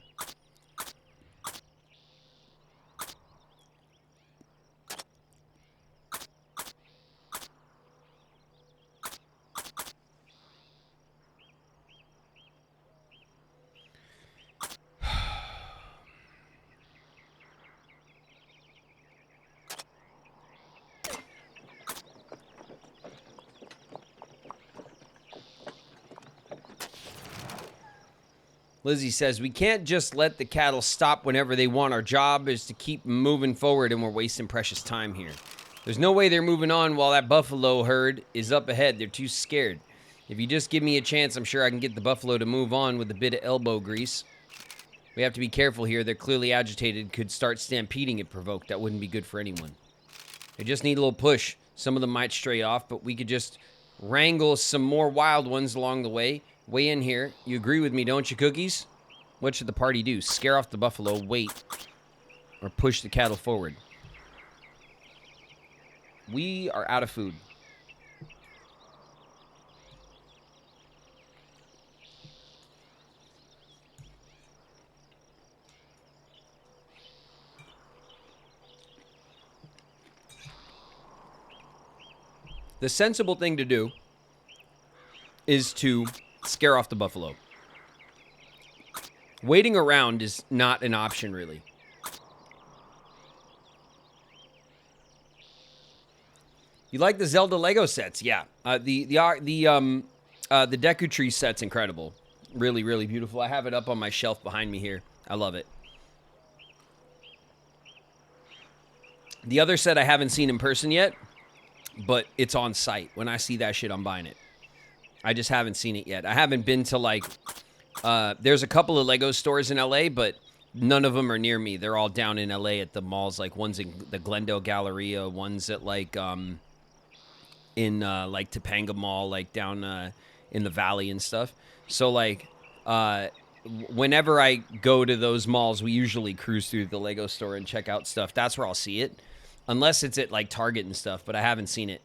Speaker 1: Lizzie says, we can't just let the cattle stop whenever they want. Our job is to keep moving forward, and we're wasting precious time here. There's no way they're moving on while that buffalo herd is up ahead. They're too scared. If you just give me a chance, I'm sure I can get the buffalo to move on with a bit of elbow grease. We have to be careful here. They're clearly agitated, could start stampeding if provoked. That wouldn't be good for anyone. They just need a little push. Some of them might stray off, but we could just wrangle some more wild ones along the way. Way in here. You agree with me, don't you, Cookies? What should the party do? Scare off the buffalo, wait, or push the cattle forward? We are out of food. The sensible thing to do is to scare off the buffalo. Waiting around is not an option, really. You like the Zelda Lego sets? Yeah. The Deku Tree set's incredible. Really, really beautiful. I have it up on my shelf behind me here. I love it. The other set I haven't seen in person yet, but it's on site. When I see that shit, I'm buying it. I just haven't seen it yet. I haven't been to, like, there's a couple of Lego stores in LA, but none of them are near me. They're all down in LA at the malls. Like, one's in the Glendale Galleria, one's at, like, like, Topanga Mall, like, down in the Valley and stuff. So, like, whenever I go to those malls, we usually cruise through the Lego store and check out stuff. That's where I'll see it. Unless it's at, like, Target and stuff, but I haven't seen it.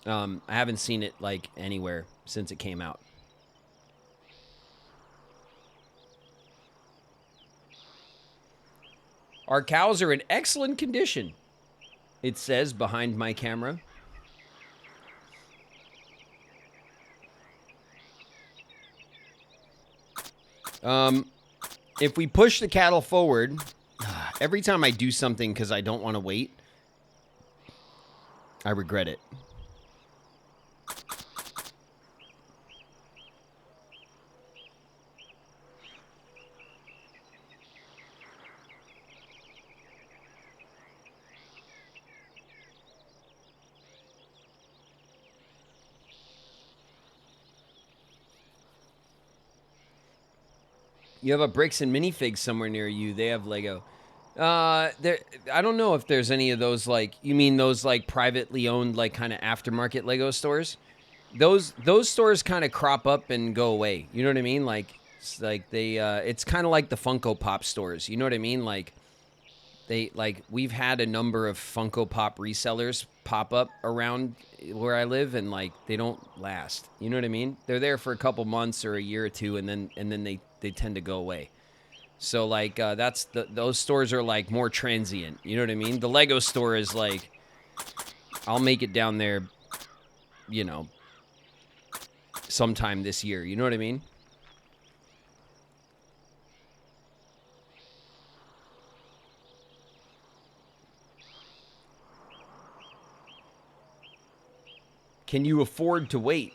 Speaker 1: I haven't seen it, like, anywhere since it came out. Our cows are in excellent condition, it says behind my camera. If we push the cattle forward, Every time I do something because I don't want to wait, I regret it. You have a Bricks and Minifigs somewhere near you. They have Lego. There. I don't know if there's any of those, like, you mean those, like, privately owned, like, kind of aftermarket Lego stores? Those stores kind of crop up and go away. You know what I mean? Like, it's like they, it's kind of like the Funko Pop stores. You know what I mean? Like, we've had a number of Funko Pop resellers pop up around where I live, and, like, they don't last. You know what I mean? They're there for a couple months or a year or two, and then they tend to go away. So, like, those stores are, like, more transient. You know what I mean? The Lego store is, like, I'll make it down there, you know, sometime this year. You know what I mean? Can you afford to wait?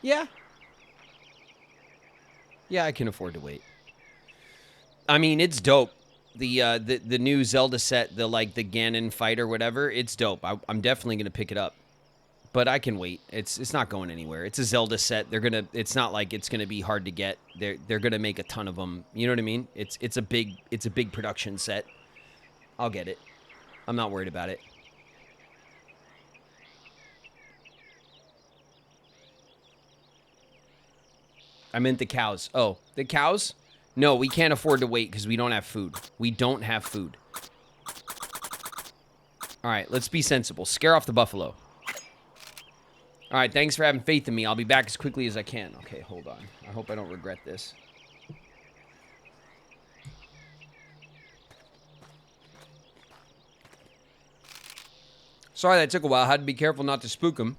Speaker 1: Yeah. Yeah, I can afford to wait. I mean, it's dope. The new Zelda set, the Ganon fight or whatever, it's dope. I'm definitely gonna pick it up, but I can wait. It's not going anywhere. It's a Zelda set. It's not like it's gonna be hard to get. They're gonna make a ton of them. You know what I mean? It's a big production set. I'll get it. I'm not worried about it. I meant the cows. Oh, the cows? No, we can't afford to wait because we don't have food. We don't have food. All right, let's be sensible. Scare off the buffalo. All right, thanks for having faith in me. I'll be back as quickly as I can. Okay, hold on. I hope I don't regret this. Sorry that took a while. I had to be careful not to spook him.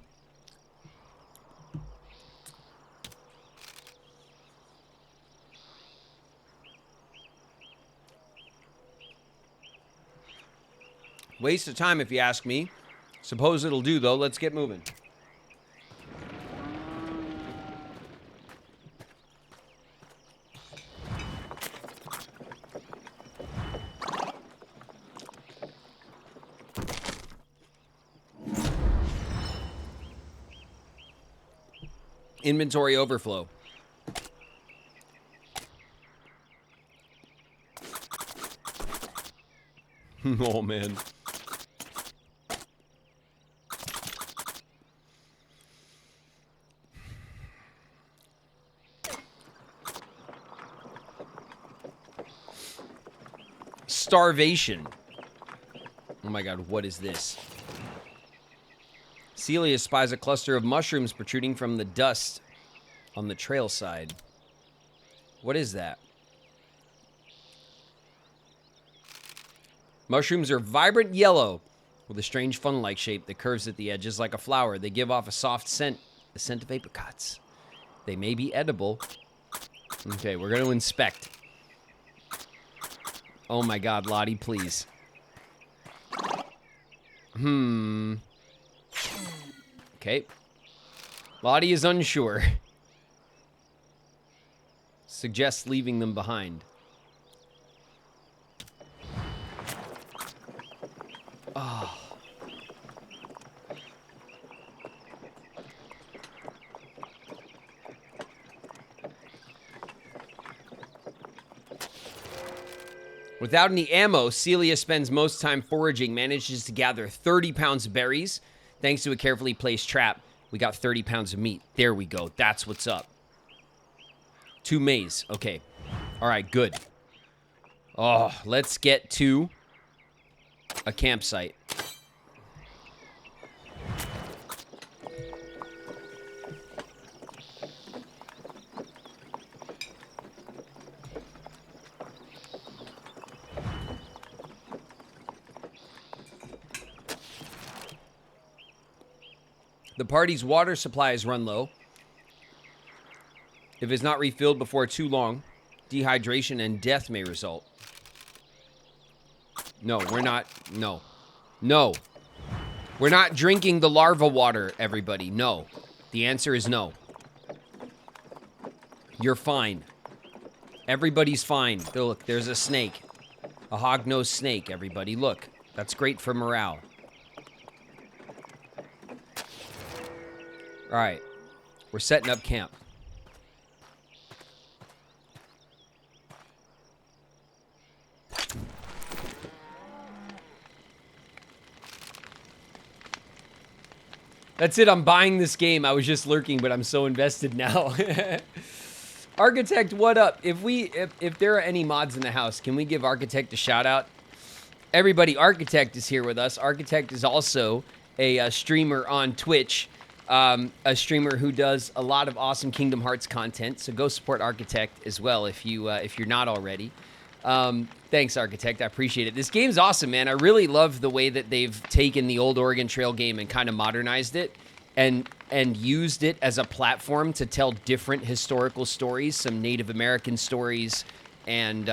Speaker 1: Waste of time, if you ask me. Suppose it'll do, though. Let's get moving. Inventory overflow. Oh, man. Starvation. Oh my god, what is this? Celia spies a cluster of mushrooms protruding from the dust on the trail side. What is that? Mushrooms are vibrant yellow with a strange funnel-like shape that curves at the edges like a flower. They give off a soft scent, the scent of apricots. They may be edible. Okay, we're going to inspect. Oh my god, Lottie, please. Okay. Lottie is unsure. Suggests leaving them behind. Oh. Without any ammo, Celia spends most time foraging, manages to gather 30 pounds of berries. Thanks to a carefully placed trap, we got 30 pounds of meat. There we go. That's what's up. 2 maize. Okay. All right, good. Oh, let's get to a campsite. The party's water supply is run low. If it's not refilled before too long, dehydration and death may result. No, we're not. No. No. We're not drinking the larva water, everybody. No. The answer is no. You're fine. Everybody's fine. Look, there's a snake. A hog-nosed snake, everybody. Look. That's great for morale. All right. We're setting up camp. That's it. I'm buying this game. I was just lurking, but I'm so invested now. Architect, what up? If there are any mods in the house, can we give Architect a shout out? Everybody, Architect is here with us. Architect is also a streamer on Twitch. A streamer who does a lot of awesome Kingdom Hearts content. So go support Architect as well if you're not already. Thanks, Architect. I appreciate it. This game's awesome, man. I really love the way that they've taken the old Oregon Trail game and kind of modernized it and used it as a platform to tell different historical stories, some Native American stories, and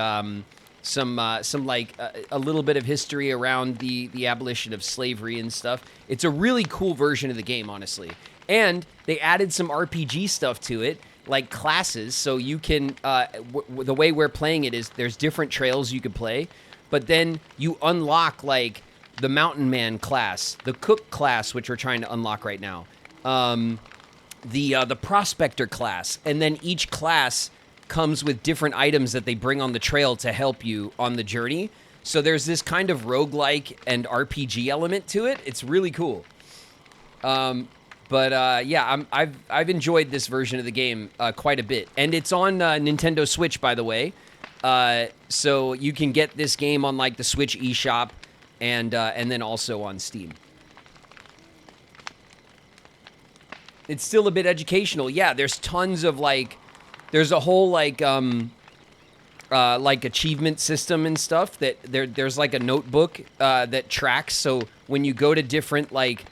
Speaker 1: some like a little bit of history around the abolition of slavery and stuff. It's a really cool version of the game, honestly. And they added some RPG stuff to it, like classes, so you can, the way we're playing it is there's different trails you could play, but then you unlock, like, the Mountain Man class, the Cook class, which we're trying to unlock right now, the Prospector class, and then each class comes with different items that they bring on the trail to help you on the journey. So there's this kind of roguelike and RPG element to it. It's really cool. Yeah, I've enjoyed this version of the game quite a bit, and it's on Nintendo Switch, by the way. So you can get this game on like the Switch eShop, and then also on Steam. It's still a bit educational. Yeah, there's tons of like, there's a whole like achievement system and stuff that there's like a notebook that tracks. So when you go to different like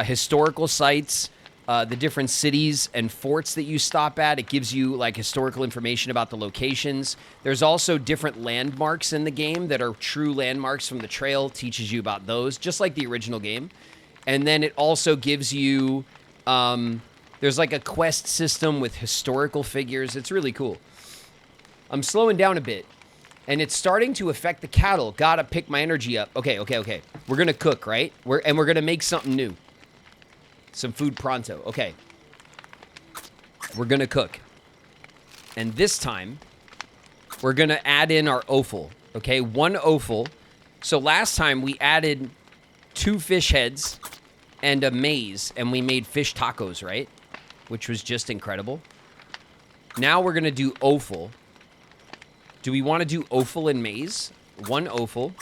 Speaker 1: historical sites, the different cities and forts that you stop at. It gives you like historical information about the locations. There's also different landmarks in the game that are true landmarks from the trail, teaches you about those, just like the original game. And then it also gives you, there's like a quest system with historical figures. It's really cool. I'm slowing down a bit. And it's starting to affect the cattle. Gotta pick my energy up. Okay. We're gonna cook, right? We're gonna make something new. Some food pronto. Okay. We're gonna cook. And this time, we're gonna add in our offal. Okay, 1 offal. So last time we added 2 fish heads and a maize, and we made fish tacos, right? Which was just incredible. Now we're gonna do offal. Do we want to do offal and maize? 1 offal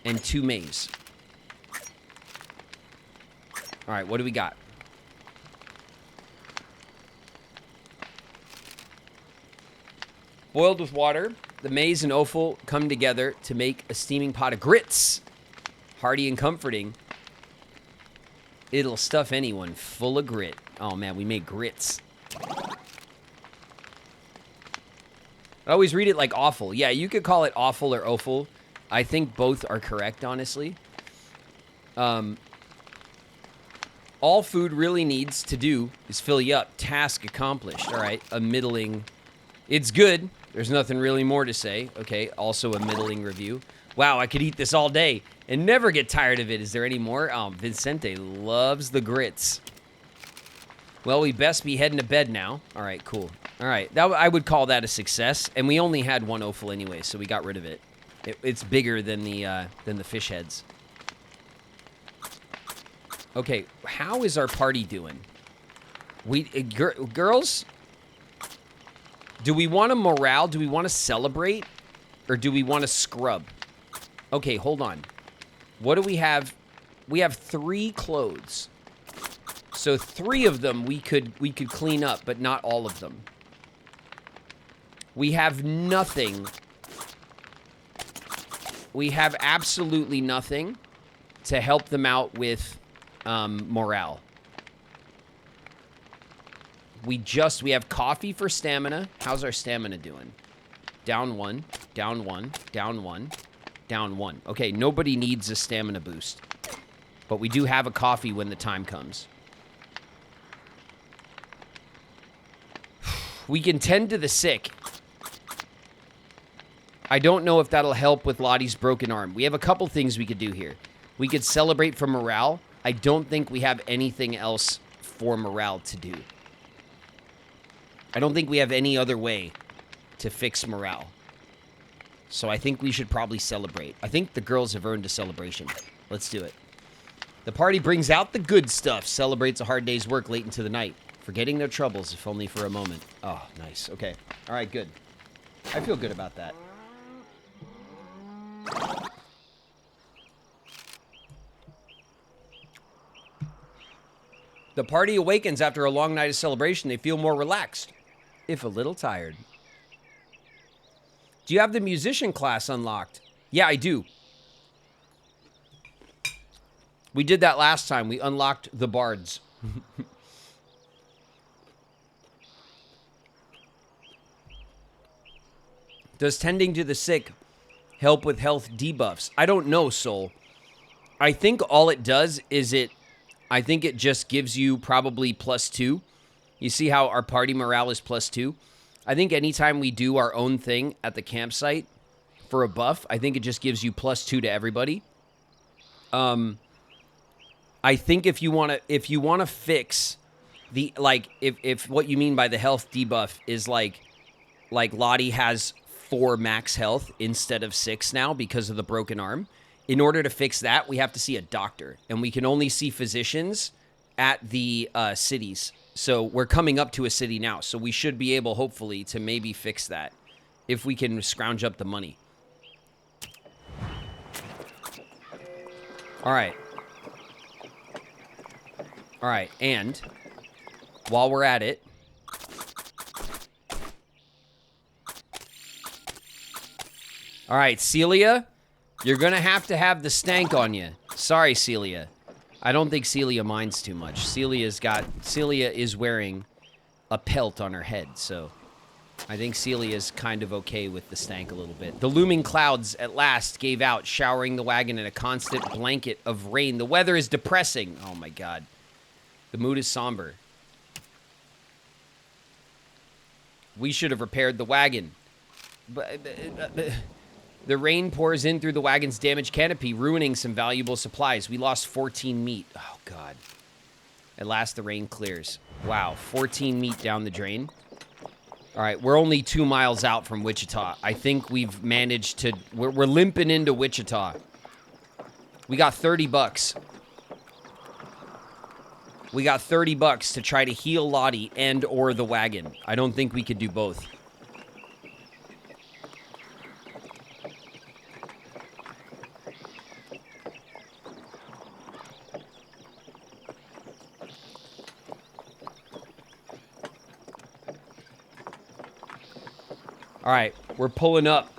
Speaker 1: and 2 maize. All right, what do we got? Boiled with water, the maize and offal come together to make a steaming pot of grits. Hearty and comforting. It'll stuff anyone full of grit. Oh man, we made grits. I always read it like awful. Yeah, you could call it awful or offal. I think both are correct, honestly. All food really needs to do is fill you up. Task accomplished. All right, a middling. It's good. There's nothing really more to say. Okay, also a middling review. Wow, I could eat this all day and never get tired of it. Is there any more? Oh, Vincente loves the grits. Well, we best be heading to bed now. All right, cool. All right, I would call that a success. And we only had 1 offal anyway, so we got rid of it. It's bigger than the fish heads. Okay, how is our party doing? Girls, do we want to morale? Do we want to celebrate? Or do we want to scrub? Okay, hold on. What do we have? We have 3 clothes. So 3 of them we could clean up, but not all of them. We have nothing. We have absolutely nothing to help them out with morale. We have coffee for stamina. How's our stamina doing? down 1, down 1, down 1, down 1. Okay, nobody needs a stamina boost. But we do have a coffee when the time comes. We can tend to the sick. I don't know if that'll help with Lottie's broken arm. We have a couple things we could do here. We could celebrate for morale. I don't think we have anything else for morale to do. I don't think we have any other way to fix morale. So I think we should probably celebrate. I think the girls have earned a celebration. Let's do it. The party brings out the good stuff, celebrates a hard day's work late into the night, forgetting their troubles, if only for a moment. Oh, nice. Okay. All right, good. I feel good about that. The party awakens after a long night of celebration. They feel more relaxed, if a little tired. Do you have the musician class unlocked? Yeah, I do. We did that last time. We unlocked the bards. Does tending to the sick help with health debuffs? I don't know, Soul. I think all it does is I think it just gives you probably +2. You see how our party morale is +2? I think anytime we do our own thing at the campsite for a buff, I think it just gives you +2 to everybody. I think if you want to fix the, like, if what you mean by the health debuff is like Lottie has 4 max health instead of 6 now because of the broken arm. In order to fix that, we have to see a doctor, and we can only see physicians at the cities. So we're coming up to a city now, so we should be able, hopefully, to maybe fix that if we can scrounge up the money. All right. All right, and while we're at it, all right, Celia, you're going to have the stank on you. Sorry, Celia. I don't think Celia minds too much. Celia is wearing a pelt on her head, so I think Celia's kind of okay with the stank a little bit. The looming clouds at last gave out, showering the wagon in a constant blanket of rain. The weather is depressing. Oh, my God. The mood is somber. We should have repaired the wagon. The rain pours in through the wagon's damaged canopy, ruining some valuable supplies. We lost 14 meat. Oh, God. At last, the rain clears. Wow, 14 meat down the drain. All right, we're only 2 miles out from Wichita. I think we've managed to... We're limping into Wichita. We got $30. We got $30 to try to heal Lottie and or the wagon. I don't think we could do both. All right, we're pulling up.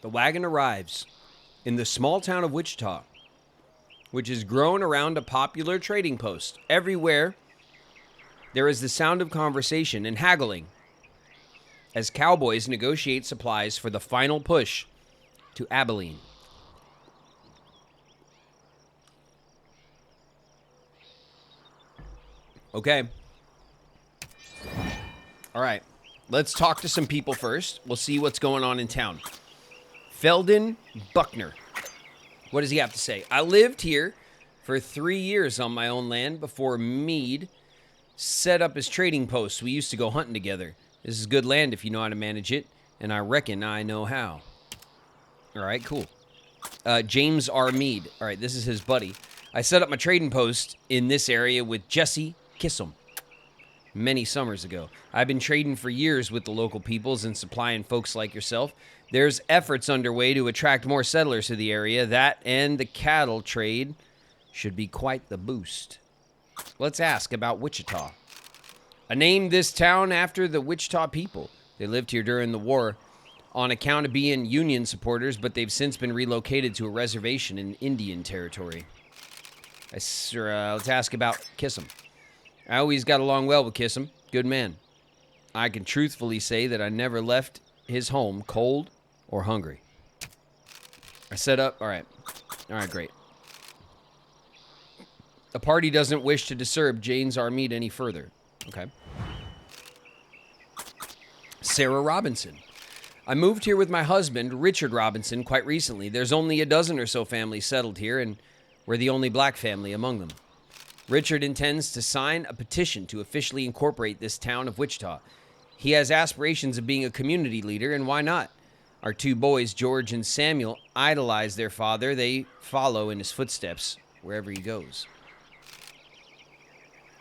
Speaker 1: The wagon arrives in the small town of Wichita, which is grown around a popular trading post. Everywhere, there is the sound of conversation and haggling as cowboys negotiate supplies for the final push to Abilene. Okay. All right. Let's talk to some people first. We'll see what's going on in town. Feldon Buckner. What does he have to say? I lived here for 3 years on my own land before Meade set up his trading post. We used to go hunting together. This is good land if you know how to manage it, and I reckon I know how. All right, cool. James R. Meade. All right, this is his buddy. I set up my trading post in this area with Jesse Kissam many summers ago. I've been trading for years with the local peoples and supplying folks like yourself. There's efforts underway to attract more settlers to the area. That and the cattle trade should be quite the boost. Let's ask about Wichita. I named this town after the Wichita people. They lived here during the war on account of being Union supporters, but they've since been relocated to a reservation in Indian Territory. Let's ask about Kissam. I always got along well with Kissam. Good man. I can truthfully say that I never left his home cold or hungry. I set up... All right. All right, great. The party doesn't wish to disturb Jane's our meat any further. Okay. Sarah Robinson. I moved here with my husband, Richard Robinson, quite recently. There's only a dozen or so families settled here, and we're the only black family among them. Richard intends to sign a petition to officially incorporate this town of Wichita. He has aspirations of being a community leader, and why not? Our two boys, George and Samuel, idolize their father. They follow in his footsteps wherever he goes.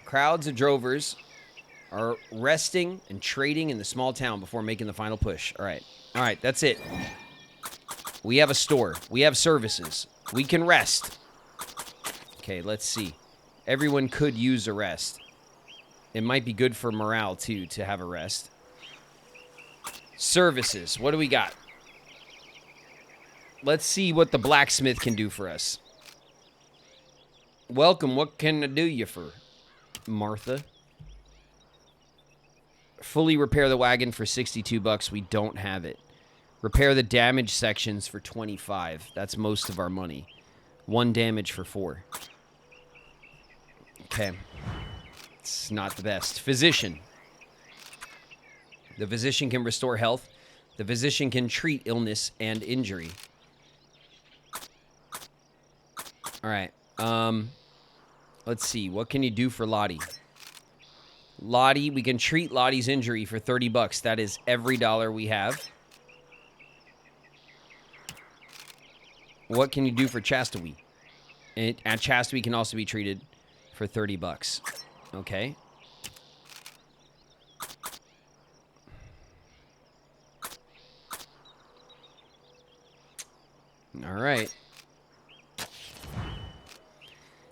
Speaker 1: Crowds of drovers are resting and trading in the small town before making the final push. All right, that's it. We have a store. We have services. We can rest. Okay, let's see. Everyone could use a rest. It might be good for morale, too, to have a rest. Services. What do we got? Let's see what the blacksmith can do for us. Welcome. What can I do you for, Martha? Fully repair the wagon for $62. We don't have it. Repair the damaged sections for $25. That's most of our money. 1 damage for 4. Okay. It's not the best. Physician. The physician can restore health. The physician can treat illness and injury. All right. Let's see. What can you do for Lottie? Lottie, we can treat Lottie's injury for $30. That is every dollar we have. What can you do for Chastity? And Chastity can also be treated for $30. Okay. All right.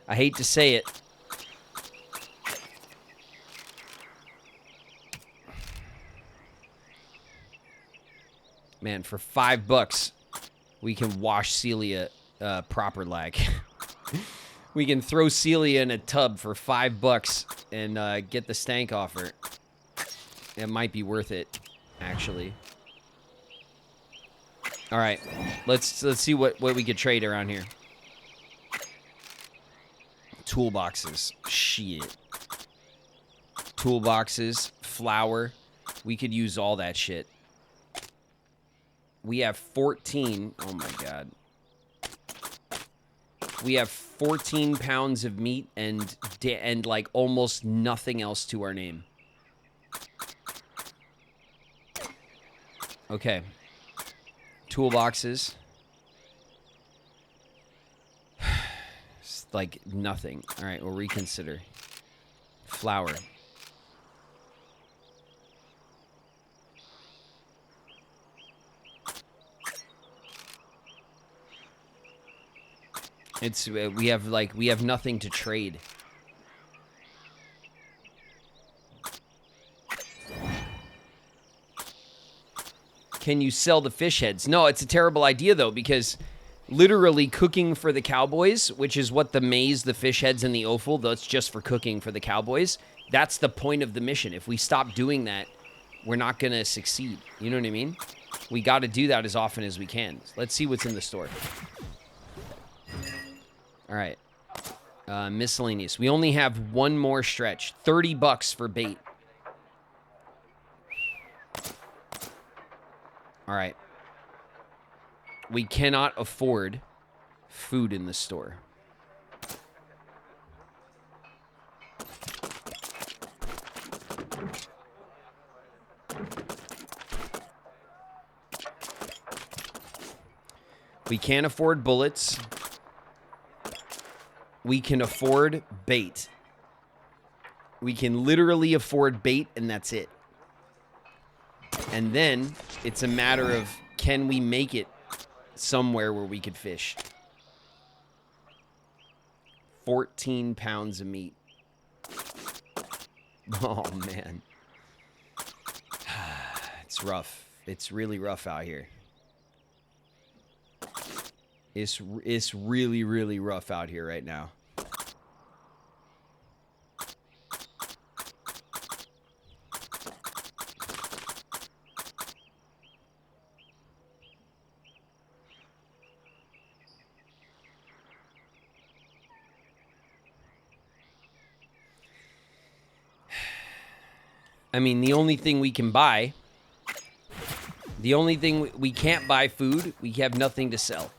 Speaker 1: I hate to say it. Man, for $5, we can wash Celia proper like. We can throw Celia in a tub for $5 and get the stank off her. It might be worth it, actually. All right, let's see what we could trade around here. Toolboxes, shit. Toolboxes, flour. We could use all that shit. We have 14. Oh my god. We have 14 pounds of meat and like almost nothing else to our name. Okay. Toolboxes. It's like nothing. All right, we'll reconsider. Flour. It's we have nothing to trade. Can you sell the fish heads? No, it's a terrible idea though, because literally cooking for the cowboys, which is what the maize, the fish heads, and the offal, that's just for cooking for the cowboys. That's the point of the mission. If we stop doing that, we're not gonna succeed. You know what I mean? We got to do that as often as we can. Let's see what's in the store. All right. Miscellaneous. We only have one more stretch. $30 for bait. All right. We cannot afford food in the store. We can't afford bullets. We can afford bait. We can literally afford bait, and that's it. And then it's a matter of, can we make it somewhere where we could fish? 14 pounds of meat. Oh, man. It's rough. It's really rough out here. It's really, really rough out here right now. I mean, the only thing we can buy, the only thing we can't buy food, we have nothing to sell.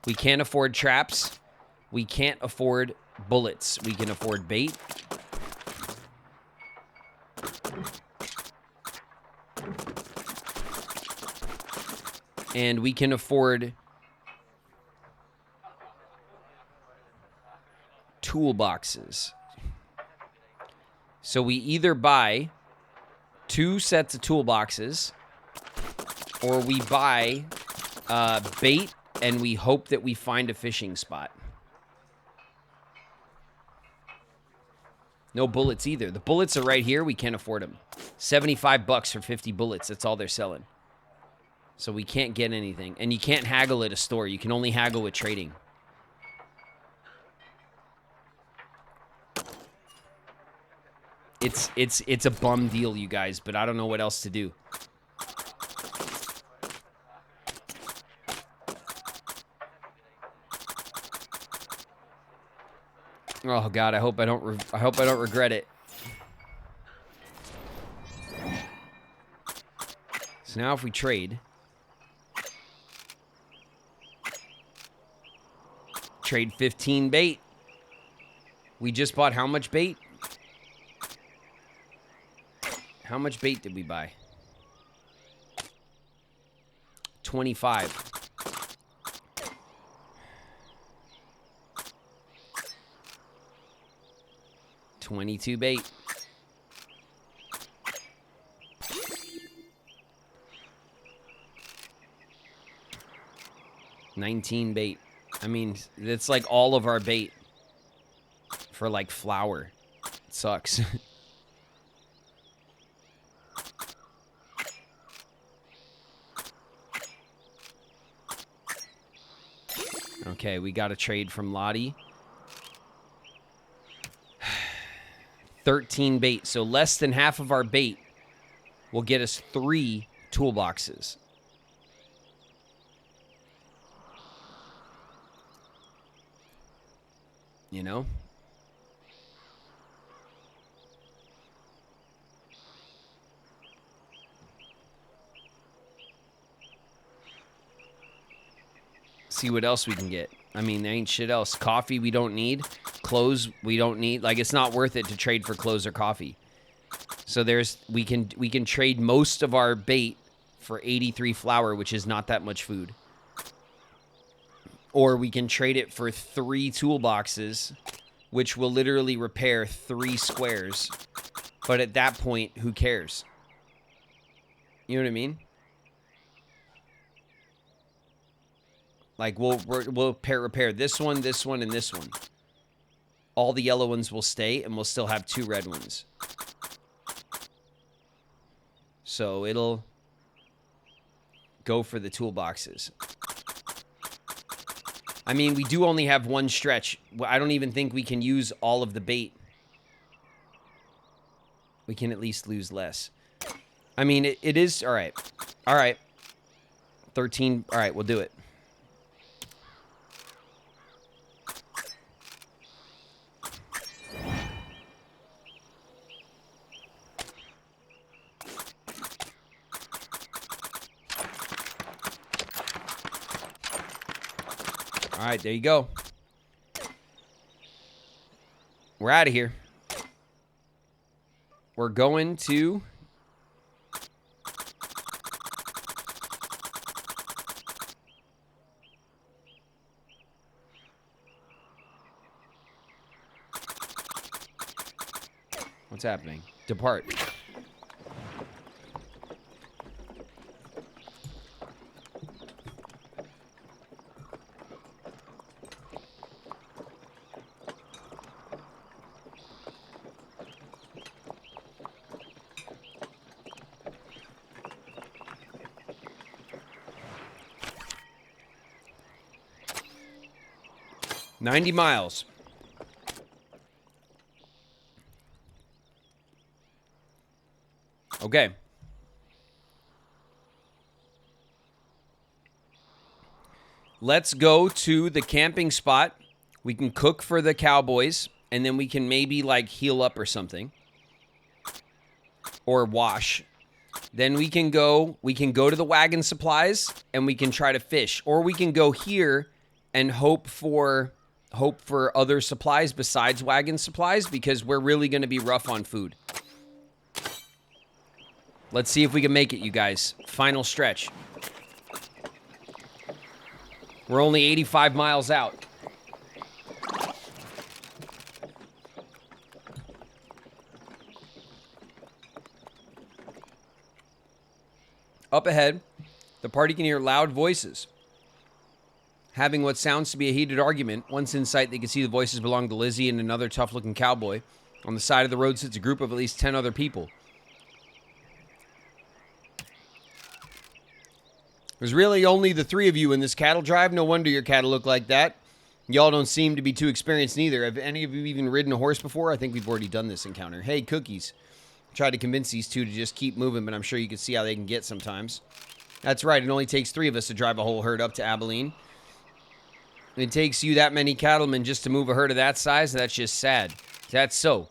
Speaker 1: We can't afford traps. We can't afford bullets. We can afford bait. And we can afford toolboxes. So we either buy 2 sets of toolboxes, or we buy bait and we hope that we find a fishing spot. No bullets either. The bullets are right here. We can't afford them. $75 for 50 bullets. That's all they're selling. So we can't get anything. And you can't haggle at a store. You can only haggle with trading. It's a bum deal, you guys, but I don't know what else to do. Oh God, I hope I don't regret it. So now if we trade trade 15 bait. We just bought how much bait? How much bait did we buy? 25. $22 bait. $19 bait. I mean, it's like all of our bait for like flour. It sucks. Okay, we got a trade from Lottie. 13 bait. So less than half of our bait will get us 3 toolboxes. You know? See what else we can get. I mean, there ain't shit else. Coffee we don't need. Clothes we don't need. Like, it's not worth it to trade for clothes or coffee. So we can trade most of our bait for 83 flour, which is not that much food. Or we can trade it for 3 toolboxes, which will literally repair 3 squares. But at that point, who cares? You know what I mean? Like, we'll repair this one, and this one. All the yellow ones will stay, and we'll still have 2 red ones. So it'll go for the toolboxes. I mean, we do only have 1 stretch. I don't even think we can use all of the bait. We can at least lose less. I mean, it is... All right. All right. 13... All right, we'll do it. All right, there you go. We're out of here. We're going to... What's happening? Depart. 90 miles. Okay. Let's go to the camping spot. We can cook for the cowboys, and then we can maybe, like, heal up or something. Or wash. Then we can go to the wagon supplies, and we can try to fish. Or we can go here and hope for other supplies besides wagon supplies, because we're really going to be rough on food. Let's see if we can make it, you guys. Final stretch. We're only 85 miles out. Up ahead, the party can hear loud voices. Having what sounds to be a heated argument. Once in sight, they can see the voices belong to Lizzie and another tough-looking cowboy. On the side of the road sits a group of at least 10 other people. There's really only the three of you in this cattle drive. No wonder your cattle look like that. Y'all don't seem to be too experienced neither. Have any of you even ridden a horse before? I think we've already done this encounter. Hey, Cookies. Tried to convince these two to just keep moving, but I'm sure you can see how they can get sometimes. That's right. It only takes 3 of us to drive a whole herd up to Abilene. It takes you that many cattlemen just to move a herd of that size. That's just sad. That's so.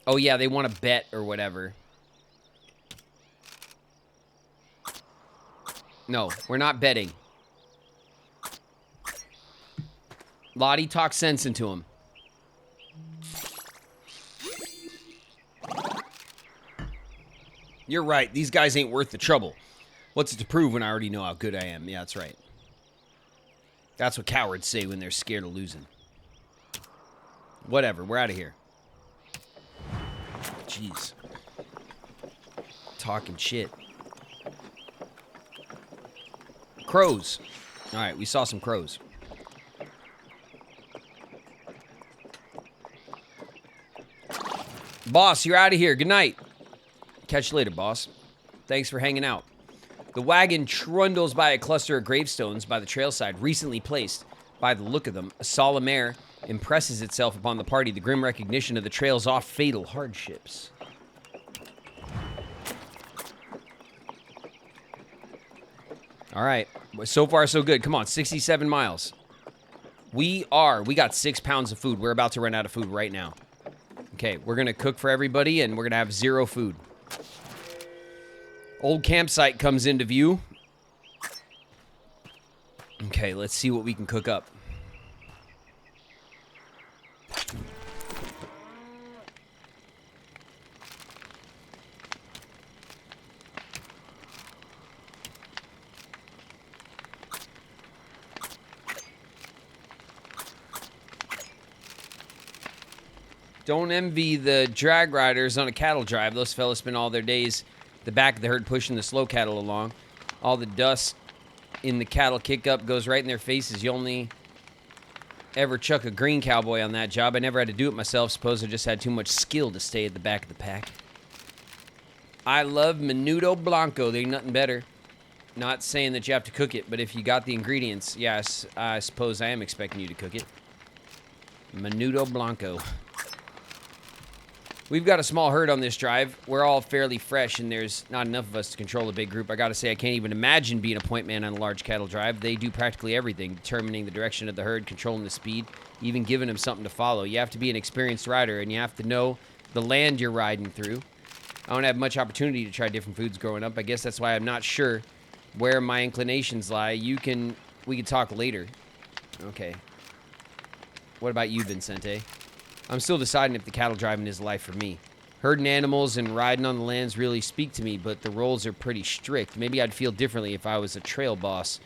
Speaker 1: Oh, yeah, they want to bet or whatever. No, we're not betting. Lottie, talk sense into him. You're right. These guys ain't worth the trouble. What's it to prove when I already know how good I am? Yeah, that's right. That's what cowards say when they're scared of losing. Whatever. We're out of here. Jeez. Talking shit. Crows. All right, we saw some crows. Boss, you're out of here. Good night. Catch you later, boss. Thanks for hanging out. The wagon trundles by a cluster of gravestones by the trailside, recently placed. By the look of them, a solemn air impresses itself upon the party, the grim recognition of the trail's oft-fatal hardships. All right. So far, so good. Come on, 67 miles. We got 6 pounds of food. We're about to run out of food right now. Okay, we're going to cook for everybody, and we're going to have 0 food. Old campsite comes into view. Okay, let's see what we can cook up. Don't envy the drag riders on a cattle drive. Those fellas spend all their days at the back of the herd pushing the slow cattle along. All the dust in the cattle kick up goes right in their faces. You only ever chuck a green cowboy on that job. I never had to do it myself. Suppose I just had too much skill to stay at the back of the pack. I love menudo blanco. There ain't nothing better. Not saying that you have to cook it, but if you got the ingredients, yes, I suppose I am expecting you to cook it. Menudo blanco. We've got a small herd on this drive. We're all fairly fresh, and there's not enough of us to control a big group. I gotta say, I can't even imagine being a point man on a large cattle drive. They do practically everything, determining the direction of the herd, controlling the speed, even giving them something to follow. You have to be an experienced rider, and you have to know the land you're riding through. I don't have much opportunity to try different foods growing up. I guess that's why I'm not sure where my inclinations lie. We can talk later. Okay. What about you, Vincente? I'm still deciding if the cattle driving is life for me. Herding animals and riding on the lands really speak to me, but the roles are pretty strict. Maybe I'd feel differently if I was a trail boss.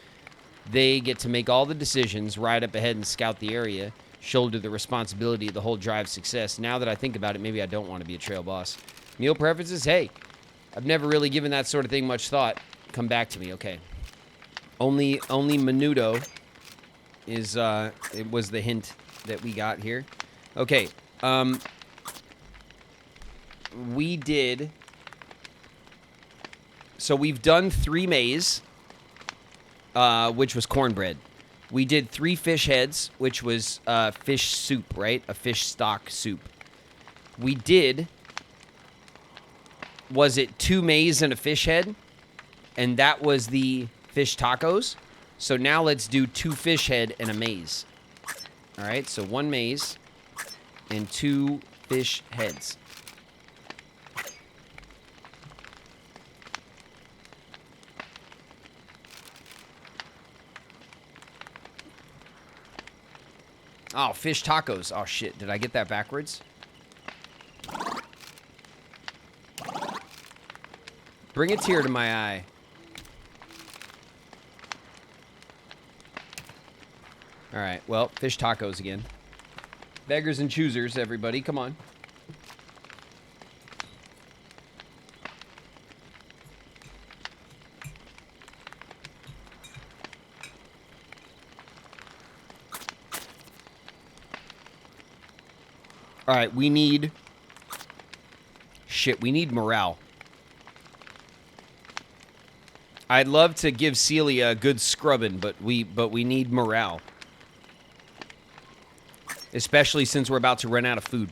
Speaker 1: They get to make all the decisions, ride up ahead and scout the area, shoulder the responsibility of the whole drive's success. Now that I think about it, maybe I don't want to be a trail boss. Meal preferences? Hey, I've never really given that sort of thing much thought. Come back to me, okay. Only menudo is, it was the hint that we got here. Okay, we did, so we've done 3 maize, which was cornbread. We did 3 fish heads, which was fish soup, right? A fish stock soup. We did, was it 2 maize and a fish head? And that was the fish tacos. So now let's do 2 fish head and a maize. All right, so 1 maize and 2 fish heads. Oh, fish tacos. Oh, shit. Did I get that backwards? Bring a tear to my eye. All right. Well, fish tacos again. Beggars and choosers, everybody. Come on. All right, we need... Shit, we need morale. I'd love to give Celia a good scrubbing, but we need morale. Especially since we're about to run out of food.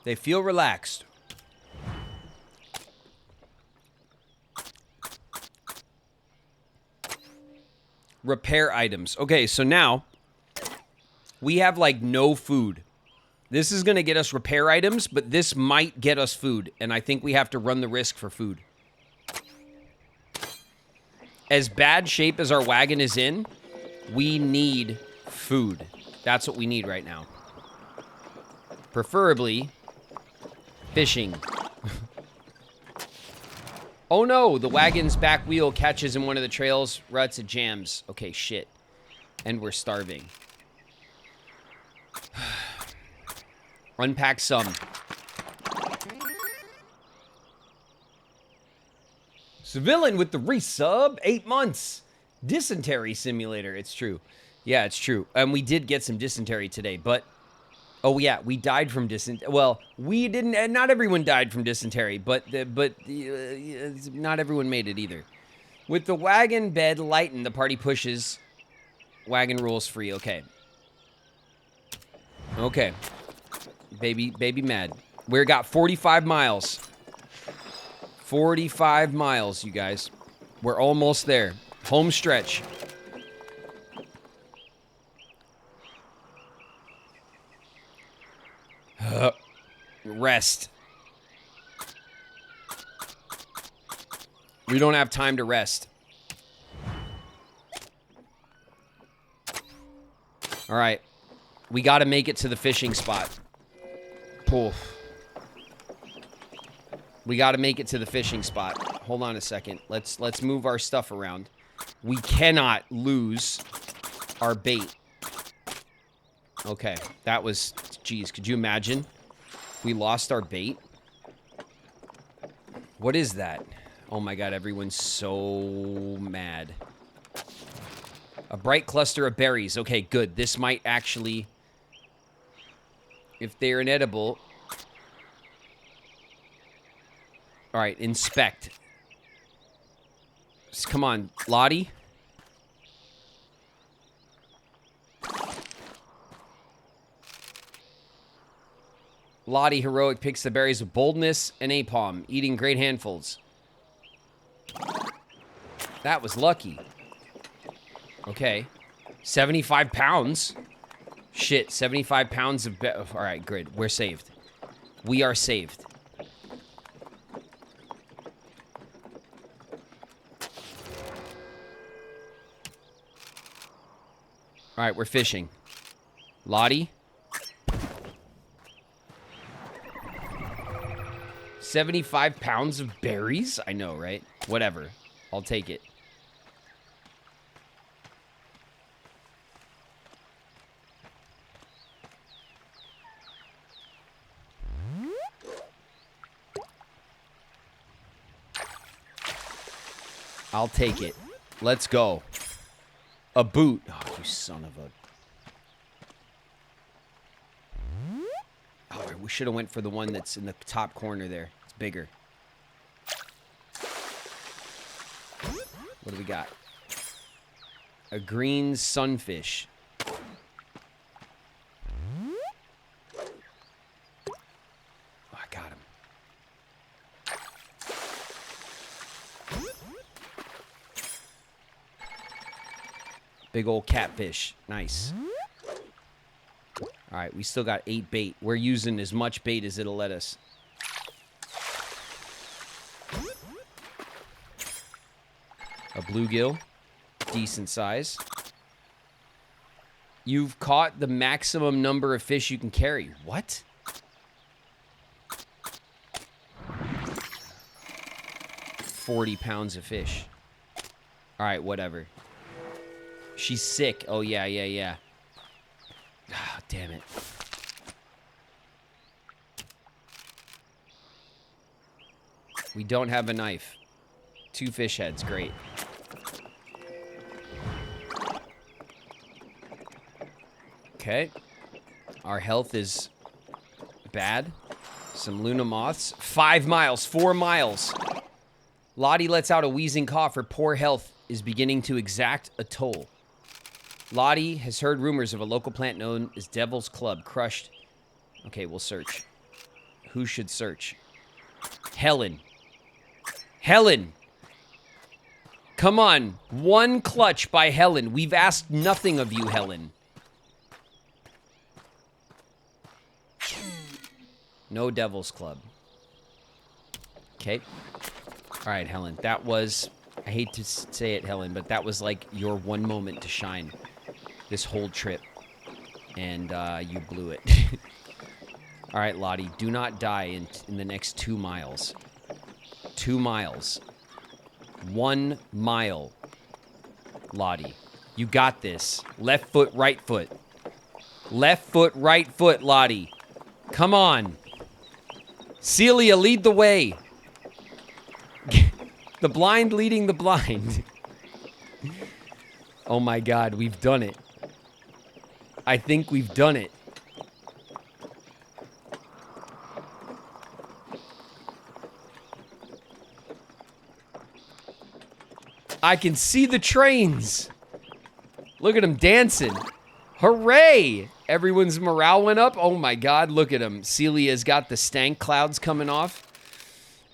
Speaker 1: They feel relaxed. Repair items. Okay, so now we have like no food. This is going to get us repair items, but this might get us food, and I think we have to run the risk for food. As bad shape as our wagon is in, we need food. That's what we need right now. Preferably fishing. Oh no, the wagon's back wheel catches in one of the trails ruts, it jams. Okay, shit. And we're starving. Unpack some. Civilian with the resub, 8 months. Dysentery simulator, it's true. Yeah, it's true. And we did get some dysentery today, but... Oh, yeah, we died from dysentery. Well, we didn't... Not everyone died from dysentery, but not everyone made it either. With the wagon bed lightened, the party pushes. Wagon rules free. Okay. Okay. Baby mad. We got 45 miles. 45 miles, you guys. We're almost there. Home stretch. Rest. We don't have time to rest. All right. We got to make it to the fishing spot. Poof. We got to make it to the fishing spot. Hold on a second. Let's move our stuff around. We cannot lose our bait. Okay. That was... Geez, could you imagine? We lost our bait. What is that? Oh my god, everyone's so mad. A bright cluster of berries. Okay, good. This might actually... If they're inedible... Alright, inspect. Come on, Lottie. Lottie Heroic picks the berries with boldness and napalm, eating great handfuls. That was lucky. Okay. 75 pounds. Shit, 75 pounds of... Alright, good. We're saved. We are saved. Alright, we're fishing. Lottie? 75 pounds of berries? I know, right? Whatever. I'll take it. I'll take it. Let's go. A boot. Oh, you son of a... Oh, we should have went for the one that's in the top corner there. It's bigger. What do we got? A green sunfish. Oh, I got him. Big old catfish. Nice. All right, we still got 8 bait. We're using as much bait as it'll let us. A bluegill. Decent size. You've caught the maximum number of fish you can carry. What? £40 of fish. All right, whatever. She's sick. Oh, yeah. Ah, damn it. We don't have a knife. 2 fish heads. Great. Okay. Our health is bad. Some Luna moths. 5 miles. 4 miles. Lottie lets out a wheezing cough. Her poor health is beginning to exact a toll. Lottie has heard rumors of a local plant known as Devil's Club crushed. Okay, we'll search. Who should search? Helen. Helen! Come on. 1 clutch by Helen. We've asked nothing of you, Helen. No Devil's Club. Okay. All right, Helen. That was... I hate to say it, Helen, but that was like your one moment to shine this whole trip. And you blew it. All right, Lottie. Do not die in the next 2 miles. 2 miles. 1 mile. Lottie. You got this. Left foot, right foot. Left foot, right foot, Lottie. Come on. Celia, lead the way. The blind leading the blind. Oh my God, we've done it. I think we've done it. I can see the trains. Look at them dancing. Hooray! Everyone's morale went up. Oh my God, look at them. Celia's got the stank clouds coming off.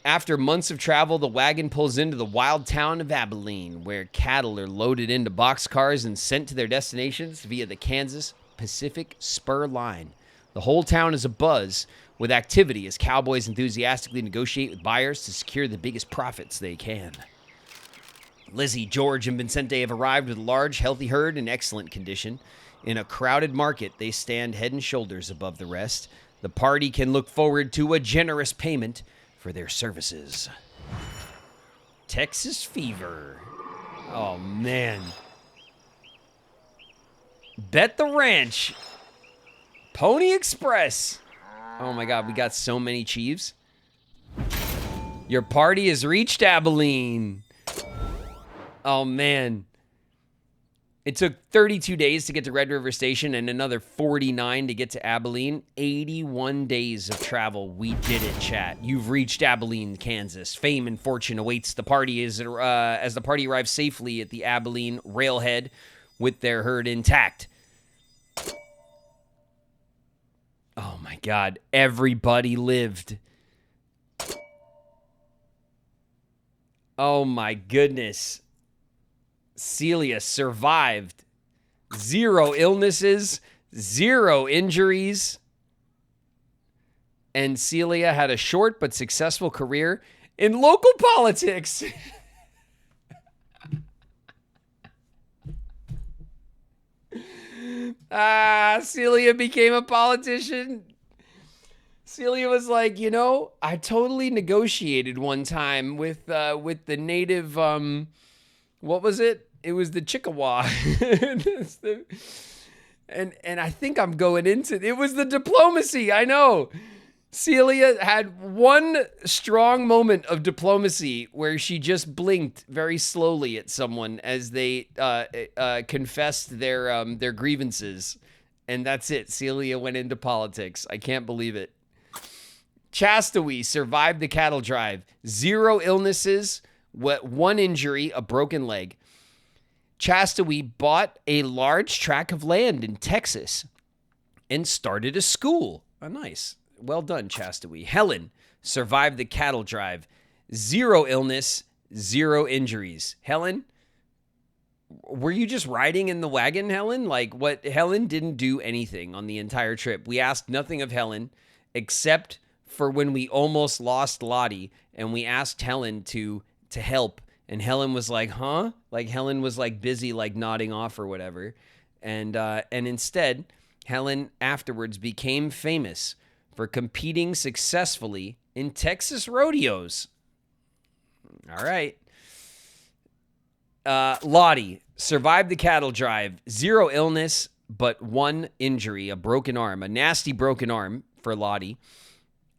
Speaker 1: After months of travel, the wagon pulls into the wild town of Abilene, where cattle are loaded into boxcars and sent to their destinations via the Kansas Pacific Spur Line. The whole town is abuzz with activity as cowboys enthusiastically negotiate with buyers to secure the biggest profits they can. Lizzie, George, and Vincente have arrived with a large, healthy herd in excellent condition. In a crowded market, they stand head and shoulders above the rest. The party can look forward to a generous payment for their services. Texas Fever. Oh, man. Bet the Ranch. Pony Express. Oh, my God. We got so many Chiefs. Your party has reached Abilene. Oh, man. It took 32 days to get to Red River Station and another 49 to get to Abilene. 81 days of travel. We did it, chat. You've reached Abilene, Kansas. Fame and fortune awaits the party as the party arrives safely at the Abilene railhead with their herd intact. Oh, my God. Everybody lived. Oh, my goodness. Celia survived. 0 illnesses, 0 injuries. And Celia had a short but successful career in local politics. Celia became a politician. Celia was like, you know, I totally negotiated one time with the native, what was it? It was the Chickasaw. And I think I'm going into, it was the diplomacy, I know. Celia had one strong moment of diplomacy where she just blinked very slowly at someone as they confessed their grievances. And that's it. Celia went into politics. I can't believe it. Chastity survived the cattle drive. 0 illnesses, 1 injury, a broken leg. Chastity bought a large tract of land in Texas and started a school. Oh, nice. Well done, Chastity. Helen survived the cattle drive. 0 illness, 0 injuries. Helen, were you just riding in the wagon, Helen? Like, what? Helen didn't do anything on the entire trip. We asked nothing of Helen except for when we almost lost Lottie, and we asked Helen to help, and Helen was like, huh? Like, Helen was like busy, like nodding off or whatever. And instead, Helen afterwards became famous for competing successfully in Texas rodeos. All right. Lottie survived the cattle drive. 0 illness, but 1 injury, a broken arm, a nasty broken arm for Lottie.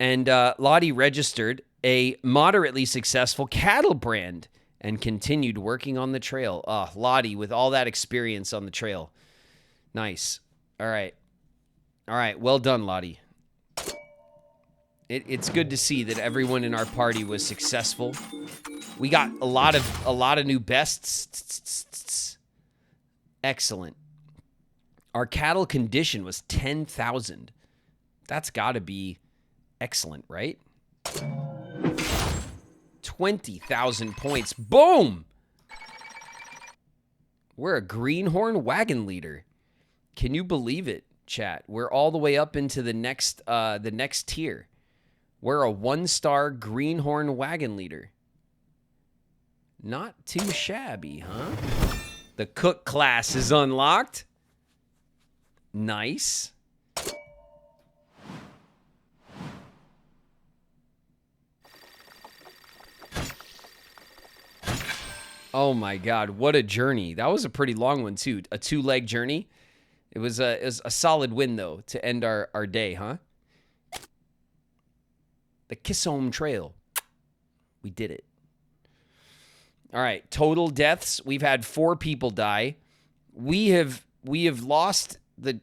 Speaker 1: And Lottie registered a moderately successful cattle brand and continued working on the trail. Lottie with all that experience on the trail. Nice. All right. Well done, Lottie. It's good to see that everyone in our party was successful. We got a lot of new bests. Excellent. Our cattle condition was 10,000. That's got to be excellent, right? 20,000 points. Boom! We're a greenhorn wagon leader. Can you believe it, chat? We're all the way up into the next tier. We're a 1-star greenhorn wagon leader. Not too shabby, huh? The cook class is unlocked. Nice. Oh my God, what a journey. That was a pretty long one too. A 2-leg journey. It was a solid win though to end our day, huh? The Kissome Trail. We did it. All right, total deaths. We've had 4 people die. We have lost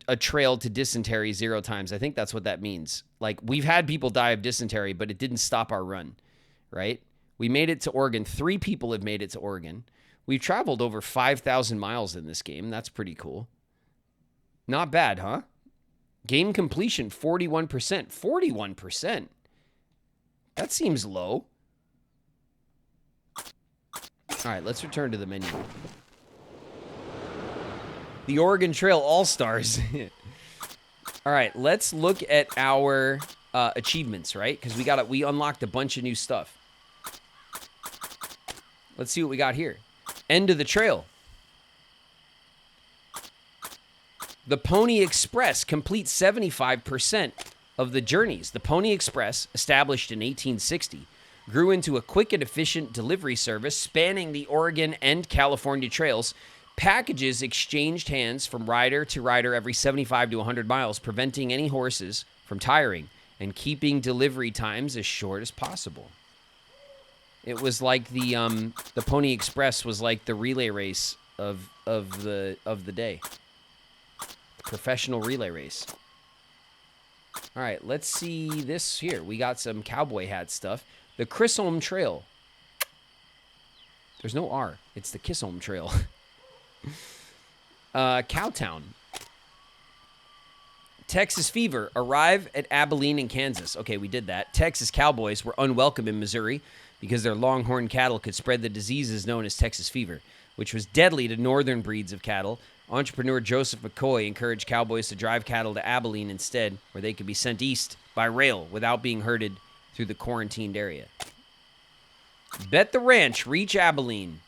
Speaker 1: a trail to dysentery 0 times. I think that's what that means. Like, we've had people die of dysentery, but it didn't stop our run, right? We made it to Oregon. 3 people have made it to Oregon. We've traveled over 5,000 miles in this game. That's pretty cool. Not bad, huh? Game completion, 41%. 41%? That seems low. All right, let's return to the menu. The Oregon Trail All-Stars. All right, let's look at our achievements, right? Because we unlocked a bunch of new stuff. Let's see what we got here. End of the trail. The Pony Express completes 75% of the journeys. The Pony Express, established in 1860, grew into a quick and efficient delivery service spanning the Oregon and California trails. Packages exchanged hands from rider to rider every 75 to 100 miles, preventing any horses from tiring and keeping delivery times as short as possible. It was like the Pony Express was like the relay race of the day. Professional relay race. All right, let's see this here. We got some cowboy hat stuff. The Kissome Trail. There's no R. It's the Kissome Trail. Cowtown. Texas Fever. Arrive at Abilene in Kansas. Okay, we did that. Texas Cowboys were unwelcome in Missouri because their longhorn cattle could spread the diseases known as Texas Fever, which was deadly to northern breeds of cattle. Entrepreneur Joseph McCoy encouraged cowboys to drive cattle to Abilene instead, where they could be sent east by rail without being herded through the quarantined area. Bet the Ranch. Reach Abilene.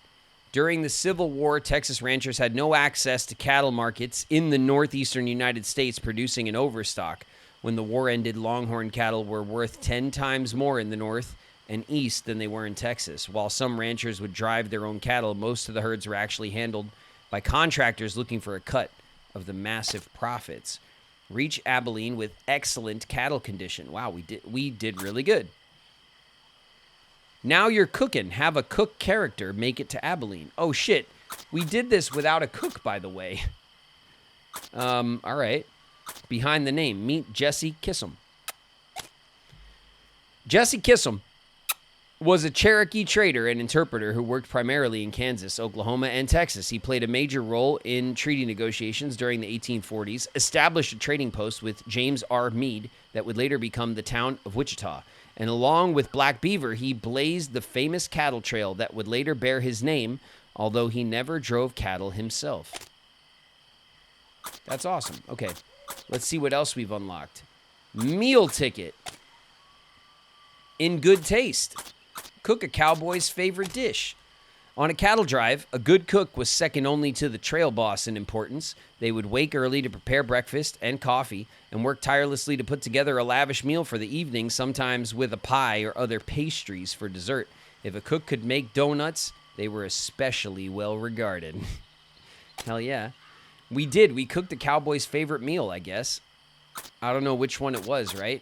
Speaker 1: During the Civil War, Texas ranchers had no access to cattle markets in the northeastern United States, producing an overstock. When the war ended, longhorn cattle were worth 10 times more in the north and east than they were in Texas. While some ranchers would drive their own cattle, most of the herds were actually handled by contractors looking for a cut of the massive profits. Reach Abilene with excellent cattle condition. Wow, we did really good. Now you're cooking. Have a cook character make it to Abilene. Oh, shit. We did this without a cook, by the way. All right. Behind the name, meet Jesse Kissam. Jesse Kissam was a Cherokee trader and interpreter who worked primarily in Kansas, Oklahoma, and Texas. He played a major role in treaty negotiations during the 1840s, established a trading post with James R. Meade that would later become the town of Wichita. And along with Black Beaver, he blazed the famous cattle trail that would later bear his name, although he never drove cattle himself. That's awesome. Okay, let's see what else we've unlocked. Meal ticket. In good taste. Cook a cowboy's favorite dish. On a cattle drive, a good cook was second only to the trail boss in importance. They would wake early to prepare breakfast and coffee and work tirelessly to put together a lavish meal for the evening, sometimes with a pie or other pastries for dessert. If a cook could make donuts, they were especially well regarded. Hell yeah. We did. We cooked the cowboy's favorite meal, I guess. I don't know which one it was, right?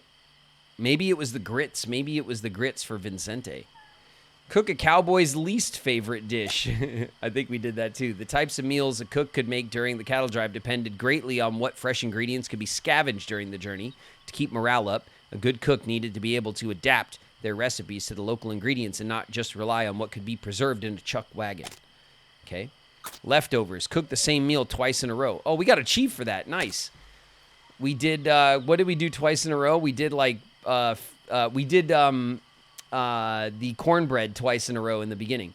Speaker 1: Maybe it was the grits. Maybe it was the grits for Vincente. Cook a cowboy's least favorite dish. I think we did that too. The types of meals a cook could make during the cattle drive depended greatly on what fresh ingredients could be scavenged during the journey. To keep morale up, a good cook needed to be able to adapt their recipes to the local ingredients and not just rely on what could be preserved in a chuck wagon. Okay. Leftovers. Cook the same meal twice in a row. Oh, we got a chief for that. Nice. We did, what did we do twice in a row? We did like, the cornbread twice in a row in the beginning.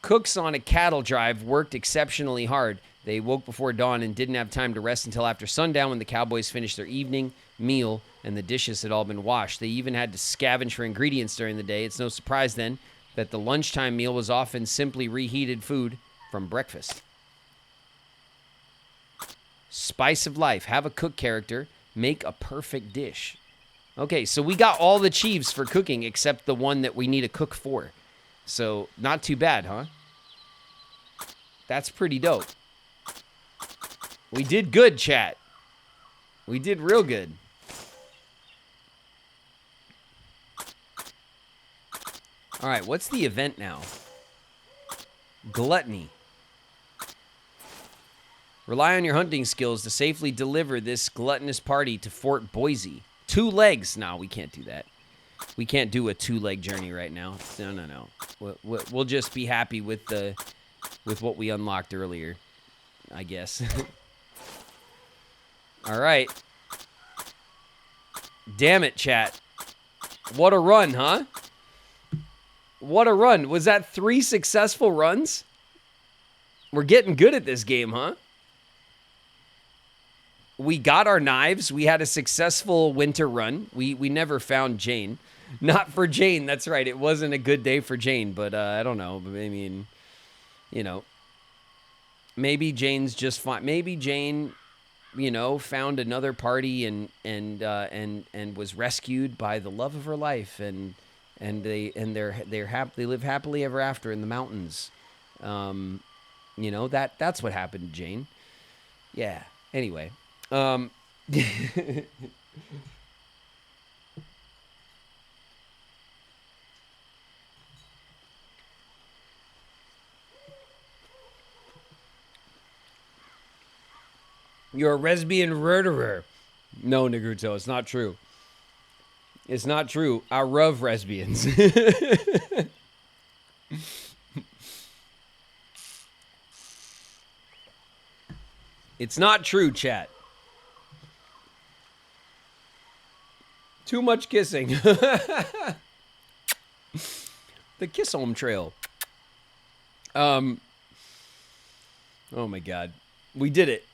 Speaker 1: Cooks on a cattle drive worked exceptionally hard. They woke before dawn and didn't have time to rest until after sundown when the cowboys finished their evening meal and the dishes had all been washed. They even had to scavenge for ingredients during the day. It's no surprise then that the lunchtime meal was often simply reheated food from breakfast. Spice of life. Have a cook character make a perfect dish. Okay, so we got all the chiefs for cooking except the one that we need a cook for. So, not too bad, huh? That's pretty dope. We did good, chat. We did real good. All right, what's the event now? Gluttony. Rely on your hunting skills to safely deliver this gluttonous party to Fort Boise. 2 legs. No, we can't do that. We can't do a 2-leg journey right now. No. We'll just be happy with what we unlocked earlier, I guess. All right. Damn it, chat. What a run, huh? What a run. Was that 3 successful runs? We're getting good at this game, huh? We got our knives. We had a successful winter run. We never found Jane. Not for Jane. That's right. It wasn't a good day for Jane, but I don't know. I mean, you know, maybe Jane's just fine. Maybe Jane, you know, found another party and was rescued by the love of her life, and they live happily ever after in the mountains. You know, that's what happened to Jane. Yeah. Anyway. You're a lesbian murderer. No, Nagruto, it's not true. It's not true. I love lesbians. It's not true, chat. Too much kissing. The Kiss Home Trail. Oh my God. We did it.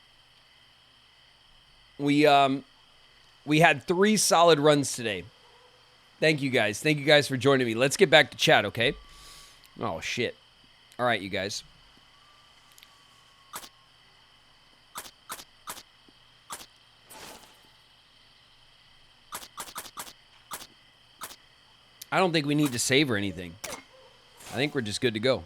Speaker 1: We had 3 solid runs today. Thank you guys. Thank you guys for joining me. Let's get back to chat, okay? Oh, shit. All right, you guys. I don't think we need to save or anything. I think we're just good to go.